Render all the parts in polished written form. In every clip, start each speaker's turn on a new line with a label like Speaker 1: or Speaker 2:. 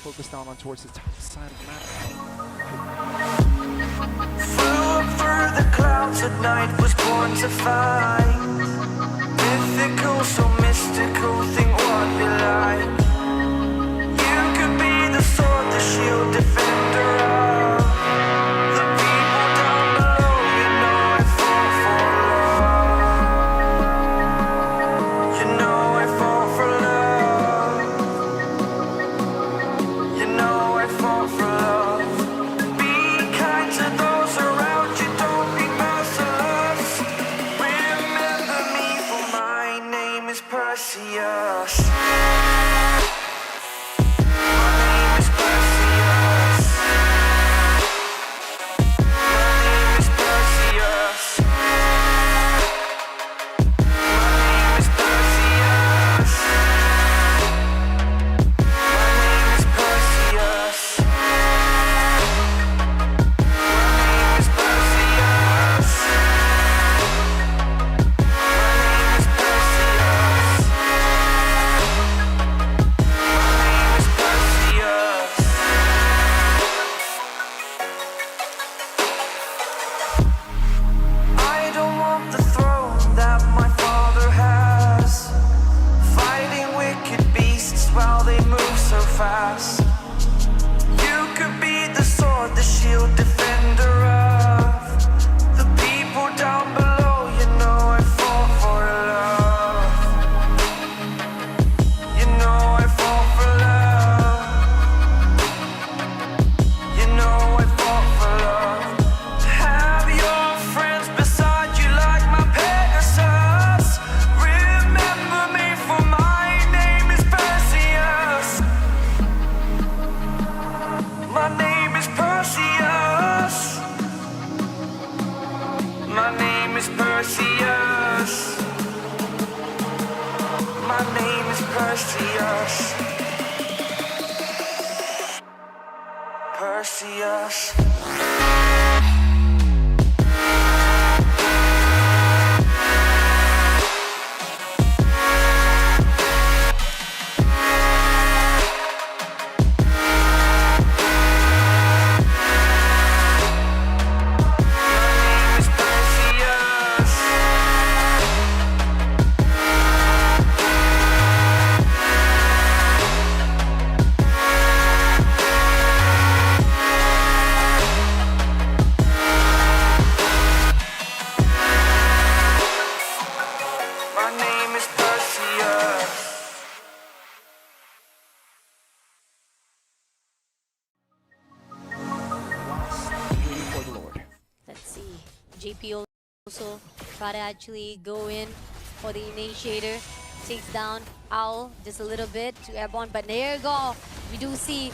Speaker 1: focus down on towards the top side of the map.
Speaker 2: Flew up through the clouds at night, was born to fight. Mythical, so mystical, think what you like. You could be the sword, the shield, defender of the people down below. You know I fall for love. You know I fall for love. You know I fall for love. Be kind to those around you, don't be merciless. Remember me, for my name is Perseus. While they move so fast, you could be the sword, the shield, defender of the people down below. You know I fall for love. You know I fall for love. You know I fall for love. To have your friends beside you like my Pegasus. Remember me, for my name is Perseus. My name is Perseus. My name is Perseus. My name is Perseus. Perseus. My name is Perseus.
Speaker 1: Waiting for the Lord.
Speaker 3: Let's see. JP also try to actually go in for the initiator. Takes down Owl just a little bit to Airborne, but there you go. We do see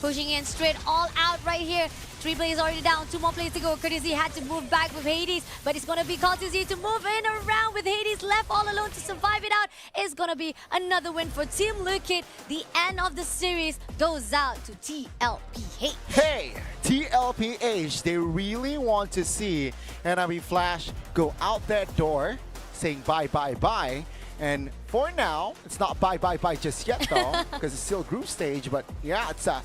Speaker 3: pushing in straight all out right here. 3 players already down, 2 more players to go. Courtesy had to move back with Hades, but it's gonna be Courtesy to move in around with Hades left all alone to survive it out. It's gonna be another win for Team Liquid. The end of the series goes out to TLPH.
Speaker 1: Hey, TLPH, they really want to see NIB Flash go out that door saying bye, bye, bye. And for now, it's not bye, bye, bye just yet though, because it's still group stage. But yeah, it's a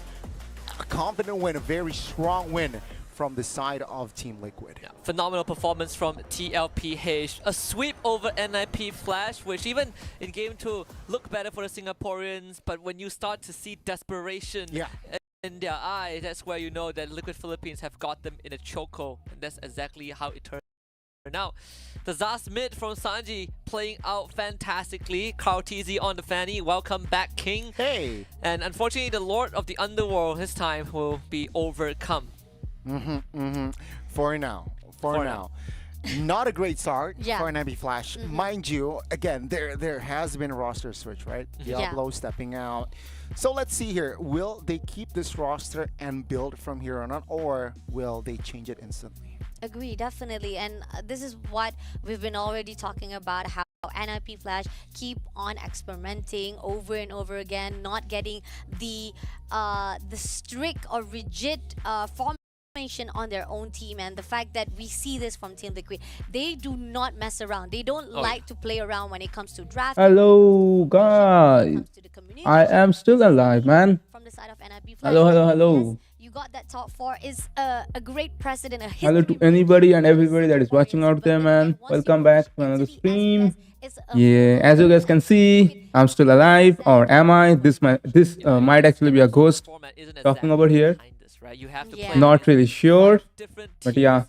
Speaker 1: confident win, a very strong win from the side of Team Liquid.
Speaker 4: Yeah, phenomenal performance from TLPH. A sweep over NIP Flash, which even in game 2 looked better for the Singaporeans, but when you start to see desperation in their eye, that's where you know that Liquid Philippines have got them in a chokehold, and that's exactly how it turned out. The Zas mid from Sanji playing out fantastically. Krautizi on the fanny. Welcome back, King.
Speaker 1: Hey!
Speaker 4: And unfortunately, the Lord of the Underworld this time will be overcome.
Speaker 1: For now. Not a great start for NIB Flash. Mind you, again, there has been a roster switch, right? Diablo stepping out. So let's see here. Will they keep this roster and build from here on out, or will they change it instantly?
Speaker 3: Agree, definitely. And this is what we've been already talking about, how NIP Flash keep on experimenting over and over again, not getting the strict or rigid format on their own team, and the fact that we see this from Team Liquid, they do not mess around. They don't like to play around when it comes to draft.
Speaker 5: Hello, guys. I am still alive, man.
Speaker 3: From the side of NIP
Speaker 5: Hello,
Speaker 3: Flash,
Speaker 5: hello, hello.
Speaker 3: yes, you got that top 4 is a great precedent.
Speaker 5: Hello to anybody and everybody that is watching out there, man. Welcome back to another stream. Yeah, as you guys can see, I'm still alive, or am I? This might actually be a ghost talking over here.
Speaker 4: You have to
Speaker 3: Yeah.
Speaker 4: play
Speaker 5: Not really sure,
Speaker 4: different
Speaker 5: but
Speaker 4: teams.
Speaker 5: yeah.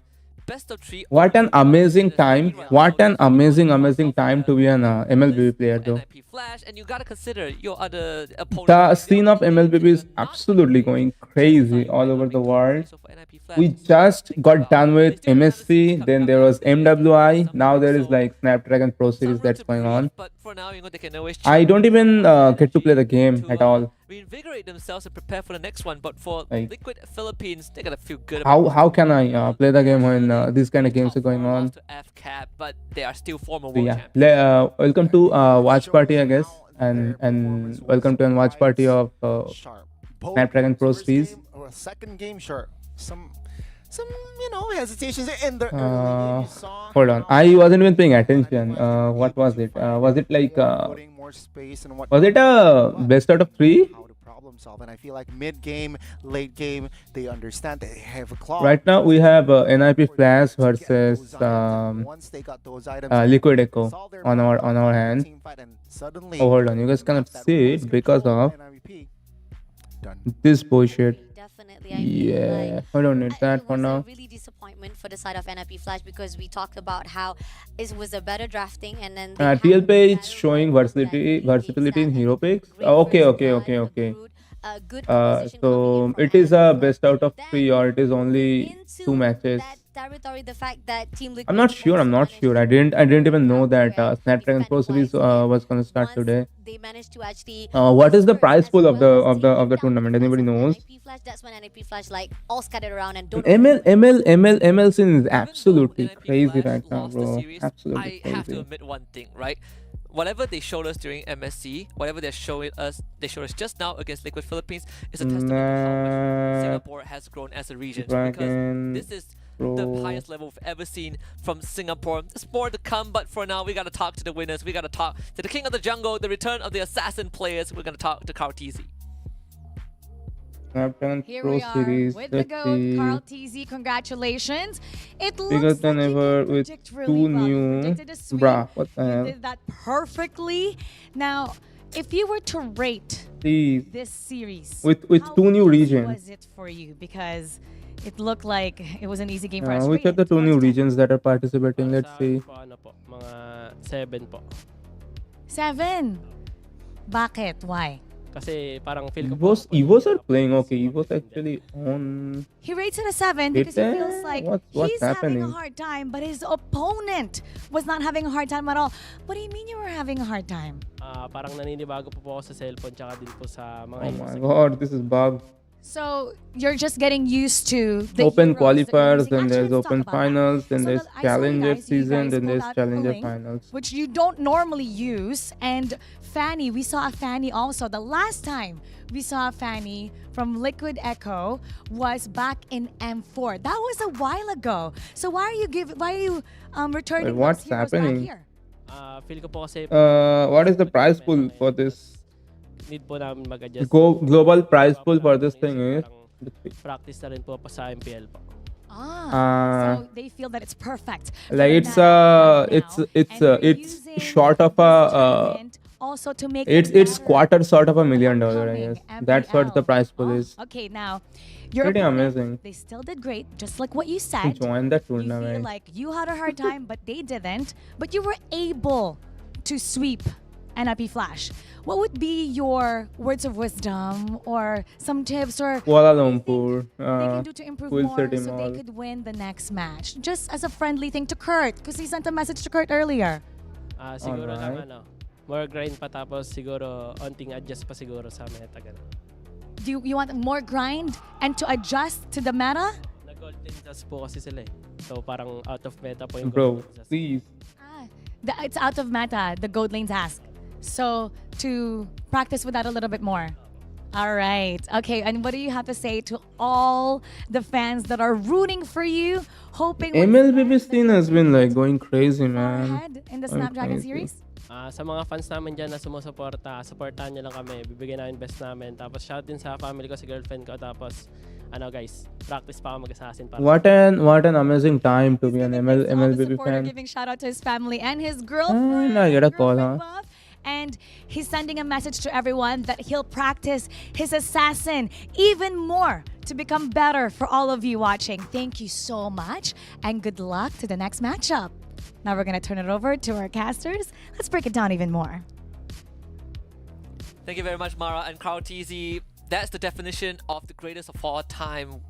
Speaker 4: Best of 3.
Speaker 5: What an amazing time! What an amazing time to be an MLBB player, though.
Speaker 4: NIP Flash, and you gotta consider your other opponents.
Speaker 5: The scene of MLBB is absolutely going crazy all over the world.
Speaker 4: So for NIP Flash,
Speaker 5: We just got done with MSC, then there was MWI, now there is like Snapdragon Pro
Speaker 4: some
Speaker 5: Series
Speaker 4: room
Speaker 5: that's
Speaker 4: to
Speaker 5: going
Speaker 4: breathe,
Speaker 5: on.
Speaker 4: But for now, they can always
Speaker 5: I don't even get to play the game
Speaker 4: to,
Speaker 5: at all.
Speaker 4: reinvigorate themselves and prepare for the next one. But for
Speaker 5: Like,
Speaker 4: Liquid Philippines, they gotta feel good.
Speaker 5: How can I play the game when these kind of games are going on?
Speaker 4: To F cap, but they are still former
Speaker 5: So
Speaker 4: world
Speaker 5: yeah,
Speaker 4: champions.
Speaker 5: welcome to watch party, I guess, and welcome to a watch party of Snapdragon Pro Series.
Speaker 1: Second game, sure. Some hesitations in the early game you saw.
Speaker 5: Hold on, I wasn't even paying attention. What was it? Was it like
Speaker 1: putting more space and what?
Speaker 5: was it a best out of 3?
Speaker 1: How to problem solve, and I feel like mid game, late game, they understand they have a claw.
Speaker 5: Right now we have NIP Flash versus
Speaker 1: Once they got those items,
Speaker 5: Liquid Echo on our hand. Oh, hold on, you guys cannot see it because of this bullshit.
Speaker 3: Definitely, I feel
Speaker 5: Yeah,
Speaker 3: like
Speaker 5: I don't need that for
Speaker 3: it was
Speaker 5: now.
Speaker 3: a really disappointment for the side of NIP Flash, because we talked about how it was a better drafting, and then they had
Speaker 5: TLP is
Speaker 3: better
Speaker 5: showing
Speaker 3: roles that
Speaker 5: versatility in
Speaker 3: that
Speaker 5: hero picks.
Speaker 3: great
Speaker 5: Okay.
Speaker 3: first blood in the
Speaker 5: Okay.
Speaker 3: brood, good composition coming
Speaker 5: So
Speaker 3: in from
Speaker 5: it is a
Speaker 3: NIP Flash.
Speaker 5: best out of
Speaker 3: Then
Speaker 5: 3, or it is only
Speaker 3: into
Speaker 5: 2 matches.
Speaker 3: that territory, the fact that Team Liquid
Speaker 5: I'm not sure. I didn't even know that Snapdragon Pro Series was gonna start today.
Speaker 3: They managed to actually
Speaker 5: What is the prize
Speaker 3: as
Speaker 5: pool of
Speaker 3: well as
Speaker 5: the
Speaker 3: take it down
Speaker 5: tournament?
Speaker 3: the
Speaker 5: Anybody
Speaker 3: likes of
Speaker 5: knows?
Speaker 3: NIP Flash. That's when NIP Flash like all scattered around and don't
Speaker 5: ML scene is
Speaker 4: Even though
Speaker 5: absolutely
Speaker 4: NIP
Speaker 5: crazy
Speaker 4: Flash
Speaker 5: right now,
Speaker 4: lost the
Speaker 5: bro.
Speaker 4: series,
Speaker 5: Absolutely
Speaker 4: I have to
Speaker 5: crazy.
Speaker 4: admit one thing, right? Whatever they showed us during MSC, whatever they showed us just now against Liquid Philippines is a testament to how much Singapore has grown as a region.
Speaker 5: Dragon
Speaker 4: Because this is the
Speaker 5: Pro.
Speaker 4: highest level we've ever seen from Singapore. There's more to come, but for now, we gotta talk to the winners. We gotta talk to the king of the jungle, the return of the assassin players. We're gonna talk to Kartizi.
Speaker 5: Snapdragon
Speaker 6: Here
Speaker 5: Pro
Speaker 6: we are
Speaker 5: Series.
Speaker 6: with the
Speaker 5: Let's
Speaker 6: GOAT,
Speaker 5: see.
Speaker 6: Carl TZ. Congratulations. It
Speaker 5: Bigger
Speaker 6: looks
Speaker 5: than
Speaker 6: like you
Speaker 5: ever
Speaker 6: did
Speaker 5: with
Speaker 6: predict
Speaker 5: 2
Speaker 6: really well. You
Speaker 5: new.
Speaker 6: predicted a sweep.
Speaker 5: Bruh, what the
Speaker 6: You
Speaker 5: hell?
Speaker 6: did that perfectly. Now, if you were to rate
Speaker 5: Please.
Speaker 6: this series,
Speaker 5: With
Speaker 6: how
Speaker 5: 2 new
Speaker 6: easy
Speaker 5: regions.
Speaker 6: was it for you? Because it looked like it was an easy game for us.
Speaker 5: Which are the 2 new regions that are participating? Let's see.
Speaker 7: Mga 7 po.
Speaker 6: 7. Bakit? Why?
Speaker 7: Kasi parang feel ko
Speaker 5: Evos are playing okay. Evos actually on.
Speaker 6: He rates it a 7 because he
Speaker 5: Did they?
Speaker 6: feels like
Speaker 5: What's
Speaker 6: he's having a
Speaker 5: happening?
Speaker 6: hard time, but his opponent was not having a hard time at all. What do you mean you were having a hard time?
Speaker 7: parang naninibago po ako sa cellphone tsaka din po sa mga
Speaker 5: Oh
Speaker 7: heroes.
Speaker 5: my god, this is bug.
Speaker 6: So you're just getting used to the
Speaker 5: Open
Speaker 6: heroes that you're
Speaker 5: qualifiers,
Speaker 6: using.
Speaker 5: then
Speaker 6: Actually,
Speaker 5: there's
Speaker 6: let's talk
Speaker 5: open
Speaker 6: about that.
Speaker 5: finals, then
Speaker 6: So
Speaker 5: there's
Speaker 6: I saw you
Speaker 5: challenger
Speaker 6: guys- you
Speaker 5: season,
Speaker 6: guys
Speaker 5: then
Speaker 6: pulled
Speaker 5: there's
Speaker 6: out a
Speaker 5: challenger
Speaker 6: link,
Speaker 5: finals.
Speaker 6: which you don't normally use. And Fanny, we saw a Fanny also. The last time we saw a Fanny from Liquid Echo was back in M4. That was a while ago. So why are you returning
Speaker 5: Wait, what's
Speaker 6: those heroes back
Speaker 5: happening?
Speaker 6: here?
Speaker 7: Feel ko po kasi
Speaker 5: What is the prize pool for this?
Speaker 7: need po namin mag-adjust.
Speaker 5: Global prize pool for this thing is.
Speaker 7: Parang practice na rin po pa sa MPL po.
Speaker 6: So they feel that it's perfect.
Speaker 5: Like
Speaker 6: for
Speaker 5: it's
Speaker 6: that right
Speaker 5: it's
Speaker 6: now.
Speaker 5: it's
Speaker 6: And you're
Speaker 5: it's
Speaker 6: using
Speaker 5: short of
Speaker 6: this
Speaker 5: a
Speaker 6: tournament also to make
Speaker 5: it's
Speaker 6: it
Speaker 5: it's
Speaker 6: better
Speaker 5: quarter sort of $1 million, I
Speaker 6: upcoming
Speaker 5: guess. That's what the
Speaker 6: MPL.
Speaker 5: prize pool is.
Speaker 6: Okay, now your
Speaker 5: Pretty
Speaker 6: opponent,
Speaker 5: amazing.
Speaker 6: They still did great, just like what you said.
Speaker 5: Join the
Speaker 6: You feel
Speaker 5: tournament.
Speaker 6: like you had a hard time, but they didn't. But you were able to sweep NIP Flash. What would be your words of wisdom or some tips or
Speaker 5: Kuala
Speaker 6: anything
Speaker 5: Lumpur.
Speaker 6: they can do to improve
Speaker 5: Full
Speaker 6: more so
Speaker 5: City
Speaker 6: they
Speaker 5: Mall.
Speaker 6: could win the next match? Just as a friendly thing to Kurt, because he sent a message to Kurt earlier.
Speaker 7: Siguro lang
Speaker 5: Alright.
Speaker 7: more grind pa tapos siguro onting adjust pa siguro sa meta ganun.
Speaker 6: Do you want more grind and to adjust to the meta?
Speaker 7: Nag-gold adjust po kasi sila eh. So parang out of meta po yung
Speaker 5: Bro,
Speaker 7: gold adjust.
Speaker 5: please.
Speaker 6: It's out of meta, the gold lanes ask. So to practice with that a little bit more. All right. Okay. And what do you have to say to all the fans that are rooting for you, hoping
Speaker 5: MLBB scene has been like going crazy,
Speaker 6: far
Speaker 5: man.
Speaker 6: ahead in the
Speaker 5: Going
Speaker 6: Snapdragon
Speaker 5: crazy.
Speaker 6: series?
Speaker 7: Sa mga fans namin dyan na sumusuporta, supportahan nyo lang kami. Bibigyan namin best namin. Tapos shout din sa family ko, sa girlfriend ko. Tapos, guys, practice pa ako mag-assassin para.
Speaker 5: What an amazing time to be an MLBB fan.
Speaker 6: Giving shout out to his family and his girlfriend.
Speaker 5: I get a call, huh?
Speaker 6: Buff. And he's sending a message to everyone that he'll practice his assassin even more to become better for all of you watching. Thank you so much and good luck to the next matchup. Now we're going to turn it over to our casters. Let's break it down even more.
Speaker 4: Thank you very much, Mara and Carl TZ. That's the definition of the greatest of all time.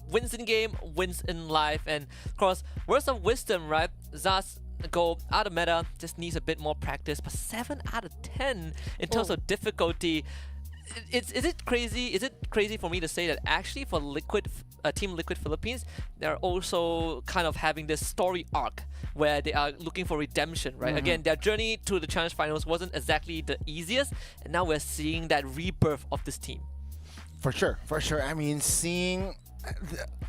Speaker 4: Wins in game, wins in life. And of course, words of wisdom, right? Zaz go out of meta, just needs a bit more practice, but 7 out of 10 in terms of difficulty. Is it crazy for me to say that actually for Team Liquid Philippines, they're also kind of having this story arc where they are looking for redemption, right? Again, their journey to the Challenge Finals wasn't exactly the easiest, and now we're seeing that rebirth of this team.
Speaker 1: For sure. I mean, seeing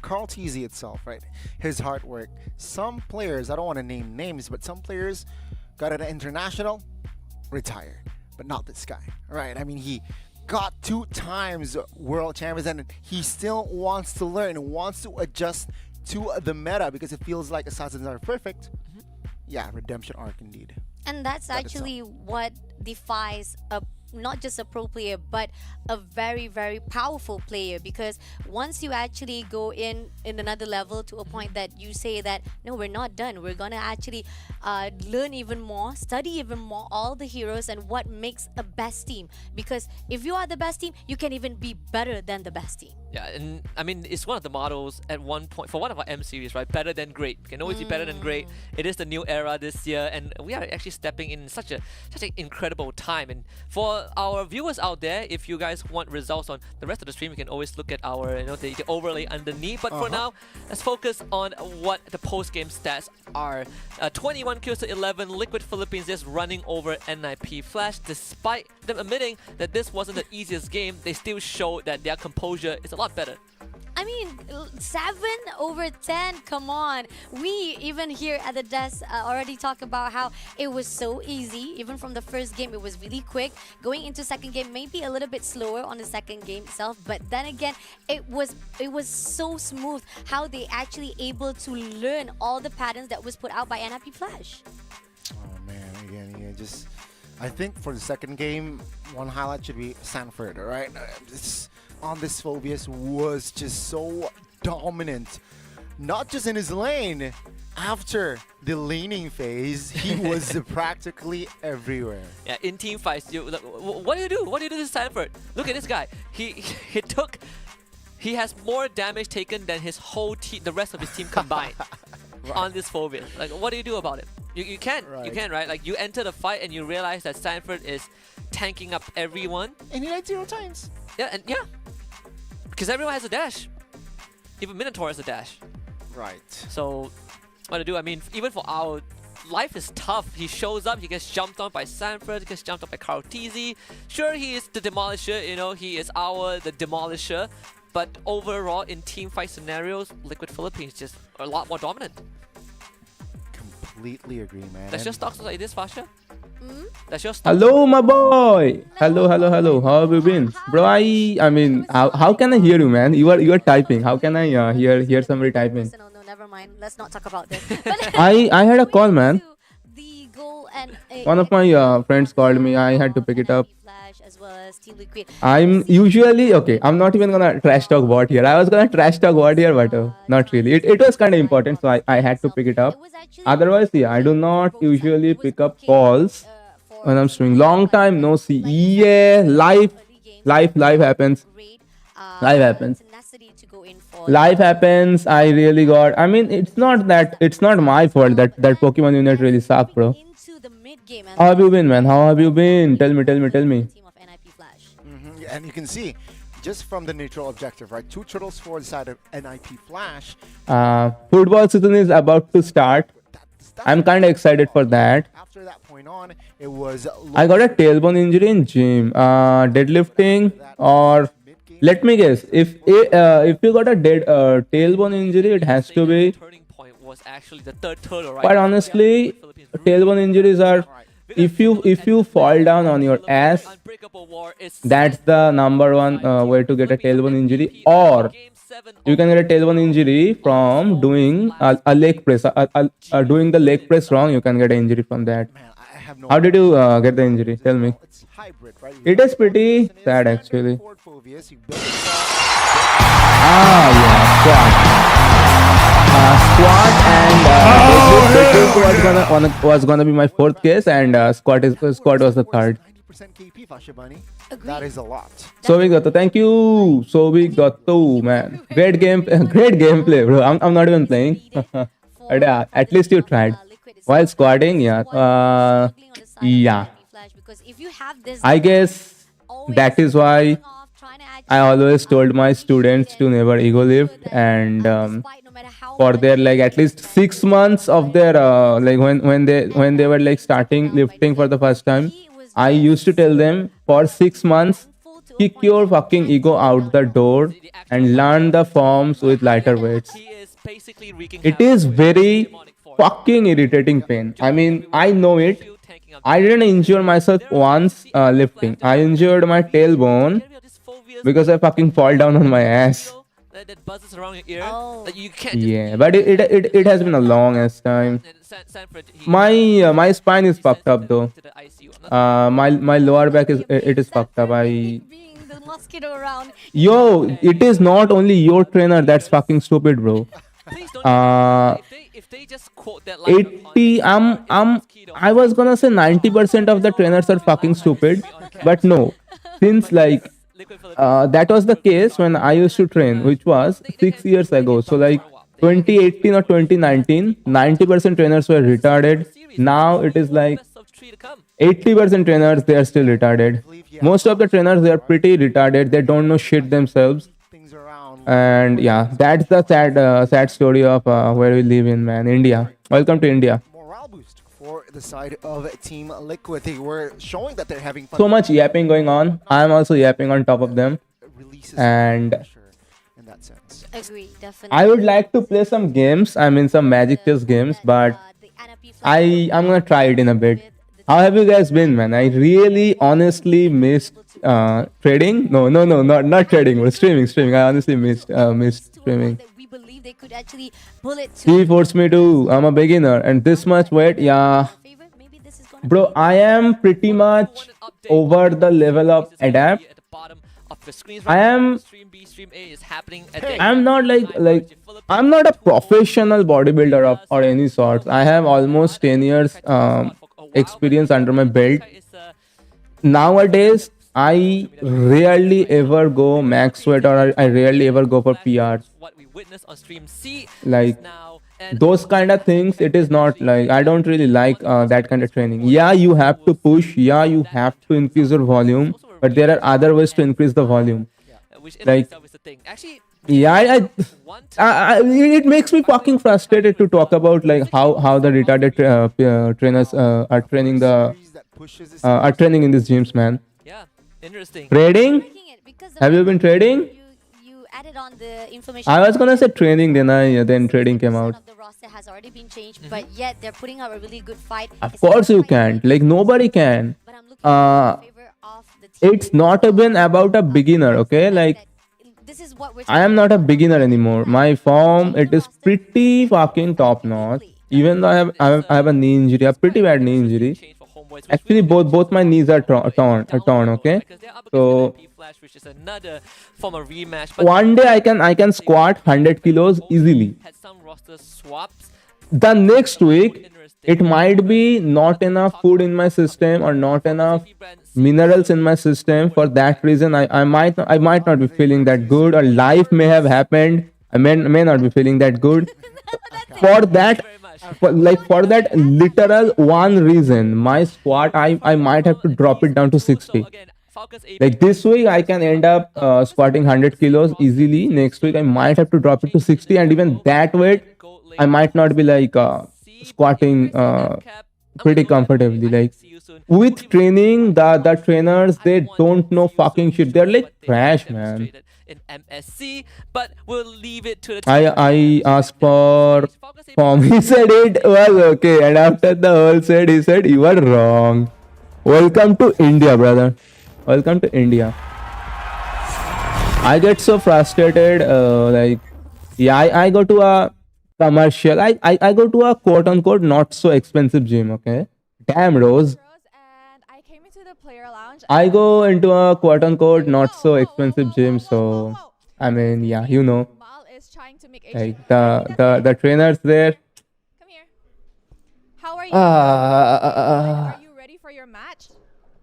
Speaker 1: Carl TZ itself, right? His hard work. Some players, I don't want to name names, but some players got at an international, retired. But not this guy, right? I mean, he got 2 times world champions and he still wants to learn, wants to adjust to the meta because it feels like assassins are perfect. Yeah, redemption arc indeed.
Speaker 3: And that's actually what defies not just a pro player, but a very, very powerful player, because once you actually go in another level to a point that you say that, no, we're not done. We're going to actually learn even more, study even more, all the heroes and what makes a best team. Because if you are the best team, you can even be better than the best team.
Speaker 4: Yeah, and I mean, it's one of the models at one point for one of our M series, right? Better than great. You can always be better than great. It is the new era this year, and we are actually stepping in such an incredible time. And for our viewers out there, if you guys want results on the rest of the stream, you can always look at our the overlay underneath. But for now, let's focus on what the post-game stats are. 21 kills to 11. Liquid Philippines just running over NIP Flash. Despite them admitting that this wasn't the easiest game, they still showed that their composure is a lot better.
Speaker 3: I mean, 7 over 10, come on. We, even here at the desk, already talk about how it was so easy. Even from the first game, it was really quick. Going into second game, maybe a little bit slower on the second game itself. But then again, it was so smooth how they actually able to learn all the patterns that was put out by NIP Flash.
Speaker 1: Oh man, again, yeah, just I think for the second game, one highlight should be Sanford, right? On this Phobius was just so dominant, not just in his lane. After the laning phase, he was practically everywhere.
Speaker 4: Yeah, in team fights, what do you do? What do you do to Sanford? Look at this guy. He has more damage taken than his whole team, the rest of his team combined. Right. On this Phobius. Like, what do you do about it? You can't. Right. You can't, right? Like, you enter the fight and you realize that Sanford is tanking up everyone.
Speaker 1: And he died 0 times.
Speaker 4: Yeah, because everyone has a dash. Even Minotaur has a dash.
Speaker 1: Right.
Speaker 4: So, what to do? I mean, even for our life is tough. He shows up, he gets jumped on by Sanford, he gets jumped on by Carl TZ. Sure, he is the demolisher, he is the demolisher. But overall, in team fight scenarios, Liquid Philippines just are a lot more dominant.
Speaker 1: Completely agree, man.
Speaker 4: That's just talks like this, Fasha. That's just.
Speaker 5: Hello, my boy. Hello. How have you been, bro? I mean, how can I hear you, man? You are typing. How can I hear somebody typing?
Speaker 3: No, never mind. Let's not talk about this.
Speaker 5: I had a call, man.
Speaker 3: The goal and
Speaker 5: One of my friends called me. I had to pick it up.
Speaker 3: As well as Team Liquid.
Speaker 5: I'm usually okay. I'm not even gonna trash talk Watt here. I was gonna trash talk Watt here, but not really. It was kind of important, so I had to pick it up. Otherwise, yeah, I do not usually pick up calls when I'm streaming. Long time no see. Yeah, life happens. Life happens. Life happens. I really got. I mean, it's not my fault that Pokemon unit really sucked, bro. How have you been, man? How have you been? Tell me.
Speaker 1: And you can see, just from the neutral objective, right? 2 turtles for the side of NIP Flash.
Speaker 5: Football season is about to start. I'm kind of excited for that.
Speaker 1: After that point, point on, it was.
Speaker 5: I got a tailbone injury in gym. Deadlifting or let me guess. If you got a tailbone injury, it has to be.
Speaker 4: Was actually the third turtle, right?
Speaker 5: Quite honestly, tailbone injuries are if you fall down on your ass, that's the number one way to get a tailbone injury. Or you can get a tailbone injury from doing a leg press. Doing the leg press wrong, you can get an injury from that.
Speaker 1: Man, I have no
Speaker 5: How did you get the injury? Tell me.
Speaker 1: It's hybrid, right?
Speaker 5: It is pretty sad actually. Ah, yeah, squat and deadlift was gonna be my fourth case, and squat was the third.
Speaker 1: 90% KP, Fashabani. That is a lot.
Speaker 5: So we got to thank you. So we got to man, great gameplay, bro. I'm not even playing. But yeah, at least you tried. While squatting, yeah, yeah. I guess that is why I always told my students to never ego lift, and for their like at least 6 months of their like when they were like starting lifting for the first time, I used to tell them for 6 months, kick your fucking ego out the door and learn the forms with lighter weights. It is very fucking irritating pain. I mean, I know it. I didn't injure myself once lifting. I injured my tailbone because I fucking fall down on my ass.
Speaker 4: That buzzes around your ear. That you can't
Speaker 5: Yeah, but it has been a long ass time. My spine is fucked up though. My lower back is fucked up. It is not only your trainer that's fucking stupid, bro.
Speaker 4: If they just quote that line
Speaker 5: 80 I was gonna say 90% of the trainers are fucking stupid, but no, since like that was the case when I used to train, which was 6 years ago. So like 2018 or 2019, 90% trainers were retarded. Now it is like 80% trainers, they are still retarded. Most of the trainers, they are pretty retarded. They don't know shit themselves. And yeah, that's the sad story of where we live in, man. India. Welcome to India.
Speaker 1: Morale boost for the side of Team Liquid. They were showing that they're having fun.
Speaker 5: So much yapping going on. I'm also yapping on top of them. And
Speaker 1: in that sense.
Speaker 3: Agree, definitely.
Speaker 5: I would like to play some games. I mean, some Magic Chess games, but I'm gonna try it in a bit. How have you guys been, man? I really, honestly missed trading. No, not trading. But streaming. I honestly missed streaming. He forced me to. I'm a beginner, and this much weight, yeah. Bro, I am pretty much over the level of adapt. I'm not like I'm not a professional bodybuilder or any sort. I have almost 10 years experience under my belt. Nowadays, I rarely ever go max weight, or I rarely ever go for PRs. Like those kind of things, it is not like I don't really like that kind of training. Yeah, you have to push. Yeah, you have to increase your volume, but there are other ways to increase the volume. Like, yeah, it makes me fucking frustrated to talk about like how the retarded trainers are training in these gyms, man.
Speaker 4: Yeah, interesting.
Speaker 5: Trading? Have you been trading?
Speaker 3: You added on the information.
Speaker 5: I was gonna say training, then trading came out.
Speaker 3: The roster has already been changed, but yet they're putting up a really good fight.
Speaker 5: Of course you can't. Like nobody can.
Speaker 3: But I'm looking in favor of the team.
Speaker 5: It's not even about a beginner, okay? Like
Speaker 3: This is what we're
Speaker 5: I am not a beginner anymore. My form, it is pretty fucking top notch. Even though I have a knee injury, a pretty bad knee injury. Actually, both my knees are torn. Okay, so one day I can squat 100 kilos easily. The next week, it might be not enough food in my system or not enough minerals in my system. For that reason, I might not be feeling that good, or life may have happened. I may not be feeling that good. For that literal one reason, my squat, I might have to drop it down to 60. Like this week, I can end up squatting 100 kilos easily. Next week, I might have to drop it to 60, and even that weight, I might not be like squatting pretty comfortably. Like
Speaker 4: See you soon.
Speaker 5: with training, the trainers they don't know fucking shit. They're like trash, man.
Speaker 4: In MSC, but we'll leave it to the
Speaker 5: I asked for form. He said it was okay, and after the whole set, he said you are wrong. Welcome to India, brother. Welcome to India. I get so frustrated. Like, yeah, I go to a commercial. I go to a quote unquote not so expensive gym. Okay, damn Rose.
Speaker 8: And I came into the player lounge.
Speaker 5: I go into a quote unquote not so expensive gym. So I mean, yeah, you know,
Speaker 8: Mal is trying to make
Speaker 5: like the trainers there.
Speaker 8: Come here. How are you? Are you ready for your match?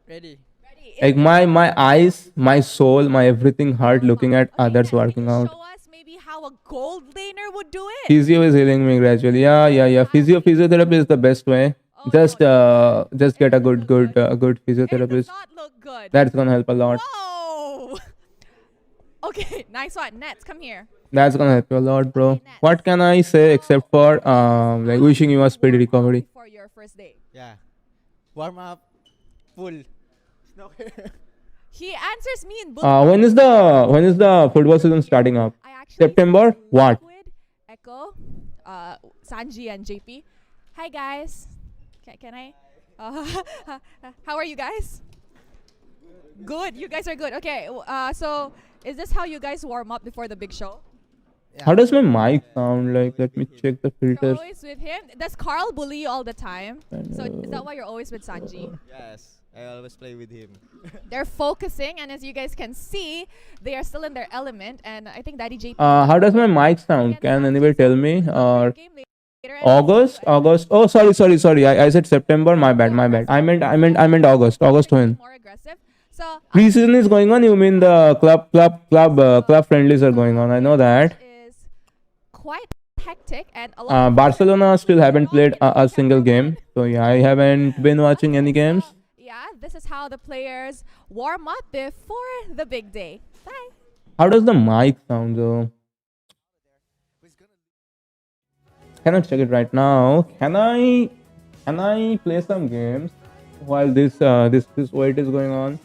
Speaker 7: Ready.
Speaker 8: Ready.
Speaker 5: Like my eyes, my soul, my everything hurt looking at others working out.
Speaker 8: Show us maybe how a gold laner would do it.
Speaker 5: Physio is healing me gradually. Yeah. Physiotherapy is the best way. Just get a good
Speaker 8: It does
Speaker 5: physiotherapist.
Speaker 8: not look good.
Speaker 5: That's gonna help a lot.
Speaker 8: Whoa. Okay, nice one. Nets, come here.
Speaker 5: That's gonna help you a lot, bro. What can I say except for like wishing you a speedy recovery?
Speaker 8: For your first day.
Speaker 1: Yeah. Warm up. Full.
Speaker 8: He answers me in
Speaker 5: When is the football season starting up?
Speaker 8: I actually
Speaker 5: September? What?
Speaker 8: Liquid, Echo, Sanji and JP. Hi guys. Can I? How are you guys? Good. You guys are good. Okay. So is this how you guys warm up before the big show?
Speaker 5: How does my mic sound like? Let me check the
Speaker 8: You're
Speaker 5: filters.
Speaker 8: always with him. Does Carl bully you all the time? So is that why you're always with Sanji?
Speaker 1: Yes. I always play with him.
Speaker 8: They're focusing, and as you guys can see, they are still in their element. And I think Daddy JP.
Speaker 5: How does my mic sound? Can anybody tell me? Or
Speaker 8: Game later and
Speaker 5: August? Oh, sorry. I said September. My bad. I meant August. August when?
Speaker 8: more aggressive. So
Speaker 5: Pre-season is going on. You mean the club friendlies are going on? I know that.
Speaker 8: is quite hectic and a lot.
Speaker 5: Barcelona still haven't played a single game. So yeah, I haven't been watching any games.
Speaker 8: Yeah, this is how the players warm up before the big day. Bye.
Speaker 5: How does the mic sound though? Can I check it right now? Can I play some games while this wait is going on?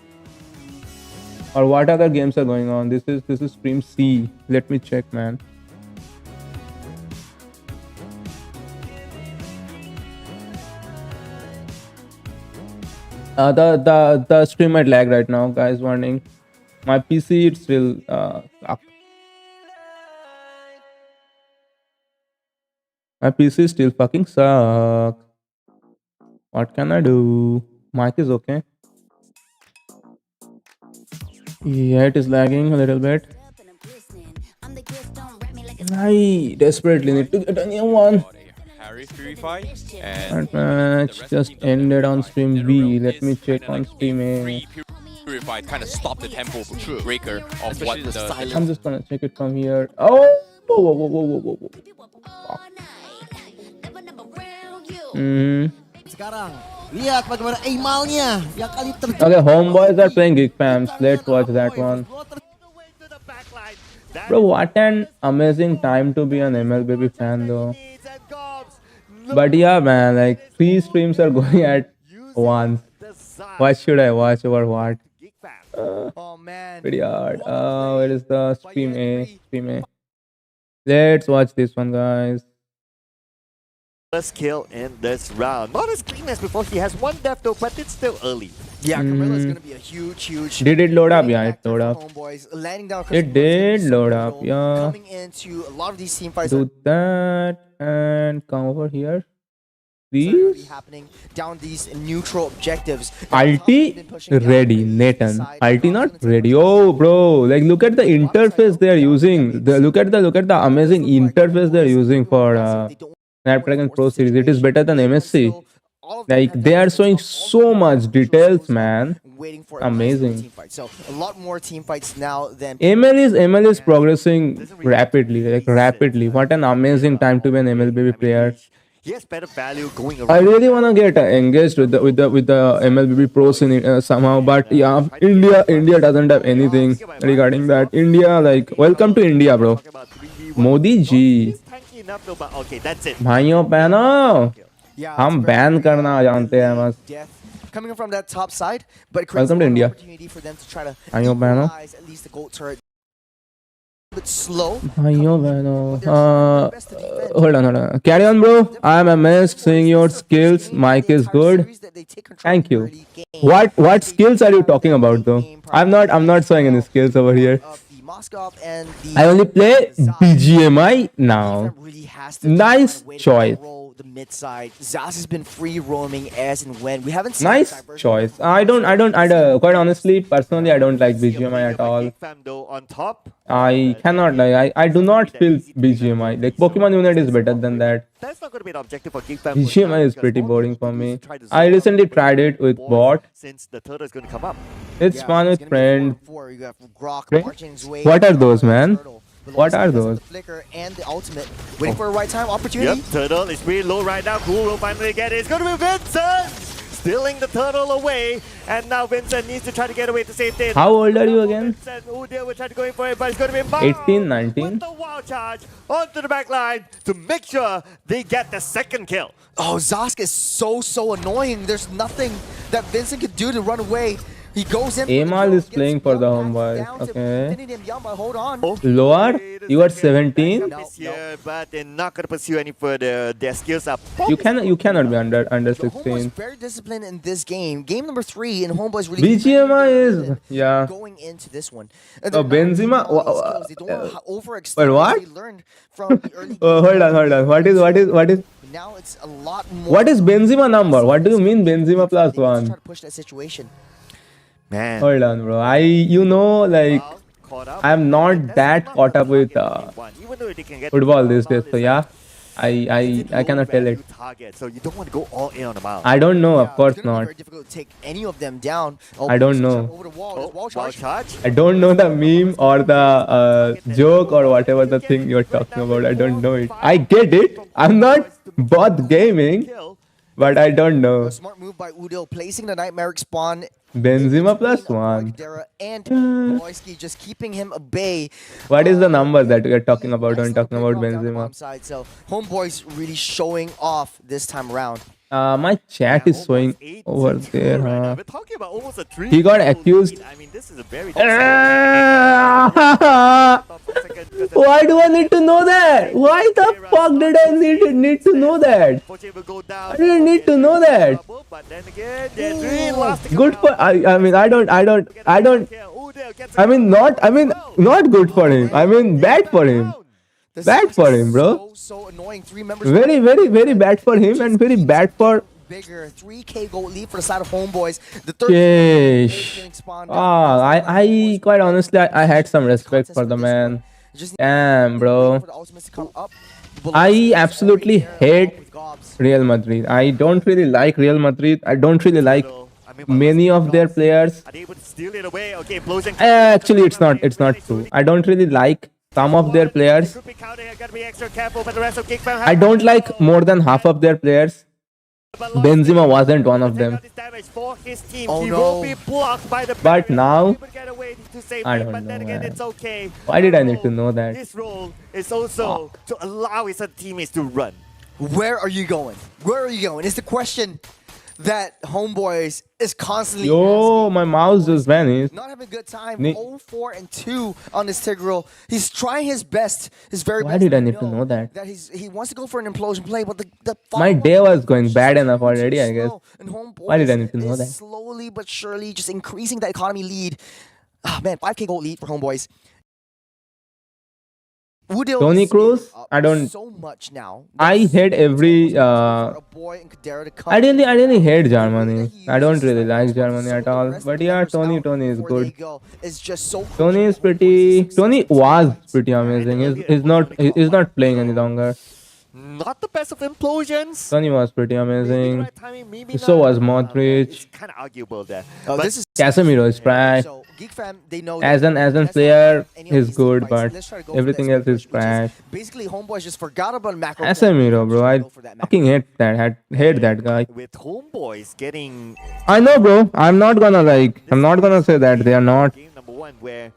Speaker 5: Or what other games are going on? This is stream C. Let me check, man. The stream might lag right now, guys. Warning. My PC it's still stuck. My PC still fucking suck. What can I do? Mic is okay. Yeah, it is lagging a little bit. I desperately need to get a new one. That match just ended on stream B. Let me check on stream A.
Speaker 9: Purified kind of stopped the tempo breaker of what the
Speaker 5: I'm just gonna check it from here. Oh! Whoa.
Speaker 1: Sekarang lihat bagaimana aimalnya yang kali
Speaker 5: Okay, homeboys are playing Geek Fams. Let's watch that one. Bro, what an amazing time to be an MLBB fan though. But yeah, man, like 3 streams are going at once. What should I watch over what?
Speaker 1: Oh man.
Speaker 5: Pretty hard. Where is the stream A? Stream A. Let's watch this one, guys.
Speaker 10: First kill in this round. Not as clean as before. He has one death though, but it's still early.
Speaker 1: Yeah, Camilla is going to be a huge.
Speaker 5: Did it load up? Yeah, it load up.
Speaker 1: Homeboys, landing down
Speaker 5: It did load up, yeah.
Speaker 1: Coming into a lot of these team fights
Speaker 5: Do that and come over here.
Speaker 1: be
Speaker 5: Please.
Speaker 1: happening down these neutral objectives.
Speaker 5: Ulti ready, Nathan. Ulti not ready. Oh, bro! Like look at the interface they are using. Look at the amazing interface they are using for Snapdragon Pro Series. It is better than MSC. Like they are showing so much details, man. Amazing.
Speaker 1: So a lot more team fights now than
Speaker 5: ML is progressing rapidly. What an amazing time to be an MLBB player.
Speaker 10: He has better value going around.
Speaker 5: I really wanna get engaged with the MLBB pros in it, somehow, but yeah, India doesn't have anything regarding that. India, like, welcome to India, bro. Modi ji,
Speaker 10: He's tanky enough though, but okay, that's it.
Speaker 5: bhaiyon behno.
Speaker 1: Yeah,
Speaker 5: हम ban करना जानते हैं बस.
Speaker 11: Death coming from that top side, but it creates
Speaker 5: Welcome to
Speaker 11: one
Speaker 5: India.
Speaker 11: opportunity for them to try to
Speaker 5: Ayo, bano.
Speaker 11: equalize at least the gold turret. A bit slow.
Speaker 5: भाइयों बहनों. Hold on. Carry on, bro. I'm amazed seeing your skills. Mic is good. Thank you. What skills are you talking about, though? I'm not showing any skills over here. I only play BGMI now. Nice choice.
Speaker 11: The mid side. Zaz has been free roaming as and when. We haven't seen
Speaker 5: Nice choice. I quite honestly, personally, I don't like BGMI at all.
Speaker 10: On top.
Speaker 5: I cannot like, I do not feel BGMI. Like Pokemon Unite is better than that.
Speaker 10: That's not going to be an objective for Geek Fam.
Speaker 5: BGMI is pretty boring for me. I recently tried it with bot.
Speaker 10: Since the turtle is going to come up.
Speaker 5: It's fun with friends.
Speaker 11: What
Speaker 5: What are those, man? What are those?
Speaker 11: Flicker and the ultimate. Waiting for a right time opportunity.
Speaker 10: Yep, turtle is really low right now. Who will finally get it? It's going to be Vincent! Stealing the turtle away. And now Vincent needs to try to get away to save it.
Speaker 5: How old are you again?
Speaker 10: Vincent, oh dear, we're trying to go in for it, but it's going to be Mao
Speaker 5: 18, 19?
Speaker 10: with the wild charge onto the back line to make sure they get the second kill.
Speaker 11: Oh, Zosk is so annoying. There's nothing that Vincent could do to run away. He goes in.
Speaker 5: Amal is playing for the homeboys. Okay.
Speaker 11: Hold on.
Speaker 5: Lower? You are 17?
Speaker 10: This year, but they're not going to pursue any further. Their skills are
Speaker 5: You cannot be under
Speaker 11: Homeboy's
Speaker 5: 16.
Speaker 11: very disciplined in this game. Game number 3, and Homeboy's really
Speaker 5: BGMI is, yeah.
Speaker 11: going into this one.
Speaker 5: Oh, Benzema.
Speaker 11: They don't want to overextend.
Speaker 5: Wait, what?
Speaker 11: They learned from the early
Speaker 5: Oh, hold on. What is?
Speaker 11: Now it's a lot more.
Speaker 5: What is Benzema number? What do you mean Benzema plus
Speaker 11: They need to
Speaker 5: one?
Speaker 11: try to push that situation.
Speaker 10: Man.
Speaker 5: Hold on, bro. Like, I'm not that caught up with football these days. So yeah, I cannot tell it.
Speaker 10: So you don't want to go all in on the Mao.
Speaker 5: I don't know. Of course not.
Speaker 11: Very difficult to take any of them down.
Speaker 5: I don't know.
Speaker 11: Over the wall. Wall
Speaker 10: Wild
Speaker 11: charge.
Speaker 10: charge.
Speaker 5: I don't know the meme or the joke or whatever the thing you're talking about. I don't know it. I get it. I'm not bot gaming, but I don't know.
Speaker 11: A smart move by Udil, placing the Nightmare spawn.
Speaker 5: Benzema plus one.
Speaker 11: And Maloyski just keeping him at bay.
Speaker 5: What is the number that we are talking about when talking about Benzema?
Speaker 11: So Homeboy's really showing off this time around.
Speaker 5: My chat is showing over there.
Speaker 10: We're talking about almost a 3.
Speaker 5: He got accused.
Speaker 10: I mean, this is a very.
Speaker 5: Why do I need to know that? Why the fuck did I need to know that? I didn't need to know that. Good for not good for him. I mean bad for him. Bad for him, bro.
Speaker 11: So annoying. 3 members.
Speaker 5: Very bad for him and very bad for.
Speaker 11: Bigger 3K gold lead for the side of Homeboys. The third
Speaker 5: Yeesh. I quite honestly I had some respect for the man. Damn, bro. I absolutely hate Real Madrid. I don't really like Real Madrid. I don't really like many of their players. Actually, it's not true. I don't really like some of their players. I don't like more than half of their players. Benzema wasn't one of them.
Speaker 11: Oh no.
Speaker 5: But now, I don't know, man. Why did I need to know that?
Speaker 10: His role is also to allow his teammates to run.
Speaker 11: Where are you going? Where are you going? It's the question that Homeboys is constantly
Speaker 5: Yo,
Speaker 11: asking.
Speaker 5: my mouse just vanished.
Speaker 11: Not having a good time. 0-4-2 on this Tigreal. He's trying his best. His very
Speaker 5: Why
Speaker 11: best.
Speaker 5: did I need to know that?
Speaker 11: That he wants to go for an implosion play, but the
Speaker 5: My day was going bad enough already, I guess.
Speaker 11: And Homeboys
Speaker 5: Why did I need to know
Speaker 11: is
Speaker 5: that?
Speaker 11: slowly but surely just increasing that economy lead. Ah man, 5K gold lead for Homeboys. Udil
Speaker 5: Tony
Speaker 11: is
Speaker 5: Cruz?
Speaker 11: up
Speaker 5: I don't.
Speaker 11: so much now.
Speaker 5: I hate every.
Speaker 11: For a boy in Kadera to come
Speaker 5: I really hate Germany. I don't really like Germany at all. But yeah, Tony is good.
Speaker 11: It's just so
Speaker 5: Tony is pretty. Tony was pretty amazing. He's not playing any longer.
Speaker 10: Not the best of implosions.
Speaker 5: Tony was pretty amazing.
Speaker 10: Right timing, maybe
Speaker 5: So
Speaker 10: not.
Speaker 5: was Modric.
Speaker 10: It's kind of arguable there.
Speaker 11: Oh,
Speaker 10: But
Speaker 11: this is
Speaker 5: Casemiro is trash.
Speaker 11: So Geek Fam, they know
Speaker 5: As
Speaker 11: that
Speaker 5: an
Speaker 11: let's
Speaker 5: player,
Speaker 11: not any of
Speaker 5: he's
Speaker 11: these
Speaker 5: good,
Speaker 11: fights.
Speaker 5: but
Speaker 11: Let's try to go for
Speaker 5: everything
Speaker 11: that
Speaker 5: else is
Speaker 11: scrimmage, which
Speaker 5: trash.
Speaker 11: Basically, Homeboys just forgot about macro.
Speaker 5: Casemiro, bro. I fucking hate that. Hate that guy.
Speaker 10: with Homeboys getting
Speaker 5: I know, bro. I'm not gonna say that they are not.
Speaker 10: game number 1 where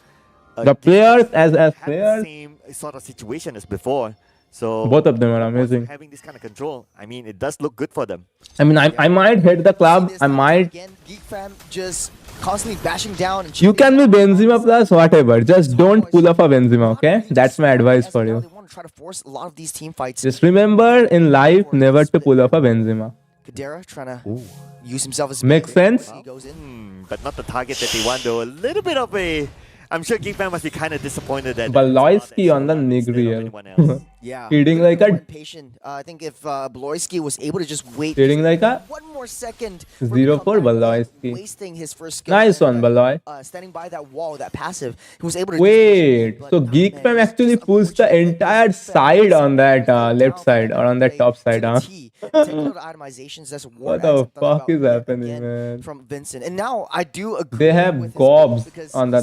Speaker 5: The players as
Speaker 10: had the
Speaker 5: players.
Speaker 10: same sort of situation as before. So
Speaker 5: Both of them are amazing.
Speaker 10: having this kind of control, I mean, it does look good for them.
Speaker 5: I mean, I might hit the club. I might.
Speaker 11: Again, Geek Fam just constantly bashing down. And
Speaker 5: You can be Benzema plus whatever. Just don't pull off a Benzema, okay? That's my advice for you.
Speaker 11: They want to try to force a lot of these team fights.
Speaker 5: Just remember in life never to pull off a Benzema.
Speaker 11: Kadera trying to use himself as
Speaker 5: Makes sense?
Speaker 11: He goes in.
Speaker 10: But not the target that they want, though. A little bit of a... I'm sure Geek Fan must be kind of disappointed that...
Speaker 5: Baloyski on the Nigriel.
Speaker 11: Yeah.
Speaker 5: Eating like a...
Speaker 11: Patient. I think if Baloyski was able to just wait
Speaker 5: Eating like a...
Speaker 11: one more second.
Speaker 5: 0 for Baloyski.
Speaker 11: Wasting his first skill.
Speaker 5: Nice one, Baloy.
Speaker 11: Standing by that wall, that passive. He was able to...
Speaker 5: Wait, so Geek Fam actually pulls the entire side on that left side or on that top side, huh? What the fuck is happening, man?
Speaker 11: From Vincent, and now I do agree.
Speaker 5: They have gobs on the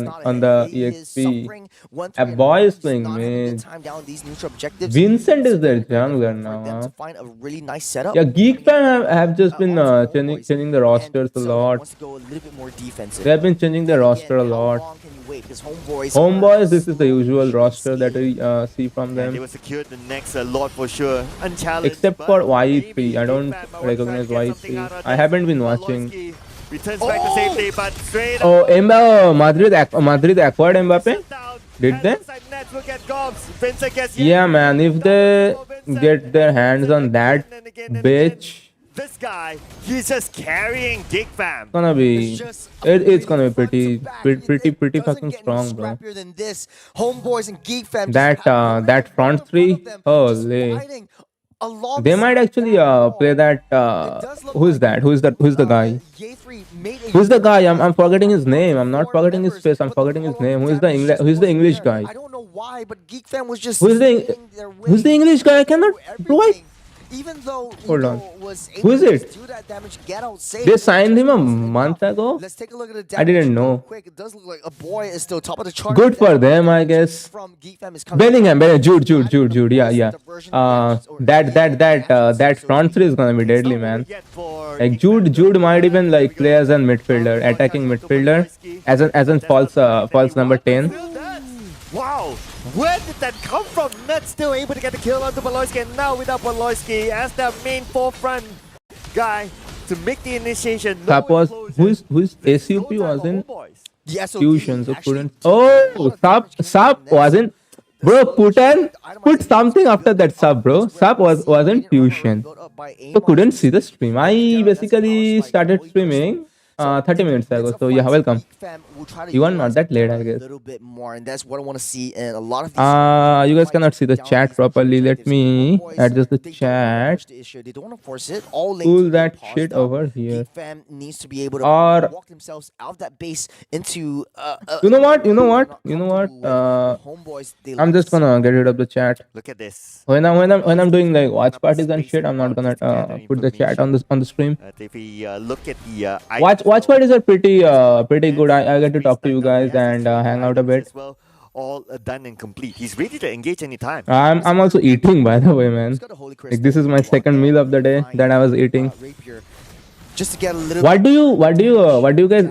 Speaker 5: EXP. A boy is playing mid. Vincent is their jungler now. Huh?
Speaker 11: Find a really nice setup.
Speaker 5: Yeah, Geek Fam have just been changing the rosters a lot. They have been changing the roster a lot. Homeboys, this is the usual roster that we see from them.
Speaker 10: They will secure the next Lord for sure. Unchallenged.
Speaker 5: Except for YE3. I don't recognize YE3. I haven't been watching.
Speaker 10: Returns back to safety, but straight
Speaker 5: Oh, Madrid acquired Mbappe? Did they? Yeah, man. If they get their hands on that bitch,
Speaker 10: this guy, he's just carrying Geek Fam.
Speaker 5: It's gonna be, it's gonna be pretty fucking strong, bro.
Speaker 11: Homeboys and Geek Fam.
Speaker 5: That front three, holy. They might actually play that. Who's that? Who's the guy? Who's the guy? I'm forgetting his name. I'm not forgetting his face. I'm forgetting his name. Who's the English guy?
Speaker 11: I don't know why, but Geek Fam was just.
Speaker 5: Who's the English guy? I cannot. Bro,
Speaker 11: even though
Speaker 5: hold on.
Speaker 11: Was
Speaker 5: Who is it?
Speaker 11: do that damage, get out safe.
Speaker 5: They signed him a month ago.
Speaker 11: Let's take a look at the
Speaker 5: I didn't know.
Speaker 11: Quick. It does look like a boy is still top of the chart.
Speaker 5: Good for them, I guess. Bellingham, Jude. Yeah. That front three is gonna be deadly, man. Like Jude might even like play as a midfielder, attacking midfielder, as an false number 10.
Speaker 10: Wow, where did that come from? Not still able to get the kill onto Baloyski, and now without Baloyski as the main forefront guy to make the initiation.
Speaker 5: Suppose who's SUP wasn't fusion, so couldn't. Sub wasn't. Bro, put something after that sub, bro. Sub wasn't fusion, so couldn't see the stream. I basically started streaming 30 minutes ago. So yeah, welcome. You are not that late, I guess.
Speaker 11: A little bit more, and that's what I want to see in a lot of these.
Speaker 5: You guys cannot see the chat properly. Let me adjust the chat.
Speaker 11: They don't want to force it. All
Speaker 5: pull that shit over here.
Speaker 11: Fam needs to be able to walk themselves out of that base into.
Speaker 5: You know what? I'm just gonna get rid of the chat.
Speaker 10: Look at this.
Speaker 5: When I'm doing like watch parties and shit, I'm not gonna put the chat on the stream.
Speaker 10: If we look at the
Speaker 5: watch parties are pretty good. I get to talk to you guys and hang out a bit.
Speaker 10: All done and complete. He's ready to engage anytime.
Speaker 5: I'm also eating, by the way, man. Like this is my second meal of the day that I was eating.
Speaker 11: Just to get a little.
Speaker 5: What do you guys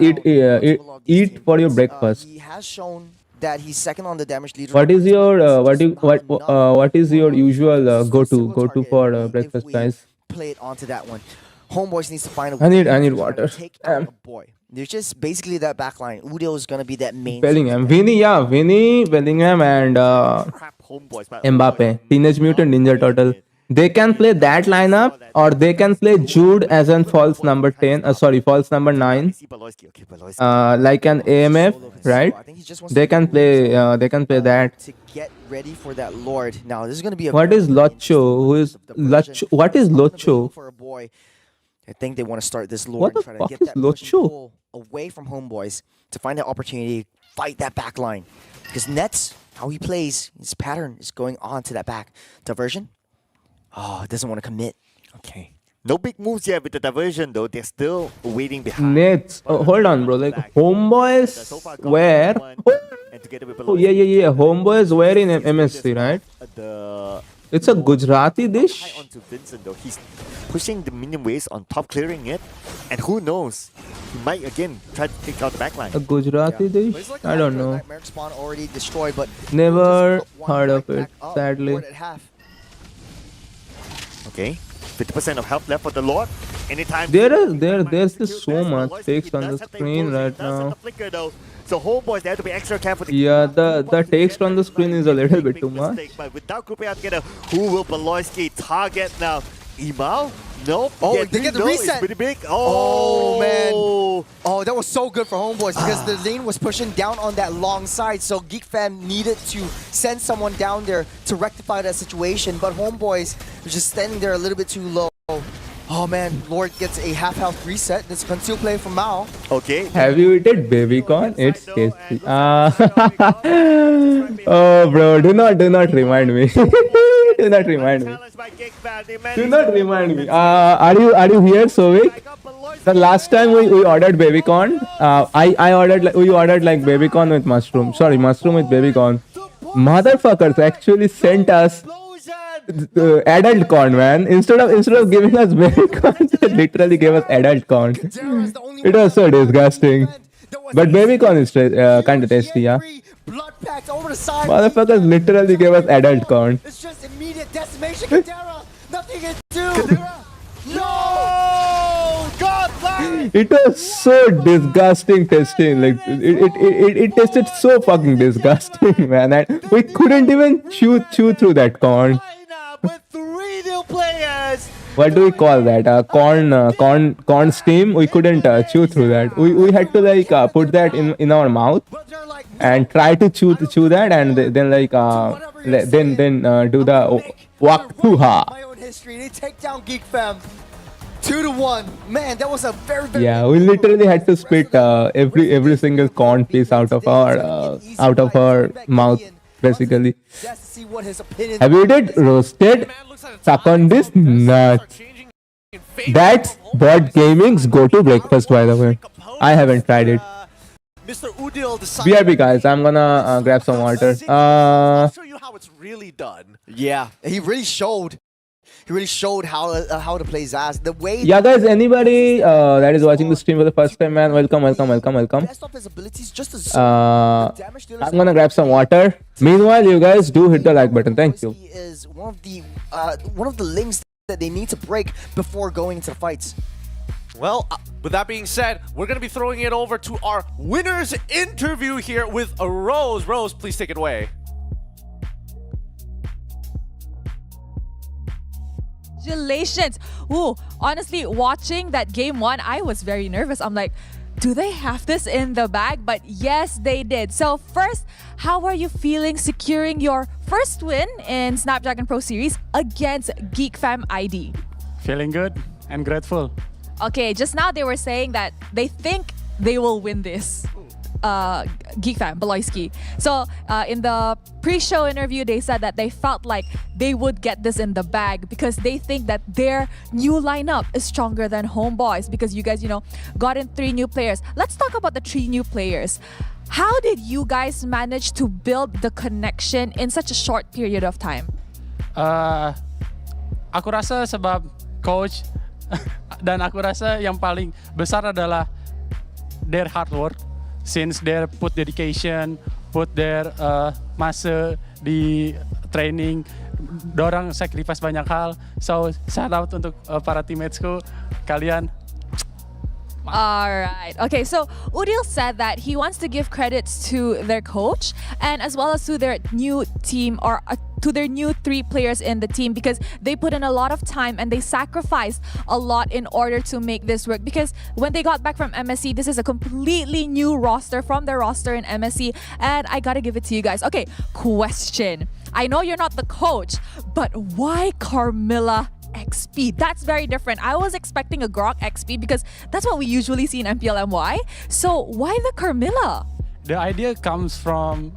Speaker 5: eat for your breakfast?
Speaker 11: He has shown that he's second on the damage leader.
Speaker 5: What is your what is your usual go to for breakfast, guys?
Speaker 11: Play it onto that one. Homeboys needs to find a
Speaker 5: way. I need water.
Speaker 11: Boy. There's just basically that backline. Udio is gonna be that main.
Speaker 5: Bellingham, Vinny, Bellingham, and Mbappe. Teenage Mutant Ninja Turtle. They can play that lineup, or they can play Jude as a false number 10. False number 9. Like an AMF, right? They can play that.
Speaker 11: To get ready for that Lord. Now this is gonna be.
Speaker 5: What is Locho? What is Locho?
Speaker 11: For a boy. I think they want to start this Lord and try to get that pull away from Homeboys to find that opportunity, fight that back line. Because Nets, how he plays, his pattern is going on to that back. Diversion? Oh, it doesn't want to commit. Okay.
Speaker 10: No big moves yet with the diversion though. They're still waiting behind.
Speaker 5: Nets. Hold on, bro. Like Homeboys where? Yeah. Homeboys where in MSC, right? It's a Gujarati dish.
Speaker 10: Onto Vincent though. He's pushing the minion waves on top, clearing it, and who knows, he might again try to take out the backline.
Speaker 5: A Gujarati dish?
Speaker 11: Like
Speaker 5: I don't know.
Speaker 11: Spawn already destroyed, but
Speaker 5: never heard of it, sadly.
Speaker 10: Okay, 50% of health left for the Lord. Anytime.
Speaker 5: There's just so much text on the screen right now.
Speaker 10: So Homeboys, they have to be extra careful.
Speaker 5: Yeah, the text on the screen is a little bit too much.
Speaker 10: But without grouping out together, who will Beloyski target now? Imao? Nope.
Speaker 11: Oh, they get the reset.
Speaker 10: It's pretty big.
Speaker 11: Oh, man. Oh, that was so good for Homeboys because the lane was pushing down on that long side. So Geek Fam needed to send someone down there to rectify that situation. But Homeboys were just standing there a little bit too low. Oh man, Lord gets a half health reset. This conceal play from Mao.
Speaker 10: Okay.
Speaker 5: Have you eaten baby corn? It's tasty. Oh bro, do not remind me. Do not remind me. Do not remind me. Are you here, Sovik? The last time we ordered baby corn, we ordered like baby corn with mushroom. Sorry, mushroom with baby corn. Motherfuckers actually sent us adult corn, man. Instead of giving us baby corn, they literally gave us adult corn. It was so disgusting. But baby corn is kind of tasty, yeah. Motherfuckers literally gave us adult corn.
Speaker 11: It's just immediate decimation. Kadera, nothing can do. No! God!
Speaker 5: It was so disgusting tasting. Like it tasted so fucking disgusting, man. And we couldn't even chew through that corn.
Speaker 10: With 3 new players.
Speaker 5: What do we call that? Corn steam. We couldn't chew through that. We had to like put that in our mouth and try to chew that, and then like do the waktuha.
Speaker 11: My own history. They take down Geek Fam 2-1. Man, that was a very
Speaker 5: yeah. We literally had to spit every single corn piece out of our mouth. Basically, have you did roasted? Suck on this nut. That's board gaming's go-to breakfast, by the way. I haven't tried it. BRB guys, I'm gonna grab some water.
Speaker 10: I'll show you how it's really done.
Speaker 11: Yeah, he really showed. He really showed how to play Zaz. The way.
Speaker 5: Yeah, guys. Anybody that is watching the stream for the first time, man, welcome.
Speaker 11: Best of his abilities, just as
Speaker 5: I'm gonna grab some water. Meanwhile, you guys do hit the like button. Thank you.
Speaker 11: He is one of the links that they need to break before going into the fights.
Speaker 12: Well, with that being said, we're going to be throwing it over to our winners interview here with Rose. Rose, please take it away.
Speaker 8: Congratulations. Ooh, honestly, watching that game 1, I was very nervous. I'm like, do they have this in the bag? But yes, they did. So first, how are you feeling securing your first win in Snapdragon Pro Series against Geek Fam ID?
Speaker 13: Feeling good and grateful.
Speaker 8: Okay, just now they were saying that they think they will win this. Geek Fam, Beloyski. So in the pre-show interview, they said that they felt like they would get this in the bag because they think that their new lineup is stronger than Homeboys because you guys, got in 3 new players. Let's talk about the 3 new players. How did you guys manage to build the connection in such a short period of time?
Speaker 13: Aku rasa sebab coach dan aku rasa yang paling besar adalah their hard work. Since they put dedication, put their masa di training, dorang sacrifice banyak hal. So shout out untuk para teammatesku, kalian.
Speaker 8: All right. Okay, so Udil said that he wants to give credits to their coach and as well as to their new team or to their new 3 players in the team because they put in a lot of time and they sacrificed a lot in order to make this work because when they got back from MSC, this is a completely new roster from their roster in MSC and I gotta give it to you guys. Okay, question. I know you're not the coach, but why Carmilla XP? That's very different. I was expecting a Grok XP because that's what we usually see in MPLMY. So why the Carmilla?
Speaker 13: The idea comes from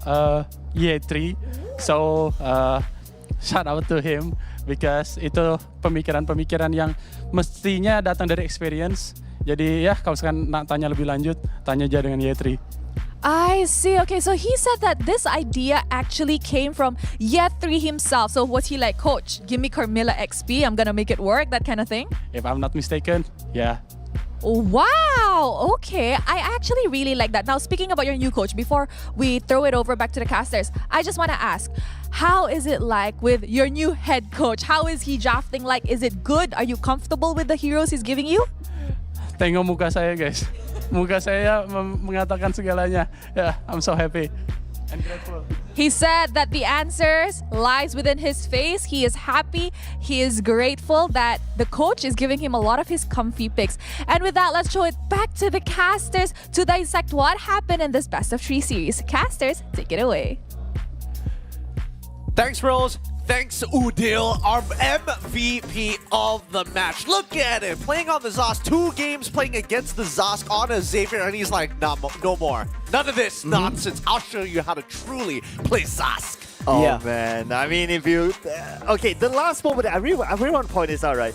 Speaker 13: EA3. So shout out to him because itu pemikiran-pemikiran yang mestinya datang dari experience. Jadi ya kalau sekarang nak tanya lebih lanjut, tanya aja dengan EA3.
Speaker 8: I see. Okay, so he said that this idea actually came from Ye3 himself. So was he like, Coach, give me Carmilla XP, I'm gonna make it work, that kind of thing?
Speaker 13: If I'm not mistaken, yeah.
Speaker 8: Wow! Wow, okay. I actually really like that. Now, speaking about your new coach, before we throw it over back to the casters, I just want to ask, how is it like with your new head coach? How is he drafting? Like, is it good? Are you comfortable with the heroes he's giving you?
Speaker 13: Tengok muka saya, guys. Muka saya mengatakan segalanya. Yeah, I'm so happy and grateful.
Speaker 8: He said that the answers lies within his face. He is happy. He is grateful that the coach is giving him a lot of his comfy picks. And with that, let's show it back to the casters to dissect what happened in this best of 3 series. Casters, take it away.
Speaker 12: Thanks, Rose. Thanks, Udil, our MVP of the match. Look at him, playing on the Zosk. 2 games playing against the Zosk on a Xavier, and he's like, nah, no more. None of this nonsense. I'll show you how to truly play Zosk.
Speaker 10: Oh, yeah. Man. I mean, if you... okay, the last moment, I really want to point this out, right?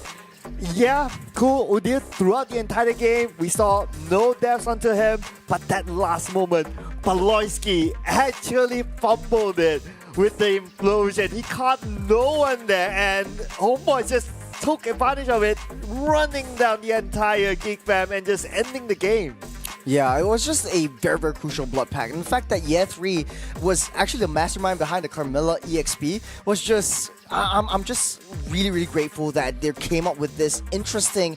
Speaker 10: Yeah, cool, Udil, throughout the entire game, we saw no deaths onto him, but that last moment, Baloyski actually fumbled it with the implosion. He caught no one there, and Homeboy just took advantage of it, running down the entire Geek Fam and just ending the game.
Speaker 11: Yeah, it was just a very, very crucial blood pack. And the fact that Ye3 was actually the mastermind behind the Carmilla EXP was just... I'm just really, really grateful that they came up with this interesting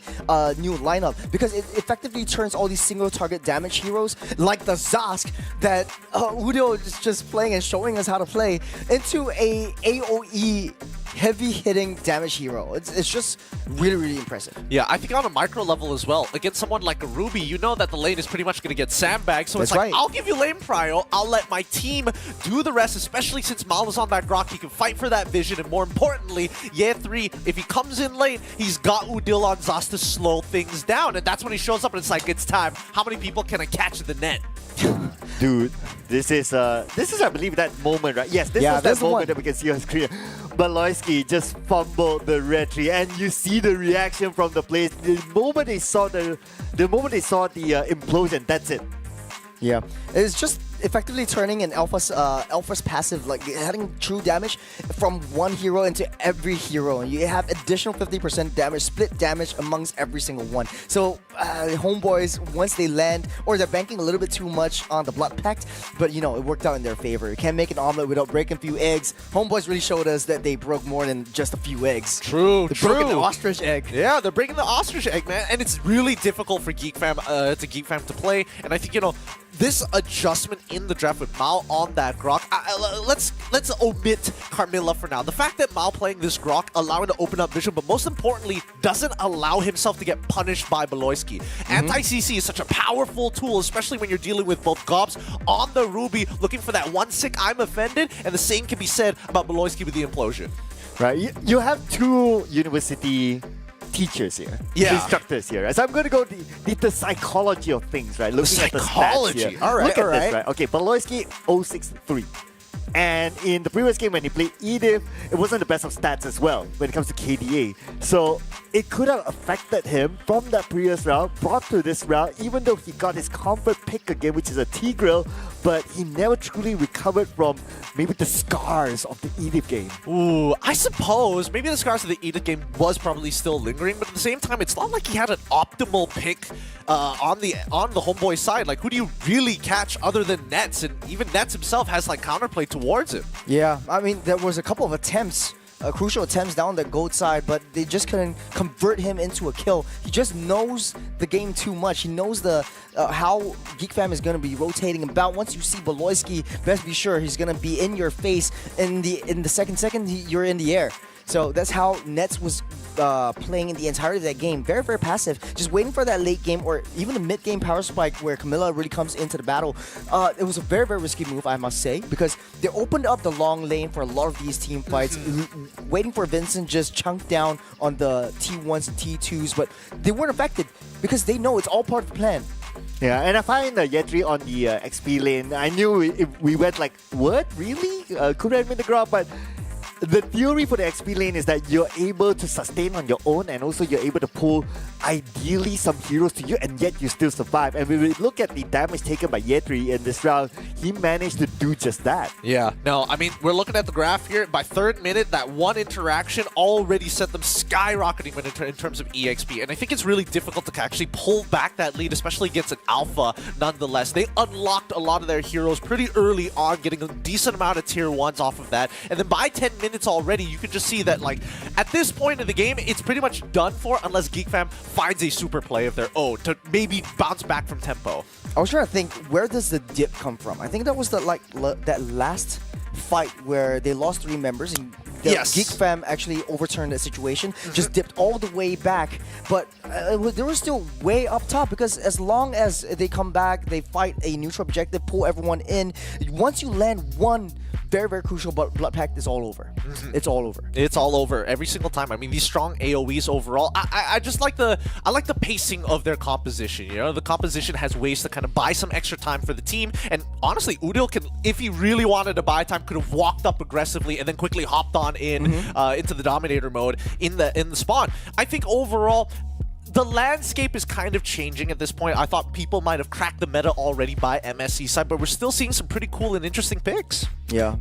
Speaker 11: new lineup, because it effectively turns all these single target damage heroes like the Zosk that Udo is just playing and showing us how to play into a AoE heavy hitting damage hero. It's just really, really impressive.
Speaker 12: Yeah, I think on a micro level as well, against someone like a Ruby, you know that the lane is pretty much going to get sandbagged. So
Speaker 11: That's
Speaker 12: it's like,
Speaker 11: right.
Speaker 12: I'll give you lane prio, I'll let my team do the rest, especially since Mal was on that Grok. He can fight for that vision, and more importantly, Ye3, if he comes in late, he's got Udil on Zosk to slow things down, and that's when he shows up and it's like, it's time. How many people can I catch in the net?
Speaker 10: Dude, this is I believe that moment, right? Yes, this is that moment that we can see on screen. Baloyski just fumbled the red tree, and you see the reaction from the players. The moment they saw the implosion, that's it.
Speaker 11: Yeah, it's just effectively turning an Alpha's passive, like adding true damage from one hero into every hero, and you have additional 50% damage, split damage amongst every single one. So Homeboys, once they land, or they're banking a little bit too much on the Blood Pact, but you know, it worked out in their favor. You can't make an omelet without breaking a few eggs. Homeboys really showed us that they broke more than just a few eggs.
Speaker 12: True,
Speaker 11: They're breaking the ostrich egg.
Speaker 12: Yeah, they're breaking the ostrich egg, man, and it's really difficult for Geek Fam to play, and I think, you know, this adjustment in the draft with Mao on that Grok, let's omit Carmilla for now. The fact that Mao playing this Grok, allowing to open up vision, but most importantly, doesn't allow himself to get punished by Baloyski. Anti-CC is such a powerful tool, especially when you're dealing with both Gobs on the Ruby, looking for that one sick I'm offended, and the same can be said about Baloyski with the implosion.
Speaker 10: Right, you have 2 university teachers here, instructors here. So I'm going to go the psychology of things, right? Looking at the stats here.
Speaker 11: All right,
Speaker 10: Look at this, right? Okay, Baloyski 0-6-3. And in the previous game when he played Edith, it wasn't the best of stats as well when it comes to KDA. So it could have affected him from that previous round, brought to this round, even though he got his comfort pick again, which is a Tigreal, but he never truly recovered from maybe the scars of the Edith game.
Speaker 12: Ooh, I suppose maybe the scars of the Edith game was probably still lingering, but at the same time, it's not like he had an optimal pick on the Homeboy side. Like, who do you really catch other than Nets? And even Nets himself has like counterplay towards him.
Speaker 11: Yeah, I mean, there was a couple of attempts, crucial attempts down the gold side, but they just couldn't convert him into a kill. He just knows the game too much. He knows the how Geek Fam is going to be rotating about. Once you see Baloyski, best be sure he's going to be in your face. In the second, you're in the air. So that's how Nets was playing in the entirety of that game. Very, very passive. Just waiting for that late game or even the mid game power spike where Camilla really comes into the battle. It was a very, very risky move, I must say, because they opened up the long lane for a lot of these team fights, waiting for Vincent just chunk down on the T1s and T2s, but they weren't affected because they know it's all part of the plan.
Speaker 10: Yeah, and I find Ye3 on the XP lane, I knew we went like, what? Really? Could have been the grab, but the theory for the XP lane is that you're able to sustain on your own, and also you're able to pull ideally some heroes to you, and yet you still survive. And when we look at the damage taken by Yetri in this round, he managed to do just that.
Speaker 12: Yeah, no, I mean, we're looking at the graph here. By third minute, that one interaction already set them skyrocketing in terms of EXP. And I think it's really difficult to actually pull back that lead, especially against an alpha nonetheless. They unlocked a lot of their heroes pretty early on, getting a decent amount of tier 1s off of that. And then by 10 minutes already, you can just see that, like, at this point in the game, it's pretty much done for unless GeekFam finds a super play of their own to maybe bounce back from tempo.
Speaker 11: I was trying to think, where does the dip come from? I think that was the that last fight where they lost 3 members and GeekFam actually overturned the situation, just dipped all the way back, but they were still way up top, because as long as they come back, they fight a neutral objective, pull everyone in. Once you land one very, very crucial blood pact, is all over. It's all over.
Speaker 12: It's all over every single time. I mean, these strong AoEs overall. I just like the pacing of their composition. You know, the composition has ways to kind of buy some extra time for the team. And honestly, Udil can, if he really wanted to buy time, could have walked up aggressively and then quickly hopped on in into the Dominator mode in the spawn. I think overall, the landscape is kind of changing at this point. I thought people might have cracked the meta already by MSC side, but we're still seeing some pretty cool and interesting picks.
Speaker 10: Yeah.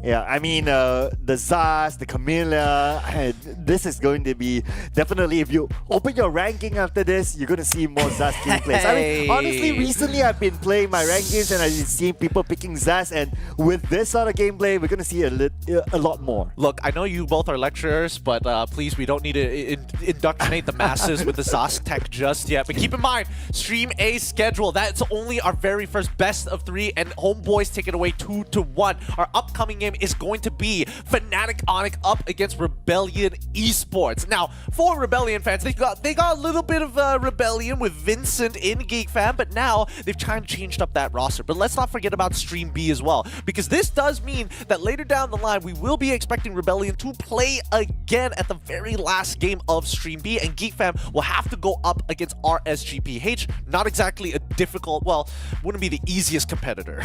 Speaker 10: Yeah, I mean, the Zaz, the Camilla, this is going to be definitely, if you open your ranking after this, you're going to see more Zaz gameplays. I mean, honestly, recently I've been playing my rank games and I've been seeing people picking Zaz, and with this sort of gameplay, we're going to see a lot more.
Speaker 12: Look, I know you both are lecturers, but please, we don't need to indoctrinate the masses with the Zaz tech just yet. But keep in mind, Stream A schedule, that's only our very first best of 3, and Homeboys take it away 2-1. Our upcoming game is going to be Fnatic Onyx up against Rebellion Esports. Now, for Rebellion fans, they got a little bit of rebellion with Vincent in GeekFam, but now they've kind of changed up that roster. But let's not forget about Stream B as well, because this does mean that later down the line, we will be expecting Rebellion to play again at the very last game of Stream B, and GeekFam will have to go up against RSGPH. Not exactly a difficult, well, wouldn't be the easiest competitor.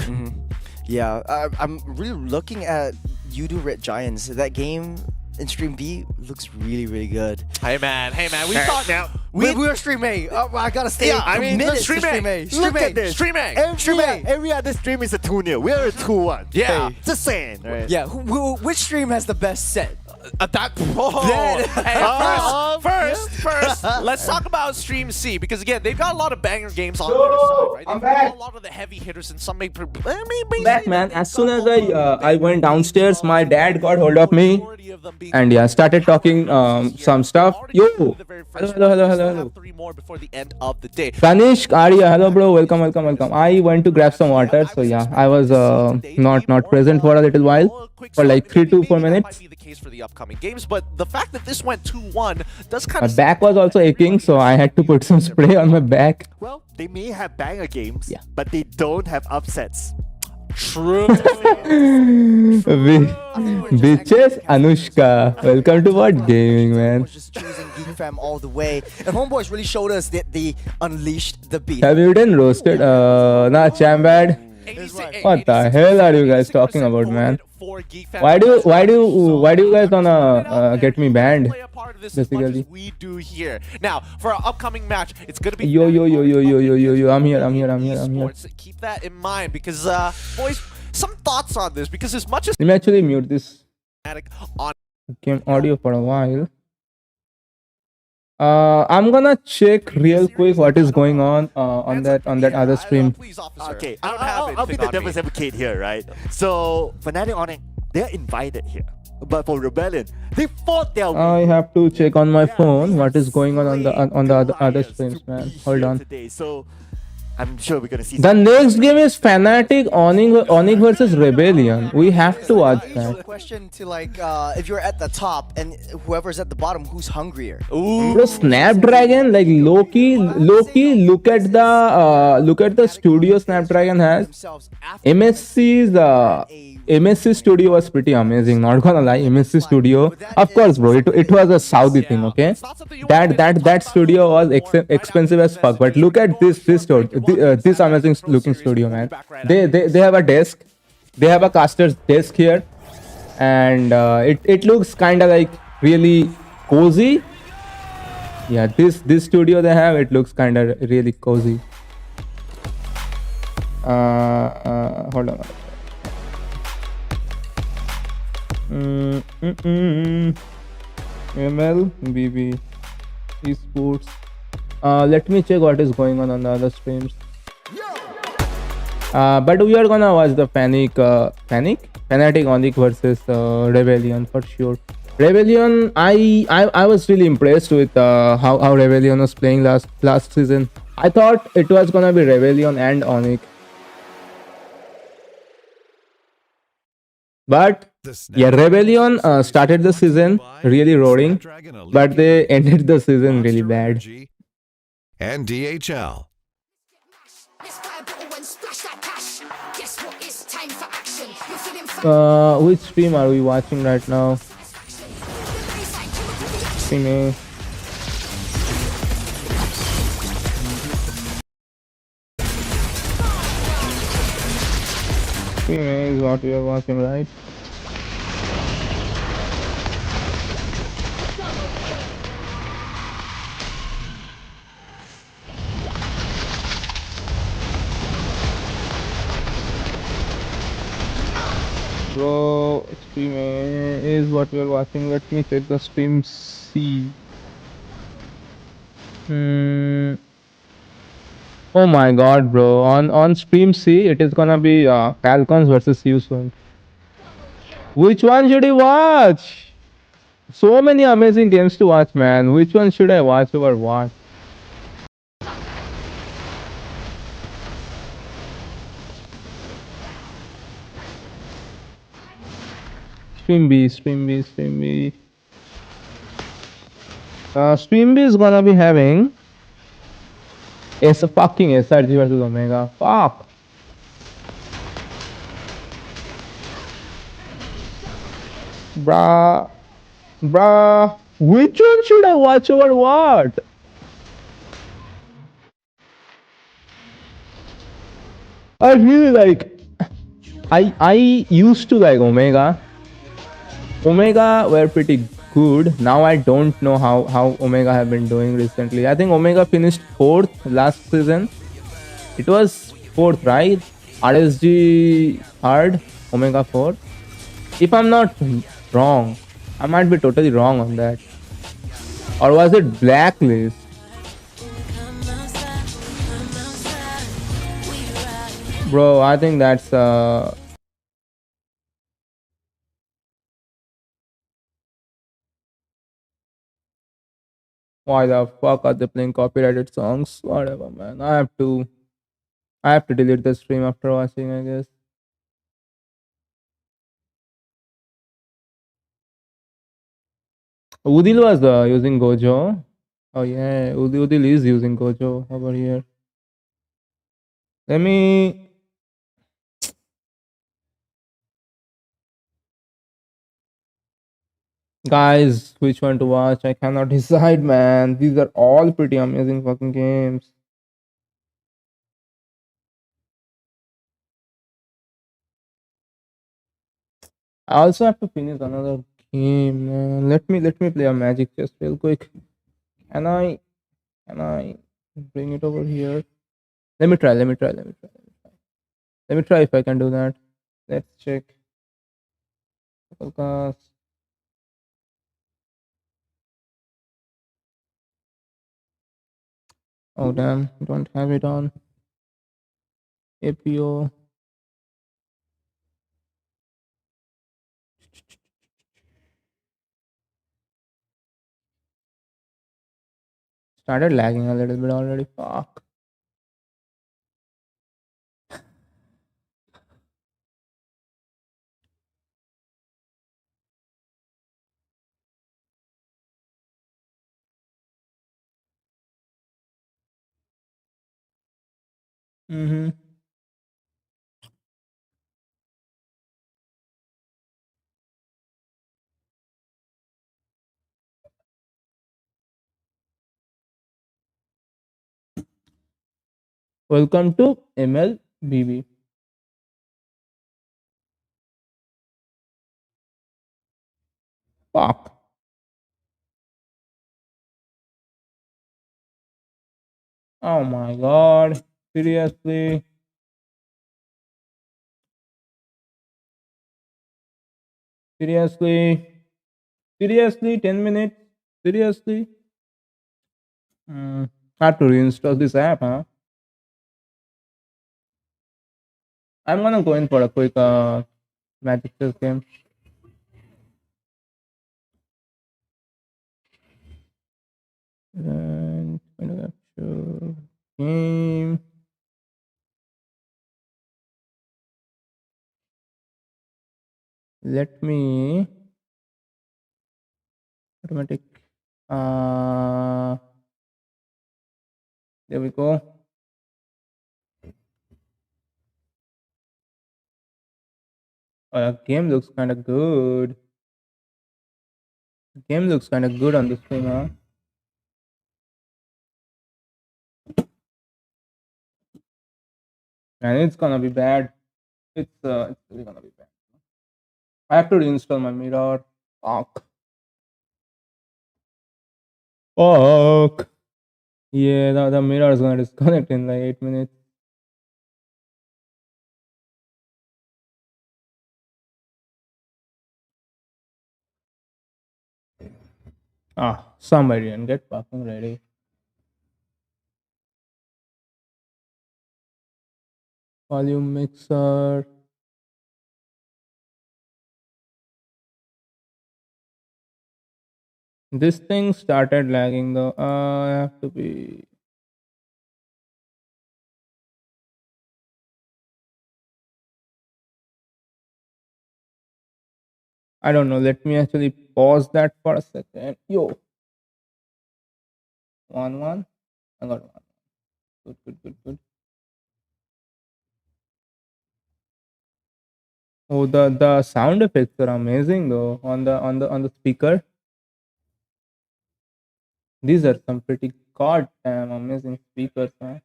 Speaker 11: Yeah, I'm really looking at Yudu Red Giants. That game in Stream B looks really, really good.
Speaker 12: Hey man, we thought
Speaker 11: now we're Stream A. I gotta stay.
Speaker 10: Yeah, I mean,
Speaker 11: Stream A.
Speaker 10: Look at this.
Speaker 12: Stream A.
Speaker 10: Every other stream is a 2-0. We're a 2-1.
Speaker 12: Yeah,
Speaker 10: just saying. Right?
Speaker 11: Yeah, which stream has the best set?
Speaker 12: First, let's talk about Stream C, because again, they've got a lot of banger games on their side, right? They've got a lot of the heavy hitters, and some may
Speaker 5: back, man. As soon as I went downstairs, my dad got hold of me and started talking some stuff. Yo, hello.
Speaker 12: 3 more before the end of the day.
Speaker 5: Tanishk, Arya, hello bro, welcome. I went to grab some water, so yeah, I was not present for a little while, for like 3 to 4 minutes.
Speaker 12: Might be the case for the upcoming games, but the fact that this went 2-1 does kind of.
Speaker 5: My back was also aching, so I had to put some spray on my back.
Speaker 10: Well, they may have banger games, but they don't have upsets.
Speaker 12: True.
Speaker 5: Bitches, Anushka, welcome to What Gaming, man.
Speaker 11: Just choosing GeekFam all the way, and Homeboys really showed us that they unleashed the beat.
Speaker 5: Have you done roasted? Nah, Chambad. What the hell are you guys talking about, man? Why do you guys wanna get me banned? Basically,
Speaker 12: we do here. Now, for our upcoming match, it's gonna be
Speaker 5: yo. I'm here.
Speaker 12: Keep that in mind, because boys, some thoughts on this, because as much as
Speaker 5: let me actually mute this
Speaker 12: on
Speaker 5: game audio for a while. I'm gonna check real quick what is going on that other stream.
Speaker 10: Okay, I'll be the devil's advocate here, right? So Fnatic Onyx, they're invited here, but for Rebellion, they fought their way.
Speaker 5: I have to check on my phone what is going on the other streams, man. Hold on.
Speaker 10: So I'm sure we're gonna see.
Speaker 5: The next game is Fnatic Onyx versus Rebellion. We have to watch that.
Speaker 11: Question to if you're at the top and whoever's at the bottom, who's hungrier?
Speaker 5: Bro, Snapdragon, like Loki. Look at the studio Snapdragon has. MSC Studio was pretty amazing. Not gonna lie, MSC Studio. Of course, bro. It was a Saudi thing, okay? That studio was expensive as fuck. But look at this amazing looking studio, man. They have a desk. They have a caster's desk here, and it looks kind of like really cozy. Yeah, this studio they have, it looks kind of really cozy. Hold on. ML BB esports. Let me check what is going on the other streams. But we are gonna watch the Fnatic Onyx versus Rebellion for sure. Rebellion, I was really impressed with how Rebellion was playing last season. I thought it was gonna be Rebellion and Onyx, but yeah, Rebellion started the season really roaring, but they ended the season really bad.
Speaker 14: And DHL.
Speaker 5: Which stream are we watching right now? Streaming. Streaming is what we are watching, right? Bro, streaming is what we are watching. Let me check the stream. See. Oh my god, bro. On stream C, it is gonna be Falcons versus Houston. Which one should I watch? So many amazing games to watch, man. Which one should I watch over what? Stream B, stream B, stream B. Stream B is gonna be having fucking SRG versus Omega. Fuck. Bruh. Bruh. Which one should I watch over what? I really like. I used to like Omega. Omega were pretty good. Now I don't know how Omega have been doing recently. I think Omega finished 4th last season. It was 4th, right? RSG hard, Omega 4. If I'm not wrong, I might be totally wrong on that. Or was it Blacklist? Bro, I think that's why the fuck are they playing copyrighted songs? Whatever, man. I have to delete the stream after watching, I guess. Udil was using Gojo. Oh yeah, Udil is using Gojo over here. Let me. Guys, which one to watch? I cannot decide, man. These are all pretty amazing fucking games. I also have to finish another game, man. Let me play a magic chess real quick. Can I bring it over here? Let me try if I can do that. Let's check. Focus. Oh damn, don't have it on. APO. Started lagging a little bit already. Fuck. Mm-hmm. Welcome to MLBB. Fuck. Oh my god. Seriously? Seriously? Seriously? 10 minutes? Seriously? I have to reinstall this app, huh? I'm gonna go in for a quick Magic Chess game. And gonna capture game. Let me automatic. There we go. Oh, the game looks kind of good. The game looks kind of good on this thing, huh? And it's gonna be bad. It's really gonna be bad. I have to reinstall my mirror. Fuck. Fuck. Yeah, the mirror is gonna disconnect in like 8 minutes. Somebody and get fucking ready. Volume mixer. This thing started lagging though. I have to be. I don't know. Let me actually pause that for a second. Yo. 1-1. I got 1. Good. Oh, the sound effects are amazing though on the speaker. These are some pretty goddamn amazing speakers, man.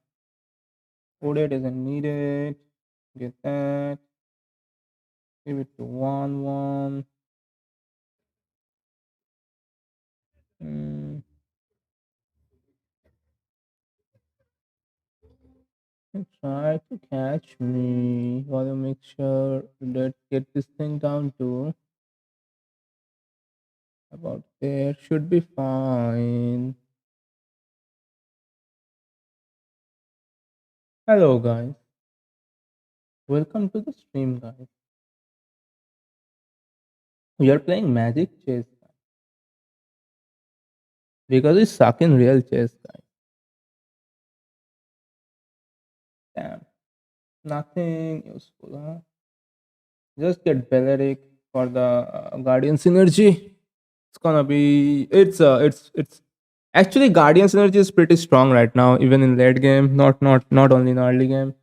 Speaker 5: Audio doesn't need it. Get that. Give it to 1-1. Try to catch me. Gotta make sure. Let's get this thing down to about there. Should be fine. Hello, guys. Welcome to the stream, guys. We are playing Magic Chess, guys. Because we suck in real chess, guys. Damn. Nothing useful, huh? Just get Beleric for the Guardian synergy. It's gonna be. It's actually Guardian synergy is pretty strong right now, even in late game. Not only in early game.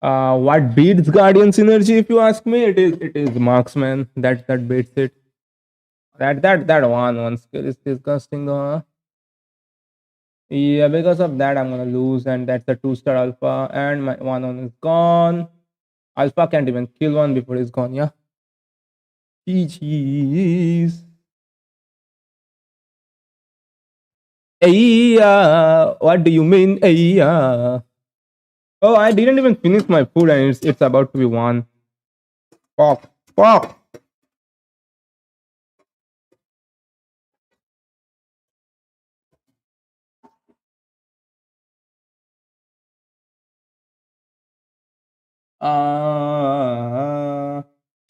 Speaker 5: What beats Guardian synergy, if you ask me, it is Marksman that beats it. That one skill is disgusting though. Huh? Yeah, because of that I'm gonna lose, and that's a 2-star alpha, and my one is gone. Alpha can't even kill one before he's gone. Yeah. GG's. Hey, what do you mean? Hey, oh, I didn't even finish my food, and it's about to be 1. Fuck.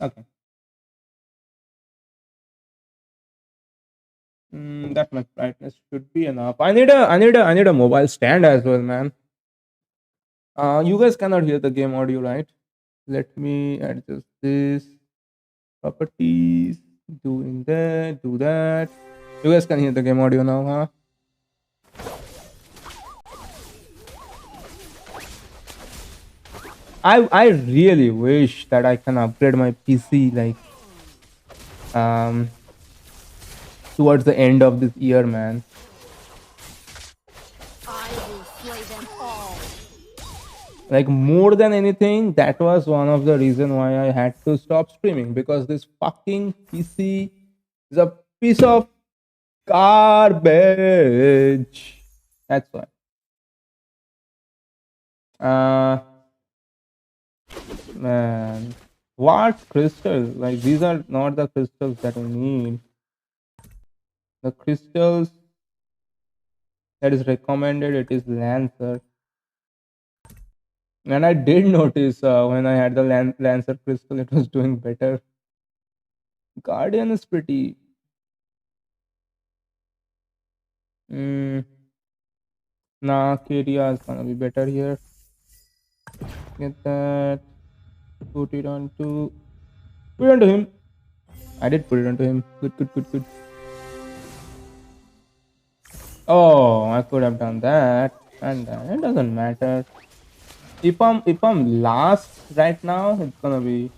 Speaker 5: Okay. That much brightness should be enough. I need a mobile stand as well, man. You guys cannot hear the game audio, right? Let me adjust this. Properties. Do that. You guys can hear the game audio now, huh? I really wish that I can upgrade my PC like towards the end of this year, man. Like more than anything, that was one of the reason why I had to stop streaming, because this fucking PC is a piece of garbage. That's why. Uh, Man, what crystals? Like, these are not the crystals that I need. The crystals that is recommended, it is Lancer. And I did notice when I had the Lancer crystal, it was doing better. Guardian is pretty. Nah, Keria is gonna be better here. Get that. Put it onto. Put it onto him. I did put it onto him. Good, good, good, good. Oh, I could have done that. And it doesn't matter. If I'm last right now, it's gonna be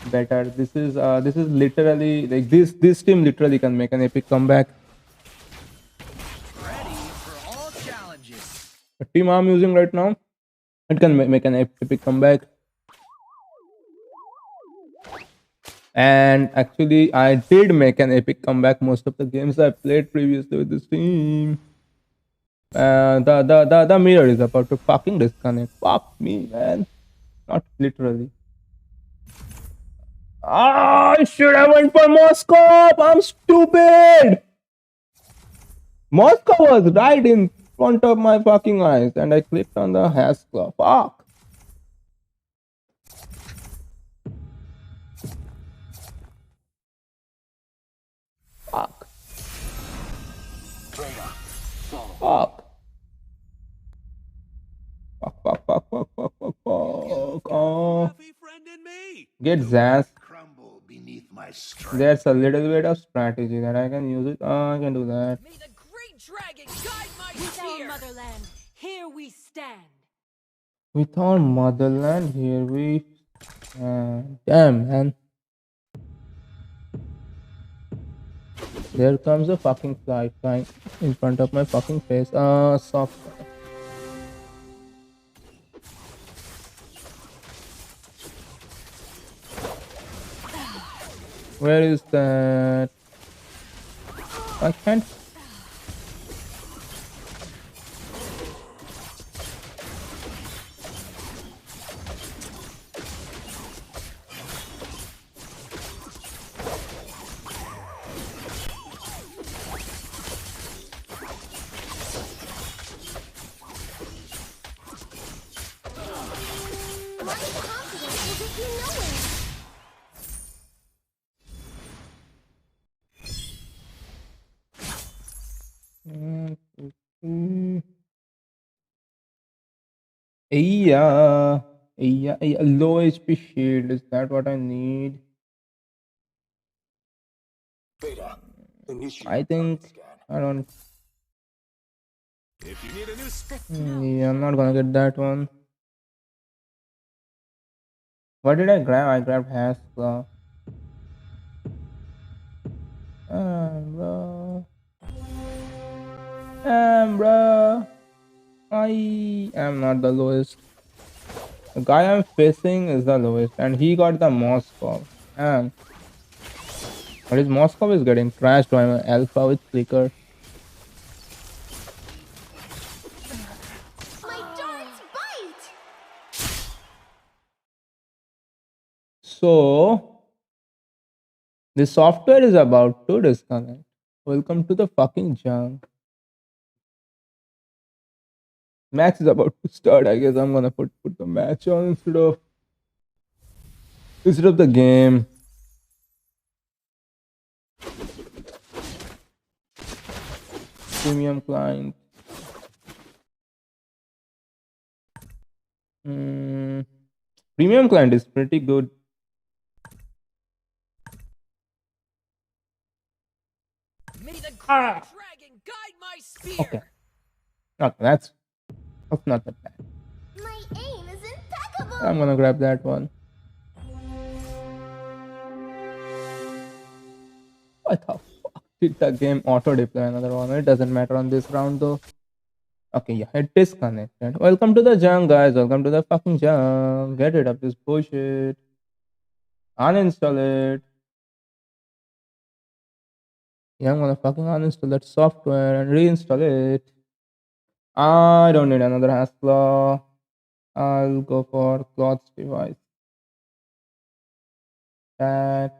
Speaker 5: better. This is literally like this team literally can make an epic comeback. The team I'm using right now, it can make an epic comeback. And actually, I did make an epic comeback most of the games I played previously with this team. The mirror is about to fucking disconnect. Fuck me, man. Not literally. I should have went for Moscow. I'm stupid. Moscow was right in front of my fucking eyes, and I clicked on the hash claw. Fuck. Fuck. Fuck. Fuck. Oh. Get Zaz. There's a little bit of strategy that I can use it. Oh, I can do that.
Speaker 15: May the great dragon guide my spear. Motherland, here we stand.
Speaker 5: With our motherland, here we damn, man. There comes a fucking fly flying in front of my fucking face. Soft. Where is that? I can't. Yeah, low HP shield. Is that what I need? I think I don't.
Speaker 16: If you need a
Speaker 5: Yeah, I'm not gonna get that one. What did I grab? I grabbed Haskell. Bro. Bro. I am not the lowest. The guy I'm facing is the lowest, and he got the Moscow. But his Moscow is getting trashed by my Alpha with Flicker. So, the software is about to disconnect. Welcome to the fucking junk. Match is about to start. I guess I'm gonna put the match on instead of the game. Premium client. Premium client is pretty good.
Speaker 15: May the great dragon guide my spear.
Speaker 5: Okay. Okay, that's not that bad.
Speaker 17: My aim is impeccable.
Speaker 5: I'm gonna grab that one. What the fuck? Did the game auto deploy another one? It doesn't matter on this round though. Okay, yeah, it disconnected. Welcome to the junk, guys. Welcome to the fucking junk. Get rid of this bullshit. Uninstall it. Yeah, I'm gonna fucking uninstall that software and reinstall it. I don't need another Haskell. I'll go for cloth device. That.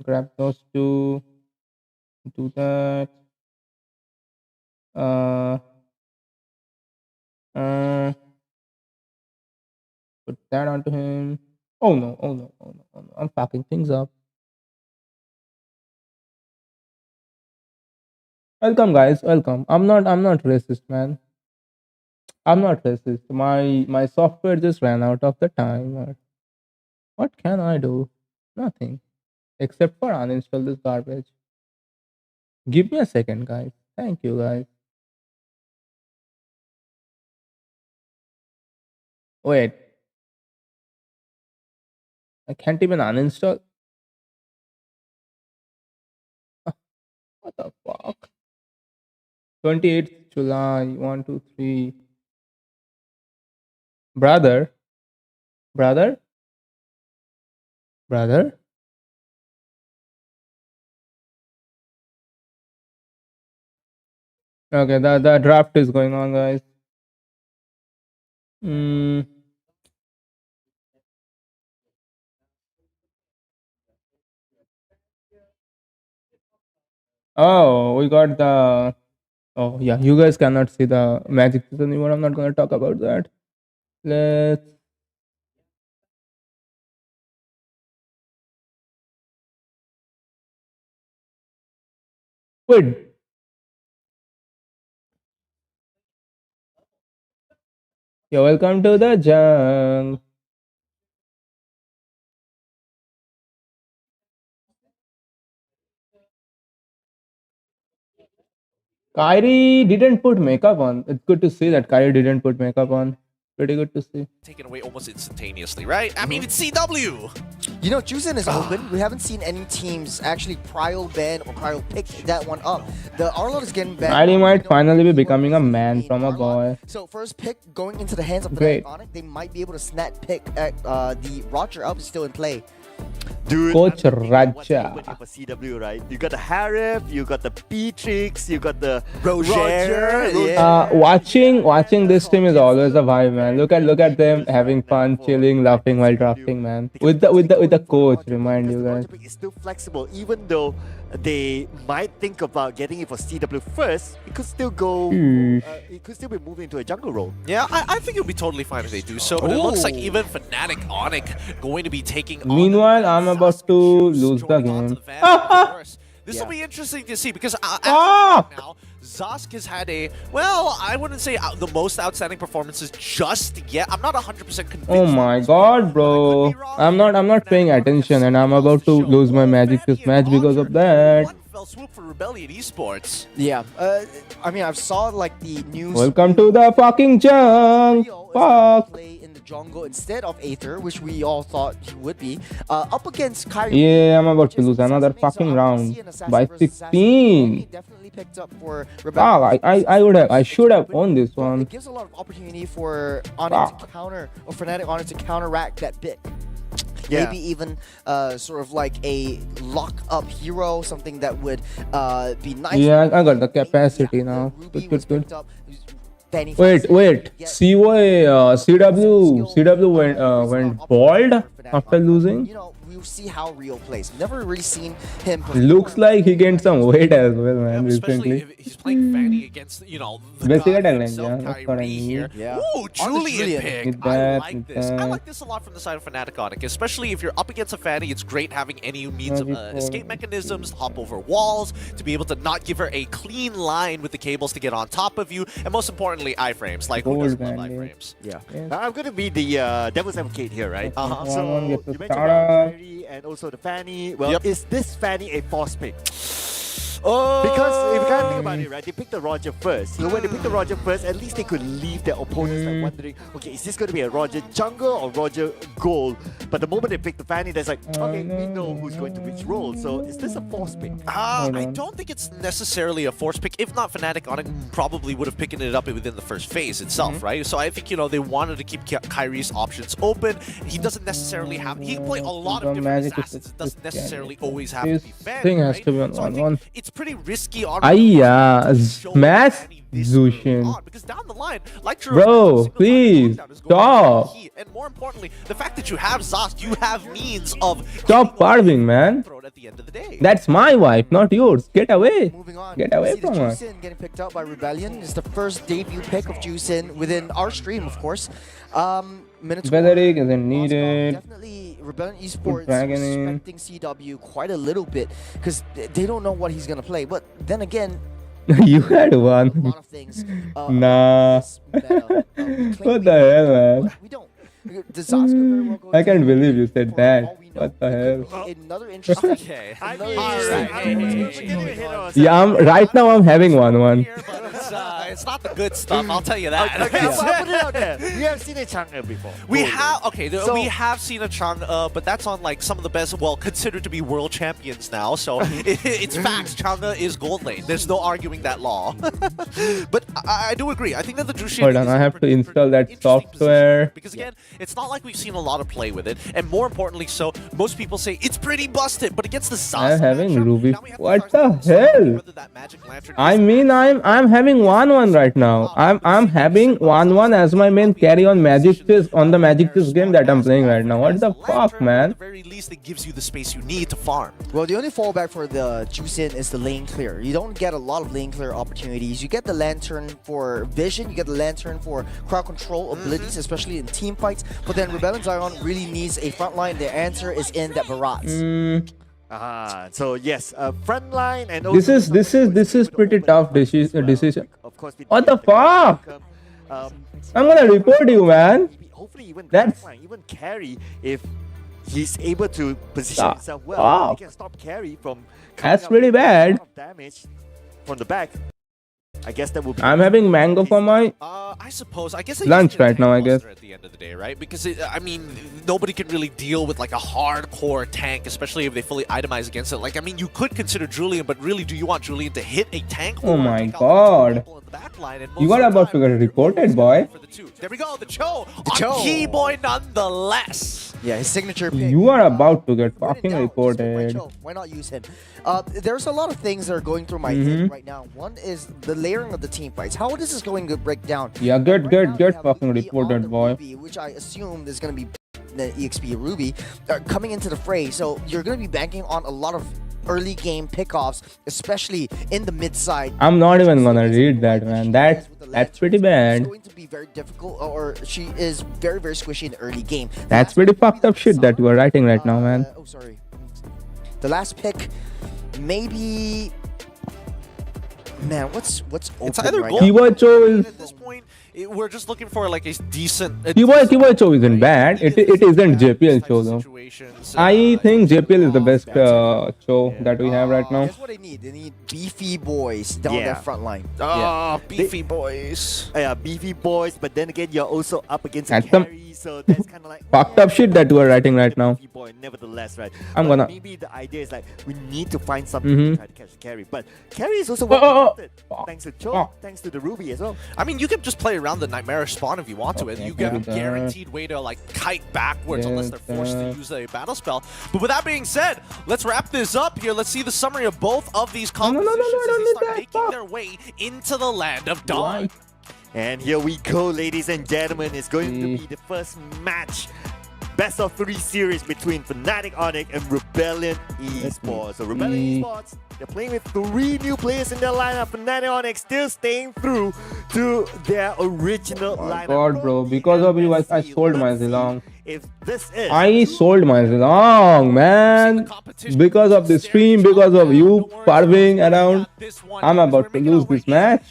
Speaker 5: Grab those two. Do that. Put that onto him. Oh no, oh no, oh no, oh no. I'm fucking things up. Welcome guys, welcome. I'm not racist, man. I'm not racist. My software just ran out of the time. What can I do? Nothing. Except for uninstall this garbage. Give me a second, guys. Thank you, guys. Wait. I can't even uninstall. What the fuck? 28th July, 1, 2, 3. Brother? Brother? Brother? Okay, the draft is going on, guys. Oh, we got the... Oh, yeah, you guys cannot see the magic anymore. I'm not going to talk about that. Let's... Wait. You're welcome to the jungle. Kyrie didn't put makeup on. It's good to see that Kyrie didn't put makeup on. Pretty good to see.
Speaker 12: Taken away almost instantaneously, right? I mean, it's CW.
Speaker 11: You know, Juicen is open. We haven't seen any teams actually prio ban or prio pick that one up. The Arlott is getting banned.
Speaker 5: Kyrie might finally be becoming a man from a boy.
Speaker 11: So first pick going into the hands of
Speaker 5: Great.
Speaker 11: Iconic, they might be able to snap pick at the Roger up is still in play.
Speaker 10: Dude,
Speaker 5: Coach Raja.
Speaker 10: For CW, right? You got the Harif, you got the Beatrix, you got the
Speaker 11: Roger.
Speaker 5: Watching this team is always a vibe, man. Look at them having fun, chilling, laughing while drafting, man. With the coach, remind you guys.
Speaker 10: It's still flexible, even though they might think about getting it for CW first. It could still go. It could still be moving into a jungle role.
Speaker 12: Yeah, I think it'll be totally fine if they do so. But it looks like even Fnatic Onyx going to be taking.
Speaker 5: Meanwhile, I'm about to lose the game.
Speaker 12: This will be interesting to see because now Zosk has had a, well, I wouldn't say the most outstanding performances just yet. I'm not 100% convinced.
Speaker 5: Oh my god, bro. I'm not paying attention and I'm about to lose my Magic this match because of that.
Speaker 12: Fell swoop for Rebellion Esports.
Speaker 11: Yeah, I mean, I've saw like the news.
Speaker 5: Welcome to the fucking jungle. Fuck.
Speaker 11: Play in the jungle instead of Aether, which we all thought he would be. Up against Kyrie.
Speaker 5: Yeah, I'm about to lose another fucking round by 16.
Speaker 11: Definitely picked up for
Speaker 5: Rebellion. I should have won this one.
Speaker 11: It gives a lot of opportunity for Onyx to counter, or Fnatic Onyx to counteract that bit.
Speaker 10: Yeah.
Speaker 11: Maybe even sort of like a lock-up hero, something that would be nice.
Speaker 5: Yeah, I got the capacity now. Good. Wait. CW went bald after losing.
Speaker 11: You know, we'll see how Rio plays. Never really seen him.
Speaker 5: Looks like he gained some weight as well, man. Recently.
Speaker 12: If he's playing Fanny against, you know, the Kyrie here.
Speaker 11: Yeah.
Speaker 12: Ooh, Julian pick. I like this. I
Speaker 5: that.
Speaker 12: like this a lot from the side of Fnatic Onyx, especially if you're up against a Fanny. It's great having any means of escape mechanisms, hop over walls, to be able to not give her a clean line with the cables to get on top of you, and most importantly, iframes. Like, who doesn't love iframes?
Speaker 10: Yeah. I'm going to be the devil's advocate here, right? So you mentioned about Kyrie and also the Fanny. Well, is this Fanny a force pick? Because if you kind of think about it, right, they picked the Roger first. So when they picked the Roger first, at least they could leave their opponents like wondering, okay, is this going to be a Roger jungle or Roger gold? But the moment they picked the Fanny, there's like, okay, we know who's going to which role. So is this a force pick?
Speaker 12: I don't think it's necessarily a force pick. If not, Fnatic Onyx probably would have picked it up within the first phase itself, right? So I think, you know, they wanted to keep Kyrie's options open. He doesn't necessarily have, he can play a lot of different assassins. It doesn't necessarily always have to be Fanny,
Speaker 5: thing has to be on
Speaker 12: so
Speaker 5: 1-1.
Speaker 12: It's pretty risky on
Speaker 5: smash Zushin.
Speaker 12: because down the line, like
Speaker 5: Bro, please stop.
Speaker 12: And more importantly, the fact that you have Zast, you have means of
Speaker 5: Stop parving, man. That's my wife, not yours. Get away. Get away from her.
Speaker 11: Juicin getting picked up by Rebellion. It's the first debut pick of Juicin within our stream, of course.
Speaker 5: Weathering isn't needed.
Speaker 11: Definitely Rebellion Esports respecting CW quite a little bit because they don't know what he's gonna play. But then again,
Speaker 5: You had one. Nah. What the hell, man? I can't believe you said that. What the hell?
Speaker 11: Another interesting.
Speaker 12: Okay.
Speaker 5: Yeah, right now I'm having one.
Speaker 12: It's not the good stuff, I'll tell you that.
Speaker 10: Okay, I'll put it out there. We have seen a Chang'e before.
Speaker 12: We have seen a Chang'e, but that's on like some of the best, well, considered to be world champions now. So it's facts. Chang'e is gold lane. There's no arguing that law. But I do agree. I think that the Jushin.
Speaker 5: Hold on, I have to install that software.
Speaker 12: Because again, it's not like we've seen a lot of play with it, and more importantly, so most people say it's pretty busted. But against the Zast,
Speaker 5: I'm having Ruby. What the hell? I mean, I'm having 1-1 right now. I'm having 1-1 as my main carry on Magic Chess on the Magic Chess game that I'm playing right now. What the fuck, man?
Speaker 12: At the very least, it gives you the space you need to farm.
Speaker 11: Well, the only fallback for the Juicin is the lane clear. You don't get a lot of lane clear opportunities. You get the Lantern for vision, you get the Lantern for crowd control abilities, especially in team fights. But then Rebellion Zion really needs a front line. The answer is in that Barats.
Speaker 10: So yes, front line and
Speaker 5: This is pretty tough decision. What the fuck? I'm gonna report you, man.
Speaker 10: Hopefully even
Speaker 5: That's
Speaker 10: even carry if he's able to position himself well. He can stop carry from.
Speaker 5: That's pretty bad.
Speaker 10: Damage from the back. I guess that will be.
Speaker 5: I'm having mango for my
Speaker 12: I suppose. I guess
Speaker 5: lunch right now. I guess.
Speaker 12: At the end of the day, right? Because I mean, nobody can really deal with like a hardcore tank, especially if they fully itemize against it. Like, I mean, you could consider Julian, but really, do you want Julian to hit a tank?
Speaker 5: Oh my god! You got about to get reported, boy.
Speaker 12: There we go. The Cho. Key boy, nonetheless.
Speaker 11: Yeah, his signature pick.
Speaker 5: You are about to get fucking reported.
Speaker 11: Why not use him? There's a lot of things that are going through my head right now. One is the layering of the team fights. How this is going to break down.
Speaker 5: Yeah, get fucking reported, boy.
Speaker 11: Ruby, which I assume is going to be the EXP Ruby coming into the fray. So you're going to be banking on a lot of early game pickoffs, especially in the mid side.
Speaker 5: I'm not even gonna read that, man. That's pretty bad.
Speaker 11: It's going to be very difficult, or she is very squishy in the early game.
Speaker 5: That's pretty fucked up shit that you are writing right now, man.
Speaker 11: Oh, sorry. The last pick, maybe. Man, what's open
Speaker 12: It's either
Speaker 11: right
Speaker 12: gold.
Speaker 5: Keyboard Cho is.
Speaker 12: At this point, we're just looking for like a decent.
Speaker 5: Keyboard Cho isn't bad. It isn't JPL Cho though. I think JPL is the best Cho that we have right now.
Speaker 11: Guess what they need? They need beefy boys down their front line.
Speaker 12: Beefy boys.
Speaker 10: Yeah, beefy boys. But then again, you're also up against a
Speaker 5: That's some
Speaker 10: carry, so that's kind of like
Speaker 5: fucked up shit that you are writing right now.
Speaker 10: beefy boy. Nevertheless, right?
Speaker 5: I'm
Speaker 10: But
Speaker 5: gonna.
Speaker 10: maybe the idea is like we need to find something to try to catch the carry. But carry is also well protected, thanks to Cho, thanks to the Ruby as well.
Speaker 12: I mean, you can just play around the Nightmarish spawn if you want to, and you get a guaranteed way to like kite backwards unless they're forced to use a battle spell. But with that being said, let's wrap this up here. Let's see the summary of both of these compositions as they start making their way into the land of dawn.
Speaker 10: And here we go, ladies and gentlemen. It's going to be the first match. Best of 3 series between Fnatic Onyx and Rebellion Esports. So Rebellion Esports, they're playing with 3 new players in their lineup. Fnatic Onyx still staying through to their original lineup.
Speaker 5: God, bro, because of you, I sold my Zilong.
Speaker 10: If this is
Speaker 5: I sold my Zilong, man. Because of the stream, because of you farming around, I'm about to lose this match.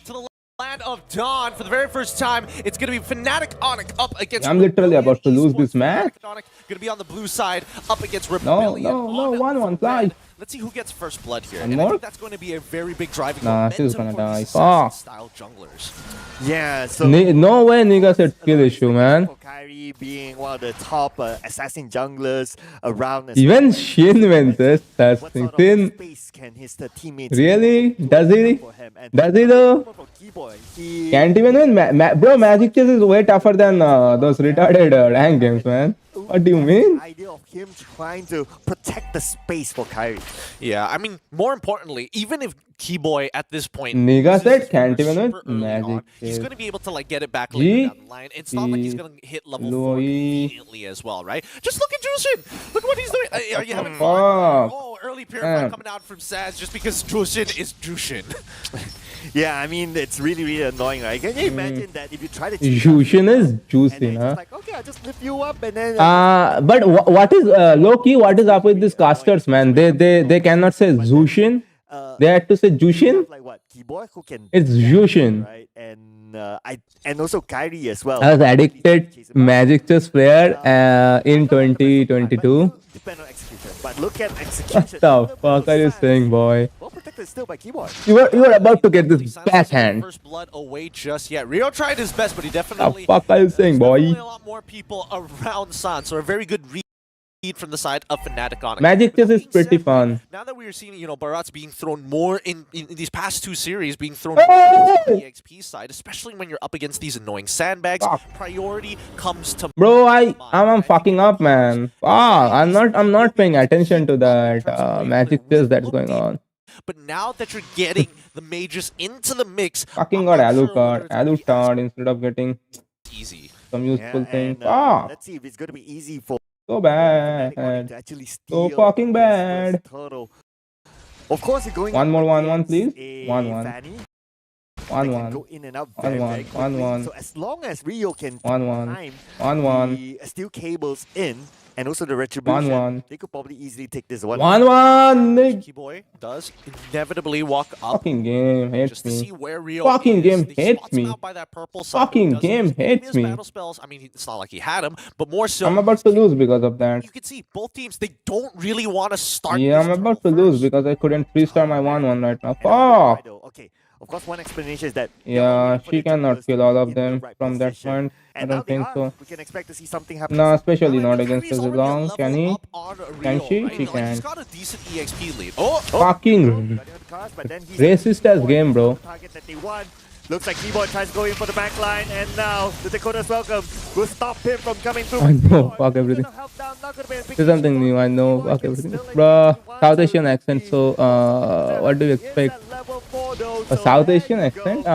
Speaker 12: Land of Dawn for the very first time. It's going to be Fnatic Onyx up against.
Speaker 5: I'm literally about to lose this match.
Speaker 12: Going to be on the blue side up against Rebellion.
Speaker 5: No, 1-1 fly.
Speaker 12: Let's see who gets first blood here.
Speaker 5: One
Speaker 12: And I
Speaker 5: more?
Speaker 12: think that's going to be a very big driving
Speaker 5: Nah,
Speaker 12: momentum
Speaker 5: she's gonna
Speaker 12: for
Speaker 5: die.
Speaker 12: these
Speaker 5: Fuck.
Speaker 12: style junglers.
Speaker 10: Yeah, so
Speaker 5: No way nigga said skill issue, man.
Speaker 10: Kyrie being one of the top assassin junglers around. As
Speaker 5: Even
Speaker 10: well.
Speaker 5: Shin went this testing.
Speaker 10: What sort of
Speaker 5: Shin,
Speaker 10: space can his teammates
Speaker 5: really?
Speaker 10: do
Speaker 5: Does he?
Speaker 10: for him? And
Speaker 5: Does he though?
Speaker 10: for Keyboy, he
Speaker 5: Can't even win. Bro, Magic Chess is way tougher than those retarded rank games, man. What do you mean?
Speaker 10: idea of him trying to protect the space for Kyrie.
Speaker 12: Yeah, I mean, more importantly, even if Keyboy at this point
Speaker 5: Niga said can't
Speaker 12: super
Speaker 5: even
Speaker 12: early
Speaker 5: magic.
Speaker 12: on, he's going to be able to like get it back later down the line. It's not like he's going to hit level 4 immediately as well, right? Just look at Jushin. Look what he's doing. Are you having fun? Oh, early Purify coming out from Saz just because Jushin is Jushin.
Speaker 10: Yeah, I mean, it's really, really annoying, right? Can you imagine that if you try to...
Speaker 5: Jushin is juicy, huh?
Speaker 10: Like, okay, I'll just lift you up and then...
Speaker 5: But what is, low-key, what is up with these casters, man? They cannot say Jushin. They had to say Jushin.
Speaker 10: Like what? Keyboy who can...
Speaker 5: It's Jushin.
Speaker 10: Right? And also Kyrie as well.
Speaker 5: I was addicted Magic Chess player in 2022.
Speaker 10: Depend on execution, but look at execution.
Speaker 5: What the fuck are you saying, boy?
Speaker 10: Well protected still by Keyboy.
Speaker 5: You were about to get this backhand.
Speaker 12: First blood away just yet. Rio tried his best, but he definitely...
Speaker 5: What the fuck are you saying, boy?
Speaker 12: A lot more people around San, so a very good read from the side of Fnatic on it.
Speaker 5: Magic Chess is pretty fun.
Speaker 12: Now that we are seeing, Barat's being thrown more in these past 2 series, being thrown more on the EXP side, especially when you're up against these annoying sandbags, priority comes to...
Speaker 5: Bro, I'm fucking up, man. I'm not paying attention to that Magic Chess that's going on.
Speaker 12: But now that you're getting the mages into the mix...
Speaker 5: Fucking got Alucard instead of getting
Speaker 12: easy.
Speaker 5: Some useful things.
Speaker 10: Let's see if it's going to be easy for...
Speaker 5: So bad. So fucking bad.
Speaker 10: Of course, you're going...
Speaker 5: One more 1-1, please. 1-1.
Speaker 10: Fanny.
Speaker 5: 1-1.
Speaker 10: Go in and out very, very quickly.
Speaker 5: 1-1.
Speaker 10: So as long as Rio can
Speaker 5: 1-1.
Speaker 10: time
Speaker 5: 1-1.
Speaker 10: the steel cables in and also the retribution,
Speaker 5: 1-1.
Speaker 10: they could probably easily take this 1-1.
Speaker 5: 1-1.
Speaker 12: Keyboy does inevitably walk up.
Speaker 5: Fucking game hates
Speaker 12: just to see
Speaker 5: me.
Speaker 12: where Rio
Speaker 5: Fucking
Speaker 12: is.
Speaker 5: game
Speaker 12: He
Speaker 5: hates
Speaker 12: spots him
Speaker 5: me.
Speaker 12: out by that purple side.
Speaker 5: Fucking game hates
Speaker 12: His
Speaker 5: me.
Speaker 12: battle spells, I mean, it's not like he had them, but more so.
Speaker 5: I'm about to lose because of that.
Speaker 12: You can see both teams, they don't really want to start.
Speaker 5: Yeah, I'm about to lose because I couldn't 3-star my 1-1 right now. Fuck.
Speaker 10: Okay. Of course, one explanation is that...
Speaker 5: Yeah, she cannot kill all of them from that point. I don't think so.
Speaker 10: We can expect to see something happen.
Speaker 5: No, especially not against Zilong. Can he? Can she? She can.
Speaker 12: He's got a decent EXP lead. Oh!
Speaker 5: Fucking racist as game, bro.
Speaker 10: Target that they won. Looks like Keyboy tries to go in for the back line, and now the Dakota's welcome will stop him from coming through.
Speaker 5: I know, fuck everything. This is something new, I know, fuck everything. Bruh, South Asian accent, so what do you expect? A South Asian accent?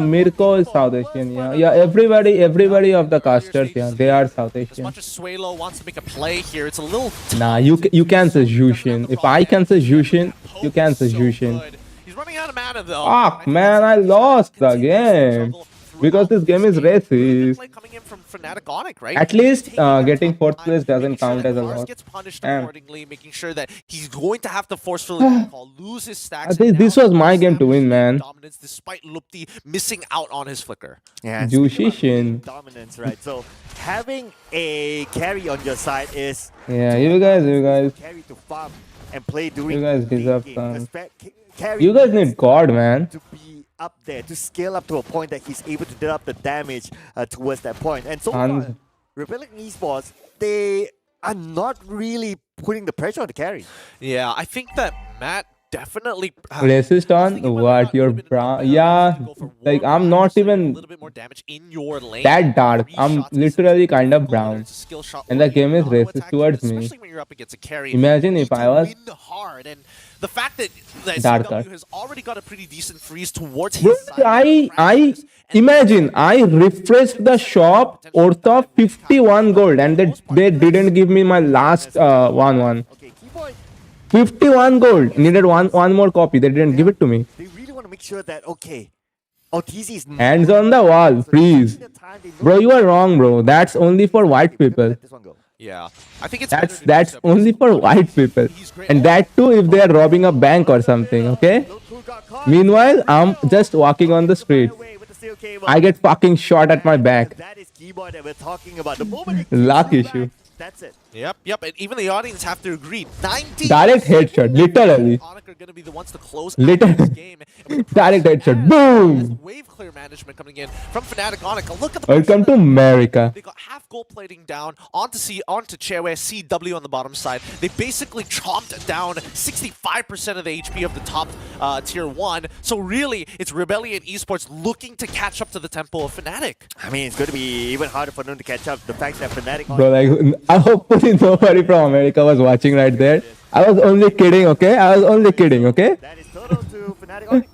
Speaker 5: Mirko is South Asian, yeah. Yeah, everybody of the casters, yeah, they are South
Speaker 12: As
Speaker 5: Asian.
Speaker 12: much as Suelo wants to make a play here, it's a little...
Speaker 5: Nah, you can say Jushin. If I can say Jushin, you can say Jushin.
Speaker 12: He's running out of mana though.
Speaker 5: Fuck, man, I lost the game. Because this game is racist.
Speaker 12: Coming in from Fnatic, right?
Speaker 5: At least getting 4th place doesn't count as a loss.
Speaker 12: Gets punished accordingly, making sure that he's going to have to forcefully lose his stacks.
Speaker 5: This was my game to win, man.
Speaker 12: Dominance despite Lupti missing out on his flicker.
Speaker 10: Yeah,
Speaker 5: Jushin.
Speaker 10: Dominance, right? So having a carry on your side is...
Speaker 5: Yeah, you guys.
Speaker 10: Carry to farm and play during...
Speaker 5: You guys deserve
Speaker 10: game.
Speaker 5: some. You guys need God, man.
Speaker 10: To be up there, to scale up to a point that he's able to deal up the damage towards that point. And so far, Rebellion Esports, they are not really putting the pressure on the carry.
Speaker 12: Yeah, I think that Matt definitely...
Speaker 5: Racist on what? You're brown? Yeah, like I'm not even that dark. I'm literally kind of brown. And the game is racist towards me. Imagine if I was
Speaker 12: the fact that
Speaker 5: darker.
Speaker 12: CW has already got a pretty decent freeze towards his side.
Speaker 5: I imagine I refreshed the shop worth of 51 gold and they didn't give me my last 1-1. 51 gold. Needed one more copy. They didn't give it to me.
Speaker 10: They really want to make sure that, okay, OTZ is...
Speaker 5: Hands on the wall, please. Bro, you are wrong, bro. That's only for white people.
Speaker 12: Yeah, I think it's
Speaker 5: that's only for white people, and that too if they are robbing a bank or something. Okay. Meanwhile, I'm just walking on the street. I get fucking shot at my back.
Speaker 10: That is Keyboy that we're talking about. The moment
Speaker 5: Luck issue.
Speaker 10: that's it.
Speaker 12: Yep, and even the audience have to agree. 90
Speaker 5: Direct headshot, literally.
Speaker 12: Onic are going to be the ones to close
Speaker 5: Liter-
Speaker 12: out this game.
Speaker 5: Direct headshot, boom!
Speaker 12: Wave clear management coming in from Fnatic Onic. Look at the
Speaker 5: Welcome to America.
Speaker 12: They got half gold plating down onto Chairway, CW on the bottom side. They basically chomped down 65% of the HP of the top tier 1. So really, it's Rebellion Esports looking to catch up to the tempo of Fnatic.
Speaker 10: I mean, it's going to be even harder for them to catch up. The fact that Fnatic...
Speaker 5: Bro, like, I hopefully nobody from America was watching right there. I was only kidding, okay? I was only kidding, okay?
Speaker 10: That is total to Fnatic Onic.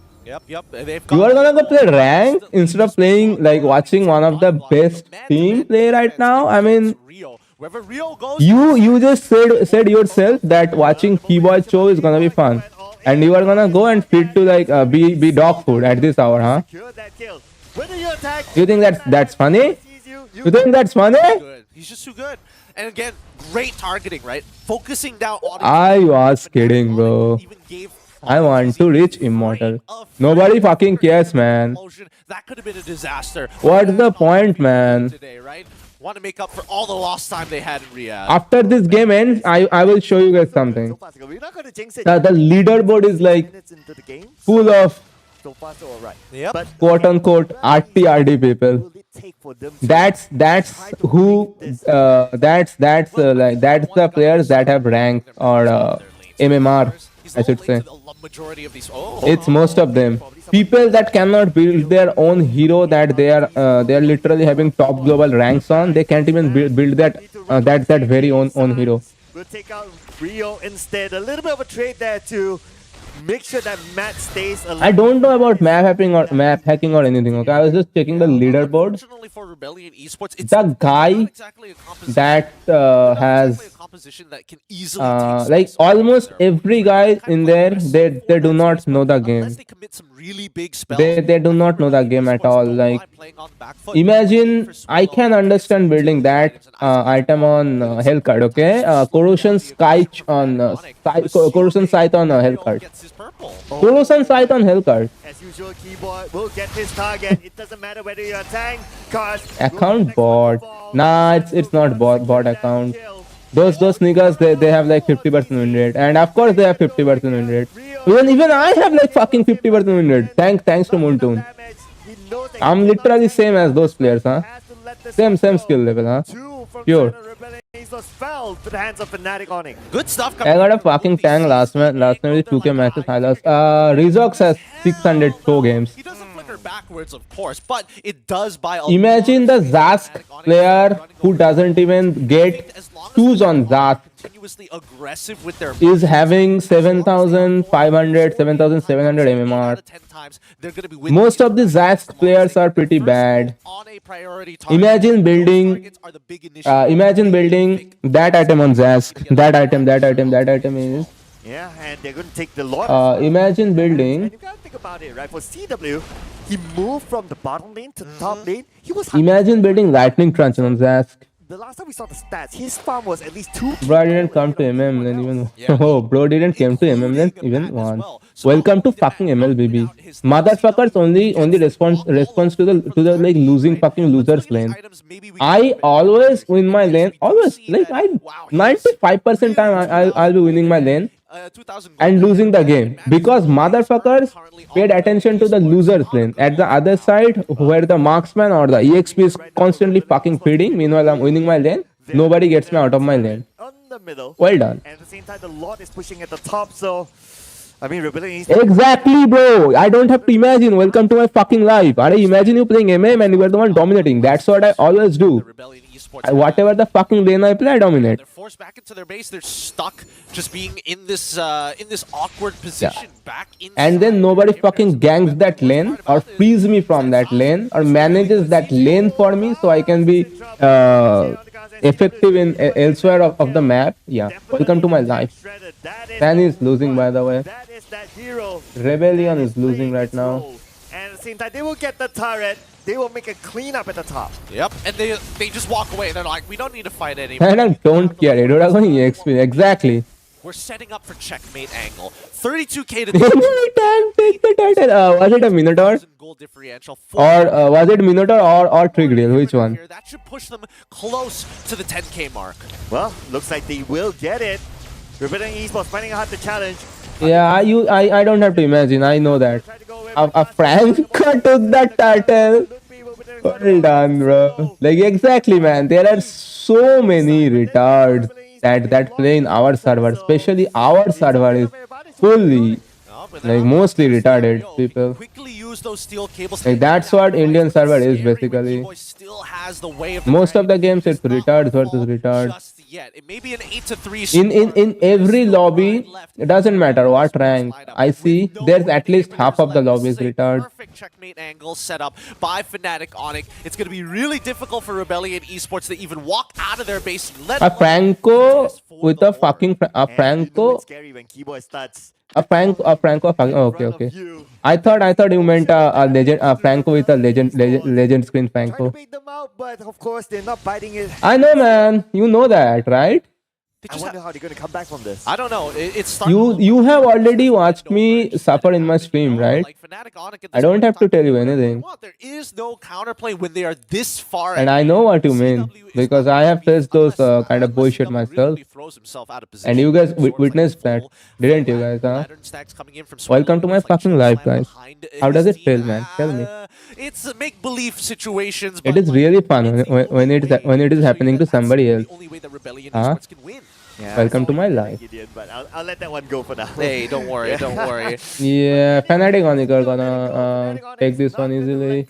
Speaker 12: Yep. They've
Speaker 5: You are gonna go play rank instead of playing, like, watching one of the best team play right now? I mean, you just said yourself that watching keyboard show is gonna be fun. And you are gonna go and fit to, like, be dog food at this hour, huh? You think that's funny? You think that's funny?
Speaker 12: He's just too good. And again, great targeting, right? Focusing down on
Speaker 5: I was kidding, bro. I want to reach immortal. Nobody fucking cares, man.
Speaker 12: That could have been a disaster.
Speaker 5: What's the point, man?
Speaker 12: Today, right? Want to make up for all the lost time they had in Riyadh.
Speaker 5: After this game ends, I will show you guys something. The leaderboard is like full of quote unquote RTRD people. That's the players that have rank or MMR, I should say. It's most of them. People that cannot build their own hero, that they are literally having top global ranks on. They can't even build that very own hero.
Speaker 10: We'll take out Rio instead. A little bit of a trade there to make sure that Matt stays alive.
Speaker 5: I don't know about map hacking or anything. Okay, I was just checking the leaderboard. The guy that has like almost every guy in there, they do not know the game. They do not know the game at all. Like, imagine, I can understand building that item on Hellcard, okay? Corrosion Scythe on Corrosion Scythe on Hellcard. Corrosion Scythe on Hellcard.
Speaker 10: As usual, keyboard will get his target. It doesn't matter whether you're a tank, cause
Speaker 5: account bot. Nah, it's not bot account. Those niggas, they have like 50% win rate, and of course they have 50% win rate. Even I have like fucking 50% win rate. Thanks to Moontoon. I'm literally same as those players, huh? Same skill level, huh? Pure.
Speaker 10: Good stuff.
Speaker 5: I got a fucking tank last night with 2K matches. I lost. Rezox has 600 pro games.
Speaker 12: He doesn't flicker backwards, of course, but it does buy a
Speaker 5: Imagine the Zask player who doesn't even get twos on Zask
Speaker 12: aggressive with their
Speaker 5: is having 7,500, 7,700 MMR. Most of the Zask players are pretty bad. Imagine building that item on Zask. That item is.
Speaker 10: Yeah, and they're going to take the lot.
Speaker 5: Imagine building.
Speaker 10: And you gotta think about it, right? For CW, he moved from the bottom lane to the top lane. He was.
Speaker 5: Imagine building lightning crunch on Zask.
Speaker 10: The last time we saw the stats, his farm was at least 2.
Speaker 5: Bro didn't come to MM then even. Oh, bro didn't came to MM then even once. Welcome to fucking MLBB. Motherfuckers only response to the like losing fucking losers lane. I always win my lane. Always, like, 95% time I'll be winning my lane and losing the game because motherfuckers paid attention to the loser's lane. At the other side, where the marksman or the EXP is constantly fucking feeding, meanwhile I'm winning my lane, nobody gets me out of my lane. Well done.
Speaker 10: And at the same time, the lot is pushing at the top, so I mean, Rebellion.
Speaker 5: Exactly, bro. I don't have to imagine. Welcome to my fucking life. I imagine you playing MM and you are the one dominating. That's what I always do. Whatever the fucking lane I play, I dominate.
Speaker 12: They're forced back into their base. They're stuck just being in this awkward position back in.
Speaker 5: And then nobody fucking gangs that lane or frees me from that lane or manages that lane for me so I can be effective in elsewhere of the map. Yeah. Welcome to my life. Fan is losing, by the way. Rebellion is losing right now.
Speaker 10: And at the same time, they will get the turret. They will make a cleanup at the top.
Speaker 12: Yep, and they just walk away. They're like, we don't need to fight anymore.
Speaker 5: And I don't care. Exactly.
Speaker 12: we're setting up for checkmate angle. 32k to
Speaker 5: Take the title. Was it a Minotaur?
Speaker 12: goal differential.
Speaker 5: Or was it Minotaur or Trigrill? Which one?
Speaker 12: That should push them close to the 10k mark.
Speaker 10: Well, looks like they will get it. Rebellion Esports finding out the challenge.
Speaker 5: Yeah, I don't have to imagine. I know that. A Franco took that title. Well done, bro. Like exactly, man. There are so many retards that play in our server. Especially our server is fully, like mostly retarded people. Like that's what Indian server is basically. Most of the games it's retards versus retards. In every lobby, it doesn't matter what rank I see, there's at least half of the lobby is retarded.
Speaker 12: Perfect checkmate angle set up by Fnatic Onic. It's going to be really difficult for Rebellion Esports to even walk out of their base.
Speaker 5: A Franco with a fucking Franco. A Franco fucking. Oh, okay. I thought you meant a legend, a Franco with a legend screen Franco.
Speaker 10: But of course, they're not biting it.
Speaker 5: I know, man. You know that, right?
Speaker 10: I wonder how they're going to come back from this.
Speaker 12: I don't know. It's
Speaker 5: You have already watched me suffer in my stream, right? I don't have to tell you anything.
Speaker 12: There is no counterplay when they are this far.
Speaker 5: And I know what you mean because I have faced those kind of bullshit myself. And you guys witnessed that, didn't you guys? Huh? Welcome to my fucking life, guys. How does it feel, man? Tell me.
Speaker 12: It's make-believe situations.
Speaker 5: It is really fun when it is happening to somebody else. Huh?
Speaker 10: Yeah,
Speaker 5: welcome to my life.
Speaker 10: But I'll let that one go for now.
Speaker 12: Hey, don't worry, don't worry.
Speaker 5: Yeah, Fnatic Onic are gonna take this one easily.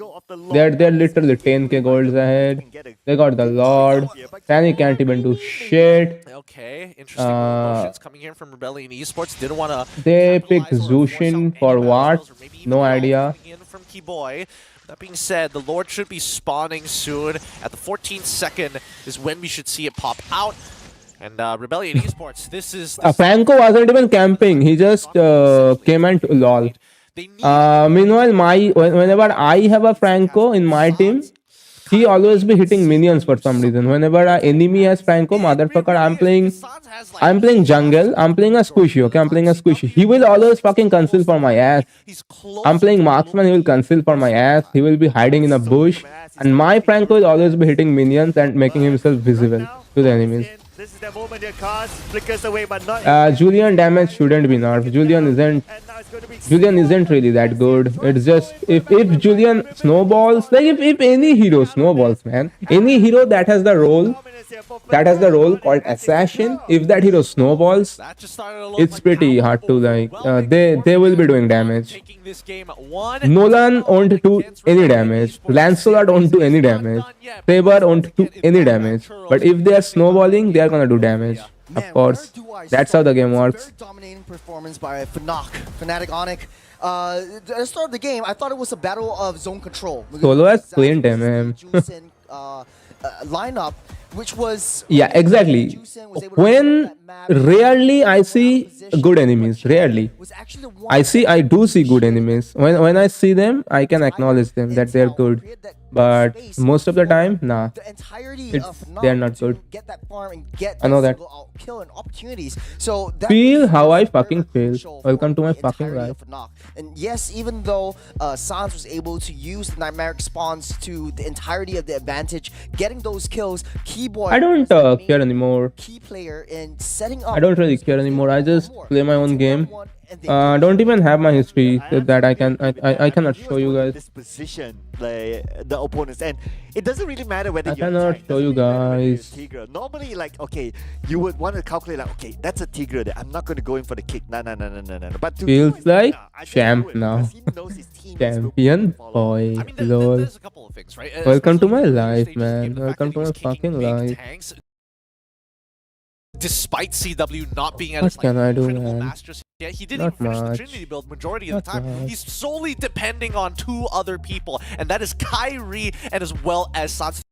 Speaker 5: They're literally 10k golds ahead. They got the Lord. Fanny can't even do shit.
Speaker 12: Okay, interesting emotions coming here from Rebellion Esports. Didn't want to.
Speaker 5: They picked Zushin for what? No idea.
Speaker 12: From Keyboy. That being said, the Lord should be spawning soon. At the 14th second is when we should see it pop out. And Rebellion Esports, this is...
Speaker 5: Franco wasn't even camping. He just came and lol. Meanwhile, whenever I have a Franco in my team, he always be hitting minions for some reason. Whenever an enemy has Franco, motherfucker, I'm playing jungle. I'm playing a squishy, okay? I'm playing a squishy. He will always fucking conceal for my ass. I'm playing marksman. He will conceal for my ass. He will be hiding in a bush. And my Franco will always be hitting minions and making himself visible to the enemies.
Speaker 10: This is the moment your cast flickers away, but not.
Speaker 5: Julian damage shouldn't be nerfed. Julian isn't really that good. It's just if Julian snowballs, like if any hero snowballs, man, any hero that has the role called assassin, if that hero snowballs, it's pretty hard to like. They will be doing damage. Nolan won't do any damage. Lancelot won't do any damage. Saber won't do any damage. But if they are snowballing, they are gonna do damage. Of course, that's how the game works.
Speaker 11: Dominating performance by Fnatic Onic. At the start of the game, I thought it was a battle of zone control.
Speaker 5: Solo has cleaned him.
Speaker 11: Lineup, which was
Speaker 5: exactly. When rarely I see good enemies. Rarely. I do see good enemies. When I see them, I can acknowledge them that they're good. But most of the time, nah. They're not good. I know that. Feel how I fucking feel. Welcome to my fucking life.
Speaker 11: And yes, even though Sans was able to use the Nightmaric spawns to the entirety of the advantage, getting those kills, Keyboy.
Speaker 5: I don't care anymore.
Speaker 11: Key player in setting up.
Speaker 5: I don't really care anymore. I just play my own game. Don't even have my history that I cannot show you guys.
Speaker 10: This position, like the opponents, and it doesn't really matter whether
Speaker 5: I cannot show you guys.
Speaker 10: Normally, like okay, you would want to calculate like okay, that's a Tigre. I'm not going to go in for the kick. No. But
Speaker 5: feels like champ now. Champion boy. Lol. Welcome to my life, man. Welcome to my fucking life.
Speaker 12: Despite CW not being at
Speaker 5: What
Speaker 12: his
Speaker 5: can I do,
Speaker 12: critical
Speaker 5: man?
Speaker 12: masters, he didn't
Speaker 5: Not
Speaker 12: even finish the
Speaker 5: much.
Speaker 12: Trinity build majority of
Speaker 5: Not
Speaker 12: the time.
Speaker 5: much.
Speaker 12: He's solely depending on two other people, and that is Kyrie and as well as Sans to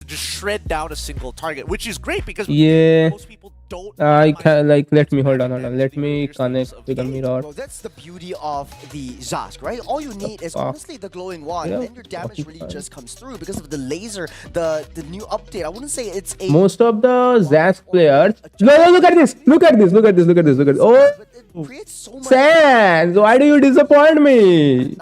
Speaker 12: just shred down a single target, which is great because
Speaker 5: Yeah.
Speaker 12: most people
Speaker 5: I can let me hold on. Let me connect with the mirror.
Speaker 11: Well, that's the beauty of the Zask, right? All you need is honestly the glowing wand,
Speaker 5: Yeah,
Speaker 11: and then your damage really just comes through because of the laser, the new update. I wouldn't say it's a
Speaker 5: Most of the Zask players. No, look at this! Look at this! Oh, Sans, why do you disappoint me?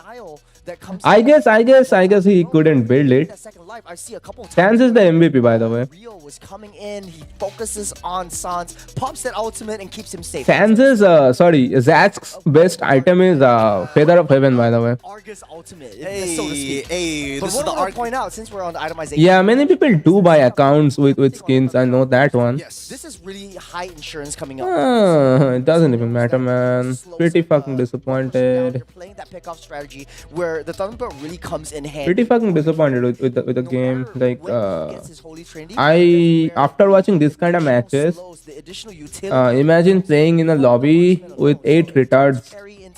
Speaker 5: I guess he couldn't build it. Sans is the MVP, by the way.
Speaker 11: Rio was coming in, he focuses on Sans, pops that ultimate and keeps him safe.
Speaker 5: Sans is Zask's best item is Feather of Heaven, by the way.
Speaker 11: Argus ultimate,
Speaker 12: Hey,
Speaker 11: so to speak.
Speaker 12: hey,
Speaker 11: But
Speaker 12: this
Speaker 11: what
Speaker 12: is
Speaker 11: I
Speaker 12: the
Speaker 11: want to point out, since we're on the itemization,
Speaker 5: Yeah, many people do buy accounts with skins. I know that one.
Speaker 11: this is really high insurance coming up.
Speaker 5: It doesn't even matter, man. Pretty fucking disappointed.
Speaker 11: Playing that pickoff strategy where the Thunderbird really comes in handy.
Speaker 5: Pretty fucking disappointed with the game. Like I after watching this kind of matches, imagine playing in a lobby with 8 retards.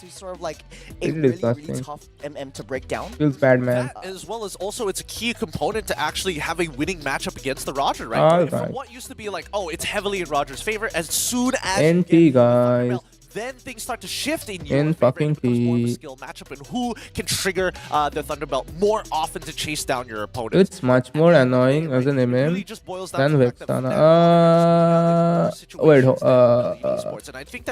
Speaker 11: Sort of like a
Speaker 5: It's
Speaker 11: really
Speaker 5: disgusting.
Speaker 11: tough MM to break down.
Speaker 5: Feels bad, man.
Speaker 12: That, as well as also it's a key component to actually have a winning matchup against the Roger, right?
Speaker 5: Alright.
Speaker 12: From what used to be like, oh, it's heavily in Roger's favor, as soon as you
Speaker 5: NT
Speaker 12: get
Speaker 5: guys.
Speaker 12: then things start to shift in your
Speaker 5: In
Speaker 12: favor.
Speaker 5: fucking
Speaker 12: It becomes more of a
Speaker 5: T.
Speaker 12: skill matchup and who can trigger the Thunderbelt more often to chase down your opponent.
Speaker 5: It's much more annoying as an MM than Vexana. Wait,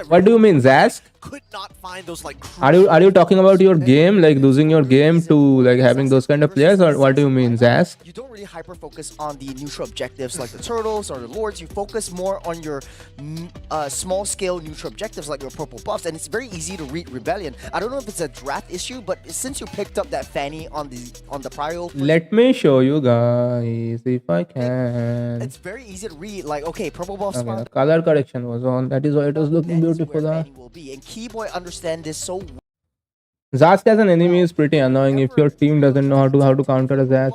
Speaker 5: what do you mean, Zask?
Speaker 12: Could not find those like
Speaker 5: Are you talking about your game, like losing your game to like having those kind of players, or what do you mean, Zask?
Speaker 11: You don't really hyper focus on the neutral objectives like the turtles or the lords. You focus more on your small scale neutral objectives like your purple buffs, and it's very easy to read Rebellion. I don't know if it's a draft issue, but since you picked up that Fanny on the prior,
Speaker 5: Let me show you guys if I can.
Speaker 11: it's very easy to read. Like, okay, purple buffs.
Speaker 5: Okay, the color correction was on. That is why it was looking beautiful. Huh?
Speaker 11: Will be, and Keyboy understand this so.
Speaker 5: Zask as an enemy is pretty annoying if your team doesn't know how to counter a Zask.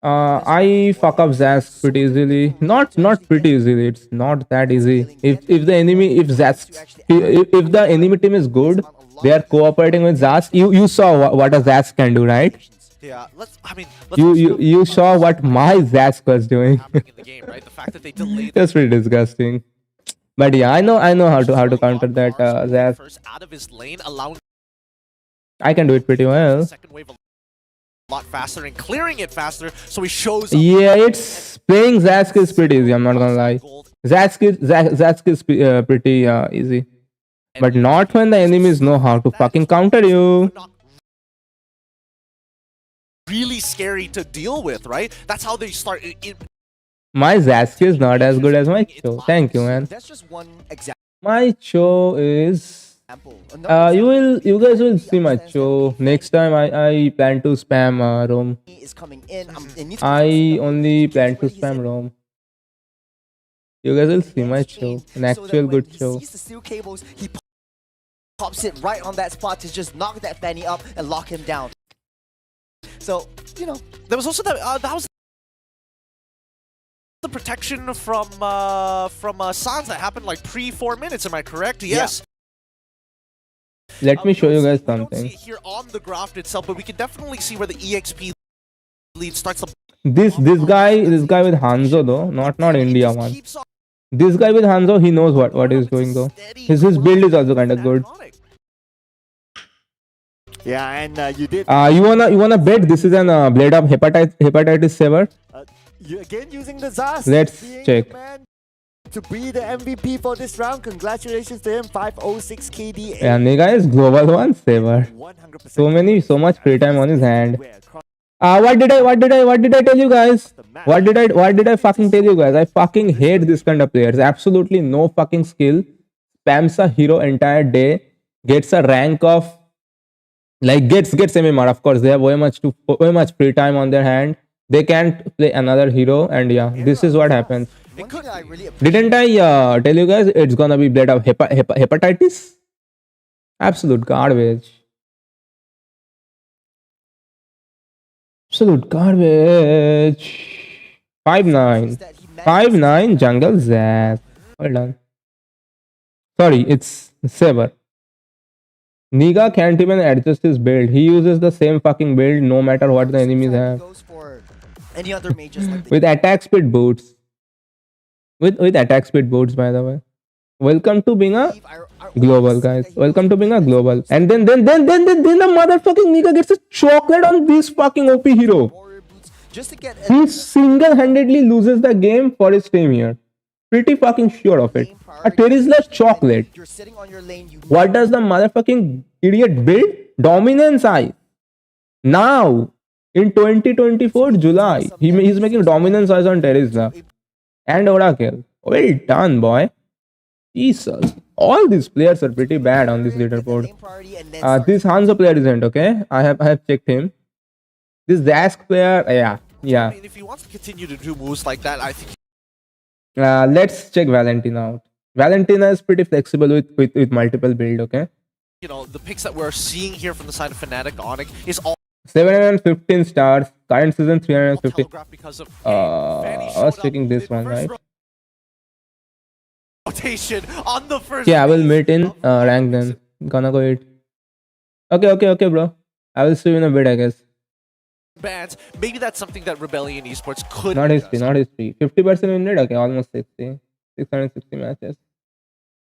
Speaker 5: I fuck up Zask pretty easily. Not pretty easily. It's not that easy. If the enemy team is good, they are cooperating with Zask. You saw what a Zask can do, right?
Speaker 12: Yeah,
Speaker 5: You saw what my Zask was doing. That's pretty disgusting. But yeah, I know how to counter that Zask.
Speaker 12: Out of his lane, allowing
Speaker 5: I can do it pretty well.
Speaker 12: second wave a lot faster and clearing it faster, so he shows up.
Speaker 5: Yeah, it's playing Zask is pretty easy. I'm not gonna lie. Zask is pretty easy, but not when the enemies know how to fucking counter you.
Speaker 12: Really scary to deal with, right? That's how they start.
Speaker 5: My Zask is not as good as my Cho. Thank you, man.
Speaker 11: That's just one example.
Speaker 5: My Cho is. You guys will see my Cho next time. I plan to spam Rome. I only plan to spam Rome. You guys will see my Cho, an actual good Cho.
Speaker 11: Sees the steel cables, he pops it right on that spot to just knock that Fanny up and lock him down. So, you know,
Speaker 12: there was also that was the protection from Sans that happened like pre 4 minutes. Am I correct? Yes.
Speaker 5: Let me show you guys something.
Speaker 12: We don't see it here on the graph itself, but we can definitely see where the EXP lead starts to.
Speaker 5: This guy with Hanzo though, not India one. This guy with Hanzo, he knows what he's doing though. His build is also kind of good.
Speaker 10: Yeah, and you did.
Speaker 5: You wanna bet this is an blade of hepatitis saver?
Speaker 10: You again using the Zask.
Speaker 5: Let's check.
Speaker 10: To be the MVP for this round, congratulations to him. 506 KD.
Speaker 5: Yeah, nigga is global one saver. So much free time on his hand. What did I tell you guys? What did I fucking tell you guys? I fucking hate this kind of players. Absolutely no fucking skill. Spams a hero entire day. Gets a rank of like gets MMR. Of course, they have way much free time on their hand. They can't play another hero, and yeah, this is what happens. Didn't I tell you guys it's gonna be blade of hepatitis? Absolute garbage. Absolute garbage. 5'9 jungle Zap. Well done. Sorry, it's Saber. Niga can't even adjust his build. He uses the same fucking build no matter what the enemies have.
Speaker 11: Any other mages like
Speaker 5: With attack speed boots. with attack speed boards, by the way. Welcome to being a global, guys. Welcome to being a global. And then the motherfucking nigga gets a chocolate on this fucking OP hero. He single-handedly loses the game for his team here. Pretty fucking sure of it. A Terizla's chocolate. What does the motherfucking idiot build? Dominance Eye. Now, in 2024 July, he's making dominance eyes on Terizla and Oracle. Well done, boy. Jesus. All these players are pretty bad on this leaderboard. This Hanzo player isn't, okay? I have checked him. This Zask player, yeah.
Speaker 12: I mean, if he wants to continue to do moves like that, I think.
Speaker 5: Let's check Valentina out. Valentina is pretty flexible with multiple build, okay?
Speaker 12: You know, the picks that we're seeing here from the side of Fnatic Onyx is all
Speaker 5: 715 stars. Current season 350.
Speaker 12: because of
Speaker 5: I was checking this one, right?
Speaker 12: rotation on the first.
Speaker 5: Yeah, I will meet in rank then. Gonna go eat. Okay, bro. I will see you in a bit, I guess.
Speaker 12: Bans. Maybe that's something that Rebellion Esports could.
Speaker 5: Not history. 50% win rate. Okay, almost 60. 660 matches.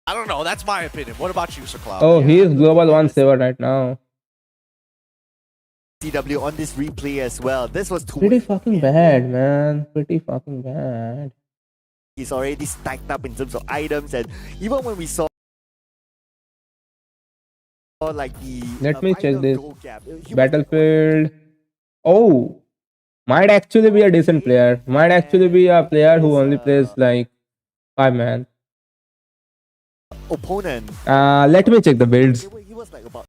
Speaker 12: I don't know. That's my opinion. What about you, Sir Cloud?
Speaker 5: Oh, he is global 1-7 right now.
Speaker 10: CW on this replay as well. This was
Speaker 5: pretty fucking bad, man. Pretty fucking bad.
Speaker 10: He's already stacked up in terms of items, and even when we saw like the
Speaker 5: let me check this battlefield. Oh, might actually be a decent player. Might actually be a player who only plays like 5-man.
Speaker 10: Opponent.
Speaker 5: Let me check the builds.
Speaker 10: He was like about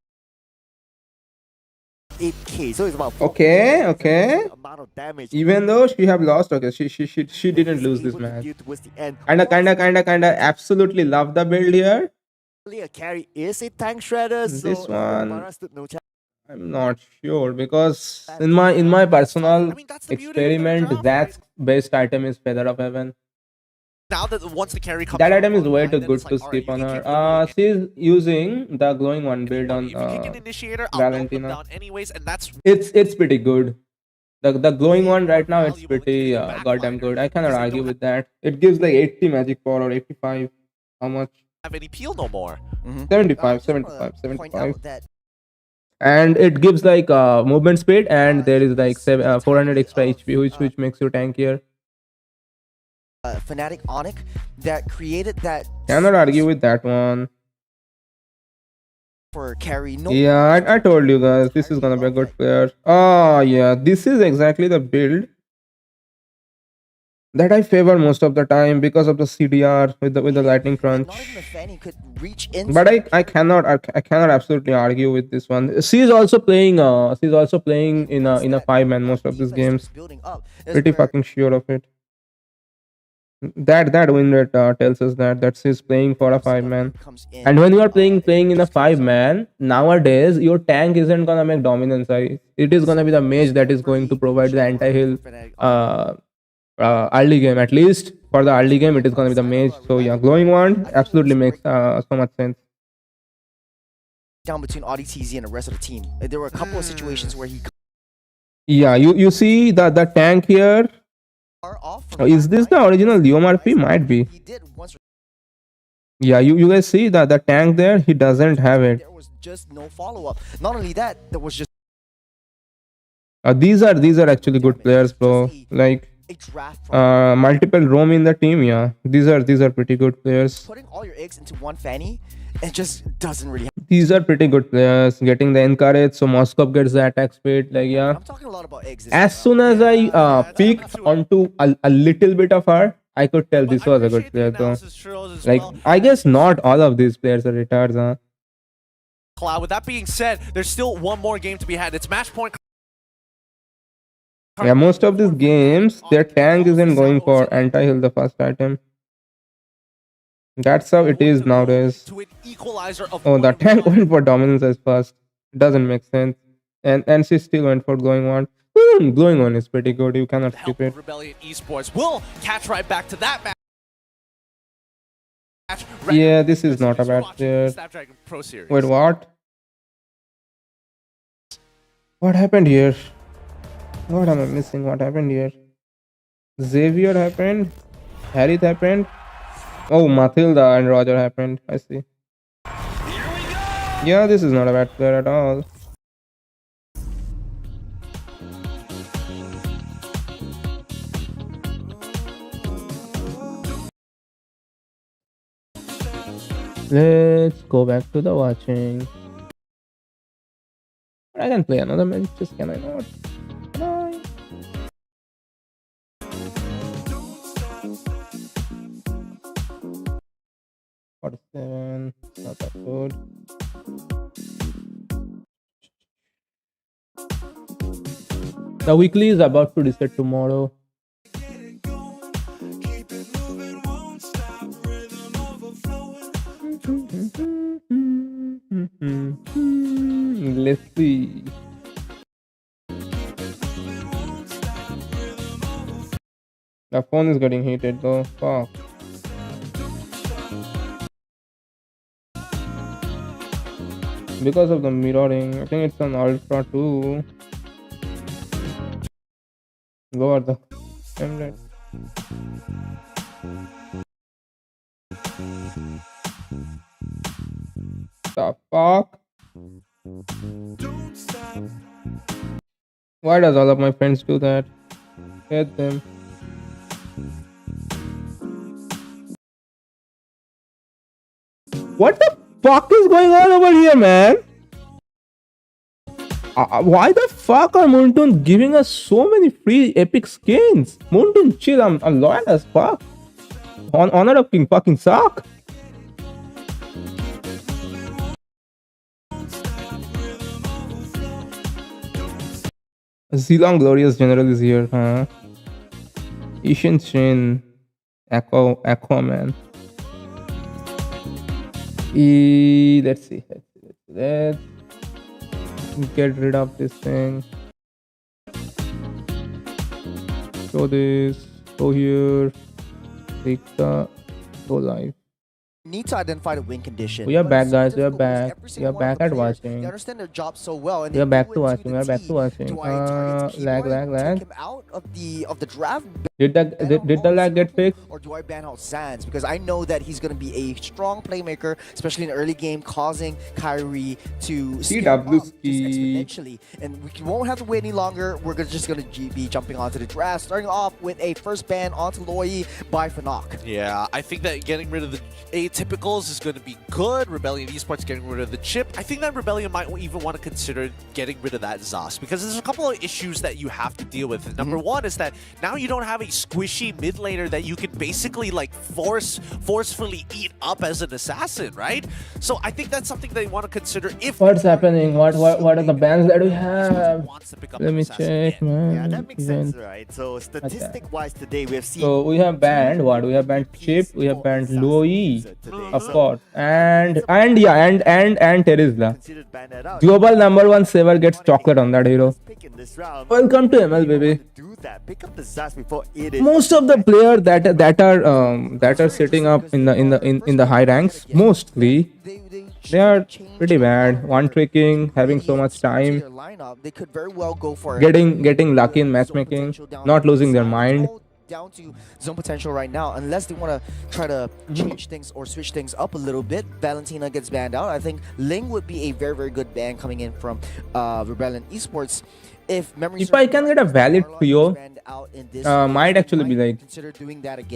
Speaker 10: 8k, so it's about
Speaker 5: okay.
Speaker 10: amount of damage.
Speaker 5: Even though she have lost, okay, she didn't lose this match. Kinda absolutely love the build here.
Speaker 10: A carry is a tank shredder.
Speaker 5: This one, I'm not sure because in my personal experiment, that best item is Feather of Heaven.
Speaker 12: Now that once the carry comes,
Speaker 5: that item is way too good to skip on her. She's using the glowing one build on Valentina.
Speaker 12: Anyways, and that's
Speaker 5: it's pretty good. The glowing one right now, it's pretty goddamn good. I cannot argue with that. It gives like 80 magic power or 85. How much?
Speaker 12: Have any peel no more.
Speaker 5: 75. And it gives like movement speed, and there is like 400 extra HP, which makes you tankier.
Speaker 11: Fnatic Onyx that created that.
Speaker 5: Cannot argue with that one.
Speaker 11: For carry, no.
Speaker 5: Yeah, I told you guys this is gonna be a good player. Oh yeah, this is exactly the build that I favor most of the time because of the CDR with the lightning crunch. But I cannot absolutely argue with this one. She's also playing in a 5-man most of these games. Pretty fucking sure of it. That win rate tells us that she's playing for a 5-man. And when you are playing in a 5-man, nowadays your tank isn't gonna make dominance. It is gonna be the mage that is going to provide the anti-heal early game. At least for the early game, it is gonna be the mage. So yeah, glowing wand absolutely makes so much sense.
Speaker 11: Down between ODTZ and the rest of the team. There were a couple of situations where he.
Speaker 5: Yeah, you see the tank here. Is this the original Leomorphy? Might be. Yeah, you guys see the tank there? He doesn't have it.
Speaker 11: There was just no follow-up. Not only that, there was just.
Speaker 5: These are actually good players, bro. Like multiple roam in the team. Yeah, these are pretty good players.
Speaker 11: Putting all your eggs into one fanny, it just doesn't really.
Speaker 5: These are pretty good players. Getting the encourage, so Moskov gets the attack speed. Like yeah.
Speaker 11: I'm talking a lot about eggs.
Speaker 5: As soon as I peeked onto a little bit of her, I could tell this was a good player though. Like I guess not all of these players are retards, huh?
Speaker 12: Cloud. With that being said, there's still one more game to be had. It's match point.
Speaker 5: Yeah, most of these games, their tank isn't going for anti-heal the first item. That's how it is nowadays. Oh, the tank went for dominance as first. It doesn't make sense. And she still went for glowing one. Glowing one is pretty good. You cannot skip it.
Speaker 12: Rebellion Esports will catch right back to that match.
Speaker 5: Yeah, this is not a bad player. Wait, what? What happened here? What am I missing? What happened here? Xavier happened. Harith happened. Oh, Matilda and Roger happened. I see. Yeah, this is not a bad player at all. Let's go back to the watching. I can play another match, just can I not? Can I? Forty-seven, not that good. The weekly is about to reset tomorrow. Let's see. The phone is getting heated though. Fuck. Because of the mirroring, I think it's an Ultra too. Lower the frame rate. The fuck? Why does all of my friends do that? Hate them. What the fuck is going on over here, man? Why the fuck are Moontoon giving us so many free epic skins? Moontoon, chill, I'm loyal as fuck. Honor of King fucking suck. Zilong Glorious General is here, huh? Ishin Shin, Aquaman. Let's see. Let's get rid of this thing. Show this. Go here. Take the. Go live.
Speaker 11: Need to identify the win condition.
Speaker 5: We are back, guys. We are back. We are back at watching.
Speaker 11: They understand their job so well, and
Speaker 5: we are back to watching. We are back to watching. Lag.
Speaker 11: Out of the draft.
Speaker 5: Did the lag get fixed?
Speaker 11: Or do I ban out Sands? Because I know that he's going to be a strong playmaker, especially in the early game, causing Kyrie to scale up just exponentially. And we won't have to wait any longer. We're just going to be jumping onto the draft, starting off with a first ban onto Loi by Fnac.
Speaker 12: Yeah, I think that getting rid of the atypicals is going to be good. Rebellion Esports getting rid of the chip. I think that Rebellion might even want to consider getting rid of that Zos, because there's a couple of issues that you have to deal with. Number one is that now you don't have a squishy mid laner that you can basically like forcefully eat up as an assassin, right? So I think that's something they want to consider. If
Speaker 5: what's happening? What are the bans that we have? Let me check, man.
Speaker 10: Yeah, that makes sense, right? So statistic-wise today, we have seen.
Speaker 5: So we have banned what? We have banned Chip. We have banned Loi, of course, and Terizla. Global #1 saver gets chocolate on that hero. Welcome to ML, baby.
Speaker 10: Pick up the Zas before it is.
Speaker 5: Most of the players that are sitting up in the high ranks, mostly they are pretty bad. One tricking, having so much time,
Speaker 11: They could very well go for
Speaker 5: getting lucky in matchmaking, not losing their mind.
Speaker 11: Down to zone potential right now, unless they want to try to change things or switch things up a little bit. Valentina gets banned out. I think Ling would be a very good ban coming in from Rebellion Esports. If
Speaker 5: I can get a valid trio, might actually be like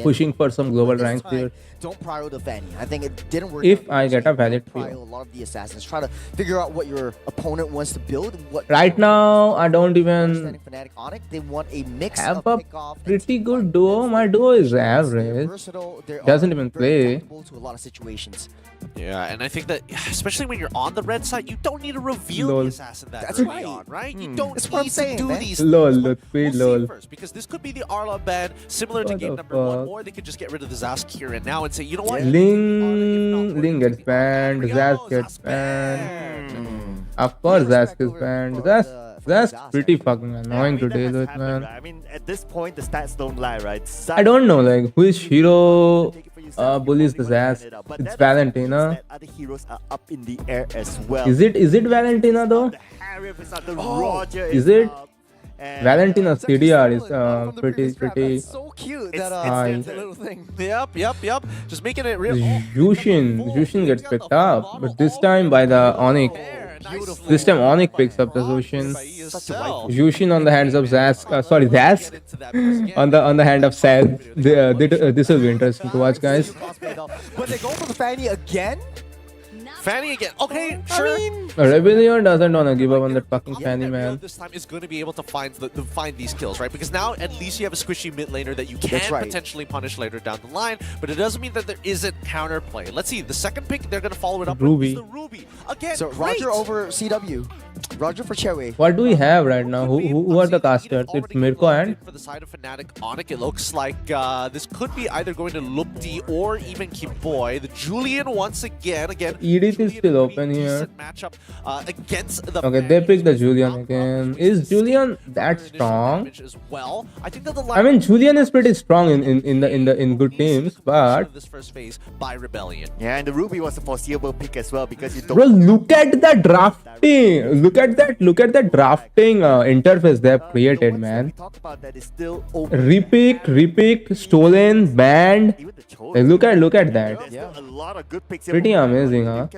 Speaker 5: pushing for some global ranks here.
Speaker 11: Don't prio the Fanny. I think it didn't work.
Speaker 5: If I get a valid trio,
Speaker 11: a lot of the assassins try to figure out what your opponent wants to build.
Speaker 5: Right now, I don't even
Speaker 11: they want a mix
Speaker 5: have a pretty good duo. My duo is average. Doesn't even play.
Speaker 11: To a lot of situations.
Speaker 12: Yeah, and I think that especially when you're on the red side, you don't need to reveal the assassin that early on, right? You don't need to do these
Speaker 5: things.
Speaker 12: First, because this could be the Arla ban, similar to game #1, or they could just get rid of the Zask here and now and say, you know what?
Speaker 5: Ling gets banned, Zask gets banned. Of course, Zask is banned. That's pretty fucking annoying to deal with, man.
Speaker 10: I mean, at this point, the stats don't lie, right?
Speaker 5: I don't know, like, which hero bullies the Zaz. It's Valentina.
Speaker 10: Other heroes are up in the air as well.
Speaker 5: Is it Valentina though?
Speaker 10: Roger
Speaker 5: is it? Valentina's CDR is pretty
Speaker 10: so cute.
Speaker 5: high.
Speaker 10: It's a little thing.
Speaker 12: Yep. Just making it real.
Speaker 5: Zushin gets picked up, but this time by the Onyx. This time Onyx picks up the Zushin. Zushin on the hands of Zask. Zask on the hand of Sad. This will be interesting to watch, guys.
Speaker 10: But they go for the Fanny again.
Speaker 12: Fanny again. Okay, sure.
Speaker 5: Rebellion doesn't want to give up on that fucking Fanny, man.
Speaker 12: This time is going to be able to find these kills, right? Because now at least you have a squishy mid laner that you can potentially punish later down the line, but it doesn't mean that there isn't counterplay. Let's see, the second pick, they're going to follow it up
Speaker 5: Ruby.
Speaker 12: with the Ruby. Again,
Speaker 11: So Roger over CW. Roger for Cherry.
Speaker 5: What do we have right now? Who are the casters? It's Mirko and
Speaker 12: for the side of Fnatic Onyx, it looks like this could be either going to Lupti or even Kiboy. The Julian once again.
Speaker 5: Edith is still open here.
Speaker 12: Matchup against the
Speaker 5: Okay, they picked the Julian again. Is Julian that strong?
Speaker 12: as well. I think that the
Speaker 5: I mean, Julian is pretty strong in good teams, but
Speaker 12: this first phase by Rebellion.
Speaker 10: Yeah, and the Ruby was a foreseeable pick as well because you don't.
Speaker 5: bro, look at the drafting. Look at that drafting interface they have created, man.
Speaker 10: Talk about that is still open.
Speaker 5: Repick, stolen, banned. Hey, look at that.
Speaker 10: A lot of good picks.
Speaker 5: Pretty amazing, huh?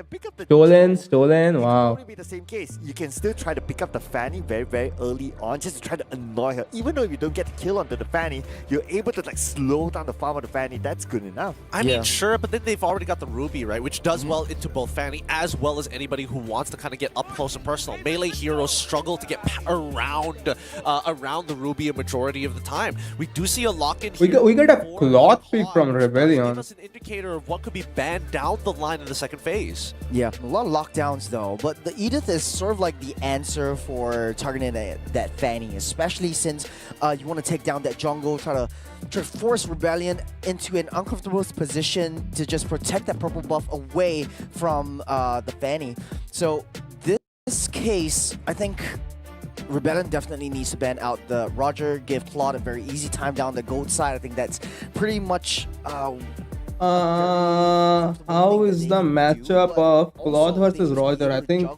Speaker 5: Stolen. Wow.
Speaker 10: Be the same case. You can still try to pick up the Fanny very early on, just to try to annoy her. Even though you don't get the kill onto the Fanny, you're able to like slow down the farm of the Fanny. That's good enough.
Speaker 12: I mean, sure, but then they've already got the Ruby, right? Which does well into both Fanny as well as anybody who wants to kind of get up close and personal. Melee heroes struggle to get around the Ruby a majority of the time. We do see a lock-in here.
Speaker 5: We get a cloth pick from Rebellion.
Speaker 12: That's an indicator of what could be banned down the line in the second phase.
Speaker 11: Yeah, a lot of lockdowns though, but the Edith is sort of like the answer for targeting that Fanny, especially since you want to take down that jungle, try to force Rebellion into an uncomfortable position to just protect that purple buff away from the Fanny. So this case, I think Rebellion definitely needs to ban out the Roger, give Claude a very easy time down the gold side. I think that's pretty much
Speaker 5: how is the matchup of Claude versus Roger? I think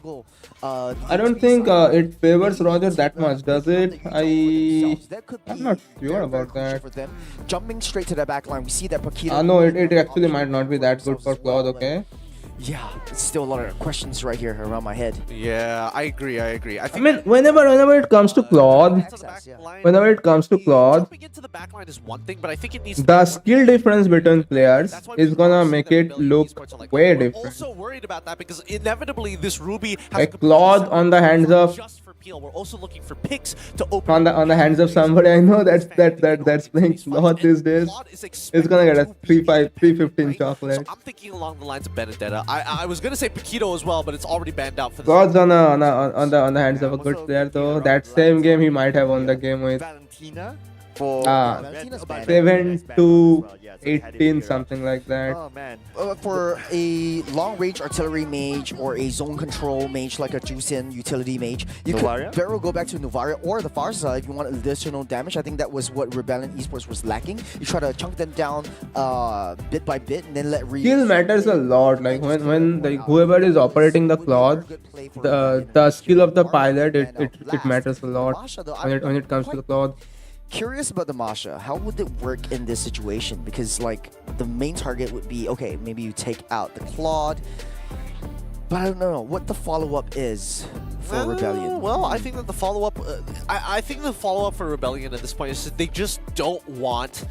Speaker 5: I don't think it favors Roger that much, does it? I'm not sure about that.
Speaker 11: Jumping straight to the back line, we see that Paquito.
Speaker 5: No, it actually might not be that good for Claude, okay?
Speaker 11: Yeah, it's still a lot of questions right here around my head.
Speaker 12: Yeah, I agree. I
Speaker 5: mean, whenever it comes to Claude,
Speaker 12: jumping into the back line is one thing, but I think it needs
Speaker 5: the skill difference between players is gonna make it look way different.
Speaker 12: Also worried about that because inevitably this Ruby has
Speaker 5: like Claude on the hands of
Speaker 12: just for peel. We're also looking for picks to open
Speaker 5: on the hands of somebody I know that's playing Claude these days. It's gonna get a 315 chocolate.
Speaker 12: So I'm thinking along the lines of Benedetta. I was gonna say Paquito as well, but it's already banned out for the
Speaker 5: Claude's on the hands of a good player though. That same game he might have won the game with
Speaker 10: Valentina.
Speaker 5: 7 to 18, something like that.
Speaker 10: Oh man.
Speaker 11: For a long-range artillery mage or a zone control mage like a Juicin utility mage, you could very well go back to Novaria or the Farsa if you want additional damage. I think that was what Rebellion Esports was lacking. You try to chunk them down bit by bit and then let
Speaker 5: skill matters a lot. Like when like whoever is operating the Claude, the skill of the pilot, it matters a lot when it comes to the Claude.
Speaker 11: Curious about the Masha. How would it work in this situation? Because like the main target would be, okay, maybe you take out the Claude, but I don't know what the follow-up is for Rebellion.
Speaker 12: Well, I think that the follow-up, I think the follow-up for Rebellion at this point is that they just don't want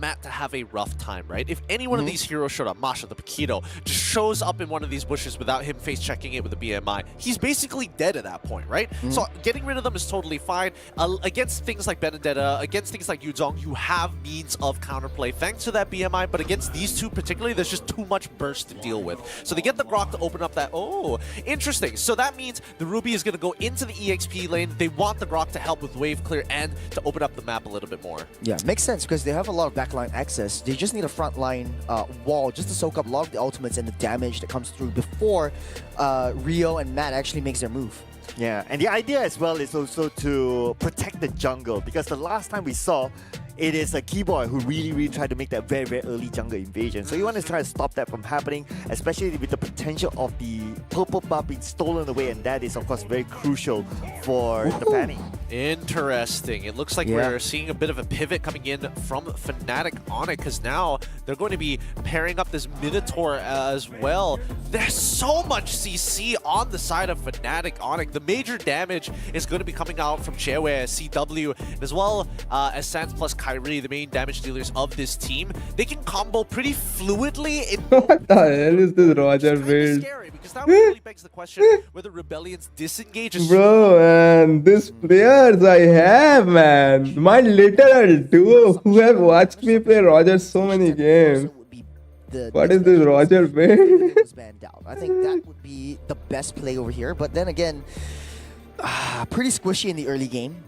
Speaker 12: Matt to have a rough time, right? If any one of these heroes showed up, Masha, the Paquito, just shows up in one of these bushes without him face checking it with a BMI, he's basically dead at that point, right? So getting rid of them is totally fine. Against things like Benedetta, against things like Yuzong, you have means of counterplay thanks to that BMI, but against these two particularly, there's just too much burst to deal with. So they get the Grok to open up that, interesting. So that means the Ruby is going to go into the EXP lane. They want the Grok to help with wave clear and to open up the map a little bit more.
Speaker 11: Yeah, makes sense because they have a lot of backline access. They just need a frontline wall just to soak up a lot of the ultimates and the damage that comes through before Rio and Matt actually makes their move.
Speaker 10: Yeah, and the idea as well is also to protect the jungle because the last time we saw, it is a Keyboy who really tried to make that very early jungle invasion. So you want to try to stop that from happening, especially with the potential of the purple buff being stolen away, and that is of course very crucial for the Fanny.
Speaker 12: Interesting. It looks like we're seeing a bit of a pivot coming in from Fnatic on it, because now they're going to be pairing up this Minotaur as well. There's so much CC on the side of Fnatic on it. The major damage is going to be coming out from Chewe, CW, as well as Sans plus Kyrie, the main damage dealers of this team. They can combo pretty fluidly.
Speaker 5: What the hell is this Roger build?
Speaker 12: Because that really begs the question whether Rebellion's disengage is
Speaker 5: Bro, man, these players I have, man. My literal duo who have watched me play Roger so many games. What is this Roger build?
Speaker 11: I think that would be the best play over here. But then again, pretty squishy in the early game.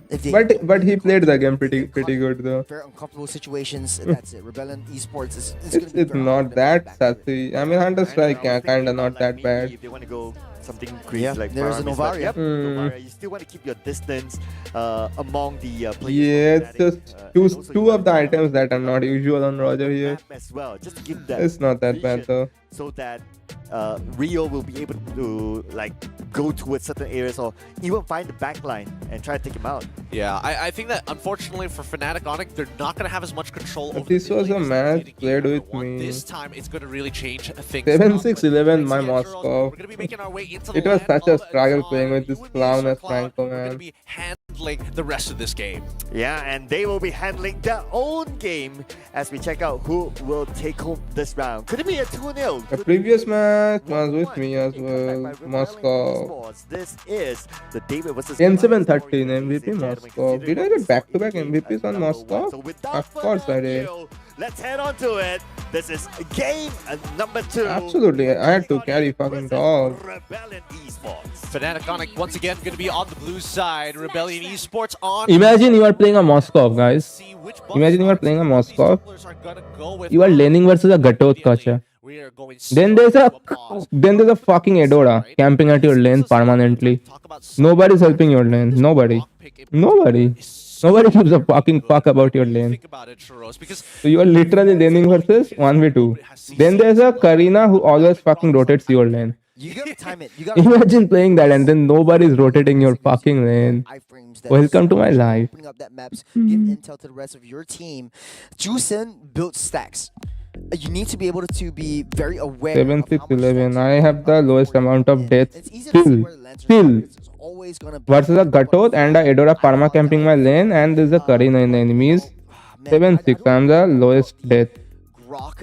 Speaker 5: But he played the game pretty good though.
Speaker 11: Very uncomfortable situations. That's it. Rebellion Esports is
Speaker 5: It's not that sassy. I mean, Hunter Strike kinda not that bad.
Speaker 10: If they want to go something crazy like
Speaker 11: there's a Novaria.
Speaker 10: Yep, Novaria. You still want to keep your distance among the players.
Speaker 5: Yeah, it's just two of the items that are not usual on Roger here.
Speaker 10: As well, just to give that
Speaker 5: It's not that bad though.
Speaker 10: So that Rio will be able to like go towards certain areas or even find the backline and try to take him out.
Speaker 12: Yeah, I think that unfortunately for Fnatic Onyx, they're not going to have as much control over
Speaker 5: This was a match played with me.
Speaker 12: This time it's going to really change things.
Speaker 5: 7-6-11 my Moscow.
Speaker 12: We're going to be making our way into
Speaker 5: It was such a struggle playing with this clown as Franco, man.
Speaker 12: handling the rest of this game.
Speaker 10: Yeah, and they will be handling their own game as we check out who will take home this round. Could it be a 2-0?
Speaker 5: The previous match was with me as well, Moscow.
Speaker 10: This is the David versus
Speaker 5: 10-7-13 MVP Moscow. Did I get back-to-back MVPs on Moscow? Of course I did.
Speaker 10: Let's head on to it. This is game number 2.
Speaker 5: Absolutely, I had to carry fucking dog.
Speaker 12: Fnatic Onyx once again going to be on the blue side. Rebellion Esports on.
Speaker 5: Imagine you are playing a Moscow, guys. Imagine you are playing a Moscow. You are laning versus a Gatot Kacha. Then there's a fucking Edora camping at your lane permanently. Nobody's helping your lane. Nobody gives a fucking fuck about your lane. So you are literally laning versus 1v2. Then there's a Karina who always fucking rotates your lane.
Speaker 11: You gotta time it.
Speaker 5: Imagine playing that and then nobody's rotating your fucking lane. Welcome to my life.
Speaker 11: Opening up that maps, give intel to the rest of your team. Juicin built stacks. You need to be able to be very aware.
Speaker 5: 7-6-11. I have the lowest amount of deaths still. Versus a Gatot and a Edora Parma camping my lane, and there's a Karina in the enemies. 7-6. I'm the lowest death.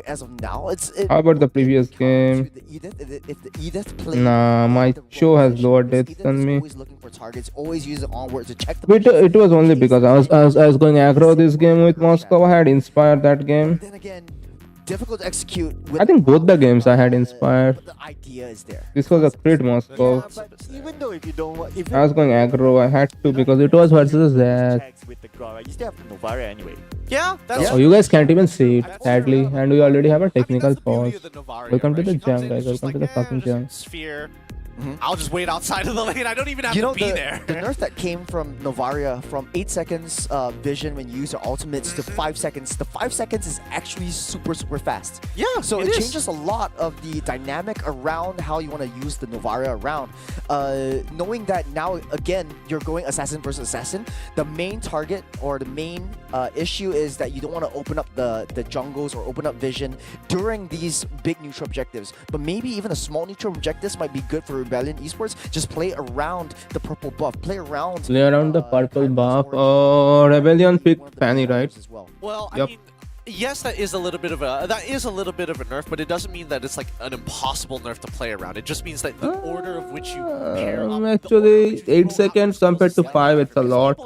Speaker 11: As of now,
Speaker 5: How about the previous game? Nah, my show has lower deaths than me.
Speaker 11: Always use it onward to check the.
Speaker 5: It was only because I was going aggro this game with Moscow. I had inspired that game.
Speaker 11: Then again, difficult to execute.
Speaker 5: I think both the games I had inspired.
Speaker 11: The idea is there.
Speaker 5: This was a crit Moscow.
Speaker 10: Even though if you don't,
Speaker 5: I was going aggro. I had to because it was versus that.
Speaker 10: You still have the Novaria anyway.
Speaker 12: Yeah, that's
Speaker 5: Oh, you guys can't even see it, sadly, and we already have a technical pause. Welcome to the jam, guys. Welcome to the fucking jam.
Speaker 12: Sphere. I'll just wait outside of the lane. I don't even have to be there.
Speaker 11: The nerf that came from Novaria from 8 seconds vision when you use your ultimates to 5 seconds. The 5 seconds is actually super fast.
Speaker 12: Yeah,
Speaker 11: so it changes a lot of the dynamic around how you want to use the Novaria around. Knowing that now again you're going assassin versus assassin, the main target or the main issue is that you don't want to open up the jungles or open up vision during these big neutral objectives. But maybe even a small neutral objectives might be good for Rebellion Esports. Just play around the purple buff. Play around
Speaker 5: the purple buff. Oh, Rebellion picked Fanny, right?
Speaker 12: Well, I mean, yes, that is a little bit of a nerf, but it doesn't mean that it's like an impossible nerf to play around. It just means that the order of which you pair up.
Speaker 5: Actually, 8 seconds compared to 5, it's a lot.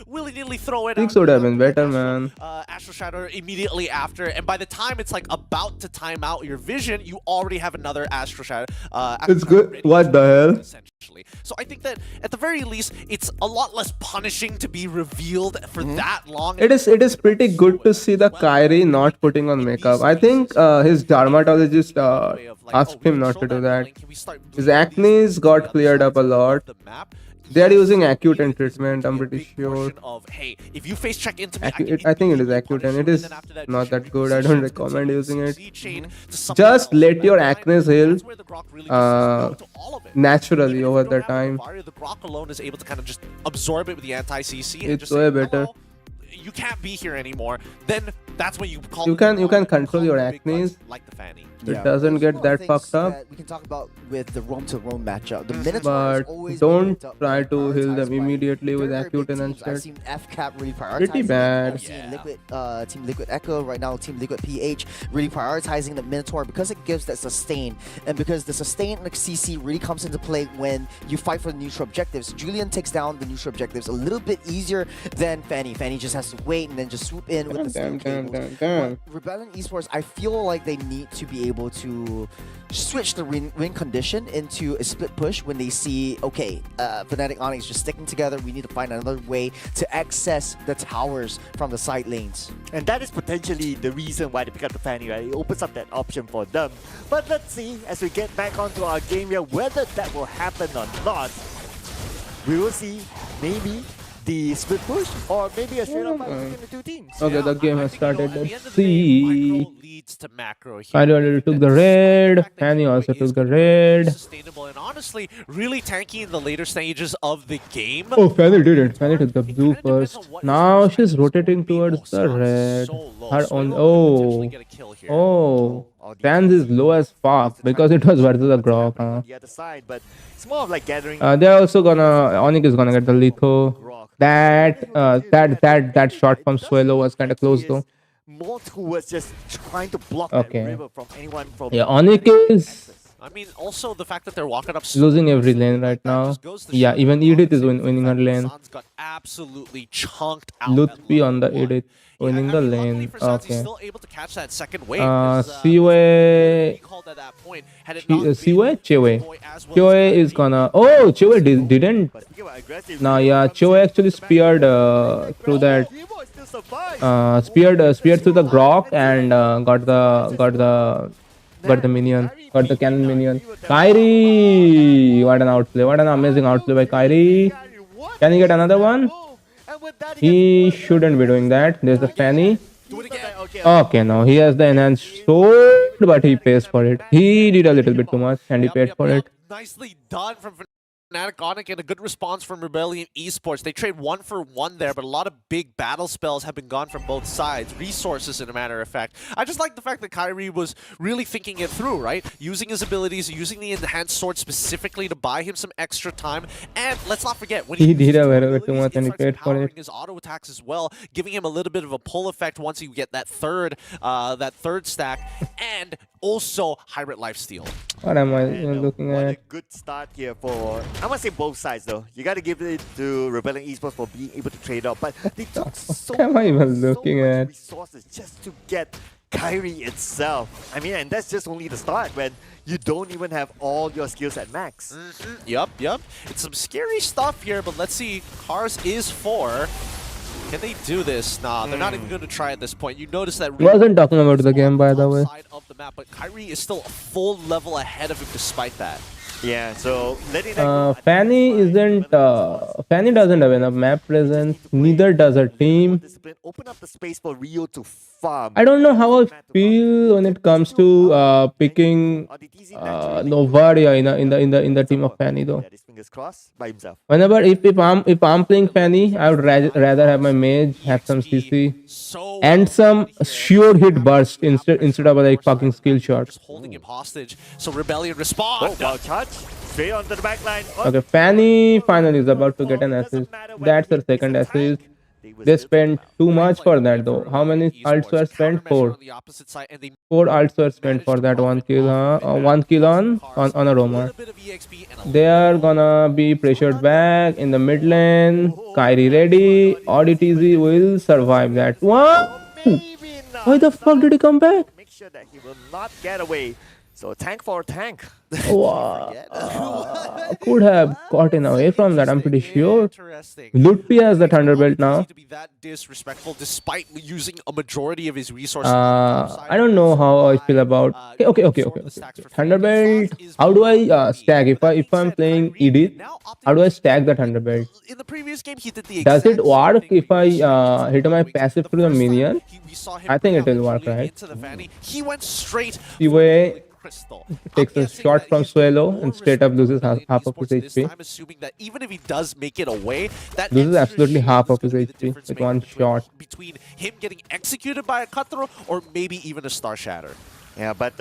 Speaker 12: Willy-nilly throw it
Speaker 5: 6 would have been better, man.
Speaker 12: Astral Shadow immediately after, and by the time it's like about to time out your vision, you already have another Astral Shadow.
Speaker 5: It's good. What the hell?
Speaker 12: Essentially. So I think that at the very least, it's a lot less punishing to be revealed for that long.
Speaker 5: It is pretty good to see the Kyrie not putting on makeup. I think his dermatologist asked him not to do that. His acne's got cleared up a lot. They are using Accutane treatment, I'm pretty sure.
Speaker 12: Of, hey, if you face check into me,
Speaker 5: I think it is Accutane. It is not that good. I don't recommend using it. Just let your acne heal naturally over the time.
Speaker 12: The Grok alone is able to kind of just absorb it with the anti-CC.
Speaker 5: It's way better.
Speaker 12: You can't be here anymore. Then that's when you call.
Speaker 5: You can control your acne.
Speaker 12: Like the Fanny.
Speaker 5: It doesn't get that fucked up.
Speaker 11: We can talk about with the roam to roam matchup. The
Speaker 5: But don't try to heal them immediately with Accutane and
Speaker 11: I've
Speaker 5: shit.
Speaker 11: seen FCAP really prioritize.
Speaker 5: Pretty bad.
Speaker 11: I've seen Team Liquid Echo right now. Team Liquid PH really prioritizing the Minotaur because it gives that sustain, and because the sustain and the CC really comes into play when you fight for the neutral objectives. Julian takes down the neutral objectives a little bit easier than Fanny. Fanny just has to wait and then just swoop in with the steel cables. Rebellion Esports, I feel like they need to be able to switch the win condition into a split push when they see, okay, Fnatic Onyx just sticking together, we need to find another way to access the towers from the side lanes.
Speaker 10: And that is potentially the reason why they pick up the Fanny, right? It opens up that option for them. But let's see, as we get back onto our game here, whether that will happen or not. We will see, maybe the split push, or maybe a straight up fight between the two teams.
Speaker 5: Okay, the game has started. Let's see.
Speaker 12: Leads to macro here.
Speaker 5: Kyrie already took the red. Fanny also took the red.
Speaker 12: Sustainable and honestly, really tanky in the later stages of the game.
Speaker 5: Oh, Fanny didn't. Fanny took the blue first. Now she's rotating towards the red. Her own. Oh. Fans is low as fuck because it was versus the Grok.
Speaker 10: The other side, but it's more of like gathering.
Speaker 5: They're also gonna. Onyx is gonna get the Litho. That shot from Suelo was kind of close though.
Speaker 10: More towards just trying to block that river from anyone from.
Speaker 5: Yeah, Onyx is.
Speaker 12: I mean, also the fact that they're walking up
Speaker 5: losing every lane right now. Yeah, even Edith is winning her lane.
Speaker 12: Got absolutely chunked out.
Speaker 5: Lutfi on the Edith winning the lane. Okay.
Speaker 12: Still able to catch that second wave.
Speaker 5: Siwe. Chewe is gonna. Oh, Chewe didn't. Nah, yeah, Chewe actually speared through that. Speared through the Grok and got the minion. Got the cannon minion. Kyrie! What an outplay. What an amazing outplay by Kyrie. Can he get another one? He shouldn't be doing that. There's the Fanny. Okay, no. He has the enhanced sword, but he pays for it. He did a little bit too much and he paid for it.
Speaker 12: Nicely done from Fnatic Onyx and a good response from Rebellion Esports. They trade 1-for-1 there, but a lot of big battle spells have been gone from both sides. Resources, in a matter of fact. I just like the fact that Kyrie was really thinking it through, right? Using his abilities, using the enhanced sword specifically to buy him some extra time. And let's not forget, when
Speaker 5: he did a very too much and he paid for it.
Speaker 12: His auto attacks as well, giving him a little bit of a pull effect once you get that third stack, and also Hybrid Lifesteal.
Speaker 5: What am I looking at?
Speaker 10: What a good start here for, I want to say both sides though. You got to give it to Rebellion Esports for being able to trade up, but they took so much resources just to get Kyrie itself. I mean, and that's just only the start when you don't even have all your skills at max.
Speaker 12: Yup. It's some scary stuff here, but let's see. Cars is 4. Can they do this? Nah, they're not even going to try at this point. You notice that.
Speaker 5: Wasn't talking about the game, by the way.
Speaker 12: Of the map, but Kyrie is still a full level ahead of him despite that.
Speaker 10: Yeah, so letting that
Speaker 5: Fanny isn't. Fanny doesn't have enough map presence. Neither does her team.
Speaker 10: Open up the space for Rio to farm.
Speaker 5: I don't know how I feel when it comes to picking Novaria in the team of Fanny though.
Speaker 10: Fingers crossed by himself.
Speaker 5: Whenever if I'm playing Fanny, I would rather have my mage have some CC and some sure hit burst instead of like fucking skill shot.
Speaker 12: Holding him hostage. So Rebellion respond.
Speaker 10: Oh, wow, charge. Straight onto the back line.
Speaker 5: Okay, Fanny finally is about to get an assist. That's her second assist. They spent too much for that though. How many ults were spent? 4. 4 ults were spent for that 1 kill. 1 kill on a roamer. They are gonna be pressured back in the mid lane. Kyrie ready. ODTZ will survive that. What? Why the fuck did he come back?
Speaker 10: Make sure that he will not get away So tank for tank.
Speaker 5: Wow. Could have gotten away from that, I'm pretty sure. Lutpi has the Thunderbelt now.
Speaker 12: That disrespectful despite using a majority of his resources.
Speaker 5: I don't know how I feel about. Okay. Thunderbelt. How do I stack if I'm playing Edith? How do I stack the Thunderbelt?
Speaker 12: In the previous game, he did the
Speaker 5: Does it work if I hit my passive through the minion? I think it will work, right?
Speaker 12: He went straight.
Speaker 5: Anyway, takes a shot from Swallow and straight up loses half of his HP.
Speaker 12: I'm assuming that even if he does make it away, that
Speaker 5: loses absolutely half of his HP with one shot.
Speaker 12: Between him getting executed by a cutthroat or maybe even a Star Shatter.
Speaker 10: Yeah, but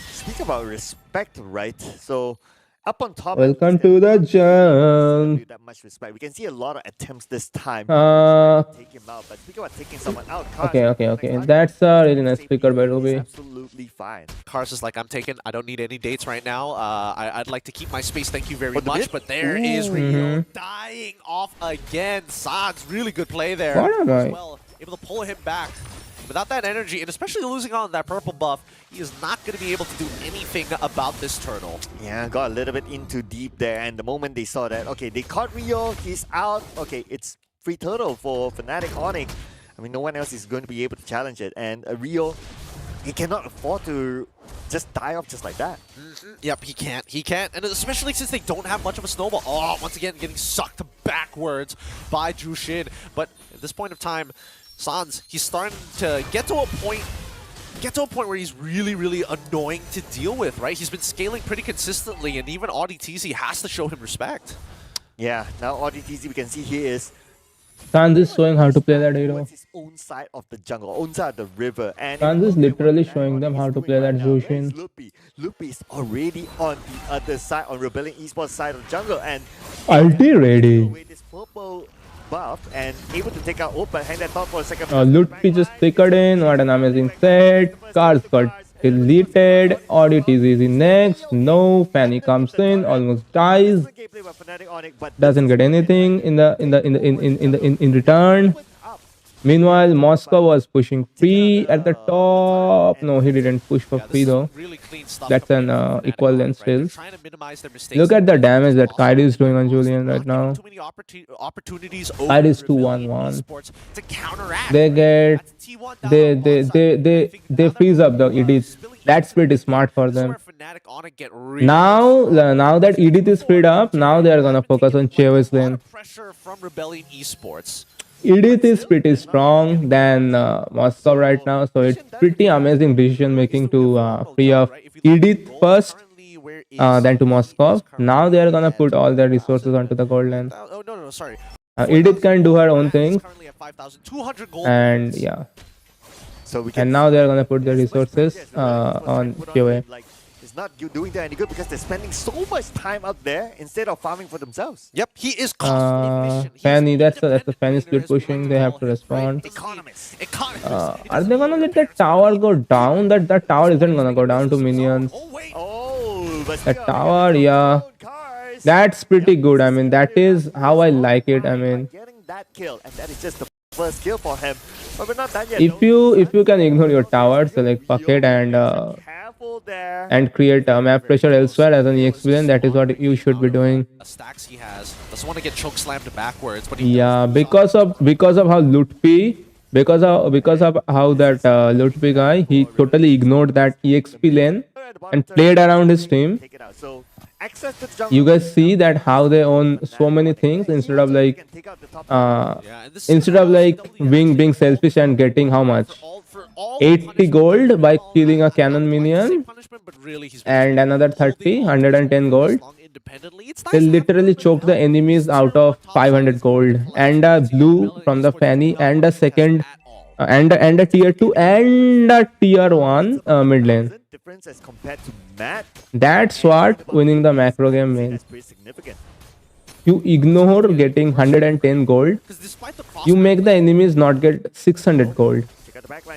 Speaker 10: speak about respect, right? So up on top.
Speaker 5: Welcome to the jungle.
Speaker 10: That much respect. We can see a lot of attempts this time. Take him out, but speak about taking someone out.
Speaker 5: Okay. That's a really nice flicker by Ruby.
Speaker 10: Absolutely fine.
Speaker 12: Cars is like, I'm taken. I don't need any dates right now. I'd like to keep my space. Thank you very much. But there is Rio dying off again. Sans, really good play there.
Speaker 5: What am I?
Speaker 12: Well, able to pull him back. Without that energy, and especially losing on that purple buff, he is not going to be able to do anything about this turtle.
Speaker 10: Yeah, got a little bit in too deep there, and the moment they saw that, okay, they caught Rio, he's out. Okay, it's free turtle for Fnatic Onyx. I mean, no one else is going to be able to challenge it, and Rio, he cannot afford to just die off just like that.
Speaker 12: Yep, he can't, and especially since they don't have much of a snowball. Oh, once again, getting sucked backwards by Jushin. But at this point of time, Sans, he's starting to get to a point where he's really, really annoying to deal with, right? He's been scaling pretty consistently, and even AudiTZ has to show him respect.
Speaker 10: Yeah, now AudiTZ, we can see he is
Speaker 5: Sans is showing how to play that hero.
Speaker 10: his own side of the jungle, own side of the river. And
Speaker 5: Sans is literally showing them how to play that Jushin.
Speaker 10: Lupi is already on the other side, on Rebellion Esports side of the jungle, and
Speaker 5: Ulti ready.
Speaker 10: with this purple buff and able to take out Open, hang that thought for a second.
Speaker 5: Lutpi just flickered in. What an amazing set. Cars got deleted. AudiTZ is in next. No. Fanny comes in, almost dies. Doesn't get anything in return. Meanwhile, Moscow was pushing free at the top. No, he didn't push for free though. That's an equivalent still. Look at the damage that Kairi is doing on Julian right now. Kairi is 2-1-1. They freeze up the Edith. That's pretty smart for them. Now that Edith is freed up, now they are gonna focus on Chavis lane.
Speaker 12: Pressure from Rebellion Esports.
Speaker 5: Edith is pretty strong than Moscow right now, so it's pretty amazing decision making to free up Edith first, then to Moscow. Now they are gonna put all their resources onto the gold lane.
Speaker 12: Oh no, sorry.
Speaker 5: Edith can do her own things, and yeah. And now they are gonna put their resources on QA.
Speaker 10: It's not doing that any good because they're spending so much time up there instead of farming for themselves.
Speaker 12: Yep, he is cost
Speaker 5: Fanny, that's the Fanny split pushing. They have to respond. Are they gonna let that tower go down? That tower isn't gonna go down to minions. That tower, yeah. That's pretty good. I mean, that is how I like it. I mean,
Speaker 10: Getting that kill, and that is just the first kill for him. But we're not done yet.
Speaker 5: if you can ignore your tower, so like fuck it and create map pressure elsewhere as an EX villain, that is what you should be doing.
Speaker 12: Stacks he has doesn't want to get choke slammed backwards, but
Speaker 5: Yeah, because of how Lutpi, because of how that Lutpi guy, he totally ignored that EXP lane and played around his team. You guys see that how they own so many things instead of like being selfish and getting how much 80 gold by killing a cannon minion and another 110 gold. They literally choke the enemies out of 500 gold and a blue from the Fanny and a second and a tier 2 and a tier 1 mid lane.
Speaker 10: As compared to Matt,
Speaker 5: that's what winning the macro game means. You ignore getting 110 gold. You make the enemies not get 600 gold.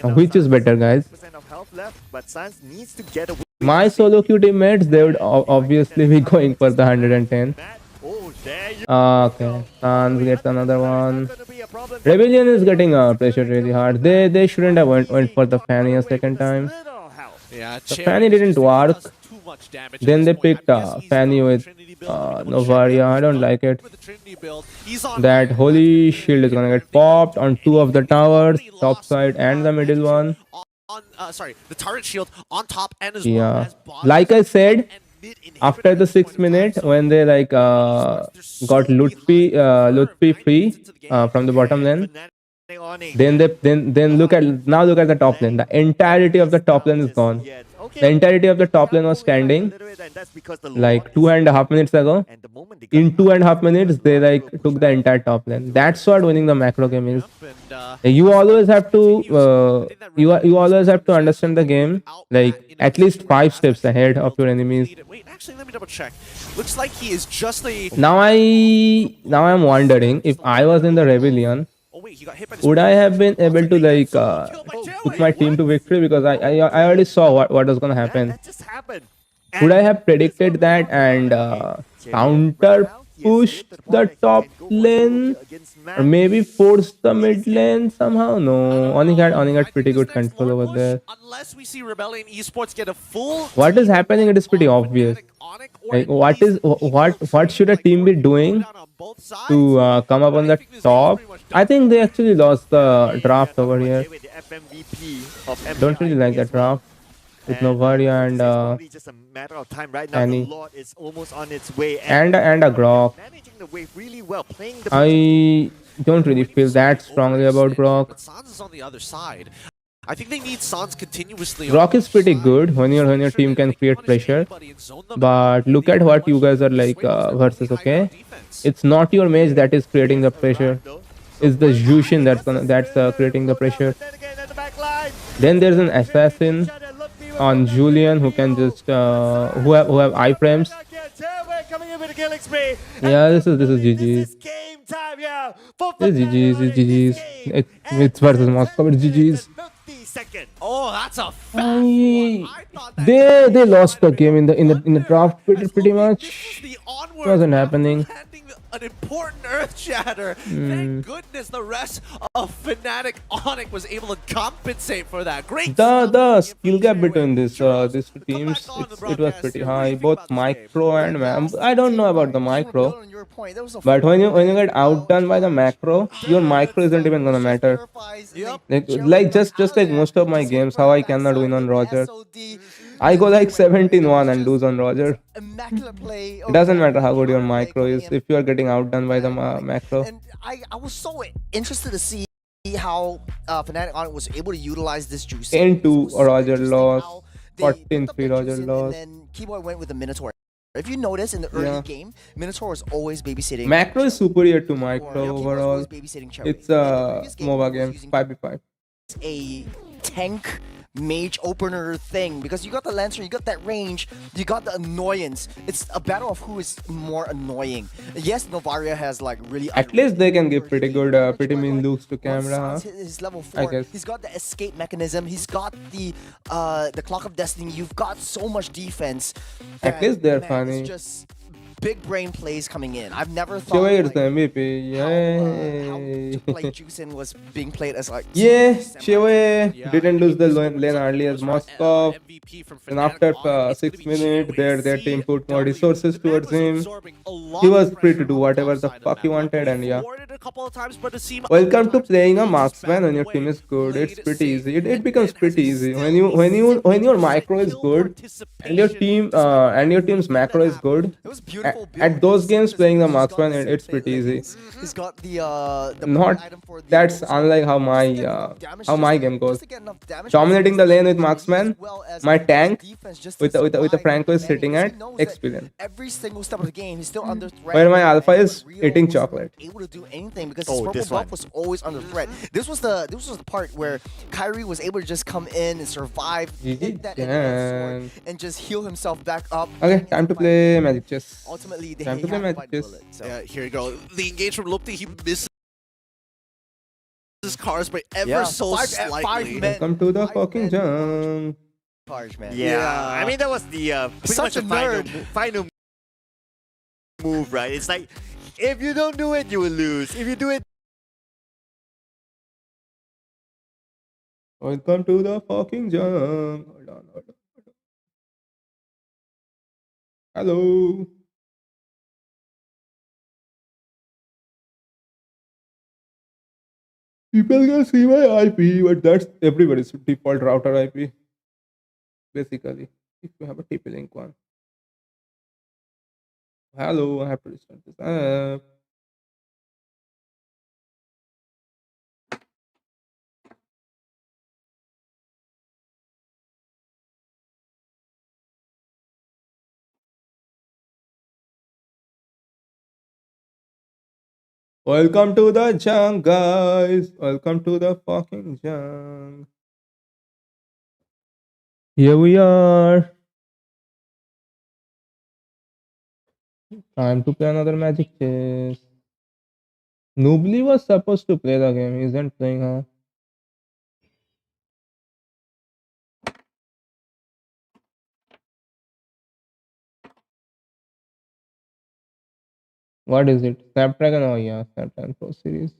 Speaker 5: Which is better, guys? My solo queue teammates, they would obviously be going for the 110. Okay, Sans gets another one. Rebellion is getting pressured really hard. They shouldn't have went for the Fanny a second time.
Speaker 12: Yeah,
Speaker 5: The Fanny didn't work. Then they picked Fanny with Novaria. I don't like it. That holy shield is gonna get popped on two of the towers, top side and the middle one.
Speaker 12: Sorry, the turret shield on top and as
Speaker 5: Yeah,
Speaker 12: well as
Speaker 5: like I said, after the 6th minute when they like got Lutfi free from the bottom lane, then look at the top lane. The entirety of the top lane is gone. The entirety of the top lane was standing like 2.5 minutes ago. In 2.5 minutes, they like took the entire top lane. That's what winning the macro game is. You always have to you always have to understand the game like at least 5 steps ahead of your enemies.
Speaker 12: Wait, actually, let me double check. Looks like he is just a.
Speaker 5: Now I'm wondering if I was in the rebellion, would I have been able to like put my team to victory? Because I already saw what was gonna happen. Would I have predicted that and counter pushed the top lane or maybe forced the mid lane somehow? No, Oni got pretty good control over there.
Speaker 12: Unless we see Rebellion Esports get a full.
Speaker 5: What is happening? It is pretty obvious. Like what should a team be doing to come up on the top? I think they actually lost the draft over here. Don't really like that draft with Novaria and Annie and a Grok. I don't really feel that strongly about Grok.
Speaker 12: On the other side. I think they need Sans continuously.
Speaker 5: Grok is pretty good when your team can create pressure, but look at what you guys are like versus. Okay, it's not your mage that is creating the pressure. It's the Jushin that's creating the pressure. Then there's an assassin on Julian who can just who have iframes. Yeah, this is GG's. This is GG's. It's versus Moscow, but GG's.
Speaker 12: Oh, that's a
Speaker 5: they lost the game in the draft pretty much. It wasn't happening.
Speaker 12: An important Earth Shatter. Thank goodness the rest of Fnatic Onyx was able to compensate for that. Great.
Speaker 5: The skill gap between these two teams, it was pretty high. Both micro and I don't know about the micro, but when you get outdone by the macro, your micro isn't even gonna matter. Like just like most of my games, how I cannot win on Roger. I go like 17-1 and lose on Roger. It doesn't matter how good your micro is if you are getting outdone by the macro.
Speaker 11: And I was so interested to see how Fnatic Onyx was able to utilize this juice.
Speaker 5: 10-2 Roger lost, 14-3 Roger lost.
Speaker 11: And then Keyboy went with the Minotaur. If you notice in the early game, Minotaur was always babysitting.
Speaker 5: Macro is superior to micro overall. It's a MOBA game, 5v5.
Speaker 11: A tank mage opener thing because you got the Lancer, you got that range, you got the annoyance. It's a battle of who is more annoying. Yes, Novaria has like really.
Speaker 5: At least they can give pretty good, pretty mean looks to camera.
Speaker 11: He's level 4.
Speaker 5: I guess.
Speaker 11: He's got the escape mechanism. He's got the Clock of Destiny. You've got so much defense.
Speaker 5: At least they're funny.
Speaker 11: It's just big brain plays coming in. I've never thought
Speaker 5: like, the MVP.
Speaker 11: Yay. How to play Juicin was being played as like
Speaker 5: Chewe didn't lose the lane early as Moscow. And after 6 minutes, their team put more resources towards him. He was free to do whatever the fuck he wanted, and yeah. Welcome to playing a marksman when your team is good. It's pretty easy. It becomes pretty easy when your micro is good and your team's macro is good. At those games, playing the marksman, it's pretty easy.
Speaker 11: He's got the
Speaker 5: that's unlike how my game goes. Dominating the lane with marksman, my tank with the Franco is sitting at experience.
Speaker 11: Every single step of the game, he's still under threat.
Speaker 5: Where my alpha is eating chocolate.
Speaker 11: Able to do anything because his purple buff was always under threat. This was the part where Kyrie was able to just come in and survive, hit that and just heal himself back up.
Speaker 5: Okay, time to play Magic Chess.
Speaker 11: Ultimately,
Speaker 5: time to play Magic Chess.
Speaker 11: So.
Speaker 12: Yeah, here you go. The engagement from Lupti, he misses his cars by ever so slightly.
Speaker 5: Welcome to the fucking jump.
Speaker 10: Man. Yeah, I mean that was the such a final move, right? It's like if you don't do it, you will lose. If you do it.
Speaker 5: Welcome to the fucking jump. Hold on. Hello. People can see my IP, but that's everybody's default router IP. Basically, if you have a TP-Link one. Hello, I have to restart this app. Welcome to the junk, guys. Welcome to the fucking junk. Here we are. Time to play another Magic Chess. Nubly was supposed to play the game. He isn't playing, huh? What is it? Snapdragon? Oh yeah, Snapdragon Pro Series.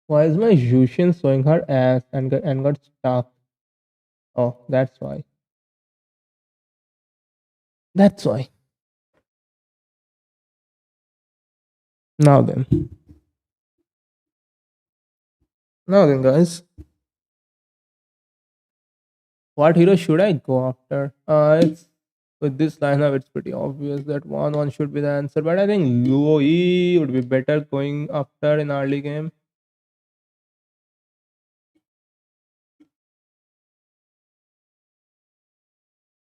Speaker 5: Why is my Yushin showing her ass and got stuck? Oh, that's why. That's why. Now then. Now then, guys. What hero should I go after? It's with this lineup, it's pretty obvious that one should be the answer. But I think Luo E would be better going after in early game.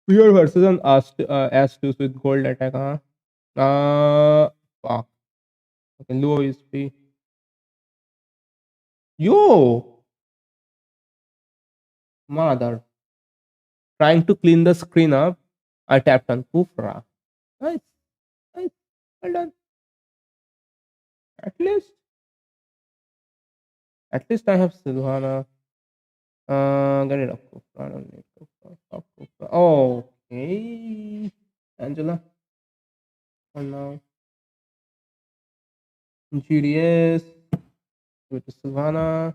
Speaker 5: Pure versus an Astus with gold attack, huh? Fuck. Okay, Luo is free. Yo! Mother. Trying to clean the screen up, I tapped on Kufra. Nice. Nice. Well done. At least I have Silvana. Get rid of Kufra. I don't need Kufra. Stop Kufra. Okay. Angela. And now GDS. With Silvana.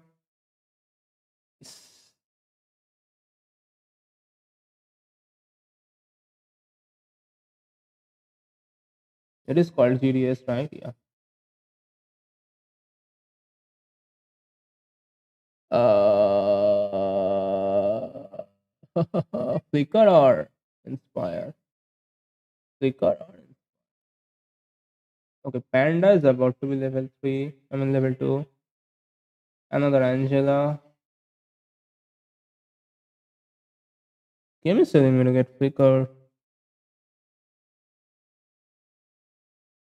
Speaker 5: It is called GDS, right? Yeah. Flicker or Inspire? Flicker or Okay, Panda is about to be level 3. I'm in level 2. Another Angela. Game is telling me to get Flicker.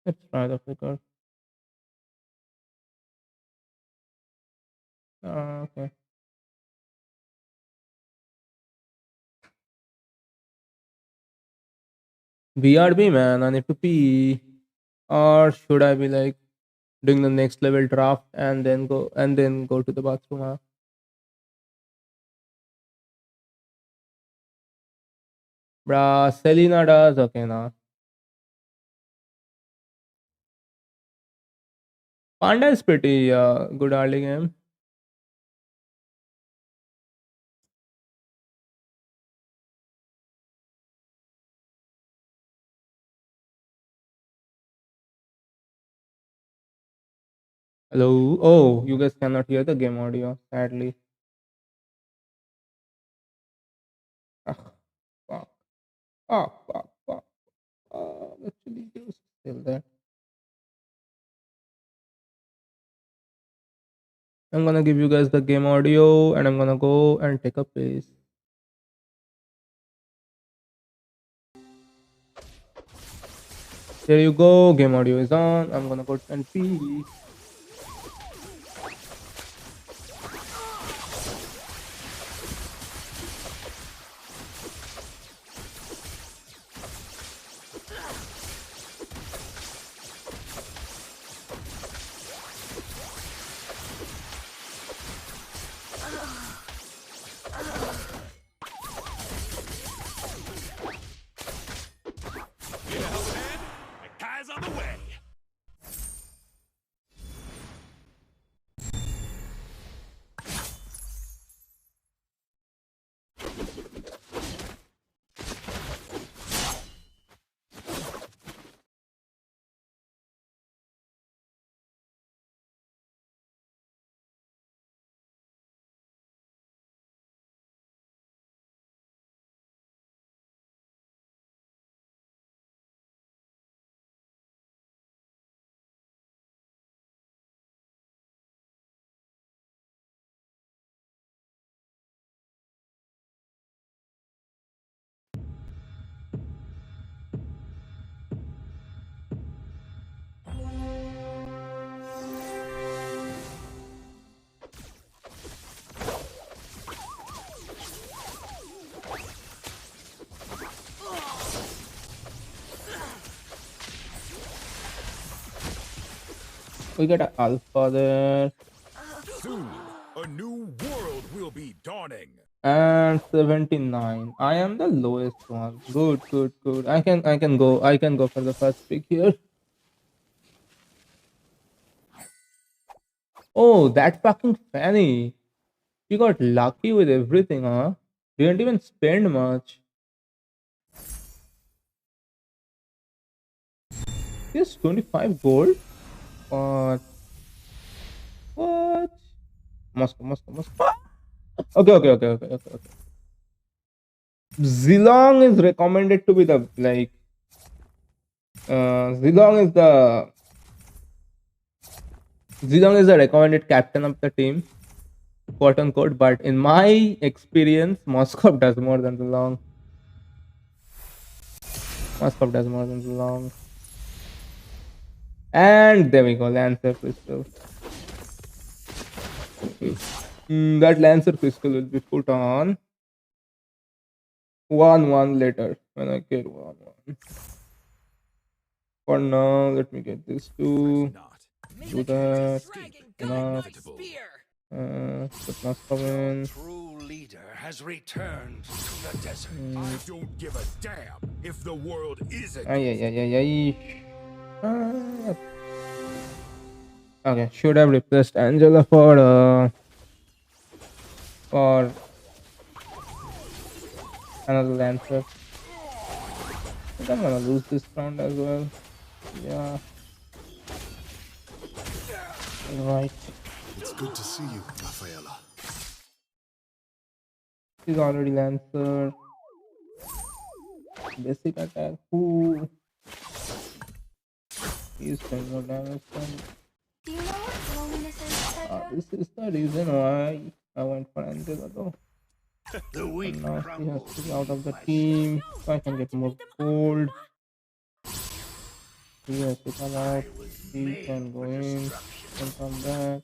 Speaker 5: Let's try the Flicker. Okay. BRB, man. I need to pee. Or should I be like doing the next level draft and then go to the bathroom? Huh? Bruh, Selena does. Okay, now. Panda is pretty good early game. Hello. Oh, you guys cannot hear the game audio, sadly. Fuck. Fuck. Actually, it's still there. I'm gonna give you guys the game audio and I'm gonna go and take a piss. There you go, game audio is on. I'm gonna go and pee. We get an alpha there.
Speaker 16: Soon, a new world will be dawning.
Speaker 5: And 79. I am the lowest one. Good, good, good. I can go for the first pick here. Oh, that fucking Fanny. She got lucky with everything, huh? Didn't even spend much. Yes, 25 gold. What? What? Moscow. Okay. Zilong is recommended to be the Zilong is the recommended captain of the team, quote unquote. But in my experience, Moscow does more than Zilong. And there we go, Lancer Crystal. That Lancer Crystal will be put on 1-1 later when I get 1-1. For now, let me get this too. Do that. Enough. Put Moscow in.
Speaker 16: True leader has returned to the desert. I don't give a damn if the world isn't.
Speaker 5: Okay, should have replaced Angela for another Lancer. I think I'm gonna lose this round as well. Yeah. Right.
Speaker 16: It's good to see you, Rafaela.
Speaker 5: She's already Lancer. Basic attack. Ooh. He's doing more damage than.
Speaker 17: Do you know what loneliness is,
Speaker 5: This is the reason why I went for Angela though.
Speaker 16: The weak
Speaker 5: now she has to be out of the team, so I can get more gold. He has to come out. He can go in and come back.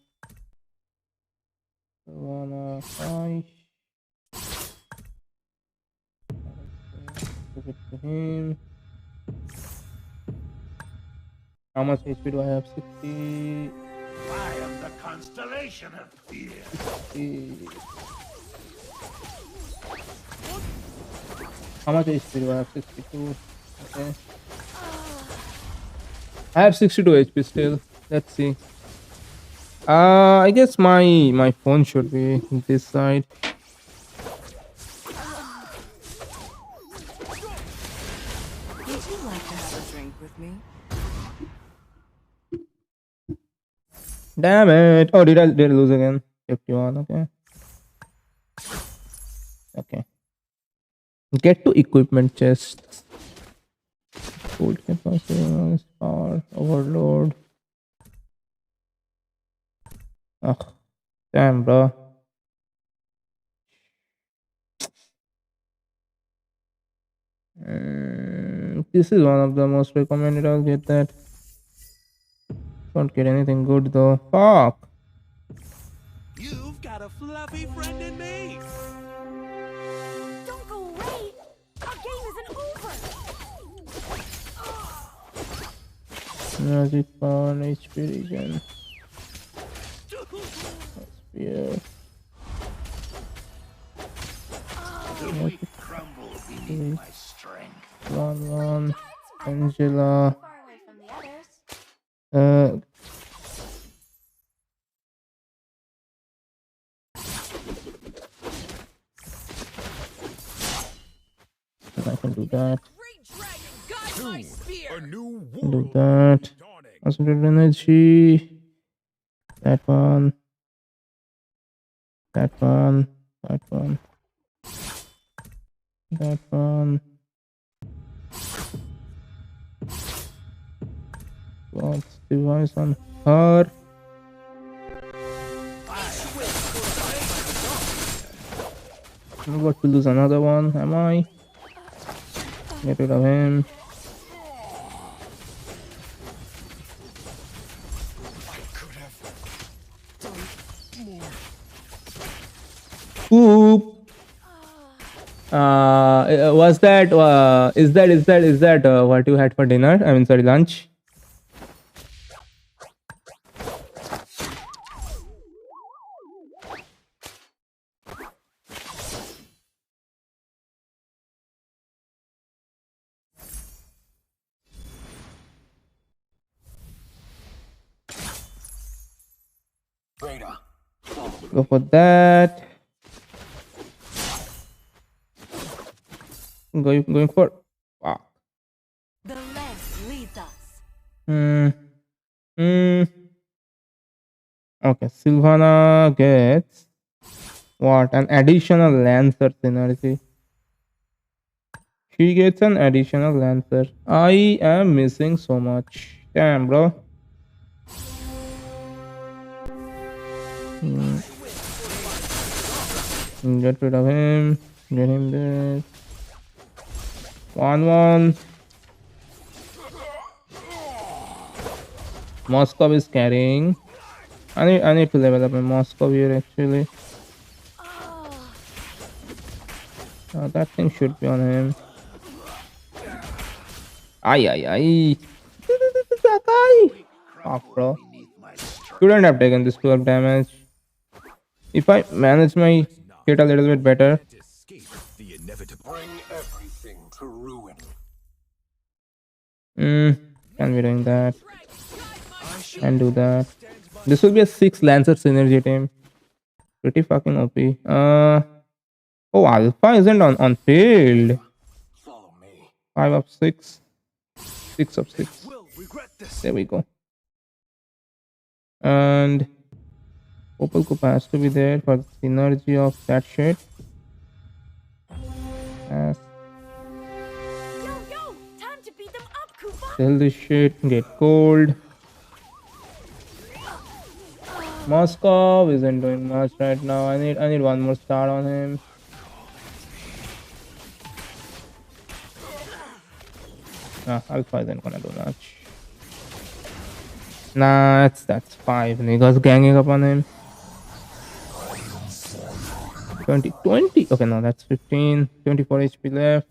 Speaker 5: Fight. Give it to him. How much HP do I have? 60.
Speaker 16: I am the constellation of fear.
Speaker 5: 60. How much HP do I have? 62. Okay. I have 62 HP still. Let's see. I guess my phone should be this side.
Speaker 15: Would you like to have a drink with me?
Speaker 5: Damn it! Oh, did I lose again? 51. Okay. Okay. Get to equipment chest. Food capacity, power, overload. Oh, damn, bro. This is one of the most recommended. I'll get that. Don't get anything good though. Fuck.
Speaker 16: You've got a fluffy friend in me.
Speaker 17: Don't go away. Our game isn't over.
Speaker 5: Magic power, HP regen. Spear.
Speaker 16: The weak crumble beneath my strength.
Speaker 5: 1-1. Angela.
Speaker 17: Far away from the others.
Speaker 5: I can do that.
Speaker 16: A new
Speaker 5: Do that. Concentrate energy. That one. That one. That one. That one. What's device on her? I'm about to lose another one, am I? Get rid of him. Oop. Was that is that what you had for dinner? I mean, sorry, lunch. Go for that. Going for. Wow.
Speaker 15: The left leads us.
Speaker 5: Okay, Sylvana gets what? An additional Lancer synergy. She gets an additional Lancer. I am missing so much. Damn, bro. Get rid of him. Get him this. 1-1. Moscow is carrying. I need to level up my Moscow here actually. That thing should be on him. Ay. Fuck, bro. Shouldn't have taken this 12 damage. If I manage my kit a little bit better. Can be doing that. And do that. This will be a 6 Lancer synergy team. Pretty fucking OP. Oh, Alpha isn't on field. 5 of 6. 6 of 6. There we go. And Opal Koopa has to be there for the synergy of that shit. Yes.
Speaker 17: Time to beat them up, Koopa.
Speaker 5: Sell this shit, get cold. Moscow isn't doing much right now. I need one more star on him. Alpha isn't gonna do much. Nah, that's 5 niggas ganging up on him. 20. Okay, no, that's 15. 24 HP left.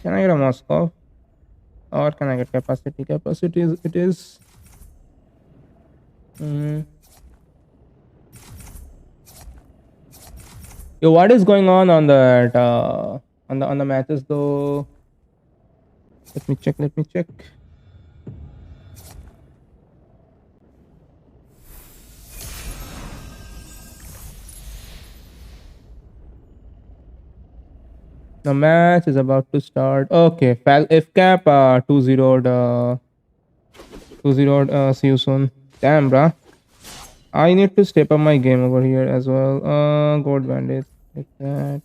Speaker 5: Can I get a Moscow? Or can I get capacity? Capacity it is. Yo, what is going on that on the matches though? Let me check. The match is about to start. Okay, if cap 2-0 see you soon. Damn, bruh. I need to step up my game over here as well. Gold bandit, get that.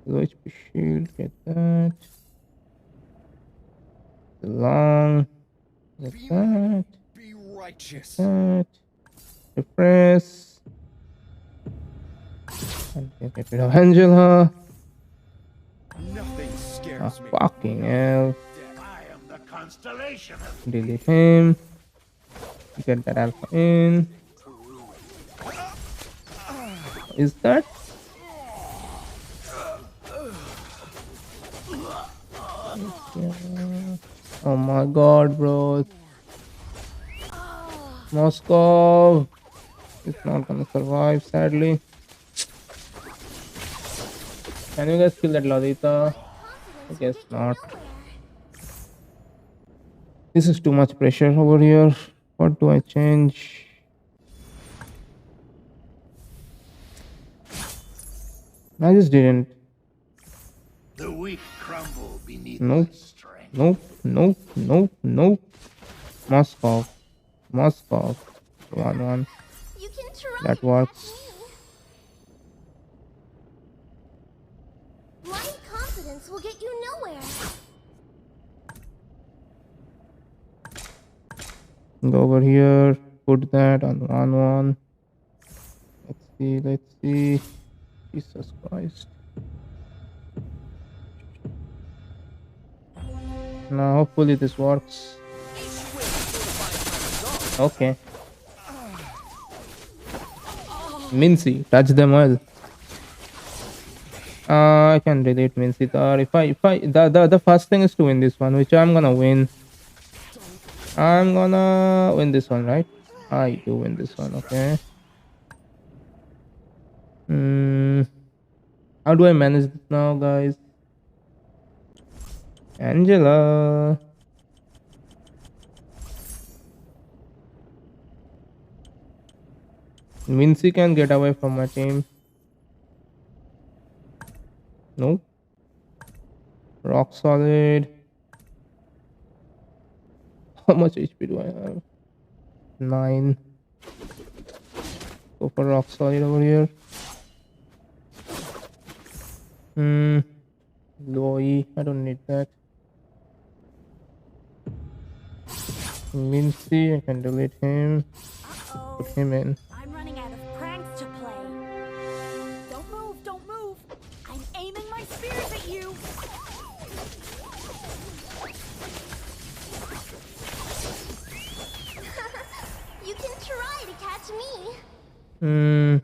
Speaker 5: Low HP shield, get that. The long, get that. Get that. Repress. And get rid of Angela. Fucking hell. Delete him. Get that alpha in. Is that? Oh my god, bro. Moscow. It's not gonna survive, sadly. Can you guys kill that Lolita? I guess not. This is too much pressure over here. What do I change? I just didn't.
Speaker 16: The weak crumble beneath
Speaker 5: Nope. Nope. Moscow. 1-1. That works.
Speaker 17: Blind confidence will get you nowhere.
Speaker 5: Go over here. Put that on 1-1. Let's see. Jesus Christ. Now hopefully this works. Okay. Mincy, touch them well. I can delete Mincy Tar. The first thing is to win this one, which I'm gonna win. I'm gonna win this one, right? I do win this one, okay. How do I manage this now, guys? Angela. Vinci can get away from my team. Nope. Rock solid. How much HP do I have? 9. Go for rock solid over here. Low E. I don't need that. Vinci, I can delete him. Put him in.
Speaker 17: I'm running out of pranks to play. Don't move, don't move. I'm aiming my spears at you. You can try to catch me.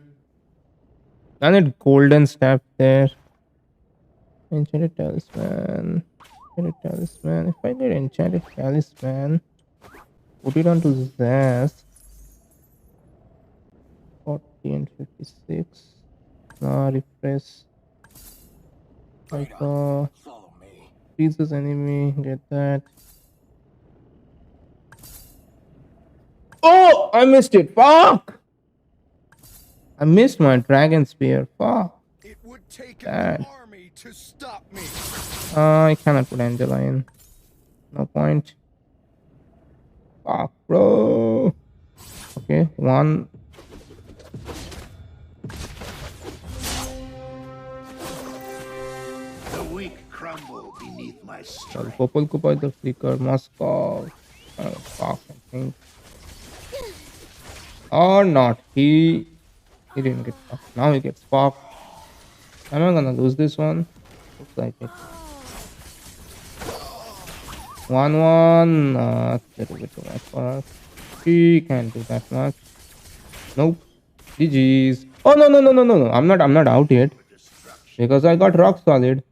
Speaker 5: I need golden staff there. Enchanted talisman. Enchanted talisman. If I get enchanted talisman, put it onto Zaz. 40 and 56. Refresh. Freezes enemy. Get that. Oh! I missed it. Fuck! I missed my dragon spear. Fuck.
Speaker 16: It would take
Speaker 5: Bad.
Speaker 16: an army to stop me.
Speaker 5: I cannot put Angela in. No point. Fuck, bro. Okay, one.
Speaker 16: The weak crumble beneath my strength.
Speaker 5: Popol ko by the flicker. Moscow. Fuck, I think. Or not. He didn't get fucked. Now he gets fucked. Am I gonna lose this one? Looks like it. 1-1. A little bit too much for us. He can't do that much. Nope. GG's. Oh no. I'm not out yet. Because I got rock solid.